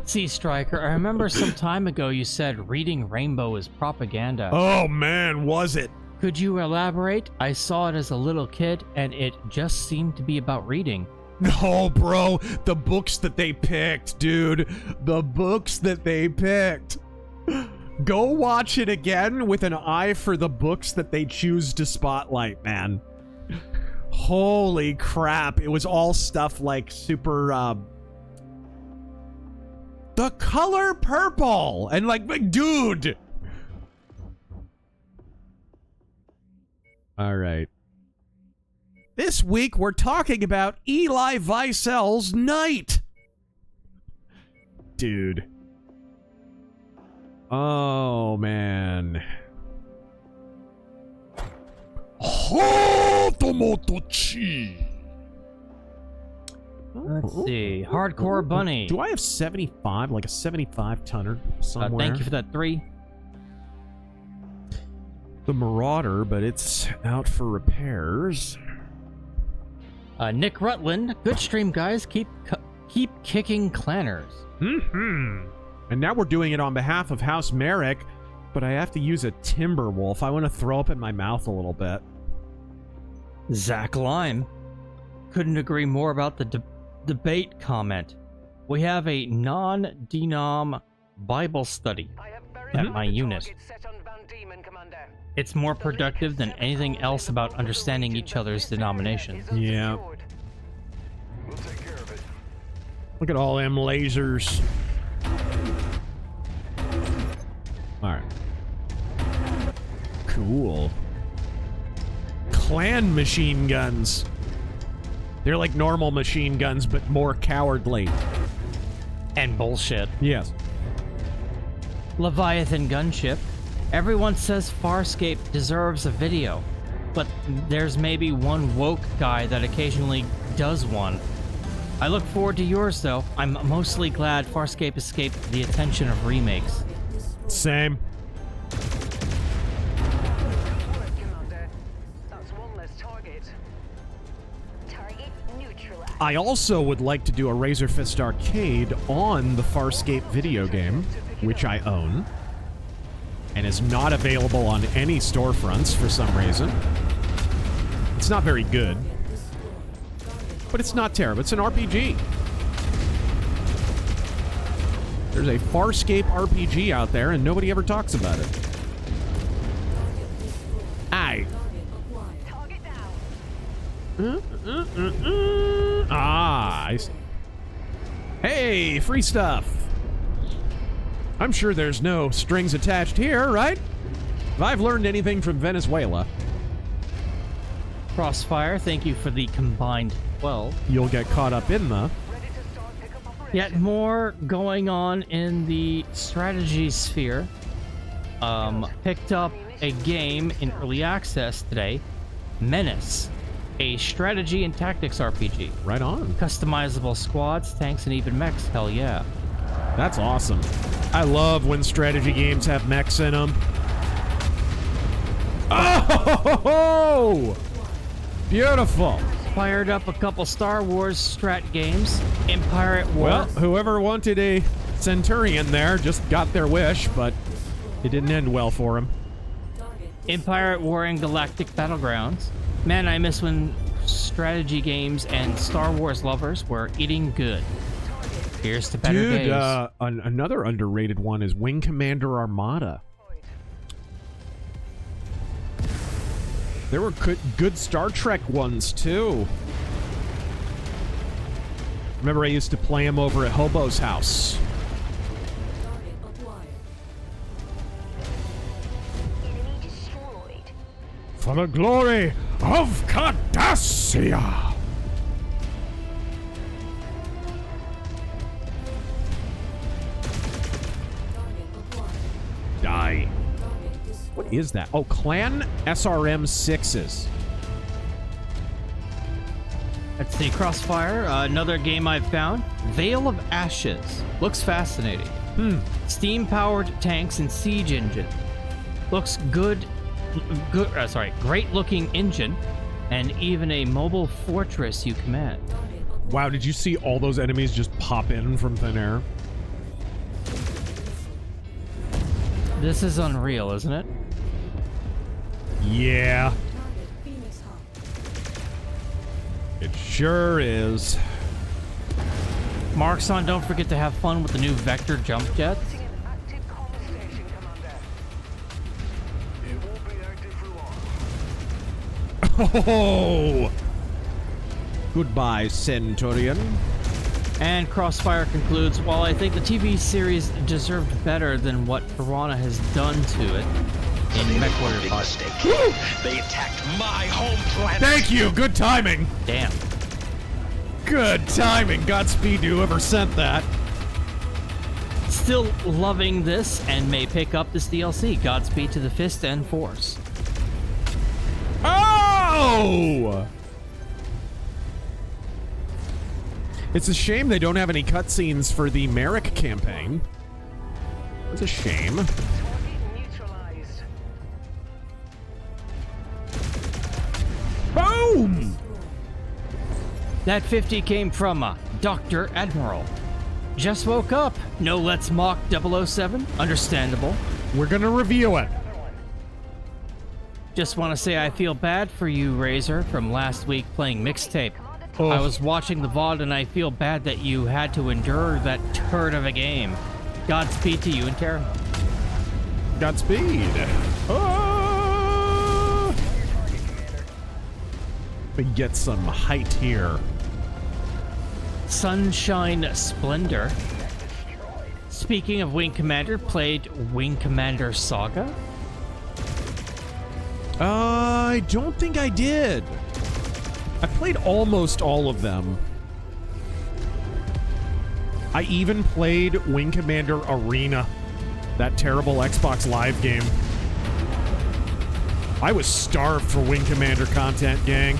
Sea Striker, I remember some time ago you said reading Rainbow is propaganda. Oh man, was it? Could you elaborate? I saw it as a little kid and it just seemed to be about reading. No, bro, the books that they picked, dude. The books that they picked. Go watch it again with an eye for the books that they choose to spotlight, man. Holy crap, it was all stuff like super, The Color Purple! And like, dude! Alright. This week, we're talking about Eli Wiesel's Night! Dude. Oh, man. Let's see. Hardcore Bunny. Do I have 75? Like a 75 tonner somewhere? Thank you for that 3. The Marauder, but it's out for repairs. Nick Rutland. Good stream, guys. Keep kicking clanners. And now we're doing it on behalf of House Merrick, but I have to use a Timberwolf. I want to throw up in my mouth a little bit. Zach Lime. Couldn't agree more about the debate comment. We have a non-denom Bible study at my unit. It's more productive than anything else about understanding each other's denominations. Yeah. Look at all them lasers. Alright. Cool. Clan machine guns. They're like normal machine guns, but more cowardly. And bullshit. Yes. Leviathan gunship. Everyone says Farscape deserves a video, but there's maybe one woke guy that occasionally does one. I look forward to yours, though. I'm mostly glad Farscape escaped the attention of remakes. Same. I also would like to do a RazorFist arcade on the Farscape video game, which I own, and is not available on any storefronts for some reason. It's not very good, but it's not terrible. It's an RPG. There's a Farscape RPG out there, and nobody ever talks about it. Aye. Ah, I see. Hey, free stuff. I'm sure there's no strings attached here, right? If I've learned anything from Venezuela. Crossfire, thank you for the combined 12. You'll get caught up in the... Yet more going on in the strategy sphere. Picked up a game in early access today, Menace, a strategy and tactics RPG. Right on. Customizable squads, tanks, and even mechs. Hell yeah. That's awesome. I love when strategy games have mechs in them. Oh! Beautiful. Fired up a couple Star Wars strat games. Empire at War. Well, whoever wanted a Centurion there just got their wish, but it didn't end well for him. Empire at War and Galactic Battlegrounds. Man, I miss when strategy games and Star Wars lovers were eating good. Here's to better days. Another underrated one is Wing Commander Armada. There were good Star Trek ones, too. Remember, I used to play them over at Hobo's house. For the glory of Cardassia! Die. What is that? Oh, Clan SRM 6s. Let's see, Crossfire, another game I've found. Veil of Ashes. Looks fascinating. Steam-powered tanks and siege engine. Looks good. Great-looking engine, and even a mobile fortress you command. Wow, did you see all those enemies just pop in from thin air? This is Unreal, isn't it? Yeah. It sure is. Markson, don't forget to have fun with the new Vector jump jets. Oh! Goodbye, Centurion. And Crossfire concludes, while I think the TV series deserved better than what Piranha has done to it in Mechwarrior. They attacked my home planet. Thank you! Good timing! Damn. Good timing! Godspeed to whoever sent that. Still loving this and may pick up this DLC. Godspeed to the Fist and Force. Oh! It's a shame they don't have any cutscenes for the Merrick campaign. It's a shame. Boom! That 50 came from Dr. Admiral. Just woke up. No Let's Mock 007. Understandable. We're gonna review it. Just want to say I feel bad for you, Razor, from last week playing Mixtape. Oh. I was watching the VOD and I feel bad that you had to endure that turd of a game. Godspeed to you and Tara. Godspeed. Oh! We get some height here. Sunshine Splendor. Speaking of Wing Commander, played Wing Commander Saga? I don't think I did. I played almost all of them. I even played Wing Commander Arena, that terrible Xbox Live game. I was starved for Wing Commander content, gang.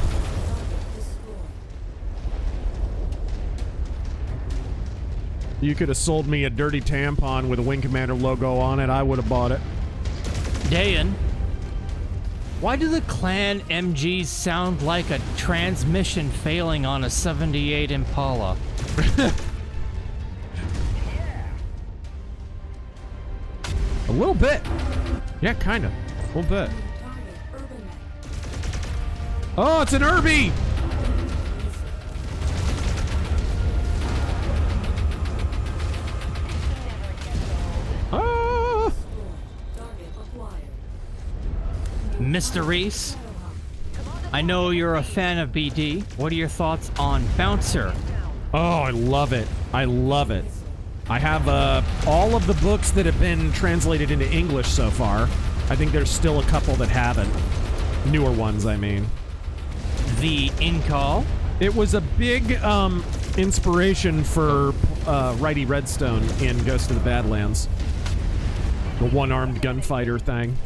You could have sold me a dirty tampon with a Wing Commander logo on it. I would have bought it. Dayan, why do the clan MGs sound like a transmission failing on a 78 Impala? A little bit. Yeah, kind of. A little bit. Oh, it's an Irby! Ah! Mr. Reese, I know you're a fan of BD. What are your thoughts on Bouncer? Oh, I love it. I love it. I have all of the books that have been translated into English so far. I think there's still a couple that haven't. Newer ones, I mean. The In-Call? It was a big inspiration for Righty Redstone in Ghost of the Badlands. The one-armed gunfighter thing.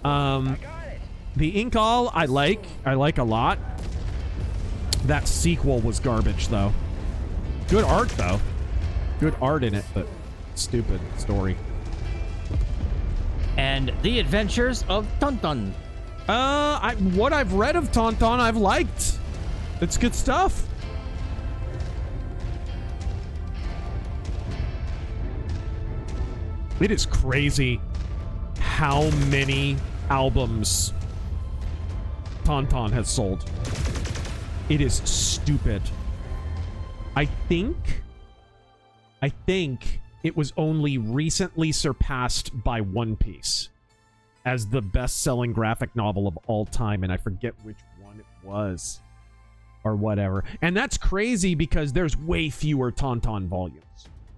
The In-Call, I like a lot. That sequel was garbage, though. Good art, though. Good art in it, but stupid story. And The Adventures of Tonton. What I've read of Tonton, I've liked. It's good stuff. It is crazy how many albums Tonton has sold. It is stupid. I think it was only recently surpassed by One Piece as the best-selling graphic novel of all time, and I forget which one it was or whatever. And that's crazy because there's way fewer Tonton volumes.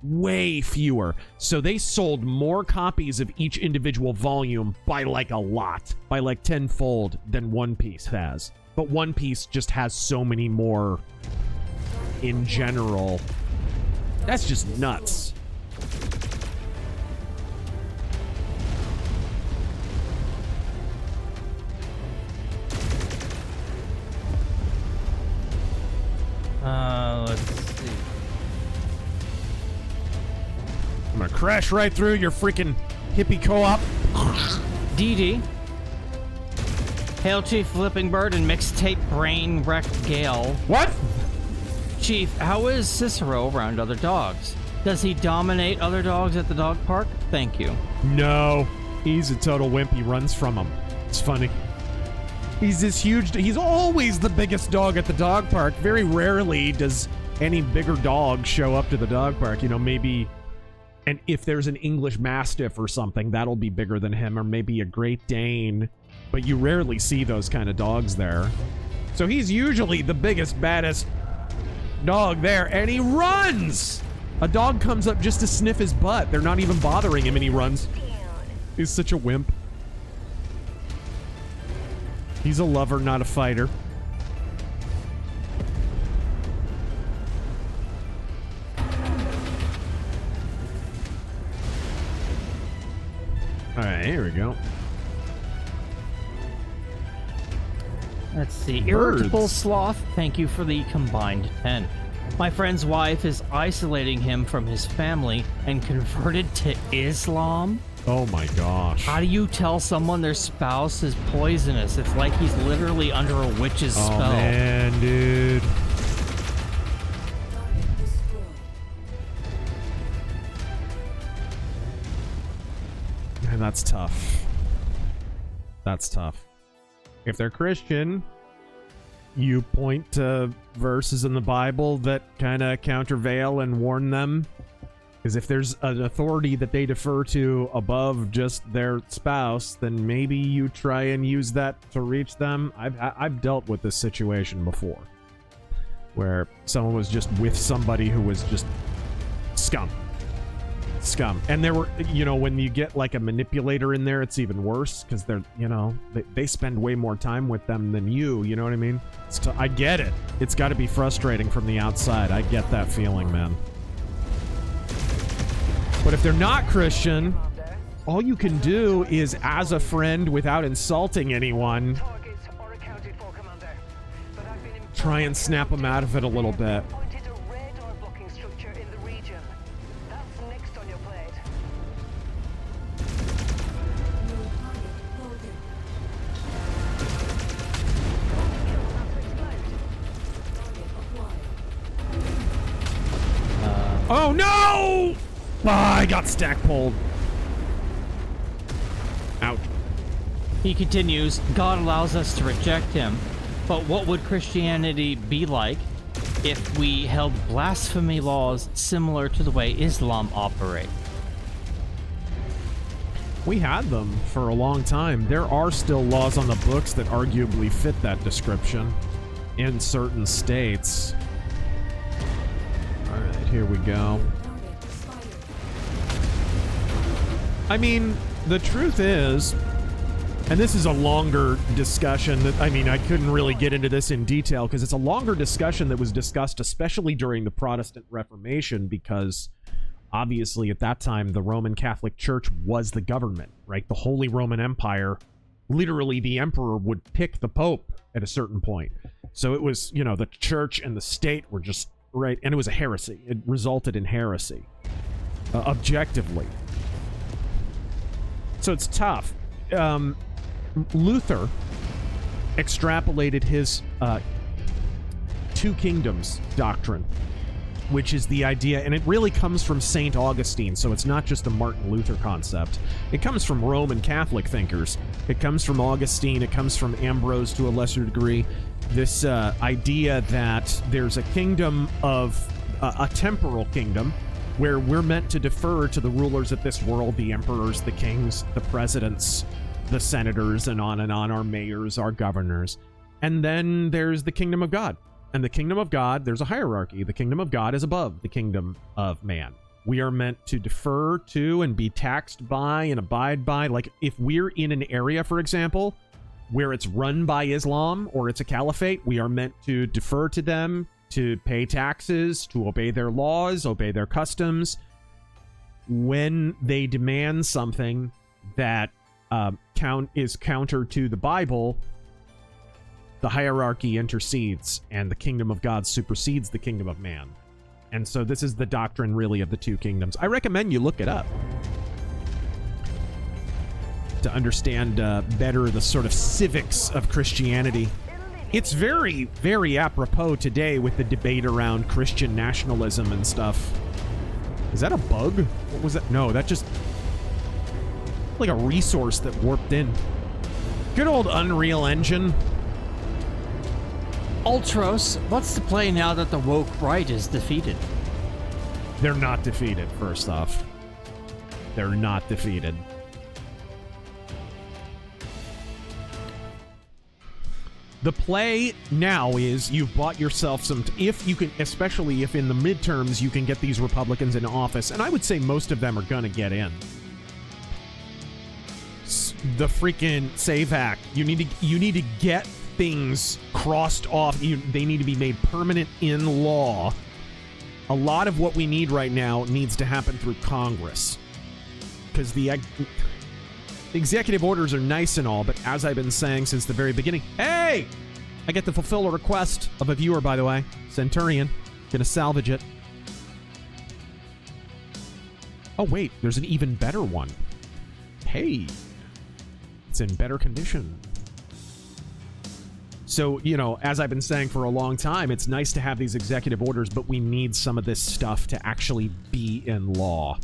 Way fewer. So they sold more copies of each individual volume by like a lot, by like tenfold than One Piece has. But One Piece just has so many more in general. That's just nuts. Let's see. I'm gonna crash right through your freaking hippie co-op. DD. Hail Chief Flipping Bird and Mixtape Brain Wreck Gale. What? Chief, how is Cicero around other dogs? Does he dominate other dogs at the dog park? Thank you. No. He's a total wimp. He runs from them. It's funny. He's this huge... He's always the biggest dog at the dog park. Very rarely does any bigger dog show up to the dog park. You know, maybe... And if there's an English Mastiff or something, that'll be bigger than him. Or maybe a Great Dane. But you rarely see those kind of dogs there. So he's usually the biggest, baddest dog there. And he runs! A dog comes up just to sniff his butt. They're not even bothering him and he runs. He's such a wimp. He's a lover, not a fighter. Alright, here we go. Let's see. Irritable Sloth, thank you for the combined 10. My friend's wife is isolating him from his family and converted to Islam. Oh my gosh. How do you tell someone their spouse is poisonous? It's like he's literally under a witch's spell. Oh man, dude. Man, that's tough. That's tough. If they're Christian, you point to verses in the Bible that kind of countervail and warn them. Because if there's an authority that they defer to above just their spouse, then maybe you try and use that to reach them. I've dealt with this situation before, where someone was just with somebody who was just scum. And there were, you know, when you get like a manipulator in there, it's even worse, because they're, you know, they spend way more time with them than you know what I mean? I get it. It's got to be frustrating from the outside. I get that feeling, man. But if they're not Christian, all you can do is, as a friend, without insulting anyone, try and snap them out of it a little bit. Oh no! I got stack pulled. Ouch. He continues, God allows us to reject him, but what would Christianity be like if we held blasphemy laws similar to the way Islam operates? We had them for a long time. There are still laws on the books that arguably fit that description in certain states. All right, here we go. I mean, the truth is, and this is a longer discussion that, I mean, I couldn't really get into this in detail because it's a longer discussion that was discussed especially during the Protestant Reformation, because obviously at that time the Roman Catholic Church was the government, right? The Holy Roman Empire, literally the emperor would pick the Pope at a certain point. So it was, you know, the church and the state were just, right, and it was a heresy. It resulted in heresy, objectively. So it's tough. Luther extrapolated his two kingdoms doctrine, which is the idea, and it really comes from St. Augustine, so it's not just a Martin Luther concept. It comes from Roman Catholic thinkers. It comes from Augustine. It comes from Ambrose to a lesser degree. This idea that there's a kingdom of, a temporal kingdom, where we're meant to defer to the rulers of this world, the emperors, the kings, the presidents, the senators, and on, our mayors, our governors. And then there's the kingdom of God. And the kingdom of God, there's a hierarchy. The kingdom of God is above the kingdom of man. We are meant to defer to and be taxed by and abide by. Like, if we're in an area, for example, where it's run by Islam or it's a caliphate, we are meant to defer to them, to pay taxes, to obey their laws, obey their customs. When they demand something that is counter to the Bible, the hierarchy intercedes, and the kingdom of God supersedes the kingdom of man. And so this is the doctrine, really, of the two kingdoms. I recommend you look it up to understand better the sort of civics of Christianity. It's very, very apropos today with the debate around Christian nationalism and stuff. Is that a bug? What was that? No, that just... like a resource that warped in. Good old Unreal Engine. Ultros, what's the play now that the woke right is defeated? They're not defeated, first off. They're not defeated. The play now is you've bought yourself some... if you can, especially if in the midterms you can get these Republicans in office, and I would say most of them are gonna get in. The freaking SAVE Act. You need to get things crossed off. They need to be made permanent in law. A lot of what we need right now needs to happen through Congress. Because the executive orders are nice and all, but as I've been saying since the very beginning... Hey! I get to fulfill a request of a viewer, by the way. Centurion. Gonna salvage it. Oh, wait. There's an even better one. Hey. It's in better condition. So, you know, as I've been saying for a long time, it's nice to have these executive orders, but we need some of this stuff to actually be in law.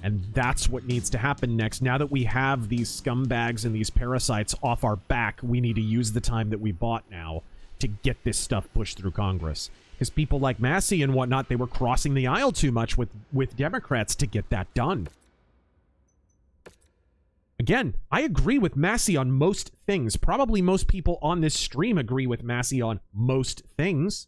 And that's what needs to happen next. Now that we have these scumbags and these parasites off our back, we need to use the time that we bought now to get this stuff pushed through Congress. Because people like Massey and whatnot, they were crossing the aisle too much with Democrats to get that done. Again, I agree with Massey on most things. Probably most people on this stream agree with Massey on most things.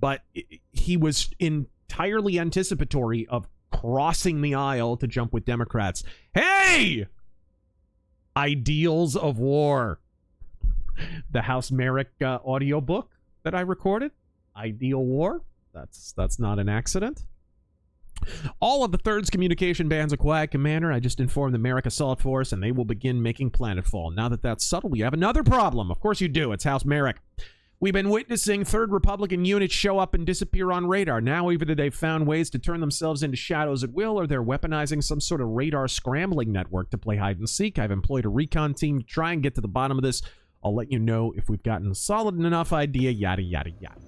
But he was entirely anticipatory of crossing the aisle to jump with Democrats. Hey! Ideals of War. The House Merrick audiobook that I recorded. Ideal War. That's not an accident. All of the Third's communication bands are quiet, Commander. I just informed the Merrick Assault Force, and they will begin making planetfall. Now that that's settled, we have another problem. Of course you do. It's House Merrick. We've been witnessing Third Republican units show up and disappear on radar. Now either they've found ways to turn themselves into shadows at will, or they're weaponizing some sort of radar scrambling network to play hide and seek. I've employed a recon team to try and get to the bottom of this. I'll let you know if we've gotten a solid enough idea, yada, yada, yada.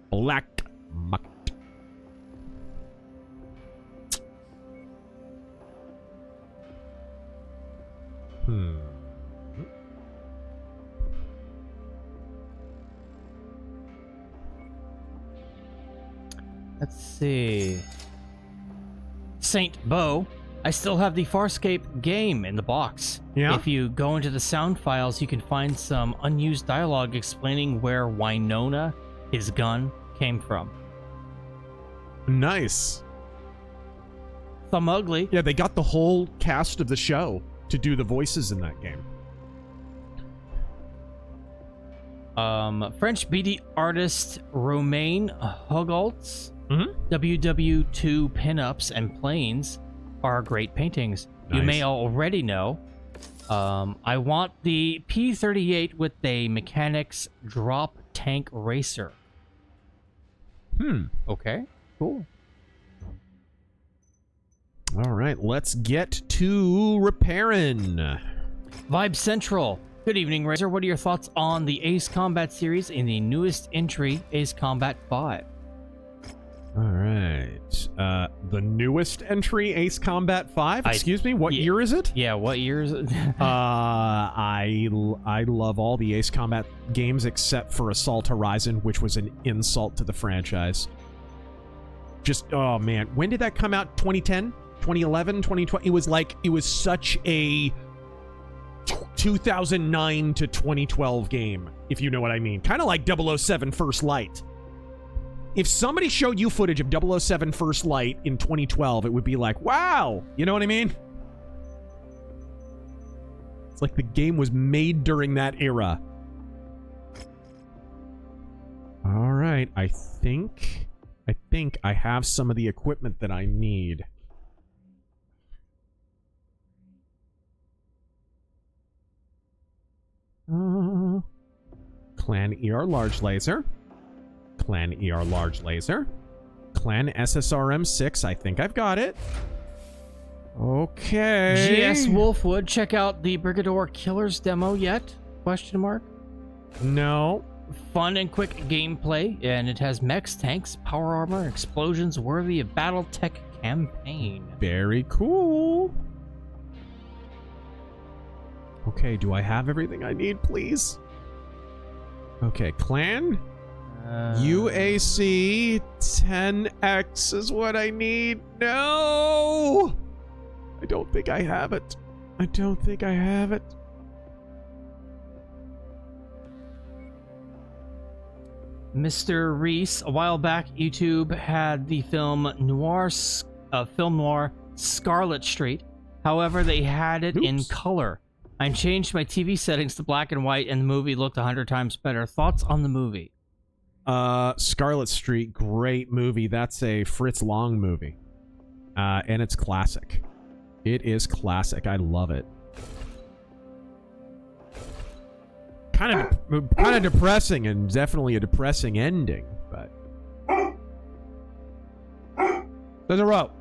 Black Muck. Let's see. Saint Bo, I still have the Farscape game in the box. Yeah. If you go into the sound files, you can find some unused dialogue explaining where Winona, his gun, came from. Nice. Some ugly. Yeah, they got the whole cast of the show to do the voices in that game. French BD artist Romain Hugalt's WW2 pinups and planes are great paintings. Nice. You may already know. I want the P-38 with a mechanics drop tank racer. Okay, cool. All right, let's get to repairing. Vibe Central. Good evening, Razor. What are your thoughts on the Ace Combat series in the newest entry, Ace Combat 5? All right. The newest entry, Ace Combat 5? Excuse me, what year is it? Yeah, what year is it? I love all the Ace Combat games except for Assault Horizon, which was an insult to the franchise. Just, oh man. When did that come out? 2010? 2011? 2020? It was such a 2009 to 2012 game, if you know what I mean. Kind of like 007 First Light. If somebody showed you footage of 007 First Light in 2012, it would be like, wow! You know what I mean? It's like the game was made during that era. All right, I think I have some of the equipment that I need. Clan ER Large Laser. Clan ER Large Laser. Clan SSRM6. I think I've got it. Okay. GS Wolfwood, check out the Brigador Killers demo yet? Question mark. No. Fun and quick gameplay, and it has mechs, tanks, power armor, explosions worthy of BattleTech campaign. Very cool. Okay, do I have everything I need, please? Okay, Clan. UAC 10X is what I need. No! I don't think I have it. I don't think I have it. Mr. Reese, a while back, YouTube had the film noir Scarlet Street. However, they had it in color. I changed my TV settings to black and white, and the movie looked 100 times better. Thoughts on the movie? Scarlet Street, great movie. That's a Fritz Lang movie. And it's classic. It is classic. I love it. Kind of depressing, and definitely a depressing ending, but there's a rope.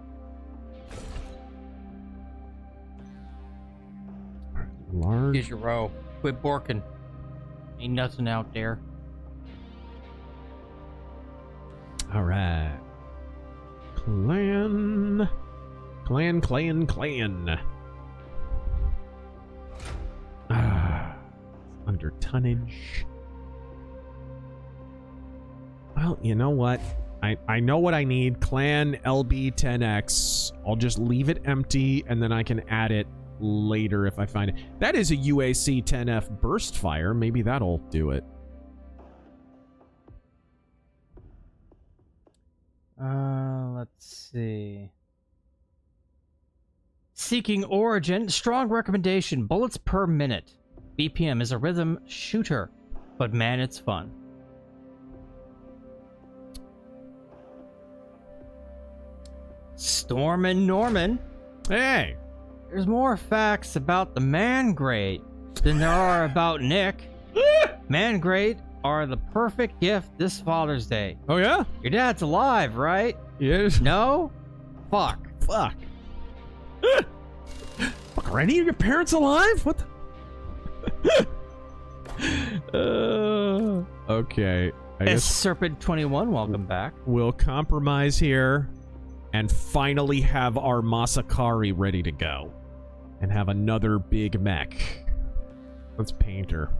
Large. Here's your row. Quit borking. Ain't nothing out there. All right. Clan. Under tonnage. Well, you know what? I know what I need. Clan LB10X. I'll just leave it empty, and then I can add it later if I find it. That is a UAC 10F burst fire. Maybe that'll do it. Let's see. Seeking Origin. Strong recommendation. Bullets per minute. BPM is a rhythm shooter. But man, it's fun. Storm and Norman. Hey! There's more facts about the Mangrate than there are about Nick. Mangrate are the perfect gift this Father's Day. Oh, yeah? Your dad's alive, right? Yes. No? Fuck. Fuck. Fuck, are any of your parents alive? What the... okay. I guess Serpent21, welcome back. We'll compromise here and finally have our Masakari ready to go. And have another big mech. Let's paint her.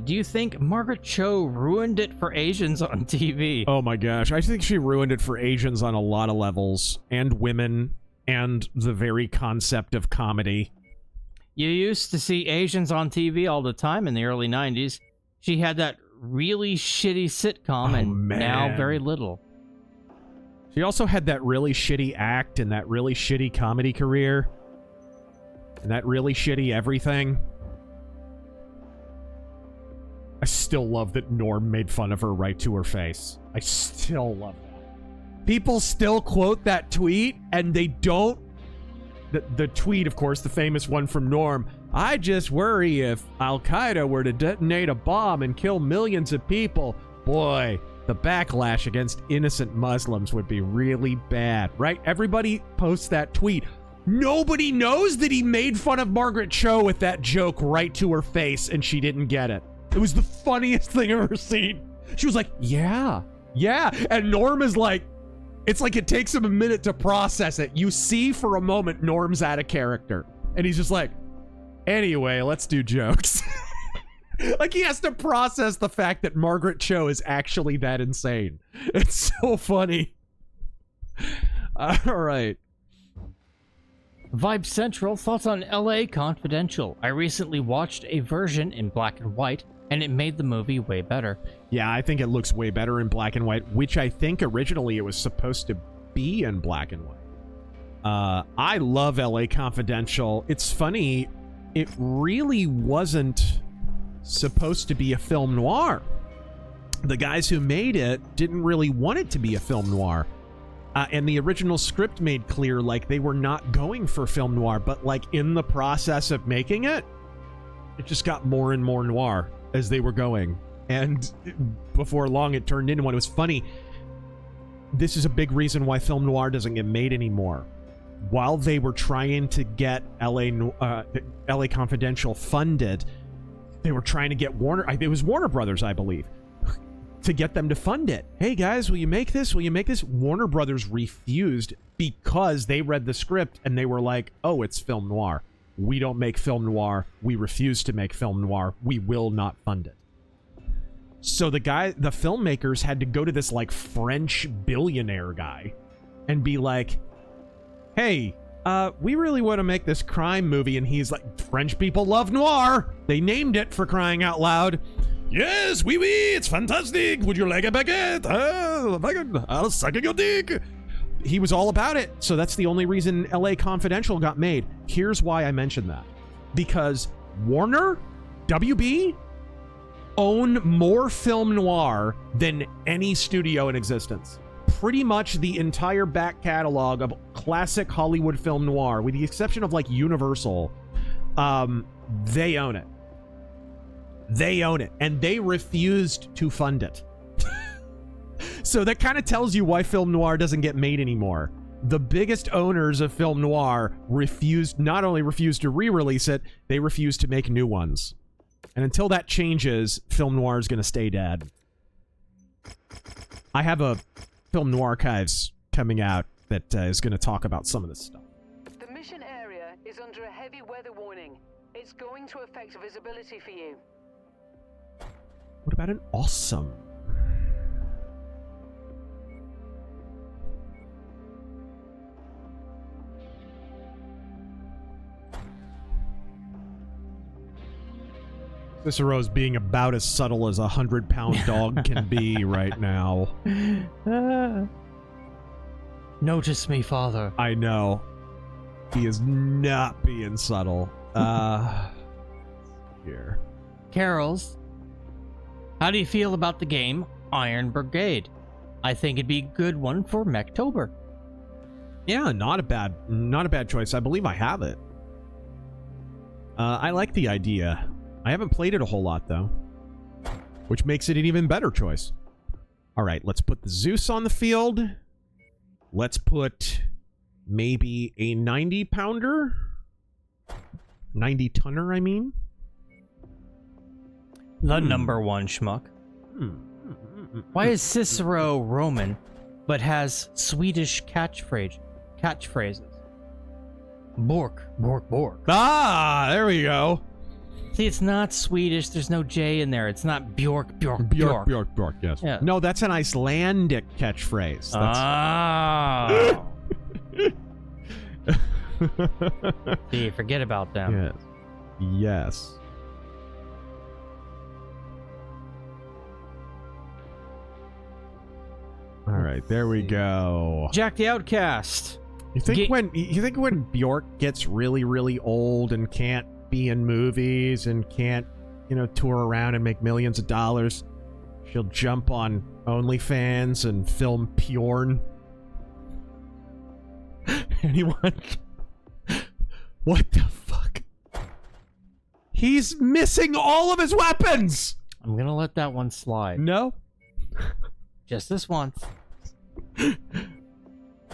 Do you think Margaret Cho ruined it for Asians on TV? Oh my gosh, I think she ruined it for Asians on a lot of levels. And women. And the very concept of comedy. You used to see Asians on TV all the time in the early 90s. She had that really shitty sitcom, and now very little. She also had that really shitty act and that really shitty comedy career. And that really shitty everything. I still love that Norm made fun of her right to her face. I still love that. People still quote that tweet, and they don't... The tweet, of course, the famous one from Norm. I just worry if Al-Qaeda were to detonate a bomb and kill millions of people. Boy, the backlash against innocent Muslims would be really bad, right? Everybody posts that tweet. Nobody knows that he made fun of Margaret Cho with that joke right to her face, and she didn't get it. It was the funniest thing I've ever seen. She was like, yeah. And Norm is like, it's like it takes him a minute to process it. You see for a moment Norm's out of character. And he's just like, anyway, let's do jokes. Like he has to process the fact that Margaret Cho is actually that insane. It's so funny. All right. Vibe Central, thoughts on LA Confidential. I recently watched a version in black and white, and it made the movie way better. Yeah, I think it looks way better in black and white, which I think originally it was supposed to be in black and white. I love LA Confidential. It's funny, it really wasn't supposed to be a film noir. The guys who made it didn't really want it to be a film noir. And the original script made clear, like, they were not going for film noir, but, like, in the process of making it, it just got more and more noir as they were going. And before long, it turned into one. It was funny. This is a big reason why film noir doesn't get made anymore. While they were trying to get LA Confidential funded, they were trying to get it was Warner Brothers, I believe, to get them to fund it. Hey guys, will you make this? Will you make this? Warner Brothers refused because they read the script and they were like, oh, it's film noir. We don't make film noir. We refuse to make film noir. We will not fund it. So the filmmakers had to go to this like French billionaire guy and be like, hey, we really want to make this crime movie. And he's like, French people love noir. They named it, for crying out loud. Yes, oui, it's fantastic. Would you like a baguette? I'll suck your dick. He was all about it. So that's the only reason LA Confidential got made. Here's why I mentioned that. Because Warner, WB, own more film noir than any studio in existence. Pretty much the entire back catalog of classic Hollywood film noir, with the exception of like Universal, they own it. They own it, and they refused to fund it. So that kind of tells you why film noir doesn't get made anymore. The biggest owners of film noir not only refused to re-release it, they refused to make new ones. And until that changes, film noir is going to stay dead. I have a Film Noir Archives coming out that is going to talk about some of this stuff. The mission area is under a heavy weather warning. It's going to affect visibility for you. What about an awesome? Cicero's being about as subtle as a 100-pound dog can be right now. Notice me, father. I know. He is not being subtle. Here. Carols, how do you feel about the game Iron Brigade? I think it'd be a good one for Mechtober. Yeah, not a bad choice. I believe I have it. I like the idea. I haven't played it a whole lot, though, which makes it an even better choice. All right, let's put the Zeus on the field. Let's put maybe a 90-pounder? 90-tonner, I mean? The number one schmuck. Why is Cicero Roman, but has Swedish catchphrases? Bork, bork, bork. Ah, there we go. See, it's not Swedish. There's no J in there. It's not Bjork, Bjork, Bjork. Bjork, Bjork, yes. Yeah. No, that's an Icelandic catchphrase. Ah. See, forget about them. Yes. Yes. All right, there we go. Jack the Outcast. You think when Bjork gets really, really old and can't be in movies and can't, tour around and make millions of dollars, she'll jump on OnlyFans and film porn? Anyone? What the fuck? He's missing all of his weapons! I'm gonna let that one slide. No? Just this once.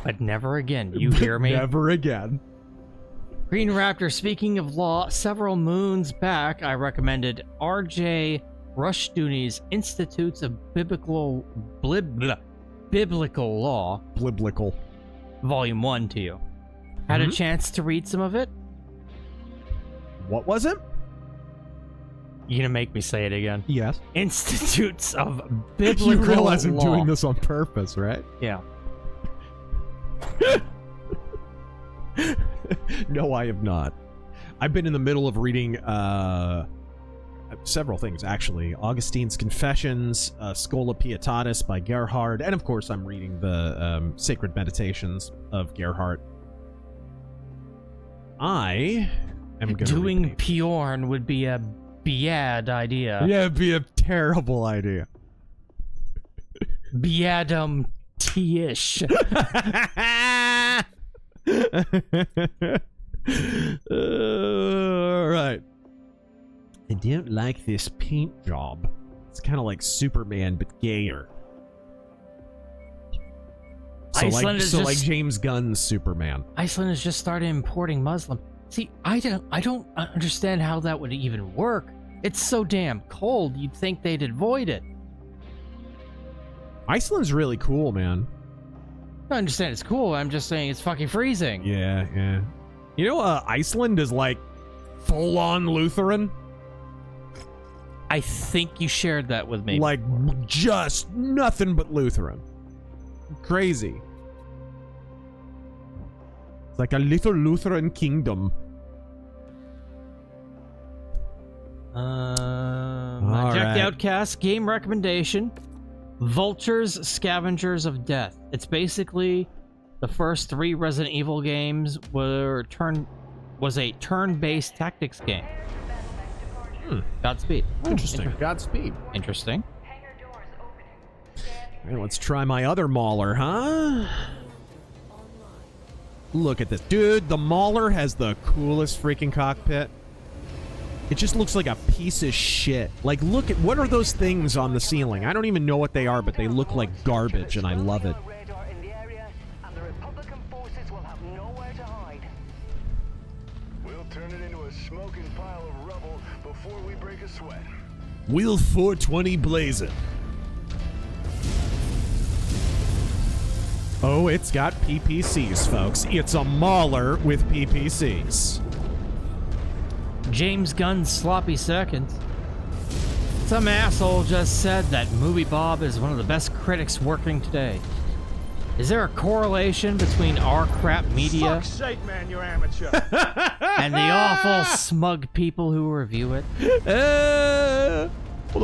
But never again. You hear me? Never again. Green Raptor, speaking of law, several moons back, I recommended R.J. Rushdoony's Institutes of Biblical Law. Biblical. Volume 1 to you. Had a chance to read some of it? What was it? You gonna make me say it again? Yes. Institutes of Biblical You realize I'm Law. doing this on purpose, right? Yeah. No, I have not. I've been in the middle of reading several things, actually. Augustine's Confessions, Schola Pietatis by Gerhard, and of course I'm reading the Sacred Meditations of Gerhard. I am going to Doing Pjorn would be a bad idea. Yeah, it'd be a terrible idea. Biadam Tish. Alright. I don't like this paint job. It's kind of like Superman, but gayer. So like James Gunn's Superman. Iceland has just started importing Muslim. See, I don't understand how that would even work. It's so damn cold, you'd think they'd avoid it. Iceland's really cool, man. I understand it's cool, I'm just saying it's fucking freezing. Yeah, yeah. You know, Iceland is like full-on Lutheran. I think you shared that with me. Like, just nothing but Lutheran. Crazy. It's like a little Lutheran kingdom. Jack the Outcast game recommendation: Vultures, Scavengers of Death. It's basically the first 3 Resident Evil games was a turn-based tactics game. Godspeed. Interesting. Godspeed. Interesting. All right, let's try my other Mauler, huh? Look at this. Dude, the Mauler has the coolest freaking cockpit. It just looks like a piece of shit. Like, look at, what are those things on the ceiling? I don't even know what they are, but they look like garbage, and I love it. We'll turn it into a smoking pile of rubble before we break a sweat. Wheel 420 blazing. Oh, it's got PPCs, folks. It's a Mauler with PPCs. James Gunn's sloppy seconds. Some asshole just said that Movie Bob is one of the best critics working today. Is there a correlation between our crap media Fuck's sake, man, you're amateur. and the awful smug people who review it? Well,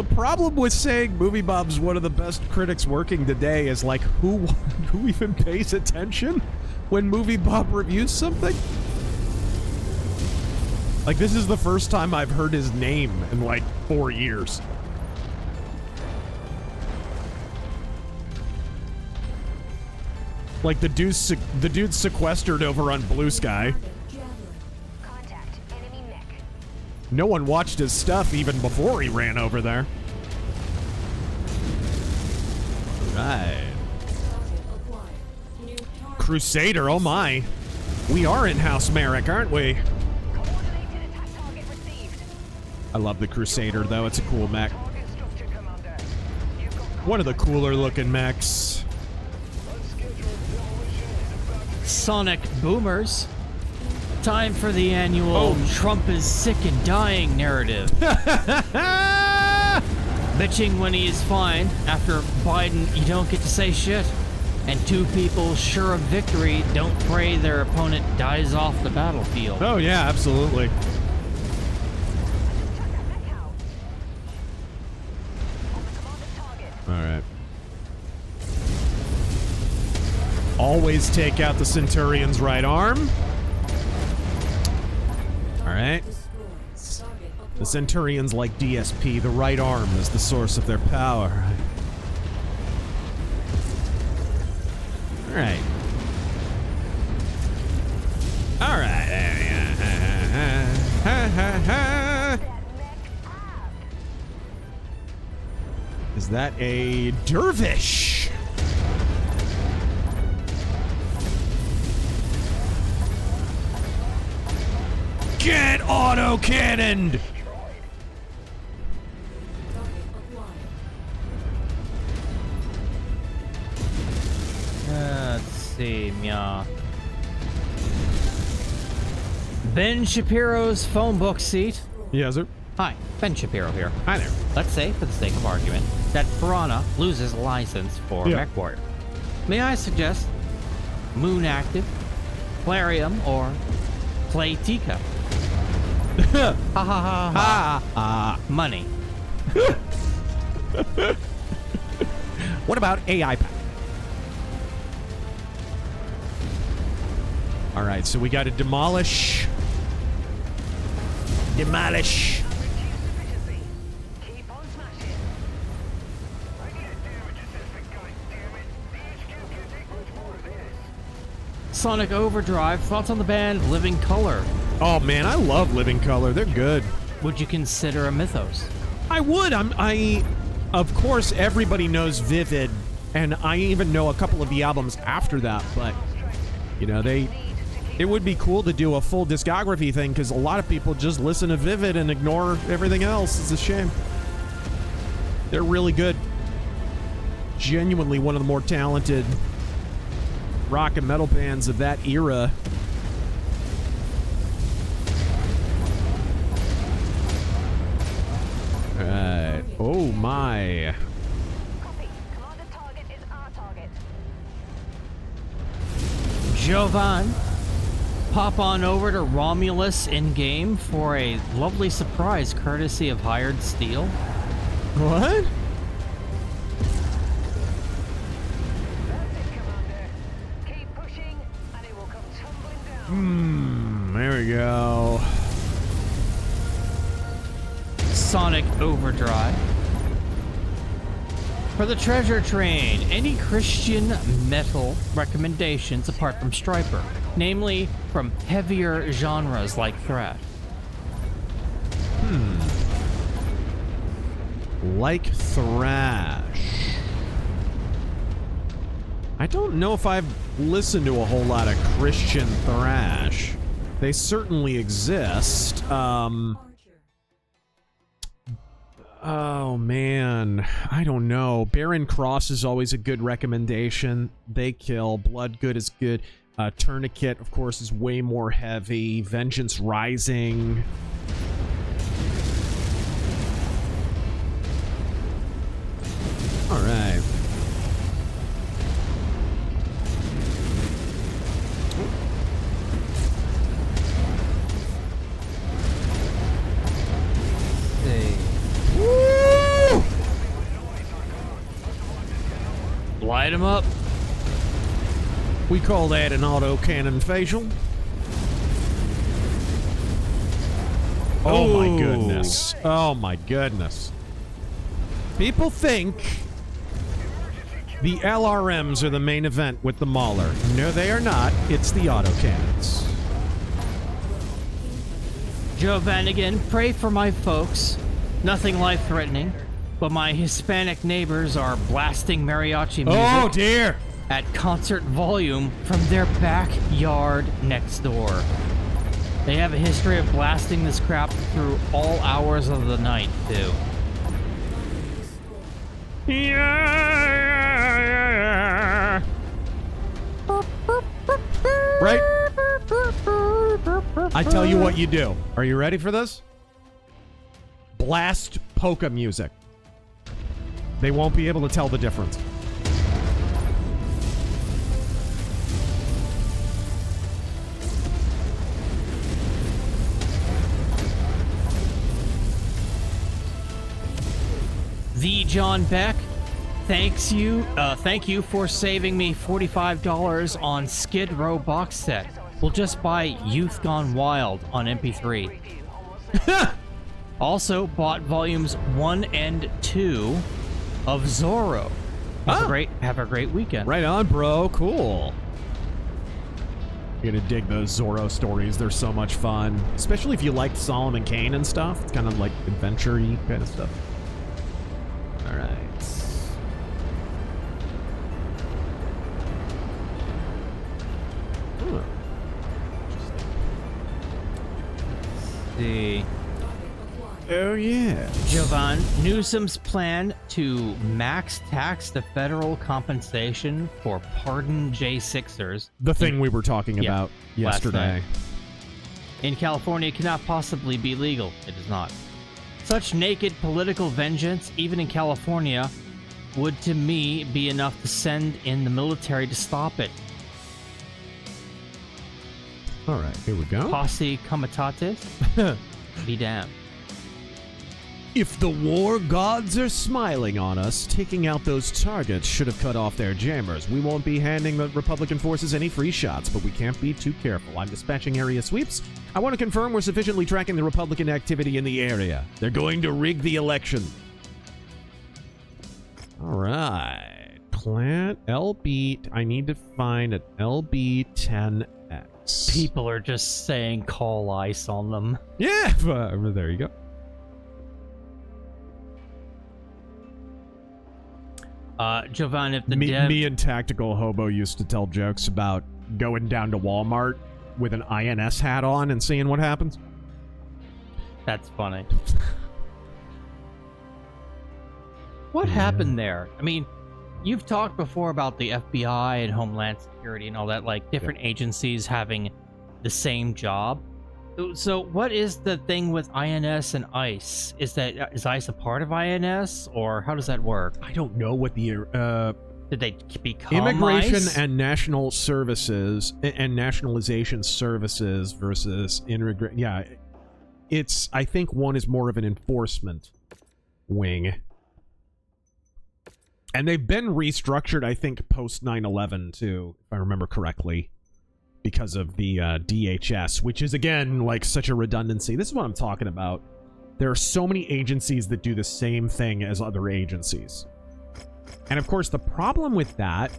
the problem with saying Movie Bob's one of the best critics working today is like, who even pays attention when Movie Bob reviews something? Like, this is the first time I've heard his name in like 4 years. Like, the dude's sequestered over on Blue Sky. No one watched his stuff even before he ran over there. Right. Crusader, oh my. We are in House Merrick, aren't we? I love the Crusader, though. It's a cool mech. One of the cooler looking mechs. Sonic Boomers. Time for the annual Trump is sick and dying narrative. Bitching when he is fine. After Biden, you don't get to say shit. And two people sure of victory don't pray their opponent dies off the battlefield. Oh yeah, absolutely. Alright. Always take out the Centurion's right arm. Alright. The Centurions like DSP. The right arm is the source of their power. Alright. Alright. Is that a dervish? Get auto-cannoned! Let's see, yeah. Ben Shapiro's phone book seat. Yes, sir. Hi, Ben Shapiro here. Hi there. Let's say, for the sake of argument, that Piranha loses license for Mechwarrior. May I suggest Moon Active, Clarium, or Playtika? Ha ha ha ha. Money. What about AI pack? All right, so we got to demolish. Demolish. Sonic Overdrive. Thoughts on the band Living Color? Oh man, I love Living Color. They're good. Would you consider a Mythos? I would. Of course, everybody knows Vivid, and I even know a couple of the albums after that. But you know, it would be cool to do a full discography thing because a lot of people just listen to Vivid and ignore everything else. It's a shame. They're really good. Genuinely one of the more talented rock and metal bands of that era. Alright. Oh my. Jovan, pop on over to Romulus in-game for a lovely surprise courtesy of Hired Steel. What? There we go. Sonic Overdrive. For the treasure train, any Christian metal recommendations apart from Striper, namely from heavier genres like thrash? Like thrash. I don't know if I've listened to a whole lot of Christian thrash. They certainly exist. Oh man, I don't know. Barren Cross is always a good recommendation. They kill. Blood Good is good. Tourniquet, of course, is way more heavy. Vengeance Rising. All right. Woo! Light him up. We call that an autocannon facial. Oh my goodness. Oh my goodness. People think the LRMs are the main event with the Mauler. No, they are not. It's the autocannons. Joe Vanagan, pray for my folks. Nothing life-threatening, but my Hispanic neighbors are blasting mariachi music. Oh dear! At concert volume from their backyard next door. They have a history of blasting this crap through all hours of the night, too. Yeah. Right? I tell you what you do. Are you ready for this? Blast polka music. They won't be able to tell the difference. The John Beck, thank you for saving me $45 on Skid Row box set. We'll just buy Youth Gone Wild on MP3. Also bought volumes 1 and 2 of Zorro. Have a great weekend. Right on, bro. Cool. You're gonna dig those Zorro stories. They're so much fun, especially if you liked Solomon Kane and stuff. It's kind of like adventure-y kind of stuff. All right. See. Oh yeah. Jovan, Newsom's plan to max tax the federal compensation for pardoned J6ers. The thing we were talking about yesterday. In California cannot possibly be legal. It is not. Such naked political vengeance, even in California, would to me be enough to send in the military to stop it. All right, here we go. Posse comitatus. Be damned. If the war gods are smiling on us, taking out those targets should have cut off their jammers. We won't be handing the Republican forces any free shots, but we can't be too careful. I'm dispatching area sweeps. I want to confirm we're sufficiently tracking the Republican activity in the area. They're going to rig the election. All right. Plant LB. I need to find an LB10X. People are just saying call ice on them. Yeah, there you go. Jovan, if the me and Tactical Hobo used to tell jokes about going down to Walmart with an INS hat on and seeing what happens. That's funny. What happened there? I mean, you've talked before about the FBI and Homeland Security and all that, like different agencies having the same job. So what is the thing with INS and ICE? Is ICE a part of INS, or how does that work? I don't know what the did they become Immigration ICE? and National Services and Nationalization Services versus immigrant. Yeah, it's. I think one is more of an enforcement wing, and they've been restructured. I think post 9/11 too, if I remember correctly. Because of the DHS, which is, again, like such a redundancy. This is what I'm talking about. There are so many agencies that do the same thing as other agencies. And, of course, the problem with that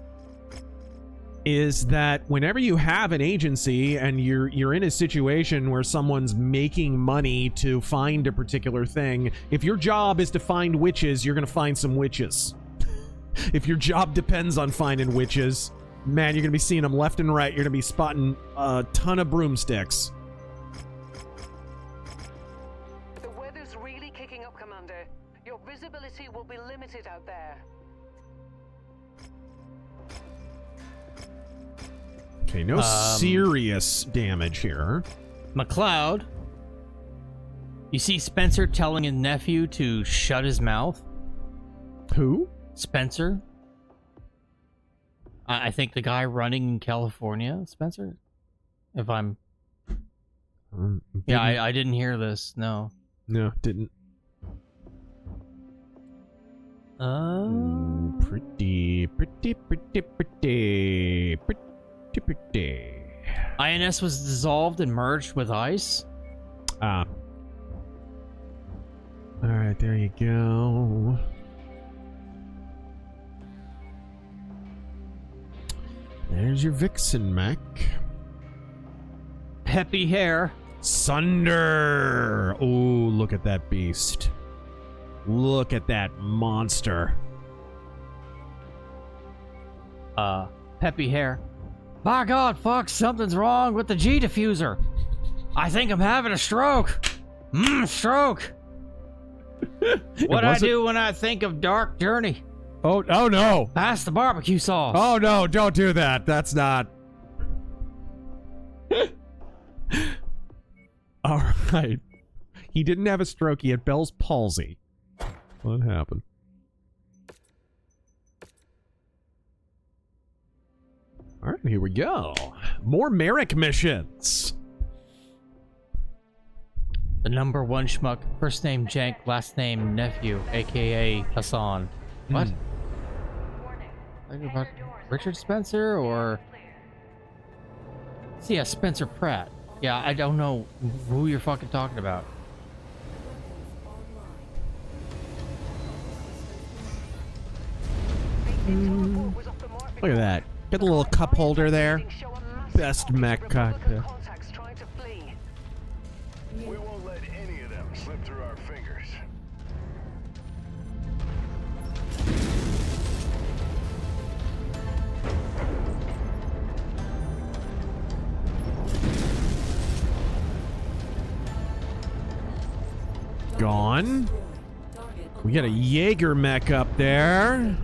is that whenever you have an agency and you're in a situation where someone's making money to find a particular thing, if your job is to find witches, you're going to find some witches. If your job depends on finding witches... Man, you're going to be seeing them left and right. You're going to be spotting a ton of broomsticks. The weather's really kicking up, Commander. Your visibility will be limited out there. Okay, no serious damage here. McLeod, you see Spencer telling his nephew to shut his mouth? Who? Spencer? I think the guy running in California, Spencer? If I'm... Yeah, I didn't hear this, no. No, didn't. Pretty. INS was dissolved and merged with ice? Ah. Alright, there you go. There's your Vixen mech. Peppy hair. Sunder! Oh, look at that beast. Look at that monster. Peppy hair. By God, fuck, something's wrong with the G diffuser. I think I'm having a stroke. Stroke. What I do when I think of Dark Journey. Oh no. Pass the barbecue sauce. Oh no, don't do that. That's not. All right. He didn't have a stroke. He had Bell's palsy. What happened? All right, here we go. More Merrick missions. The number one schmuck, first name Jank, last name Nephew, aka Hassan. What? Are you about Richard Spencer or... See, yeah, Spencer Pratt. Yeah, I don't know who you're fucking talking about. Look at that. Get the little cup holder there. Best mech cocktail. We won't let any of them slip through our fingers. Gone. We got a Jaeger mech up there.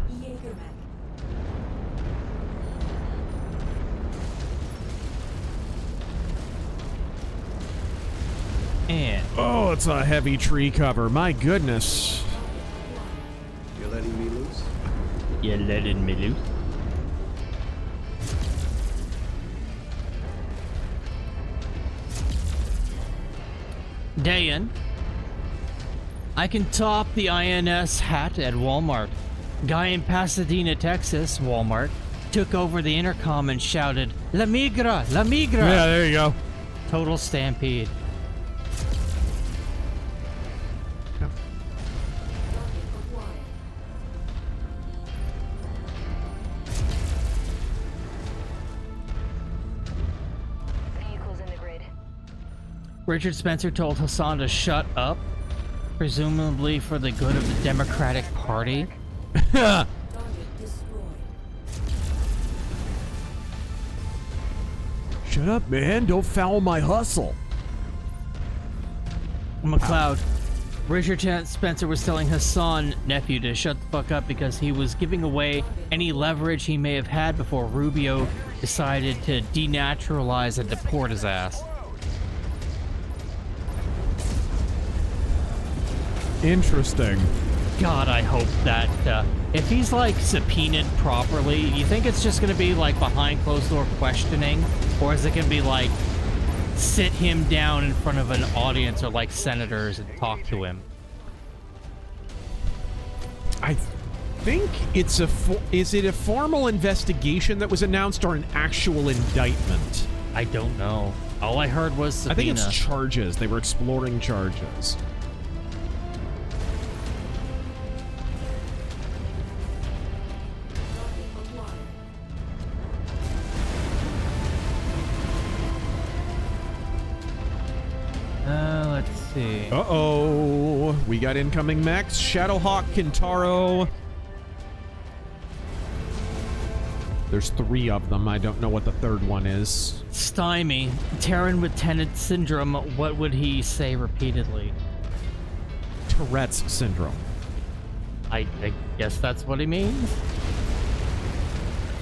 And oh, it's a heavy tree cover. My goodness. You're letting me loose? You're letting me loose. Dayan. I can top the INS hat at Walmart. Guy in Pasadena, Texas, Walmart, took over the intercom and shouted, La Migra! La Migra! Yeah, there you go. Total stampede. Richard Spencer told Hassan to shut up, presumably for the good of the Democratic Party. Shut up, man. Don't foul my hustle. McLeod. Richard Spencer was telling Hassan, nephew, to shut the fuck up because he was giving away any leverage he may have had before Rubio decided to denaturalize and deport his ass. Interesting. God, I hope that if he's like subpoenaed properly, you think it's just gonna be like behind closed door questioning, or is it gonna be like sit him down in front of an audience or like senators and talk to him? I think it's is it a formal investigation that was announced or an actual indictment? I don't know. All I heard was subpoena. I think it's charges. They were exploring charges. Let's see. Uh-oh. We got incoming mechs. Shadowhawk, Kintaro. There's 3 of them. I don't know what the third one is. Stymie. Terran with Tenet syndrome. What would he say repeatedly? Tourette's syndrome. I guess that's what he means.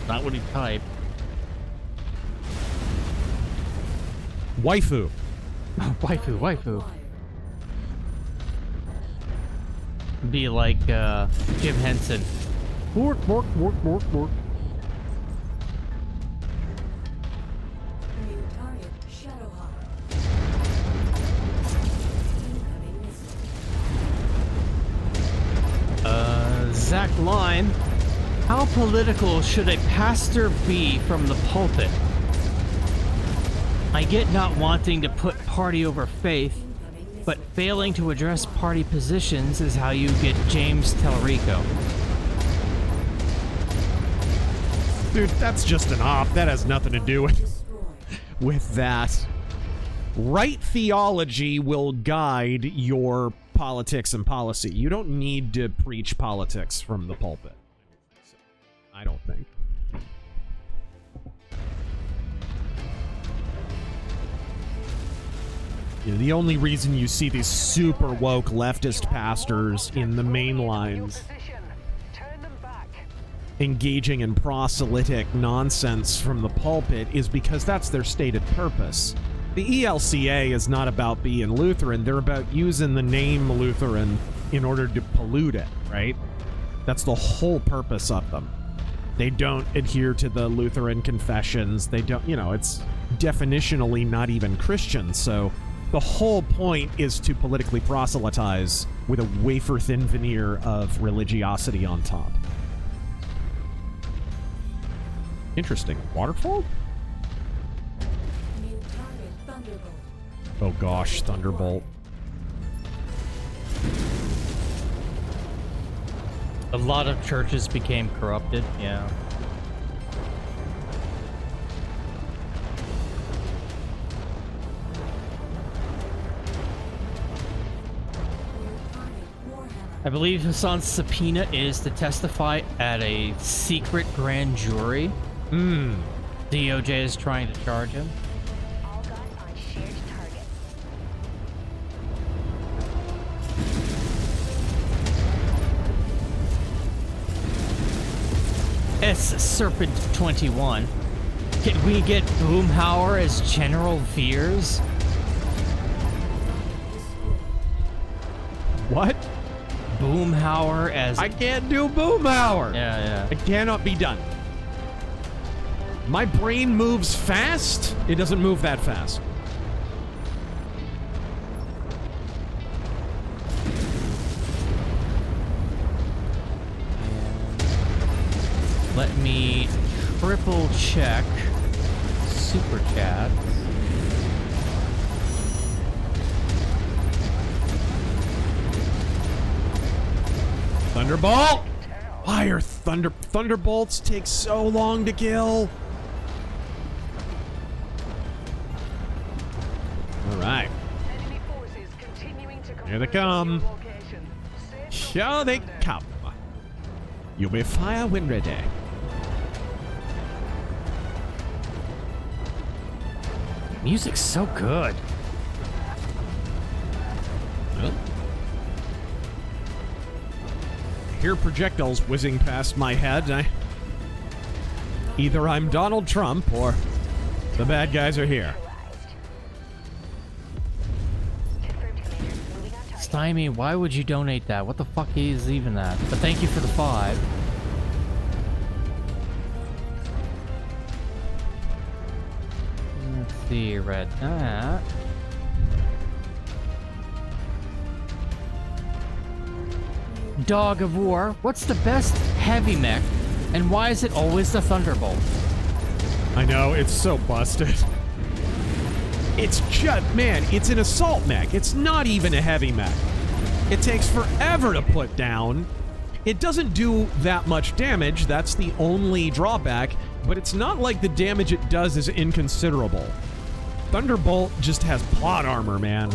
Not what he typed. Waifu. Waifu. Be like Jim Henson. Bork, bork, bork, bork, bork. New target, Shadowhawk. Incoming missile. Zach Line. How political should a pastor be from the pulpit? I get not wanting to put party over faith, but failing to address party positions is how you get James Tellerico. Dude, that's just an op. That has nothing to do with that. Right theology will guide your politics and policy. You don't need to preach politics from the pulpit. I don't think. You know, the only reason you see these super woke leftist pastors in the main lines engaging in proselytic nonsense from the pulpit is because that's their stated purpose. The ELCA is not about being Lutheran. They're about using the name Lutheran in order to pollute it, right? That's the whole purpose of them. They don't adhere to the Lutheran confessions. They don't, you know, it's definitionally not even Christian. So the whole point is to politically proselytize with a wafer-thin veneer of religiosity on top. Interesting. Waterfall? New target, Thunderbolt. Oh gosh, Thunderbolt. A lot of churches became corrupted, yeah. I believe Hassan's subpoena is to testify at a secret grand jury. DOJ is trying to charge him. All guns on shared targets. S Serpent 21. Can we get Boomhauer as General Veers? What? Boomhauer as... I can't do Boomhauer! Yeah. It cannot be done. My brain moves fast. It doesn't move that fast. Let me triple check Super Chat. Thunderbolt! Why are Thunderbolts take so long to kill? All right. Here they come. Here they come. You'll be fire when ready. Music's so good. Huh? I hear projectiles whizzing past my head. Either I'm Donald Trump or the bad guys are here. Stymie, why would you donate that? What the fuck is even that? But thank you for the 5. Let's see, read that. Dog of War, what's the best heavy mech, and why is it always the Thunderbolt? I know, it's so busted. It's just, man, it's an assault mech. It's not even a heavy mech. It takes forever to put down. It doesn't do that much damage. That's the only drawback, but it's not like the damage it does is inconsiderable. Thunderbolt just has plot armor, man.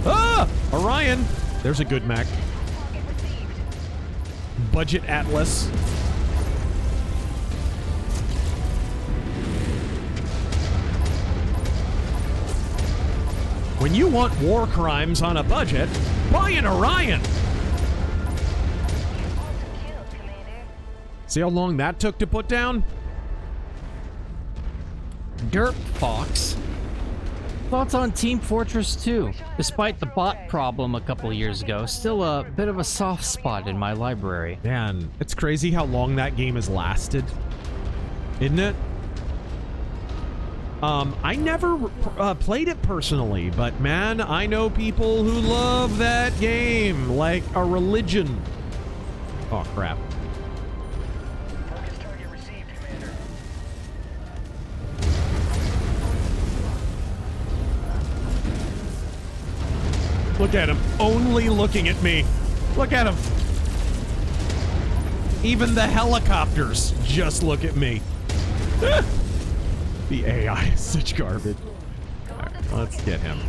Ah! Orion! There's a good mech. Budget Atlas. When you want war crimes on a budget, buy an Orion! See how long that took to put down? Dirt Fox. Thoughts on Team Fortress 2? Despite the bot problem a couple of years ago, still a bit of a soft spot in my library. Man, it's crazy how long that game has lasted, isn't it? I never played it personally, but man, I know people who love that game like a religion. Oh, crap. Focus target received, Commander. Look at him, only looking at me. Look at him. Even the helicopters just look at me. The AI is such garbage. All right, let's get him.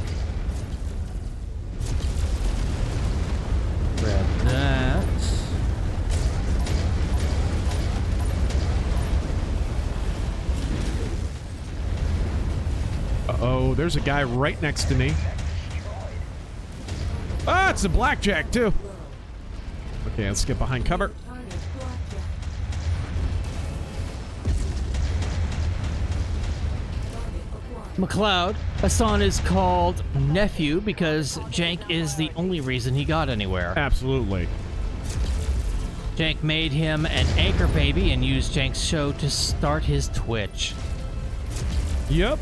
Grab that. Uh-oh, there's a guy right next to me. Ah, it's a blackjack, too. Okay, let's get behind cover. McLeod, Hassan is called nephew because Jank is the only reason he got anywhere. Absolutely. Jank made him an anchor baby and used Jank's show to start his Twitch. Yep.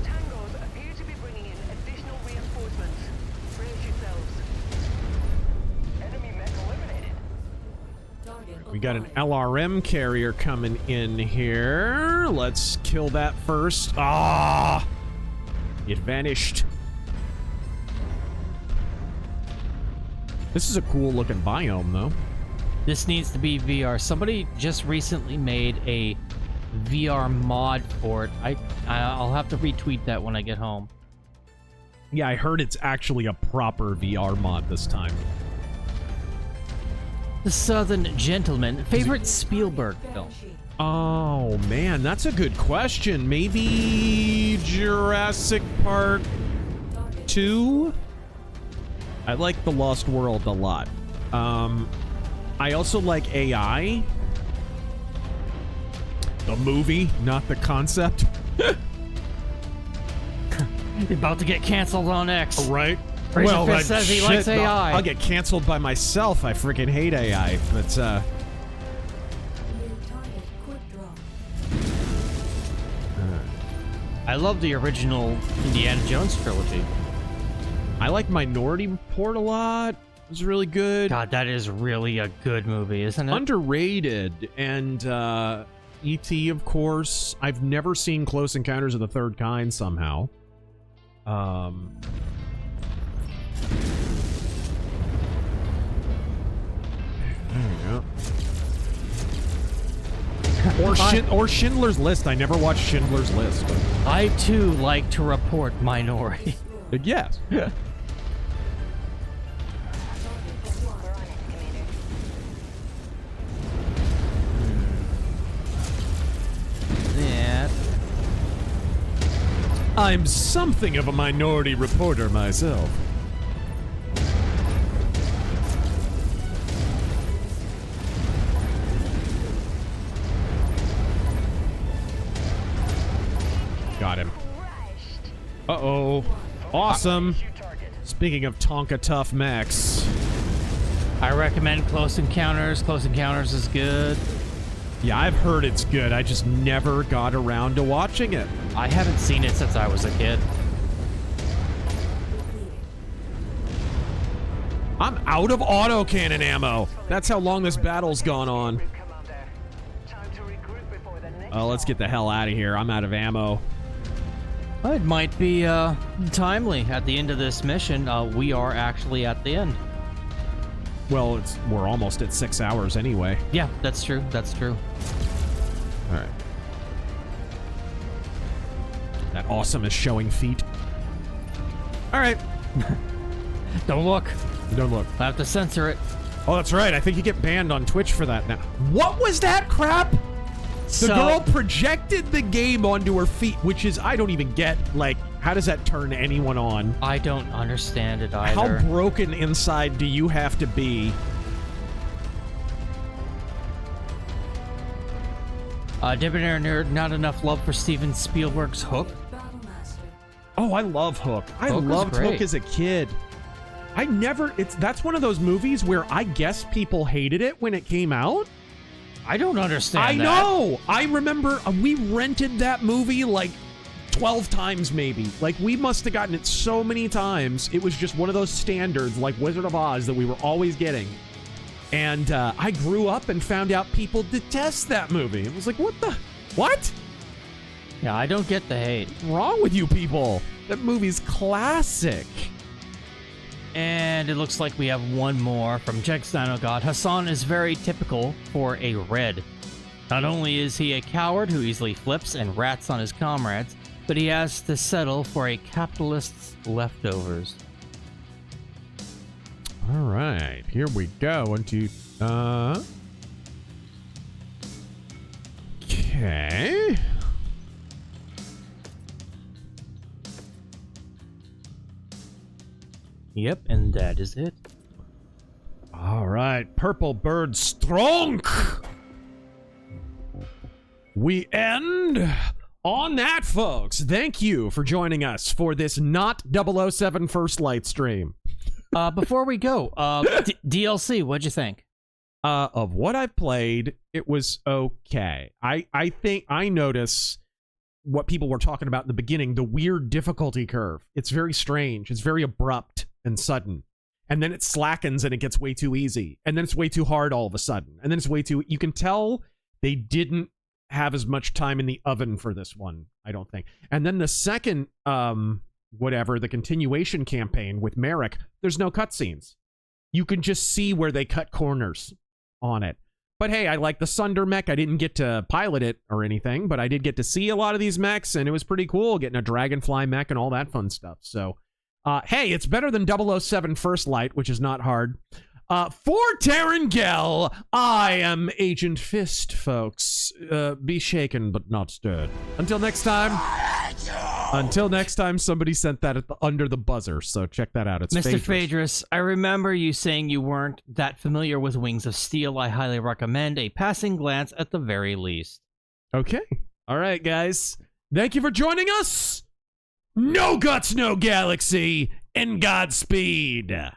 Tangos appear to be bringing in additional reinforcements. Brace yourselves. Enemy mech eliminated. We got an LRM carrier coming in here. Let's kill that first. Ah! It vanished. This is a cool looking biome, though. This needs to be VR. Somebody just recently made a VR mod for it. I'll have to retweet that when I get home. Yeah, I heard it's actually a proper VR mod this time. The Southern Gentleman. Favorite Spielberg film? Oh, man, that's a good question. Maybe Jurassic Park 2? I like The Lost World a lot. I also like AI. The movie, not the concept. You're about to get canceled on X. Right? RazorFist says he likes AI. I'll get canceled by myself. I freaking hate AI. But, I love the original Indiana Jones trilogy. I like Minority Report a lot. It was really good. God, that is really a good movie, isn't it? Underrated. And E.T., of course. I've never seen Close Encounters of the Third Kind somehow. There you go. Or Schindler's List. I never watched Schindler's List. But... I, too, like to report Minority. Yes. Yeah. That. I'm something of a minority reporter myself. Got him. Uh-oh. Awesome. Speaking of Tonka Tough mechs. I recommend Close Encounters. Close Encounters is good. Yeah, I've heard it's good. I just never got around to watching it. I haven't seen it since I was a kid. I'm out of autocannon ammo. That's how long this battle's gone on. Oh, let's get the hell out of here. I'm out of ammo. It might be timely. At the end of this mission, we are actually at the end. Well, we're almost at 6 hours anyway. Yeah, that's true. That's true. All right. That awesome is showing feet. All right. Don't look. Don't look. I have to censor it. Oh, that's right. I think you get banned on Twitch for that now. What was that crap? The girl projected the game onto her feet, which is, I don't even get, like, how does that turn anyone on? I don't understand it either. How broken inside do you have to be Debonair Nerd, not enough love for Steven Spielberg's Hook. Oh, I love Hook. I Hook was loved great. Hook as a kid. That's one of those movies where I guess people hated it when it came out. I don't understand that. know. I remember we rented that movie like 12 times maybe. Like, we must have gotten it so many times. It was just one of those standards like Wizard of Oz that we were always getting. And I grew up and found out people detest that movie. It was like, what? Yeah, I don't get the hate. What's wrong with you people? That movie's classic. And it looks like we have one more from Jack's Dino God. Hassan is very typical for a red. Not only is he a coward who easily flips and rats on his comrades, but he has to settle for a capitalist's leftovers. All right, here we go. Okay. Yep, and that is it. All right, Purple Bird Strong. We end on that, folks. Thank you for joining us for this not 007 First Light stream. Before we go, DLC, what'd you think? Of what I've played, it was okay. I think I notice what people were talking about in the beginning, the weird difficulty curve. It's very strange. It's very abrupt and sudden. And then it slackens and it gets way too easy. And then it's way too hard all of a sudden. And then it's way too... You can tell they didn't have as much time in the oven for this one, I don't think. And then the second, the continuation campaign with Merrick, there's no cutscenes. You can just see where they cut corners on it. But hey, I like the Sunder mech. I didn't get to pilot it or anything, but I did get to see a lot of these mechs, and it was pretty cool getting a Dragonfly mech and all that fun stuff. So, hey, it's better than 007 First Light, which is not hard. For Terrangel, I am Agent Fist, folks. Be shaken but not stirred. Until next time. Somebody sent that under the buzzer, so check that out. It's Mr. Phaedrus. Phaedrus, I remember you saying you weren't that familiar with Wings of Steel. I highly recommend a passing glance at the very least. Okay. All right, guys. Thank you for joining us. No guts, no galaxy, and Godspeed.